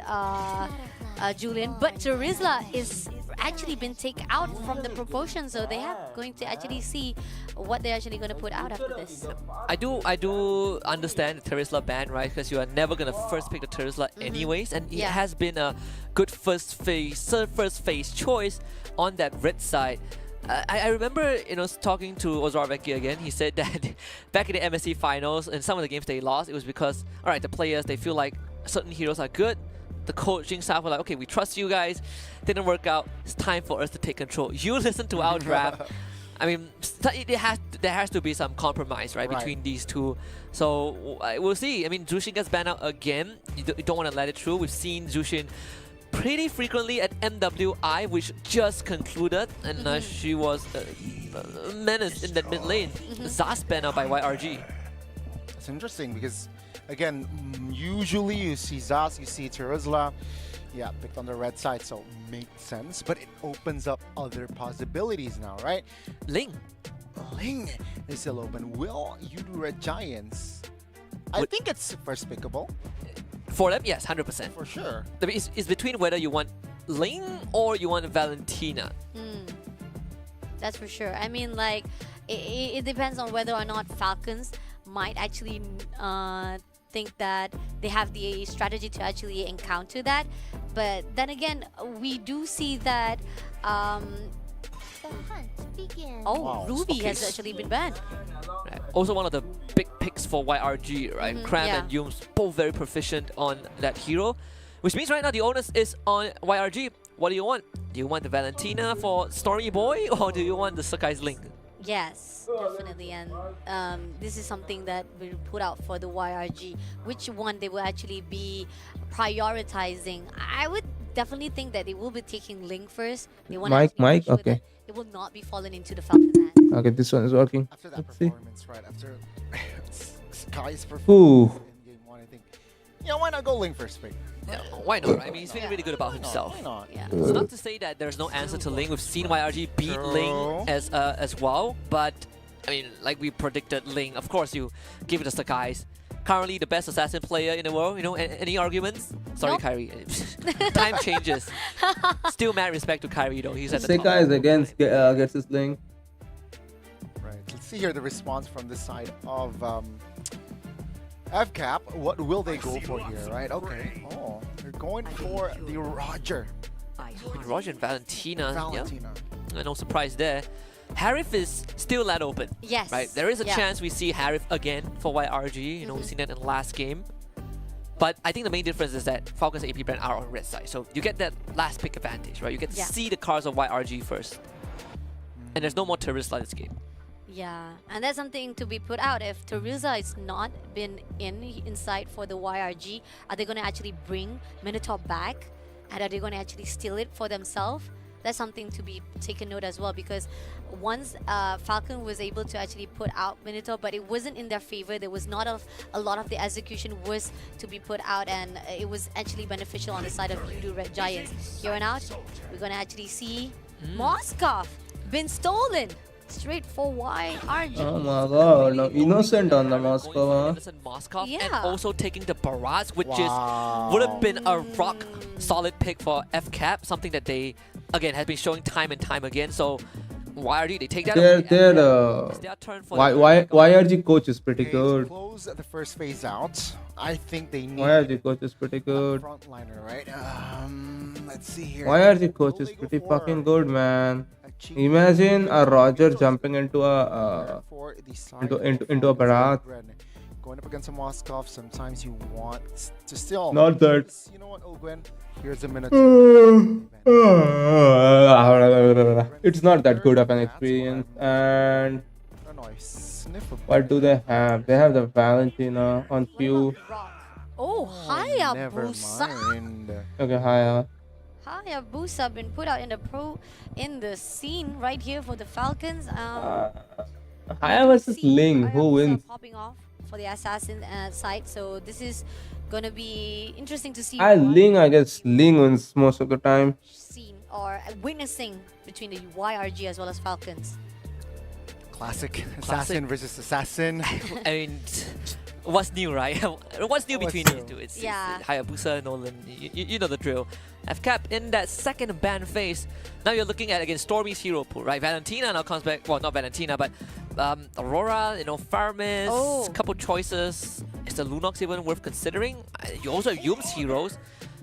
Speaker 22: Julian. But Terizla is actually been taken out from the proportion, so they have going to actually see what they're actually going to put out after this.
Speaker 4: I do understand the Terizla ban, right? Because you are never gonna first pick the Terizla anyways, and it has been a good first phase choice on that red side. I remember, talking to Ozarveki again. He said that back in the MSC finals and some of the games they lost, it was because, all right, the players, they feel like certain heroes are good. The coaching staff were like, okay, we trust you guys. Didn't work out. It's time for us to take control. You listen to our draft. I mean, there has to be some compromise, right, between these two. So we'll see. I mean, Zushin gets banned out again. You don't want to let it through. We've seen Zushin pretty frequently at MWI, which just concluded, and she was a menace in that mid lane. Zas banned out by YRG.
Speaker 1: It's interesting because, again, usually you see Zas, you see Terizla, picked on the red side, so makes sense. But it opens up other possibilities now, right?
Speaker 4: Ling
Speaker 1: is still open. Will Udemy Giants? I think it's first pickable.
Speaker 4: For them, yes, 100%.
Speaker 1: For sure.
Speaker 4: It's between whether you want Ling or you want Valentina.
Speaker 22: That's for sure. I mean, like, it depends on whether or not Falcons might actually think that they have the strategy to actually encounter that. But then again, we do see that Ruby has actually been banned.
Speaker 4: Right. Also one of the big picks for YRG, right? Cram and Yums, both very proficient on that hero. Which means right now the onus is on YRG. What do you want? Do you want the Valentina for Stormy Boy, or do you want the Sakai's Link?
Speaker 22: Yes, definitely. And this is something that will put out for the YRG. Which one they will actually be prioritizing? I would definitely think that they will be taking Link first. They want
Speaker 5: Mike, okay.
Speaker 22: It will not be falling into the Falcons' hands.
Speaker 5: Okay, this one is working.
Speaker 1: After that
Speaker 5: Let's see.
Speaker 1: performance, right? After Sky's performance in game 1, I think, why not go Link first pick?
Speaker 4: Yeah, why not? Right? I mean, he's feeling really good about himself.
Speaker 1: Why not?
Speaker 22: Yeah.
Speaker 4: It's not to say that there's no answer to Ling. We've seen YRG beat Ling as well, but I mean, like we predicted, Ling. Of course, you give it to Sakai's. Currently the best assassin player in the world. Any arguments? Sorry,
Speaker 22: Nope.
Speaker 4: Kyrie. Time changes. Still mad respect to Kyrie though. He's at the top.
Speaker 5: Sekai is against gets his link.
Speaker 1: Right. Let's see here the response from this side of FCAP. What will they go for here, right? Okay. Oh, they're going for the Roger.
Speaker 4: Roger and Valentina. Yeah. No surprise there. Harif is still let open.
Speaker 22: Yes.
Speaker 4: Right. There is a chance we see Harif again for YRG. We've seen that in the last game. But I think the main difference is that Falcons AP brand are on red side. So you get that last pick advantage, right? You get to see the cards of YRG first. And there's no more Terizla this game.
Speaker 22: Yeah, and that's something to be put out. If Terizla is not been inside for the YRG, are they going to actually bring Minotaur back? and are they going to actually steal it for themselves? That's something to be taken note as well, because once Falcon was able to actually put out Minotaur, but it wasn't in their favor. There was not a lot of the execution was to be put out, and it was actually beneficial on the side of Voodoo Red Giants. Here on out, we're going to actually see Moskov been stolen straight for YRG.
Speaker 5: Oh my god, no, innocent on the Moscow.
Speaker 4: Innocent Moskov,
Speaker 22: Yeah.
Speaker 4: and also taking the Barats, which is would have been a rock solid pick for FCAP, something that they again has been showing time and time again. So YRG, they take that away.
Speaker 5: It's their
Speaker 4: turn for
Speaker 5: YRG coach is pretty
Speaker 1: To
Speaker 5: good.
Speaker 1: close the first phase out, I think they need
Speaker 5: YRG coach is pretty good.
Speaker 1: frontliner, right? Let's see here.
Speaker 5: YRG coach is pretty fucking good, man. Imagine a Roger jumping into a into a Barat.
Speaker 1: Going up against a Moskov, sometimes you want to still.
Speaker 5: Not that.
Speaker 1: You know what, Ogwen? Here's a minute.
Speaker 5: It's not that good of an experience. And what do they have? They have the Valentina on Q.
Speaker 22: Oh, Hayabusa.
Speaker 5: Okay, Haya.
Speaker 22: Hayabusa been put out in the scene right here for the Falcons.
Speaker 5: Haya versus Ling. Who wins?
Speaker 22: Popping off for the assassin side, so this is gonna be interesting to see.
Speaker 5: Ling, I guess Ling wins most of the time.
Speaker 22: Scene or witnessing between the YRG as well as Falcons.
Speaker 1: Classic assassin versus assassin.
Speaker 4: I mean, what's new, right? What's new between these two? It's Hayabusa, Nolan. You know the drill. FCAP in that second ban phase. Now you're looking at again Stormy's hero pool, right? Valentina now comes back. Well, not Valentina, but Aurora. You know, Farmis. Couple choices. Is the Lunox even worth considering? You also have Yum's heroes.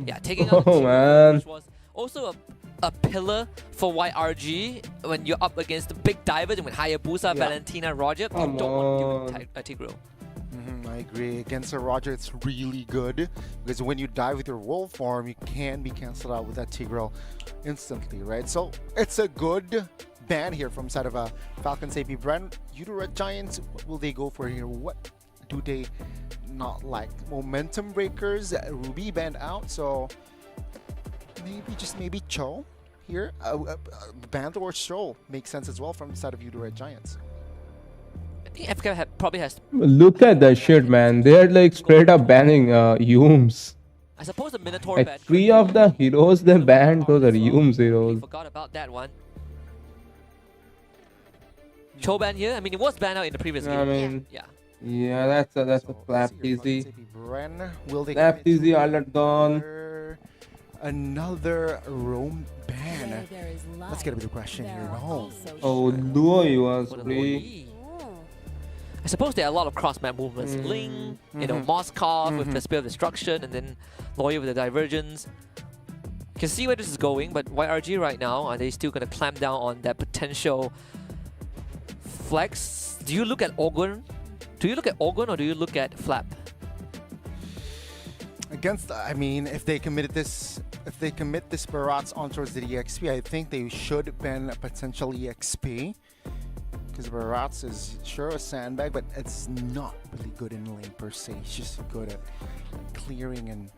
Speaker 4: Yeah, taking out
Speaker 5: Oh man.
Speaker 4: which was also a pillar for YRG when you're up against the big divers and with Hayabusa, Valentina, Roger. You don't want to deal with Tigreal.
Speaker 1: I agree. Against a Roger, it's really good because when you dive with your wolf form, you can be cancelled out with that Tigreal instantly, right? So it's a good ban here from side of a Falcons AP brand. Voodoo Red Giants, what will they go for here? What do they not like? Momentum breakers, Ruby banned out, so maybe Cho here. Band or Show makes sense as well from the side of Voodoo Red Giants.
Speaker 4: I think FK probably has.
Speaker 5: Look at that shit, man. They're like straight up banning Yums.
Speaker 4: I suppose the Minotaur
Speaker 5: Like 3 of the heroes they banned, those are Yums heroes.
Speaker 4: Forgot about that one. Cho ban here. I mean, it was banned out in the previous game.
Speaker 5: I mean, yeah, that's a slap easy.
Speaker 1: Will they
Speaker 5: Slap easy, alert gone.
Speaker 1: Another roam ban. Let's get a bit of question here. No.
Speaker 5: Oh, Duo was free.
Speaker 4: I suppose there are a lot of cross-map movements. Ling, you know, Moskov with the Spear of Destruction, and then Lawyer with the Divergence. You can see where this is going, but YRG right now, are they still going to clamp down on that potential flex? Do you look at Orgun? Do you look at Orgun or do you look at Flap?
Speaker 1: Against, I mean, if they commit this Barats on towards the EXP, I think they should ban a potential EXP. Because Barats is sure a sandbag, but it's not really good in lane per se. It's just good at clearing and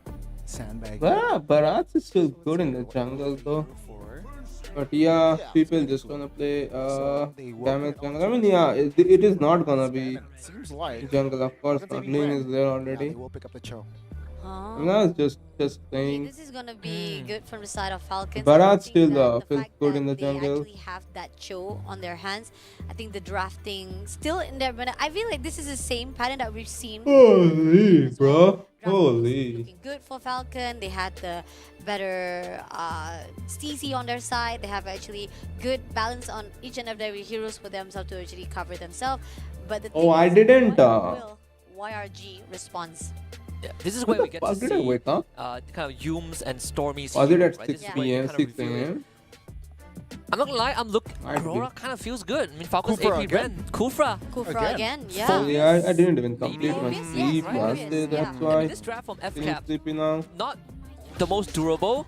Speaker 1: sandbagging.
Speaker 5: Yeah, Barats is still good in the jungle though. But yeah, people just gonna play damage jungle. I mean, yeah, it is not gonna be jungle, of course. Not. Lane is there already.
Speaker 1: They will pick up the Cho.
Speaker 5: No, it's just saying.
Speaker 22: This is gonna be good from the side of Falcons.
Speaker 5: Barat still feels good in the jungle.
Speaker 22: They actually have that Cho on their hands. I think the drafting still in there, but I feel like this is the same pattern that we've seen.
Speaker 5: Holy, bro. Holy.
Speaker 22: Looking good for Falcon. They had the better CC on their side. They have actually good balance on each and every heroes for themselves to actually cover themselves. But the thing
Speaker 5: I
Speaker 22: is,
Speaker 5: didn't.
Speaker 22: will YRG response.
Speaker 4: Yeah, this is where we get to see
Speaker 5: wake up?
Speaker 4: kind of Yums and Stormy's.
Speaker 5: Was it at
Speaker 4: right?
Speaker 5: 6 p.m., 6 a.m.?
Speaker 4: I'm not gonna lie, Aurora kind of feels good. I mean, Falcon's AP brand. Kufra
Speaker 22: again, yeah.
Speaker 5: Oh, yeah, I didn't even complete my sleep last day, that's why.
Speaker 4: I mean, this draft from FCAP,
Speaker 5: sleepy now.
Speaker 4: not the most durable,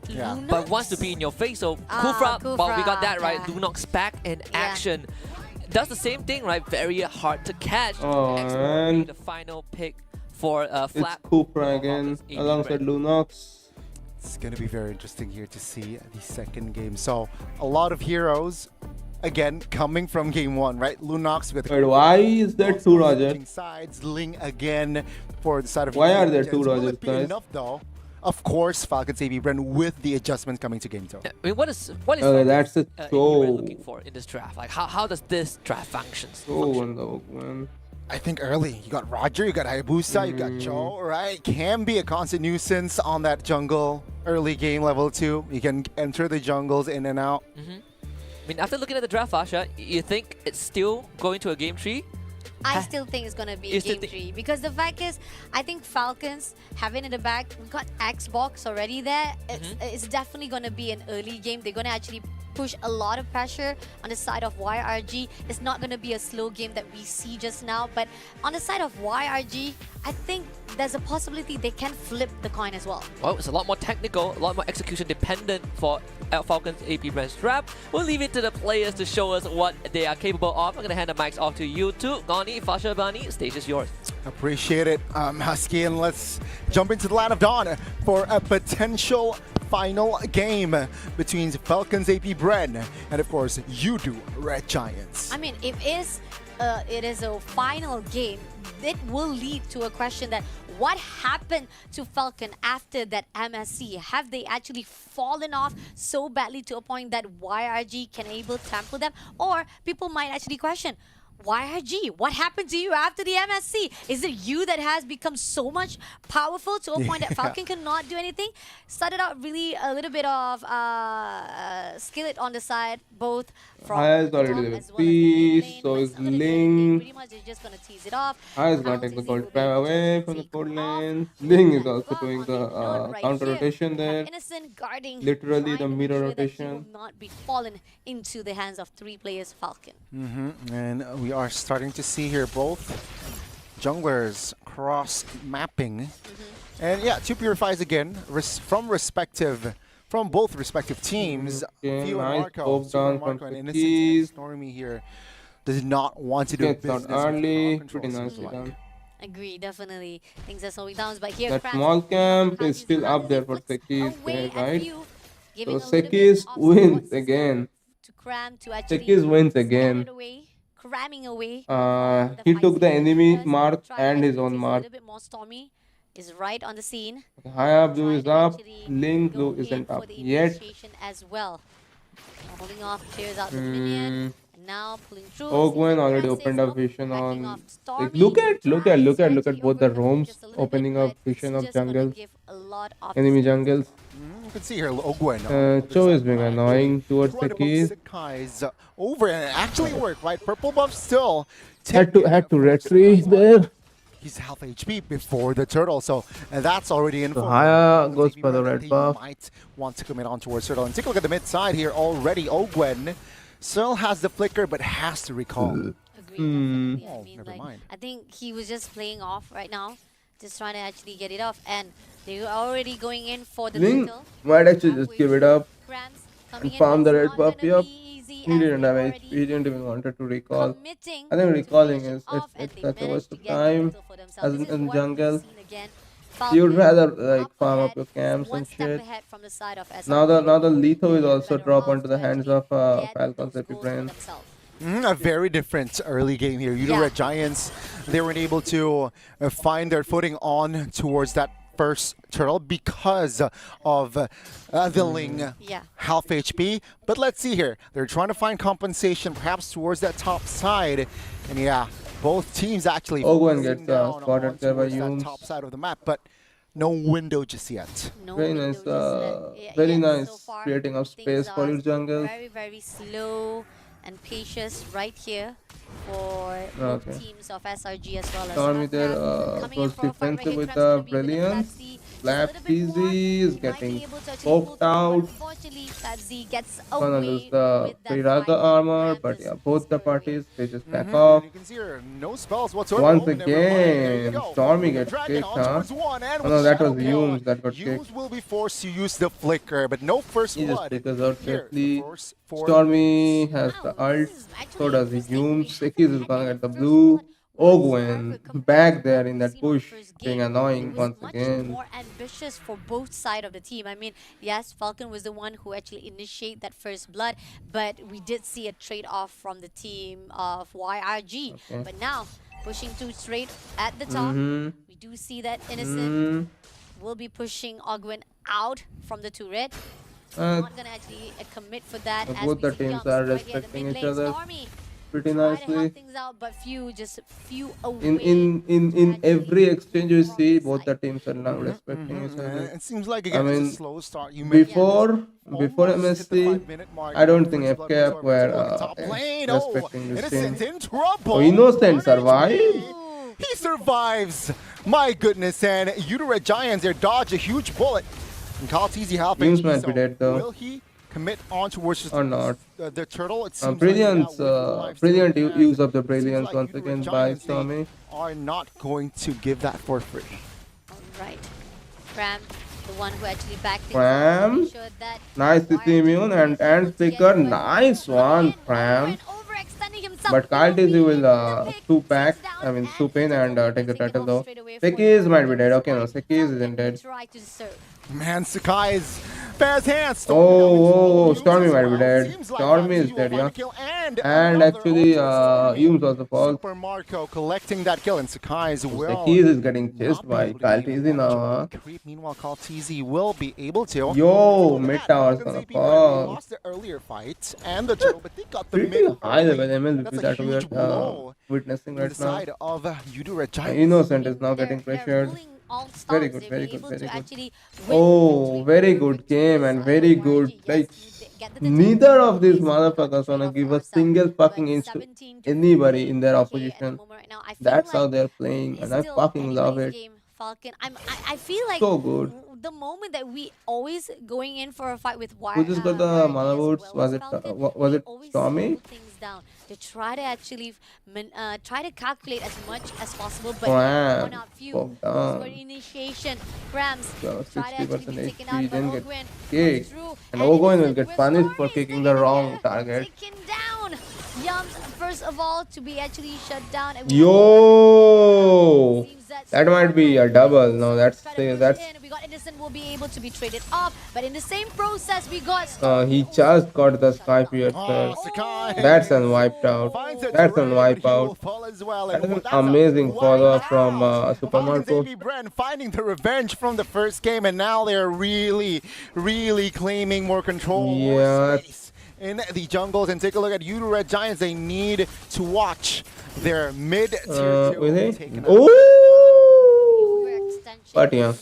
Speaker 4: but wants to be in your face. So
Speaker 22: Kufra,
Speaker 4: well, we got that right. Lunox back in action. Does the same thing, right? Very hard to catch.
Speaker 5: Oh, man.
Speaker 4: The final pick for Flap.
Speaker 5: It's Cupra again, alongside Lunox.
Speaker 1: It's going to be very interesting here to see the second game. So, a lot of heroes, again, coming from game one, right? Lunox with...
Speaker 5: But why is there two Rogers?
Speaker 1: Sides, Ling again for the side of...
Speaker 5: Why are there two Rogers, guys?
Speaker 1: Enough, though. Of course, Falcons AB Bren with the adjustments coming to game two.
Speaker 4: I mean, what is
Speaker 5: okay, that's it.
Speaker 4: looking for in this draft? Like, how does this draft function?
Speaker 1: I think early, you got Roger, you got Hayabusa, you got Cho, right? Can be a constant nuisance on that jungle early game level 2. You can enter the jungles in and out.
Speaker 4: I mean, after looking at the draft, Asha, you think it's still going to a game 3?
Speaker 22: I still think it's going to be game 3 because the fact is, I think Falcons having in the back, we got Xbox already there. It's definitely going to be an early game. They're going to actually push a lot of pressure on the side of YRG. It's not going to be a slow game that we see just now, but on the side of YRG, I think there's a possibility they can flip the coin as well.
Speaker 4: Well, it's a lot more technical, a lot more execution dependent for Falcons AP Brand's draft. We'll leave it to the players to show us what they are capable of. I'm going to hand the mics off to you two. Gani, Fasha, Bani, stage is yours.
Speaker 1: Appreciate it, Husky, and let's jump into the Land of Dawn for a potential final game between Falcons AP Bren and, of course, Yudu Red Giants.
Speaker 22: I mean, if it is a final game, it will lead to a question that what happened to Falcon after that MSC? Have they actually fallen off so badly to a point that YRG can able to tamper them? Or people might actually question, YRG, what happened to you after the MSC? Is it you that has become so much powerful to a point that Falcon cannot do anything? Started out really a little bit of skillet on the side, both from
Speaker 5: Haya's already with peace, so is Ling.
Speaker 22: Pretty much they're just going to tease it off.
Speaker 5: Haya's gonna take the gold prime away from the gold lane. Ling is also doing the counter rotation there.
Speaker 22: Innocent guarding,
Speaker 5: literally the mirror rotation.
Speaker 22: Will not be fallen into the hands of 3 players Falcon.
Speaker 1: And we are starting to see here both junglers cross mapping. And yeah, 2 purifies again from both respective teams.
Speaker 5: Okay,
Speaker 1: Fio
Speaker 5: nice
Speaker 1: Marco,
Speaker 5: down
Speaker 1: Marco
Speaker 5: from
Speaker 1: and
Speaker 5: the
Speaker 1: Innocent
Speaker 5: keys.
Speaker 1: Stormy here does not want to do
Speaker 5: Gets
Speaker 1: business
Speaker 5: out early,
Speaker 1: with
Speaker 5: pretty
Speaker 1: control,
Speaker 5: nicely
Speaker 1: seems
Speaker 5: done.
Speaker 22: Agree, definitely. Things are slowing down, but here
Speaker 5: That
Speaker 22: Kratz
Speaker 5: small camp is still up there for Sekis,
Speaker 22: away at
Speaker 5: right?
Speaker 22: Few,
Speaker 5: So
Speaker 22: giving a little bit
Speaker 5: Sekis
Speaker 22: of
Speaker 5: wins
Speaker 22: spots
Speaker 5: again.
Speaker 22: to Cram to actually
Speaker 5: Sekis wins
Speaker 22: stand
Speaker 5: again.
Speaker 22: it away, cramming away.
Speaker 5: He took the enemy
Speaker 22: First,
Speaker 5: mark
Speaker 22: try
Speaker 5: and his own
Speaker 22: a
Speaker 5: mark.
Speaker 22: little bit more Stormy is right on the scene.
Speaker 5: Haya blue is up,
Speaker 22: Actually
Speaker 5: Ling
Speaker 22: go
Speaker 5: blue
Speaker 22: in
Speaker 5: isn't
Speaker 22: for
Speaker 5: up
Speaker 22: the
Speaker 5: yet.
Speaker 22: initiation as well. Holding off, clears out the minion. And now pulling through.
Speaker 5: Ogwen already
Speaker 22: Francis
Speaker 5: opened up vision
Speaker 22: backing
Speaker 5: on.
Speaker 22: off
Speaker 5: Like,
Speaker 22: Stormy.
Speaker 5: look at
Speaker 22: Tries
Speaker 5: both the
Speaker 22: to
Speaker 5: roams
Speaker 22: just a little bit,
Speaker 5: opening up
Speaker 22: but
Speaker 5: vision
Speaker 22: it's
Speaker 5: of
Speaker 22: just gonna
Speaker 5: jungles,
Speaker 22: give a lot of
Speaker 5: enemy jungles.
Speaker 1: You can see here Ogwen.
Speaker 5: Cho is being annoying towards the keys.
Speaker 1: Sekai's over and it actually worked, right? Purple buff still.
Speaker 5: Had to retreat there.
Speaker 1: He's half HP before the turtle, so that's already in.
Speaker 5: So Haya goes for the red buff.
Speaker 1: Might want to commit on towards turtle. And take a look at the mid side here already. Ogwen still has the flicker, but has to recall.
Speaker 22: Never mind. I think he was just playing off right now, just trying to actually get it off, and they were already going in for the
Speaker 5: Ling
Speaker 22: lethal.
Speaker 5: might actually just give it up
Speaker 22: Grams coming
Speaker 5: and
Speaker 22: in,
Speaker 5: farm
Speaker 22: but
Speaker 5: the
Speaker 22: it's
Speaker 5: red
Speaker 22: not
Speaker 5: buff.
Speaker 22: gonna
Speaker 5: Yup.
Speaker 22: be easy
Speaker 5: He
Speaker 22: as
Speaker 5: didn't
Speaker 22: they
Speaker 5: have
Speaker 22: already
Speaker 5: HP. He didn't even wanted to recall.
Speaker 22: committing
Speaker 5: I think
Speaker 22: to
Speaker 5: recalling
Speaker 22: finish
Speaker 5: is
Speaker 22: it off, and
Speaker 5: it's
Speaker 22: they
Speaker 5: such a
Speaker 22: managed
Speaker 5: waste
Speaker 22: to
Speaker 5: of
Speaker 22: get the
Speaker 5: time
Speaker 22: lethal for themselves.
Speaker 5: as
Speaker 22: This is
Speaker 5: in
Speaker 22: what we've
Speaker 5: jungle.
Speaker 22: seen again.
Speaker 5: You'd
Speaker 22: Falcon
Speaker 5: rather like
Speaker 22: up
Speaker 5: farm
Speaker 22: ahead,
Speaker 5: up your camps
Speaker 22: one
Speaker 5: and
Speaker 22: step
Speaker 5: shit.
Speaker 22: ahead from the side of
Speaker 5: Now the Letho is also
Speaker 22: better
Speaker 5: drop
Speaker 22: off
Speaker 5: onto the
Speaker 22: to
Speaker 5: hands
Speaker 22: actually
Speaker 5: of
Speaker 22: get
Speaker 5: Falcon's
Speaker 22: those
Speaker 5: Epic
Speaker 22: goals for
Speaker 5: Brain.
Speaker 22: themselves.
Speaker 1: A very different early game here. Yudu Red Giants, they weren't able to find their footing on towards that first turtle because of the Ling half HP. But let's see here. They're trying to find compensation perhaps towards that top side. And yeah, both teams actually
Speaker 5: Ogwen
Speaker 1: focusing
Speaker 5: gets
Speaker 1: down
Speaker 5: spotted
Speaker 1: on
Speaker 5: there by
Speaker 1: towards that
Speaker 5: Yumes.
Speaker 1: top side of the map, but no window just yet.
Speaker 5: Very nice, very nice creating of space for your jungle.
Speaker 22: Very, very slow and patience right here for both teams of SRG as well as
Speaker 5: Stormy there goes defensive with the Brilliance. Slap Easy is getting poked out.
Speaker 22: Unfortunately, Fabzy gets
Speaker 5: Gonna
Speaker 22: away
Speaker 5: lose the
Speaker 22: with that
Speaker 5: Pirata armor, but yeah, both the parties they just back off.
Speaker 1: You can see here, no spells whatsoever.
Speaker 5: Once
Speaker 1: Oh, never mind. There you
Speaker 5: again,
Speaker 1: go.
Speaker 5: Stormy
Speaker 1: The
Speaker 5: gets
Speaker 1: dragon
Speaker 5: kicked,
Speaker 1: on
Speaker 5: huh?
Speaker 1: towards one, and
Speaker 5: Oh no, that was
Speaker 1: Shadow Kill.
Speaker 5: Yumes that got kicked.
Speaker 1: Yumes will be forced to use the flicker, but no first
Speaker 5: He just
Speaker 1: blood.
Speaker 5: flickers out
Speaker 1: Here,
Speaker 5: quickly.
Speaker 1: force for
Speaker 5: Stormy has the ult, so does Yumes. Sekis is gonna get the blue. Ogwen back there in that bush being
Speaker 22: It
Speaker 5: annoying
Speaker 22: was
Speaker 5: once
Speaker 22: much
Speaker 5: again.
Speaker 22: more ambitious for both sides of the team. I mean, yes, Falcon was the one who actually initiated that first blood, but we did see a trade-off from the team of YRG.
Speaker 5: Okay.
Speaker 22: But now, pushing two straight at the top, we do see that Innocent will be pushing Ogwen out from the turret. Not gonna actually commit for that. As
Speaker 5: Both
Speaker 22: we
Speaker 5: the
Speaker 22: see
Speaker 5: teams
Speaker 22: Yums
Speaker 5: are
Speaker 22: right here in the
Speaker 5: respecting
Speaker 22: mid
Speaker 5: each
Speaker 22: lane.
Speaker 5: other
Speaker 22: Stormy
Speaker 5: pretty
Speaker 22: try to help
Speaker 5: nicely.
Speaker 22: things out, but few
Speaker 5: In
Speaker 22: away.
Speaker 5: every exchange you see, both the teams are now respecting each other.
Speaker 1: It seems like
Speaker 5: I
Speaker 1: again it's a
Speaker 5: mean,
Speaker 1: slow start. You
Speaker 5: before MSC, I don't think FKF were
Speaker 1: Oh,
Speaker 5: respecting this team.
Speaker 1: Innocent in trouble.
Speaker 5: Oh, Innocent survived.
Speaker 1: He survives. My goodness, and Uterate Giants, they dodge a huge bullet. And Kaltizi helping.
Speaker 5: Teams might be dead though.
Speaker 1: Will he commit on towards
Speaker 5: or not?
Speaker 1: The turtle? It seems
Speaker 5: Brilliance, brilliant use of the brilliance
Speaker 1: like
Speaker 5: once again by Stormy.
Speaker 1: Are not going to give that for free.
Speaker 22: Right. Ram, the one who actually backed things
Speaker 5: Pram,
Speaker 22: up, made sure that
Speaker 5: nice CC immune and flicker, nice one, Pram. But Kaltizi will swoop back, swoop in and take the turtle though. Sekis might be dead. Okay, no, Sekis isn't dead.
Speaker 1: Man, Sakai's fast hands.
Speaker 5: Oh, Stormy might be dead. Stormy is dead, yeah. And actually, Yums also falls.
Speaker 1: Super Marco collecting that kill, and Sakai as well.
Speaker 5: Sekis is getting chased by Kaltizi now.
Speaker 1: Meanwhile, Kaltizi will be able to.
Speaker 5: Yo, mid tower's gonna fall.
Speaker 1: Lost the earlier fight and the turtle, but they got the
Speaker 5: Pretty
Speaker 1: mid.
Speaker 5: high level MLB
Speaker 1: That's a
Speaker 5: that we
Speaker 1: huge blow
Speaker 5: are witnessing right
Speaker 1: to the
Speaker 5: now.
Speaker 1: side of Uterate Giants.
Speaker 5: Innocent is now getting pressured.
Speaker 22: all
Speaker 5: Very
Speaker 22: stars.
Speaker 5: good,
Speaker 22: They were
Speaker 5: very good,
Speaker 22: able
Speaker 5: very
Speaker 22: to
Speaker 5: good.
Speaker 22: actually
Speaker 5: Oh, very good game and very good. Like, neither of these motherfuckers wanna give a single fucking inch to anybody in their opposition. That's how they're playing, and I fucking love it.
Speaker 22: Falcon. I feel like
Speaker 5: So good.
Speaker 22: the moment that we always going in for a fight with
Speaker 5: Who just got the mana boots? Was it Stormy?
Speaker 22: things down. They try to actually try to calculate as much as possible, but
Speaker 5: Wow.
Speaker 22: one out few.
Speaker 5: Fuck
Speaker 22: Goes
Speaker 5: down.
Speaker 22: for initiation. Grams
Speaker 5: So
Speaker 22: try to actually
Speaker 5: 60%
Speaker 22: be taken
Speaker 5: HP,
Speaker 22: out, but
Speaker 5: then get
Speaker 22: Ogwen
Speaker 5: kicked.
Speaker 22: through.
Speaker 5: And Ogoin will get punished for kicking the wrong target.
Speaker 22: Taken down. Yums first of all to be actually shut down. And
Speaker 5: Yo, that might be a double. No, that's
Speaker 22: we got Innocent will be able to be traded off, but in the same process we got
Speaker 5: he just got the Sky Pierce first. That's an wiped out. That's an wipe out. That is an amazing follow-up from Super Marco.
Speaker 1: Finding the revenge from the first game, and now they're really claiming more control.
Speaker 5: Yeah.
Speaker 1: In the jungles, and take a look at Uterate Giants. They need to watch their mid-tier
Speaker 5: Ooh! But yeah,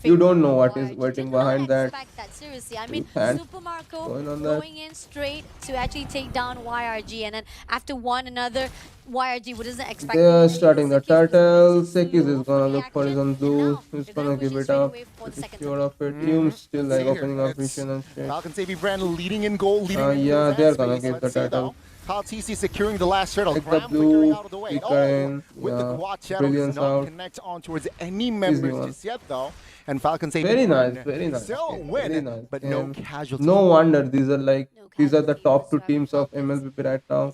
Speaker 5: you don't know what is waiting behind that.
Speaker 22: seriously. I mean,
Speaker 5: And
Speaker 22: Super Marco
Speaker 5: going on that.
Speaker 22: going in straight to actually take down YRG, and then after one another, YRG wasn't expecting.
Speaker 5: They're starting the turtle. Sekis is gonna look for his own blue. He's gonna give it up. Pretty sure of it. Hume's still like opening up vision and shit.
Speaker 1: Falcon Savvy brand leading in goal, leading in
Speaker 5: Yeah,
Speaker 1: goals
Speaker 5: they're
Speaker 1: and
Speaker 5: gonna
Speaker 1: space.
Speaker 5: get the
Speaker 1: Let's see,
Speaker 5: turtle.
Speaker 1: though. Kyle TC securing the last turtle.
Speaker 5: Take the
Speaker 1: Graham
Speaker 5: blue,
Speaker 1: flickering out of the way.
Speaker 5: flicker in,
Speaker 1: With the
Speaker 5: yeah,
Speaker 1: quad shadow,
Speaker 5: brilliance
Speaker 1: does not
Speaker 5: out.
Speaker 1: connect on towards any members
Speaker 5: one.
Speaker 1: just yet, though. And Falcon Savvy
Speaker 5: Very
Speaker 1: brand
Speaker 5: nice, very nice.
Speaker 1: still
Speaker 5: game,
Speaker 1: win,
Speaker 5: very nice
Speaker 1: but no
Speaker 5: game.
Speaker 1: casualties.
Speaker 5: No wonder these are the top two teams of MLBP right now.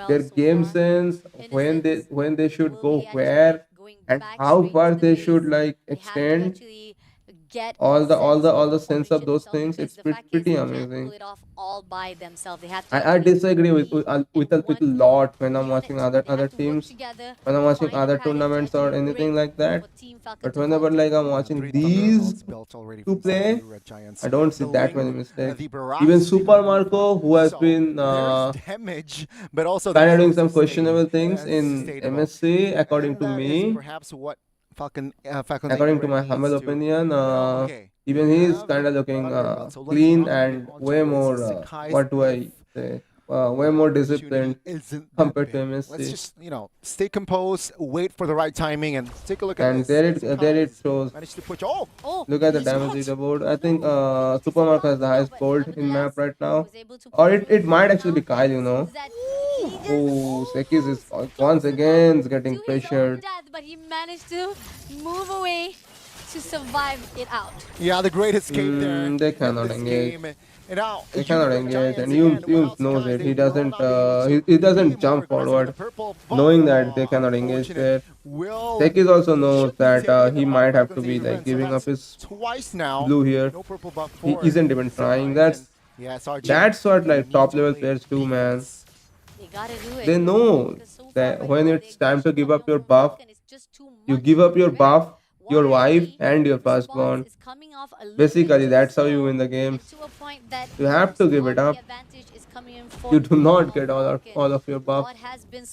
Speaker 5: Their game sense, when they should go where and how far they should extend. All the sense of those things, it's pretty amazing.
Speaker 22: All by themselves. They have to
Speaker 5: I disagree with a lot when I'm watching other teams, when I'm watching other tournaments or anything like that. But whenever I'm watching these two play, I don't see that many mistakes. Even Super Marco, who has been
Speaker 1: damage, but also
Speaker 5: kind of doing some questionable things in MSC, according to me.
Speaker 1: Perhaps what Falcon
Speaker 5: According to my humble opinion, even he is kind of looking clean and way more, what do I say, way more disciplined compared to
Speaker 1: Let's
Speaker 5: MSC.
Speaker 1: just, stay composed, wait for the right timing, and take a look at
Speaker 5: And
Speaker 1: this.
Speaker 5: there it shows.
Speaker 1: Managed to push.
Speaker 5: Look at the damage leaderboard. I think Super Marco has the highest gold in map right now. Or it might actually be Kyle, Oh, Sekis is once again getting pressured.
Speaker 22: but he managed to move away to survive it out.
Speaker 1: Yeah, the great escape there.
Speaker 5: They cannot
Speaker 1: This
Speaker 5: engage.
Speaker 1: game Now,
Speaker 5: They cannot engage, and Yumes knows it. He doesn't. He doesn't jump forward, knowing that they cannot engage there. Tekis also knows that he might have to be like giving up his blue here. He isn't even trying. That's what like top level players do, man. They know that when it's time to give up your buff, you give up your buff, your wife, and your firstborn. Basically, that's how you win the game. You have to give it up. You do not get all of your buff.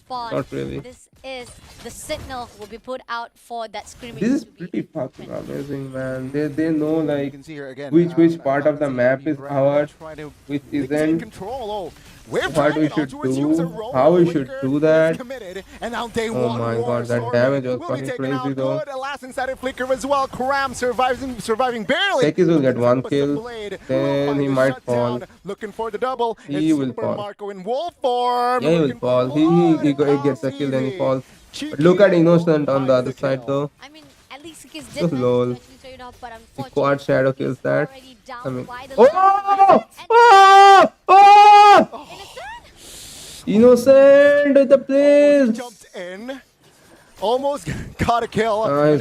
Speaker 5: Not really.
Speaker 22: This is the signal will be put out for that screaming.
Speaker 5: This is pretty fucking amazing, man. They know like which part of the map is ours, which isn't. What we should do, how we should do that. Oh my god, that damage was fucking crazy though. Tekis will get one kill, then he might fall. He will fall. Yeah, he will fall. He gets a kill, then he falls. But look at Innocent on the other side though. So lol. The quad shadow kills that. I mean, Innocent with the plays.
Speaker 1: Jumped in. Almost got a kill. Now he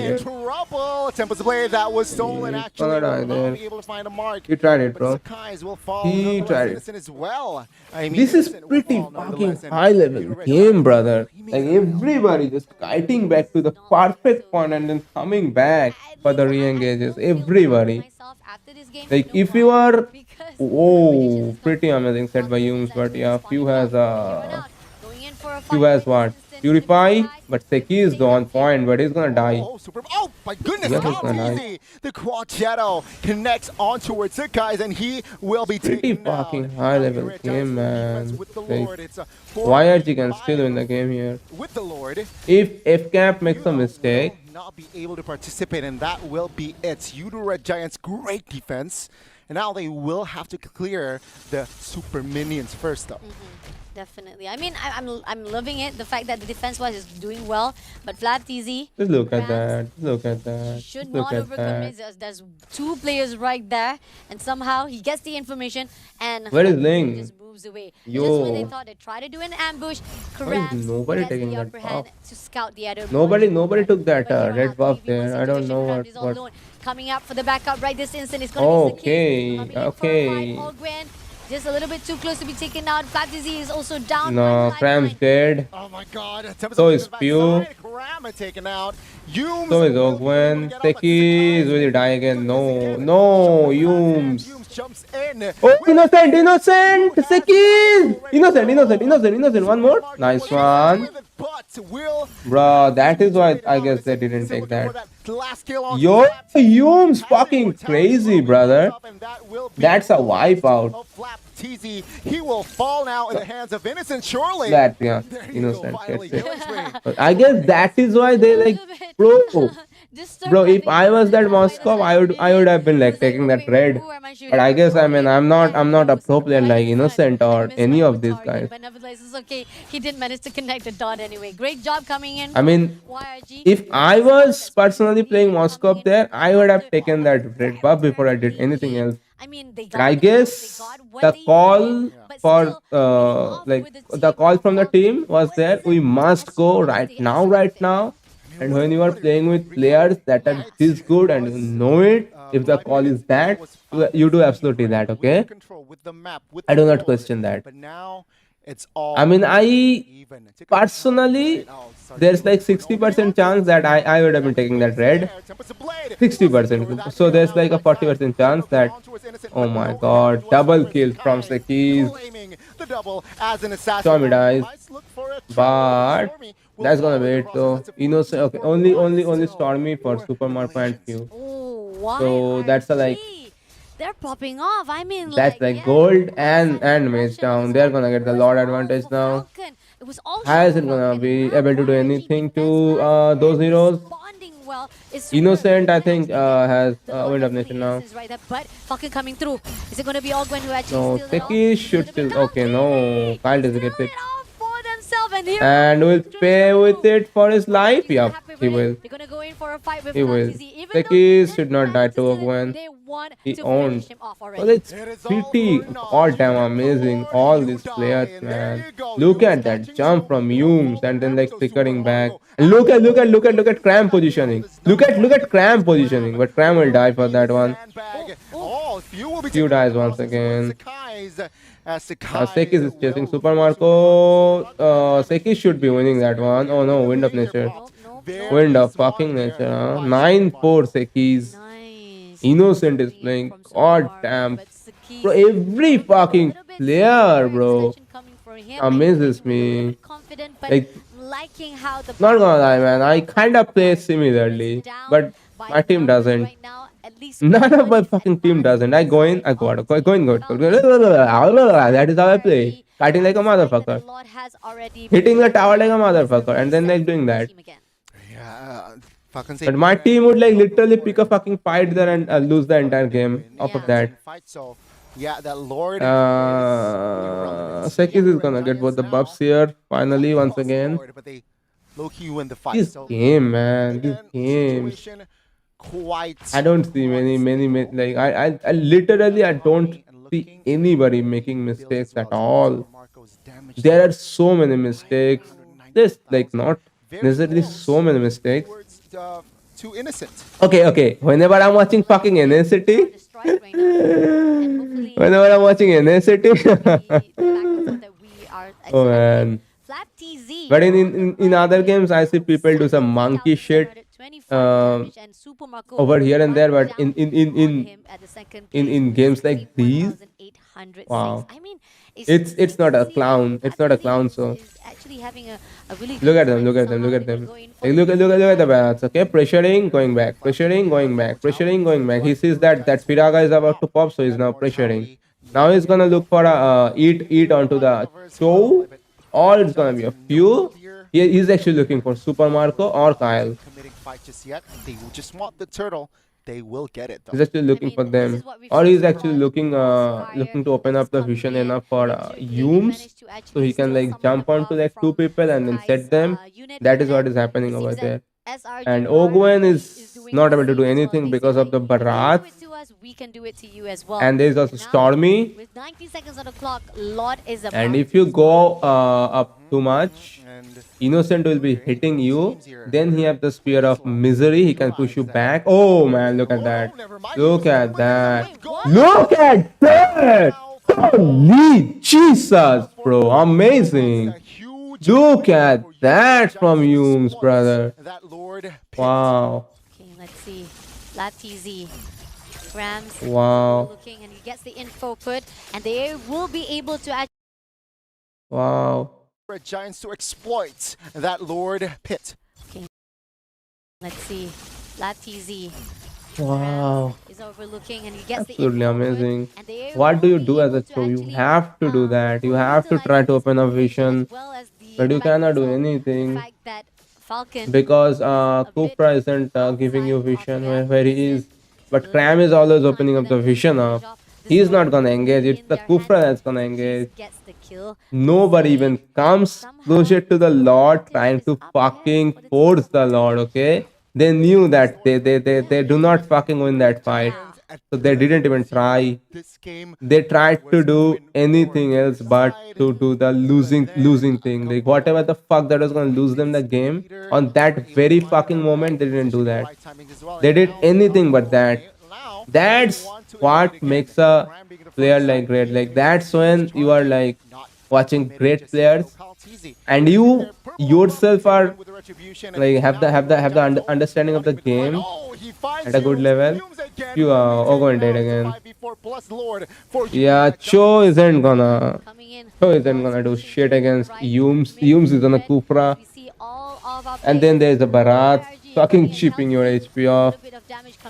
Speaker 1: is in trouble. Tempest Blade that was stolen. Actually, will not be able to find a mark.
Speaker 5: He tried it, bro. He tried it.
Speaker 1: As well. I mean,
Speaker 5: this is pretty fucking high level game, brother. Like everybody just kiting back to the perfect point and then coming back for the re-engages. Everybody. Like if you are, pretty amazing set by Yumes, but yeah, few has what? Purify, but Seki is the on point, but he's gonna die.
Speaker 1: Oh my goodness, how easy! The quad shadow connects onto it, guys, and he will be
Speaker 5: pretty fucking high level game, man. Like, YRG can still win the game here. If FCAP makes a mistake,
Speaker 1: not be able to participate, and that will be it. Udora Giants, great defense, and now they will have to clear the super minions first up.
Speaker 22: Definitely. I mean, I'm loving it. The fact that the defense-wise is doing well, but Flat TZ.
Speaker 5: Just look at that. Look at that.
Speaker 22: Should not overcome it. There's two players right there, and somehow he gets the information and
Speaker 5: where is Ling?
Speaker 22: Just moves away.
Speaker 5: Yo.
Speaker 22: Just when they thought they tried to do an ambush,
Speaker 5: Why is nobody taking that buff?
Speaker 22: to scout the other.
Speaker 5: Nobody took that red buff there. I don't know what.
Speaker 22: Coming up for the backup right this instant is going to be
Speaker 5: Okay.
Speaker 22: Just a little bit too close to be taken out. Flat TZ is also down.
Speaker 5: No, Cram's dead.
Speaker 1: Oh my god.
Speaker 5: So is Pew.
Speaker 1: Taken out.
Speaker 5: So is Ogwen. Seki will he die again? No, Yumes.
Speaker 1: Jumps in.
Speaker 5: Oh, innocent! Seki! Innocent. One more. Nice one. Bro, that is why I guess they didn't take that. Yo, Yumes fucking crazy, brother. That's a wipeout.
Speaker 1: He will fall now in the hands of Innocent, surely.
Speaker 5: That, yeah, Innocent gets it. I guess that is why they like, bro, if I was that Moscow, I would have been like taking that red. But I guess I'm not a pro player like Innocent or any of these guys.
Speaker 22: But nevertheless, it's okay. He did manage to connect the dot anyway. Great job coming in.
Speaker 5: I mean, if I was personally playing Moscow there, I would have taken that red buff before I did anything else. But I guess the call for the call from the team was there. We must go right now. And when you are playing with players that are this good and you know it, if the call is that, you do absolutely that, okay? I do not question that. I mean, I personally, there's like 60% chance that I would have been taking that red. 60%. So there's like a 40% chance that, oh my god, double kill from Sekis. Stormy dies. But that's gonna wait though. Innocent, okay, only Stormy for Super Marco and Q. So that's a like.
Speaker 22: They're popping off. I mean,
Speaker 5: that's like gold and mage down. They're gonna get the Lord advantage now. How is it gonna be able to do anything to those heroes? Innocent, I think, has Wind of Nation now.
Speaker 22: But Falcon coming through. Is it gonna be Ogwen who actually
Speaker 5: no, Teki should still. Okay, no. Kyle doesn't get it.
Speaker 22: And
Speaker 5: will pay with it for his life. Yeah, he will. He will. Teki should not die to Ogwen.
Speaker 22: someone
Speaker 5: He
Speaker 22: to
Speaker 5: owned.
Speaker 22: finish him off
Speaker 5: Well,
Speaker 22: already.
Speaker 5: it's pretty goddamn amazing. All these players, man. Look at that jump from Humes and then like flickering back. And look at Cram positioning. Look at Cram positioning. But Cram will die for that one. Few dies once again. Sekis is chasing Super Marco. Sekis should be winning that one. Oh no, Wind of Nature. Wind of fucking Nature, huh? 9-4 Sekis. Innocent is playing. God damn. Bro, every fucking player, bro, amazes me. Like, not gonna lie, man. I kinda play similarly, but my team doesn't. None of my fucking team doesn't. I go in, I go out. Go in, go out. That is how I play. Fighting like a motherfucker. Hitting the tower like a motherfucker. And then like doing that. But my team would like literally pick a fucking fight there and lose the entire game off of that.
Speaker 1: Yeah, that Lord.
Speaker 5: Sekis is gonna get both the buffs here finally once again.
Speaker 1: Low-key win the fight.
Speaker 5: This game, man, this game. I don't see many like I literally I don't see anybody making mistakes at all. There are so many mistakes. There's like not necessarily so many mistakes.
Speaker 1: Too innocent.
Speaker 5: Okay. Whenever I'm watching fucking NCT, whenever I'm watching NCT, oh man. But in other games, I see people do some monkey shit over here and there. But in games like these, wow, it's not a clown. It's not a clown. So look at them. Like, look at the bats. Okay, pressuring, going back, pressuring, going back, pressuring, going back. He sees that Firaga is about to pop, so he's now pressuring. Now he's gonna look for a eat onto the show. Or it's gonna be a few. He's actually looking for Super Marco or Kyle.
Speaker 1: Just yet. They will just want the turtle. They will get it though.
Speaker 5: He's actually looking for them. Or he's actually looking to open up the vision enough for Humes. So he can like jump onto like two people and then set them. That is what is happening over there. And Ogwen is not able to do anything because of the Bharat. And there is also Stormy.
Speaker 22: With 90 seconds on the clock, Lord is about
Speaker 5: And if you go up too much, Innocent will be hitting you. Then he has the Spear of Misery. He can push you back. Oh man, look at that. Look at that. Look at that. Holy Jesus, bro. Amazing. Look at that from Humes, brother. Wow.
Speaker 22: Okay, let's see. Latizi. Rams.
Speaker 5: Wow.
Speaker 22: Looking and he gets the info put and they will be able to actually.
Speaker 5: Wow.
Speaker 1: Red Giants to exploit that Lord pit.
Speaker 22: Okay. Let's see. Latizi.
Speaker 5: Wow.
Speaker 22: Is overlooking and he gets
Speaker 5: Absolutely amazing. What do you do as a pro? You have to do that. You have to try to open up vision. But you cannot do anything. Because Kufra isn't giving you vision where he is. But Cram is always opening up the vision up. He's not gonna engage. It's the Kufra that's gonna engage. Nobody even comes closer to the Lord trying to fucking force the Lord, okay? They knew that they do not fucking win that fight. So they didn't even try. They tried to do anything else but to do the losing thing. Like whatever the fuck that was gonna lose them the game, on that very fucking moment they didn't do that. They did anything but that. That's what makes a player like great. Like that's when you are like watching great players and you yourself are like have the understanding of the game at a good level. You are going dead again. Yeah, Cho isn't gonna do shit against Humes. Humes is on a Kufra. And then there's a Bharat fucking chipping your HP off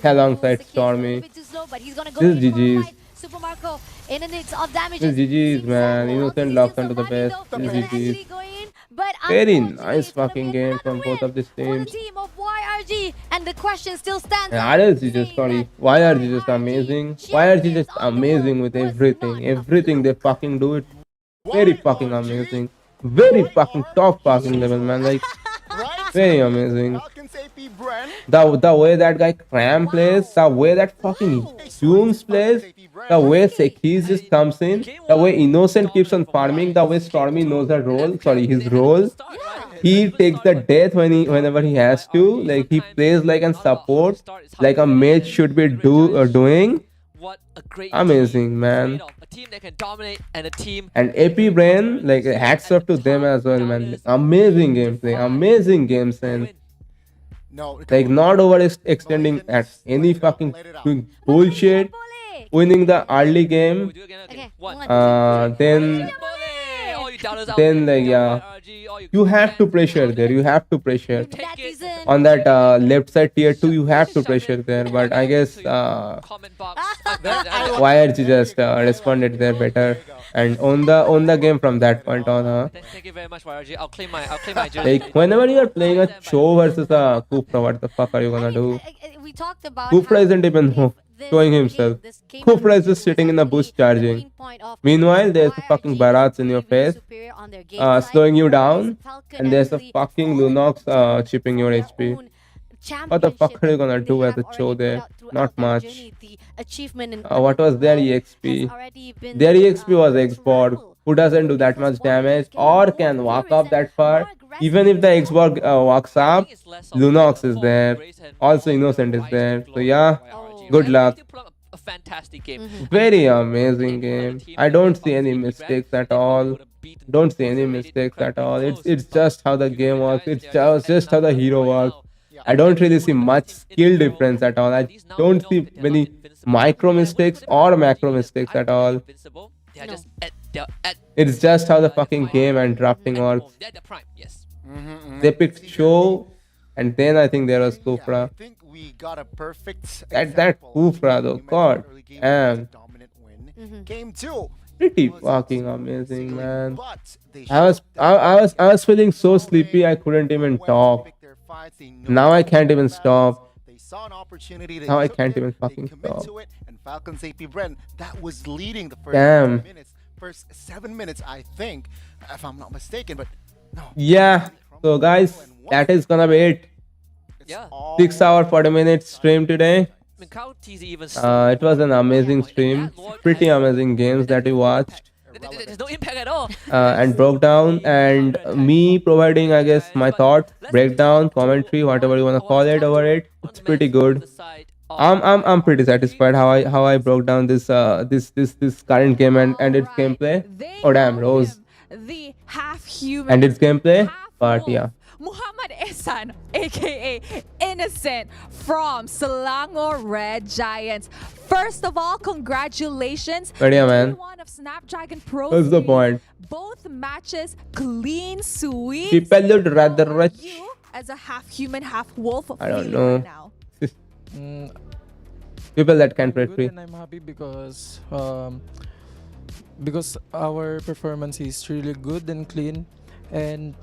Speaker 5: alongside Stormy. This is GG's. This is GG's, man. Innocent locks onto the best. This is GG's. Very nice fucking game from both of these teams.
Speaker 22: And the question still stands.
Speaker 5: RLG just sorry. YRG just amazing. YRG just amazing with everything. Everything they fucking do it. Very fucking amazing. Very fucking top fucking level, man. Like very amazing. The way that guy Cram plays, the way that fucking Zooms plays, the way Sekis just comes in, the way Innocent keeps on farming, the way Stormy knows her role, sorry, his role. He takes the death whenever he has to. Like he plays like a support, like a mage should be doing. Amazing, man.
Speaker 4: A team that can dominate and a team.
Speaker 5: And AP Brain, like hats off to them as well, man. Amazing gameplay, amazing game sense. Like not overextending at any fucking doing bullshit, winning the early game. Then like yeah, you have to pressure there. You have to pressure on that left side tier 2. You have to pressure there, but I guess YRG just responded there better and on the game from that point on.
Speaker 4: Thank you very much, YRG. I'll claim my jersey.
Speaker 5: Like whenever you are playing a Cho versus a Kupra, what the fuck are you gonna do?
Speaker 22: We talked about
Speaker 5: Kupra isn't even showing himself. Kupra is just sitting in the bush charging. Meanwhile, there's a fucking Barats in your face, slowing you down, and there's a fucking Lunox chipping your HP. What the fuck are you gonna do as a Cho there? Not much. What was their EXP? Their EXP was Xborg, who doesn't do that much damage or can walk up that far. Even if the Xborg walks up, Lunox is there. Also Innocent is there. So yeah, good luck.
Speaker 4: A fantastic game.
Speaker 5: Very amazing game. I don't see any mistakes at all. Don't see any mistakes at all. It's just how the game works. It's just how the hero works. I don't really see much skill difference at all. I don't see many micro mistakes or macro mistakes at all. It's just how the fucking game and drafting works. They picked Cho, and then I think there was Kufra. That Kufra though, god damn.
Speaker 1: Game 2.
Speaker 5: Pretty fucking amazing, man. I was feeling so sleepy I couldn't even talk. Now I can't even stop. Now I can't even fucking stop.
Speaker 1: And Falcons AP Bren, that was leading the first
Speaker 5: Damn.
Speaker 1: first 7 minutes, I think, if I'm not mistaken. But no.
Speaker 5: Yeah. So guys, that is gonna be it. 6 hour 40 minutes stream today. It was an amazing stream. Pretty amazing games that we watched.
Speaker 4: There's no impact at all.
Speaker 5: And broke down, and me providing, I guess, my thought, breakdown, commentary, whatever you wanna call it over it. It's pretty good. I'm pretty satisfied how I broke down this current game and its gameplay. Oh damn, Rose.
Speaker 8: The half-human
Speaker 5: And its gameplay, but yeah.
Speaker 8: Muhammad Ehsan, aka Innocent from Selangor Red Giants. First of all, congratulations.
Speaker 5: बढ़िया, man.
Speaker 8: One of Snapdragon Pro.
Speaker 5: What's the point?
Speaker 8: Both matches clean sweep.
Speaker 5: People would rather watch.
Speaker 8: You as a half-human, half-wolf.
Speaker 5: I don't know.
Speaker 8: Right now?
Speaker 5: People that can play free.
Speaker 10: And I'm happy because our performance is really good and clean, and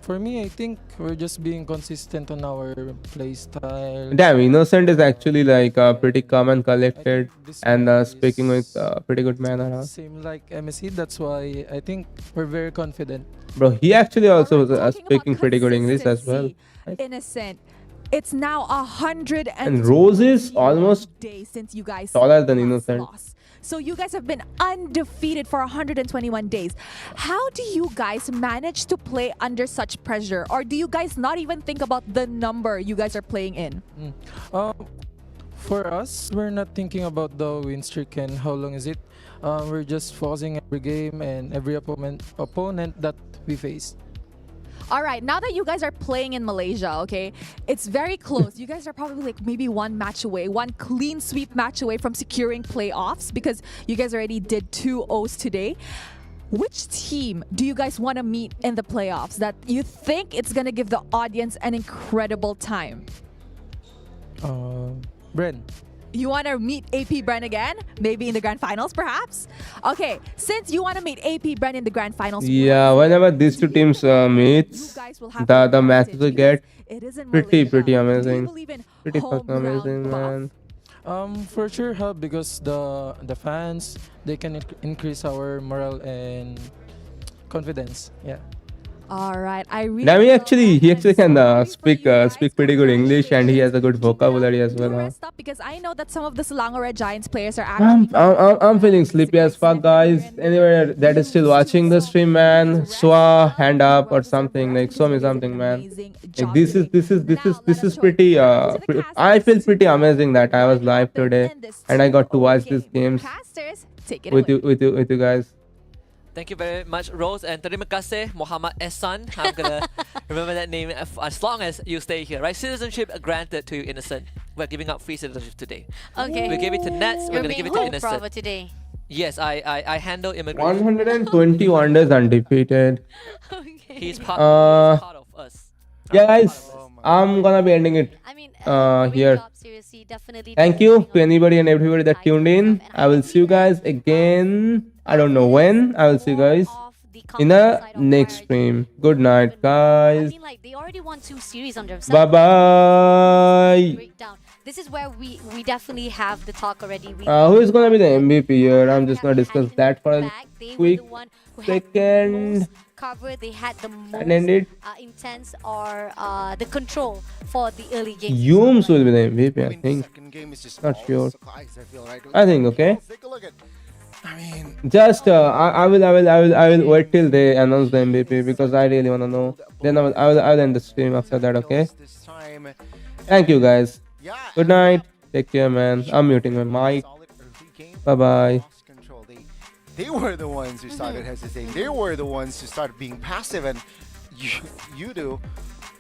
Speaker 10: for me, I think we're just being consistent on our play style.
Speaker 5: Damn, Innocent is actually like pretty calm and collected, and speaking with pretty good manner. Huh?
Speaker 10: Same like MSC, that's why I think we're very confident.
Speaker 5: Bro, he actually also was speaking pretty good English as well.
Speaker 8: Innocent. It's now 100
Speaker 5: and Rose is almost
Speaker 8: days since you guys
Speaker 5: taller than Innocent.
Speaker 8: So you guys have been undefeated for 121 days. How do you guys manage to play under such pressure? Or do you guys not even think about the number you guys are playing in?
Speaker 10: For us, we're not thinking about the win streak and how long is it. We're just focusing every game and every opponent that we face.
Speaker 8: All right, now that you guys are playing in Malaysia, okay, it's very close. You guys are probably like maybe one match away, one clean sweep match away from securing playoffs because you guys already did 2 O's today. Which team do you guys want to meet in the playoffs that you think it's going to give the audience an incredible time?
Speaker 10: Bren.
Speaker 8: You want to meet AP Bren again? Maybe in the grand finals, perhaps? Okay, since you want to meet AP Bren in the grand finals...
Speaker 5: Yeah, whenever these two teams meet, the matches will get pretty amazing. Pretty fucking amazing, man.
Speaker 10: For sure, help because the fans, they can increase our morale and confidence. Yeah.
Speaker 8: All right, I really.
Speaker 5: Now he actually can speak pretty good English, and he has a good vocabulary as well. Huh?
Speaker 8: Stop, because I know that some of the Selangor Red Giants players are actually.
Speaker 5: I'm feeling sleepy as fuck, guys. Anywhere that is still watching the stream, man, swa hand up or something. Like show me something, man. Like this is pretty. I feel pretty amazing that I was live today and I got to watch these games with you guys.
Speaker 4: Thank you very much, Rose, and terima kasih, Muhammad Ehsan. I'm gonna remember that name as long as you stay here, right? Citizenship granted to you, Innocent. We're giving out free citizenship today.
Speaker 22: Okay.
Speaker 4: We gave it to Nets. We're gonna give it to Innocent.
Speaker 22: Bravo today.
Speaker 4: Yes, I handle immigration.
Speaker 5: 121 days undefeated.
Speaker 4: He's part of us.
Speaker 5: Yeah, guys, I'm gonna be ending it here. Thank you to anybody and everybody that tuned in. I will see you guys again. I don't know when. I will see you guys in the next stream. Good night, guys.
Speaker 22: They already won 2 series under themselves.
Speaker 5: Bye bye.
Speaker 22: This is where we definitely have the talk already.
Speaker 5: Who is gonna be the MVP here? I'm just gonna discuss that for a quick second.
Speaker 22: They had the most intense or the control for the early game.
Speaker 5: Yums will be the MVP, I think. Not sure. I think okay. Just I will wait till they announce the MVP because I really wanna know. Then I will end the stream after that. Okay. Thank you guys. Good night. Take care, man. I'm muting my mic. Bye bye.
Speaker 1: They were the ones who started hesitating. They were the ones who started being passive, and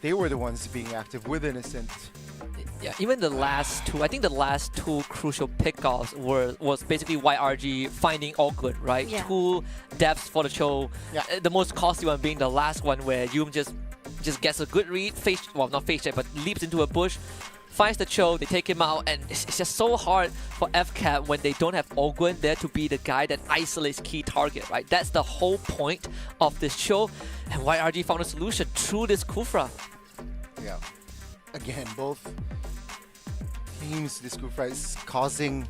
Speaker 1: they were the ones being active with Innocent.
Speaker 4: Yeah, even the last two, I think the last 2 crucial pickoffs was basically YRG finding awkward, right?
Speaker 22: Yeah.
Speaker 4: 2 depths for the show.
Speaker 1: Yeah.
Speaker 4: The most costly one being the last one where Yum just gets a good read, not face check, but leaps into a bush, finds the Cho, they take him out, and it's just so hard for FCAP when they don't have Ogwen there to be the guy that isolates key target, right? That's the whole point of this show, and YRG found a solution through this Kufra.
Speaker 1: Yeah. Again, both teams, this Kufra is causing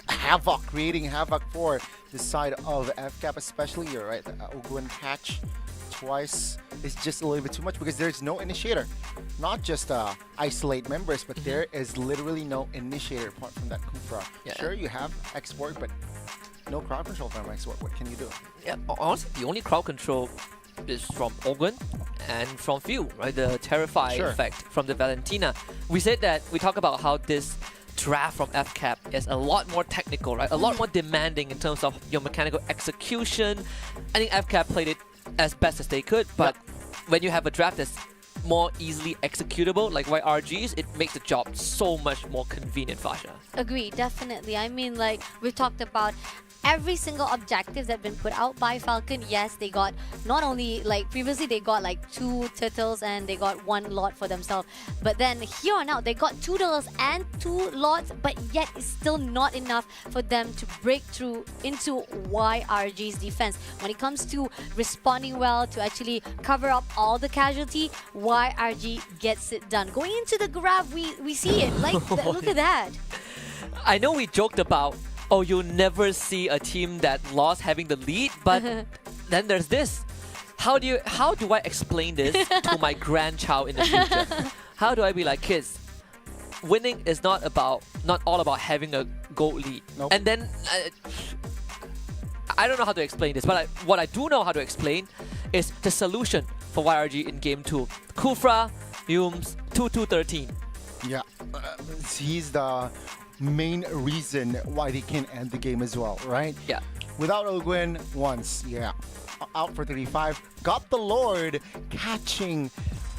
Speaker 1: havoc, creating havoc for the side of FCAP, especially here, right? The Ogwen catch twice is just a little bit too much because there's no initiator. Not just isolate members, but there is literally no initiator apart from that Kufra.
Speaker 4: Yeah.
Speaker 1: Sure, you have export, but no crowd control from export. What can you do?
Speaker 4: Yeah, honestly, the only crowd control is from Ogwen and from Few, right? The Terrify effect from the Valentina. We said that, we talk about how this draft from FCAP is a lot more technical, right? A lot more demanding in terms of your mechanical execution. I think FCAP played it as best as they could, but when you have a draft that's more easily executable like YRG's, it makes the job so much more convenient, Fasha.
Speaker 22: Agree, definitely. I mean, like, we've talked about every single objective that's been put out by Falcon. Yes, they got not only, like, previously they got like 2 turtles and they got 1 lot for themselves, but then here on out they got 2 turtles and 2 lots, but yet it's still not enough for them to break through into YRG's defense. When it comes to responding well, to actually cover up all the casualty, YRG gets it done. Going into the grab, we see it. Like, look at that.
Speaker 4: I know we joked about, oh, you'll never see a team that lost having the lead, but then there's this. How do I explain this to my grandchild in the future? How do I be like, kids, winning is not all about having a gold lead.
Speaker 1: Nope.
Speaker 4: And then I don't know how to explain this, but what I do know how to explain is the solution for YRG in game 2. Kufra, Yums, 2-2-13.
Speaker 1: Yeah, he's the main reason why they can end the game as well, right?
Speaker 4: Yeah.
Speaker 1: Without Ogwen, once, out for 35. Got the Lord catching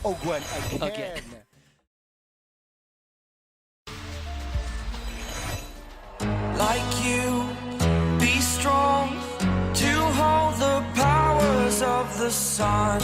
Speaker 1: Ogwen again.
Speaker 12: Like you, be strong to hold the powers of the sun.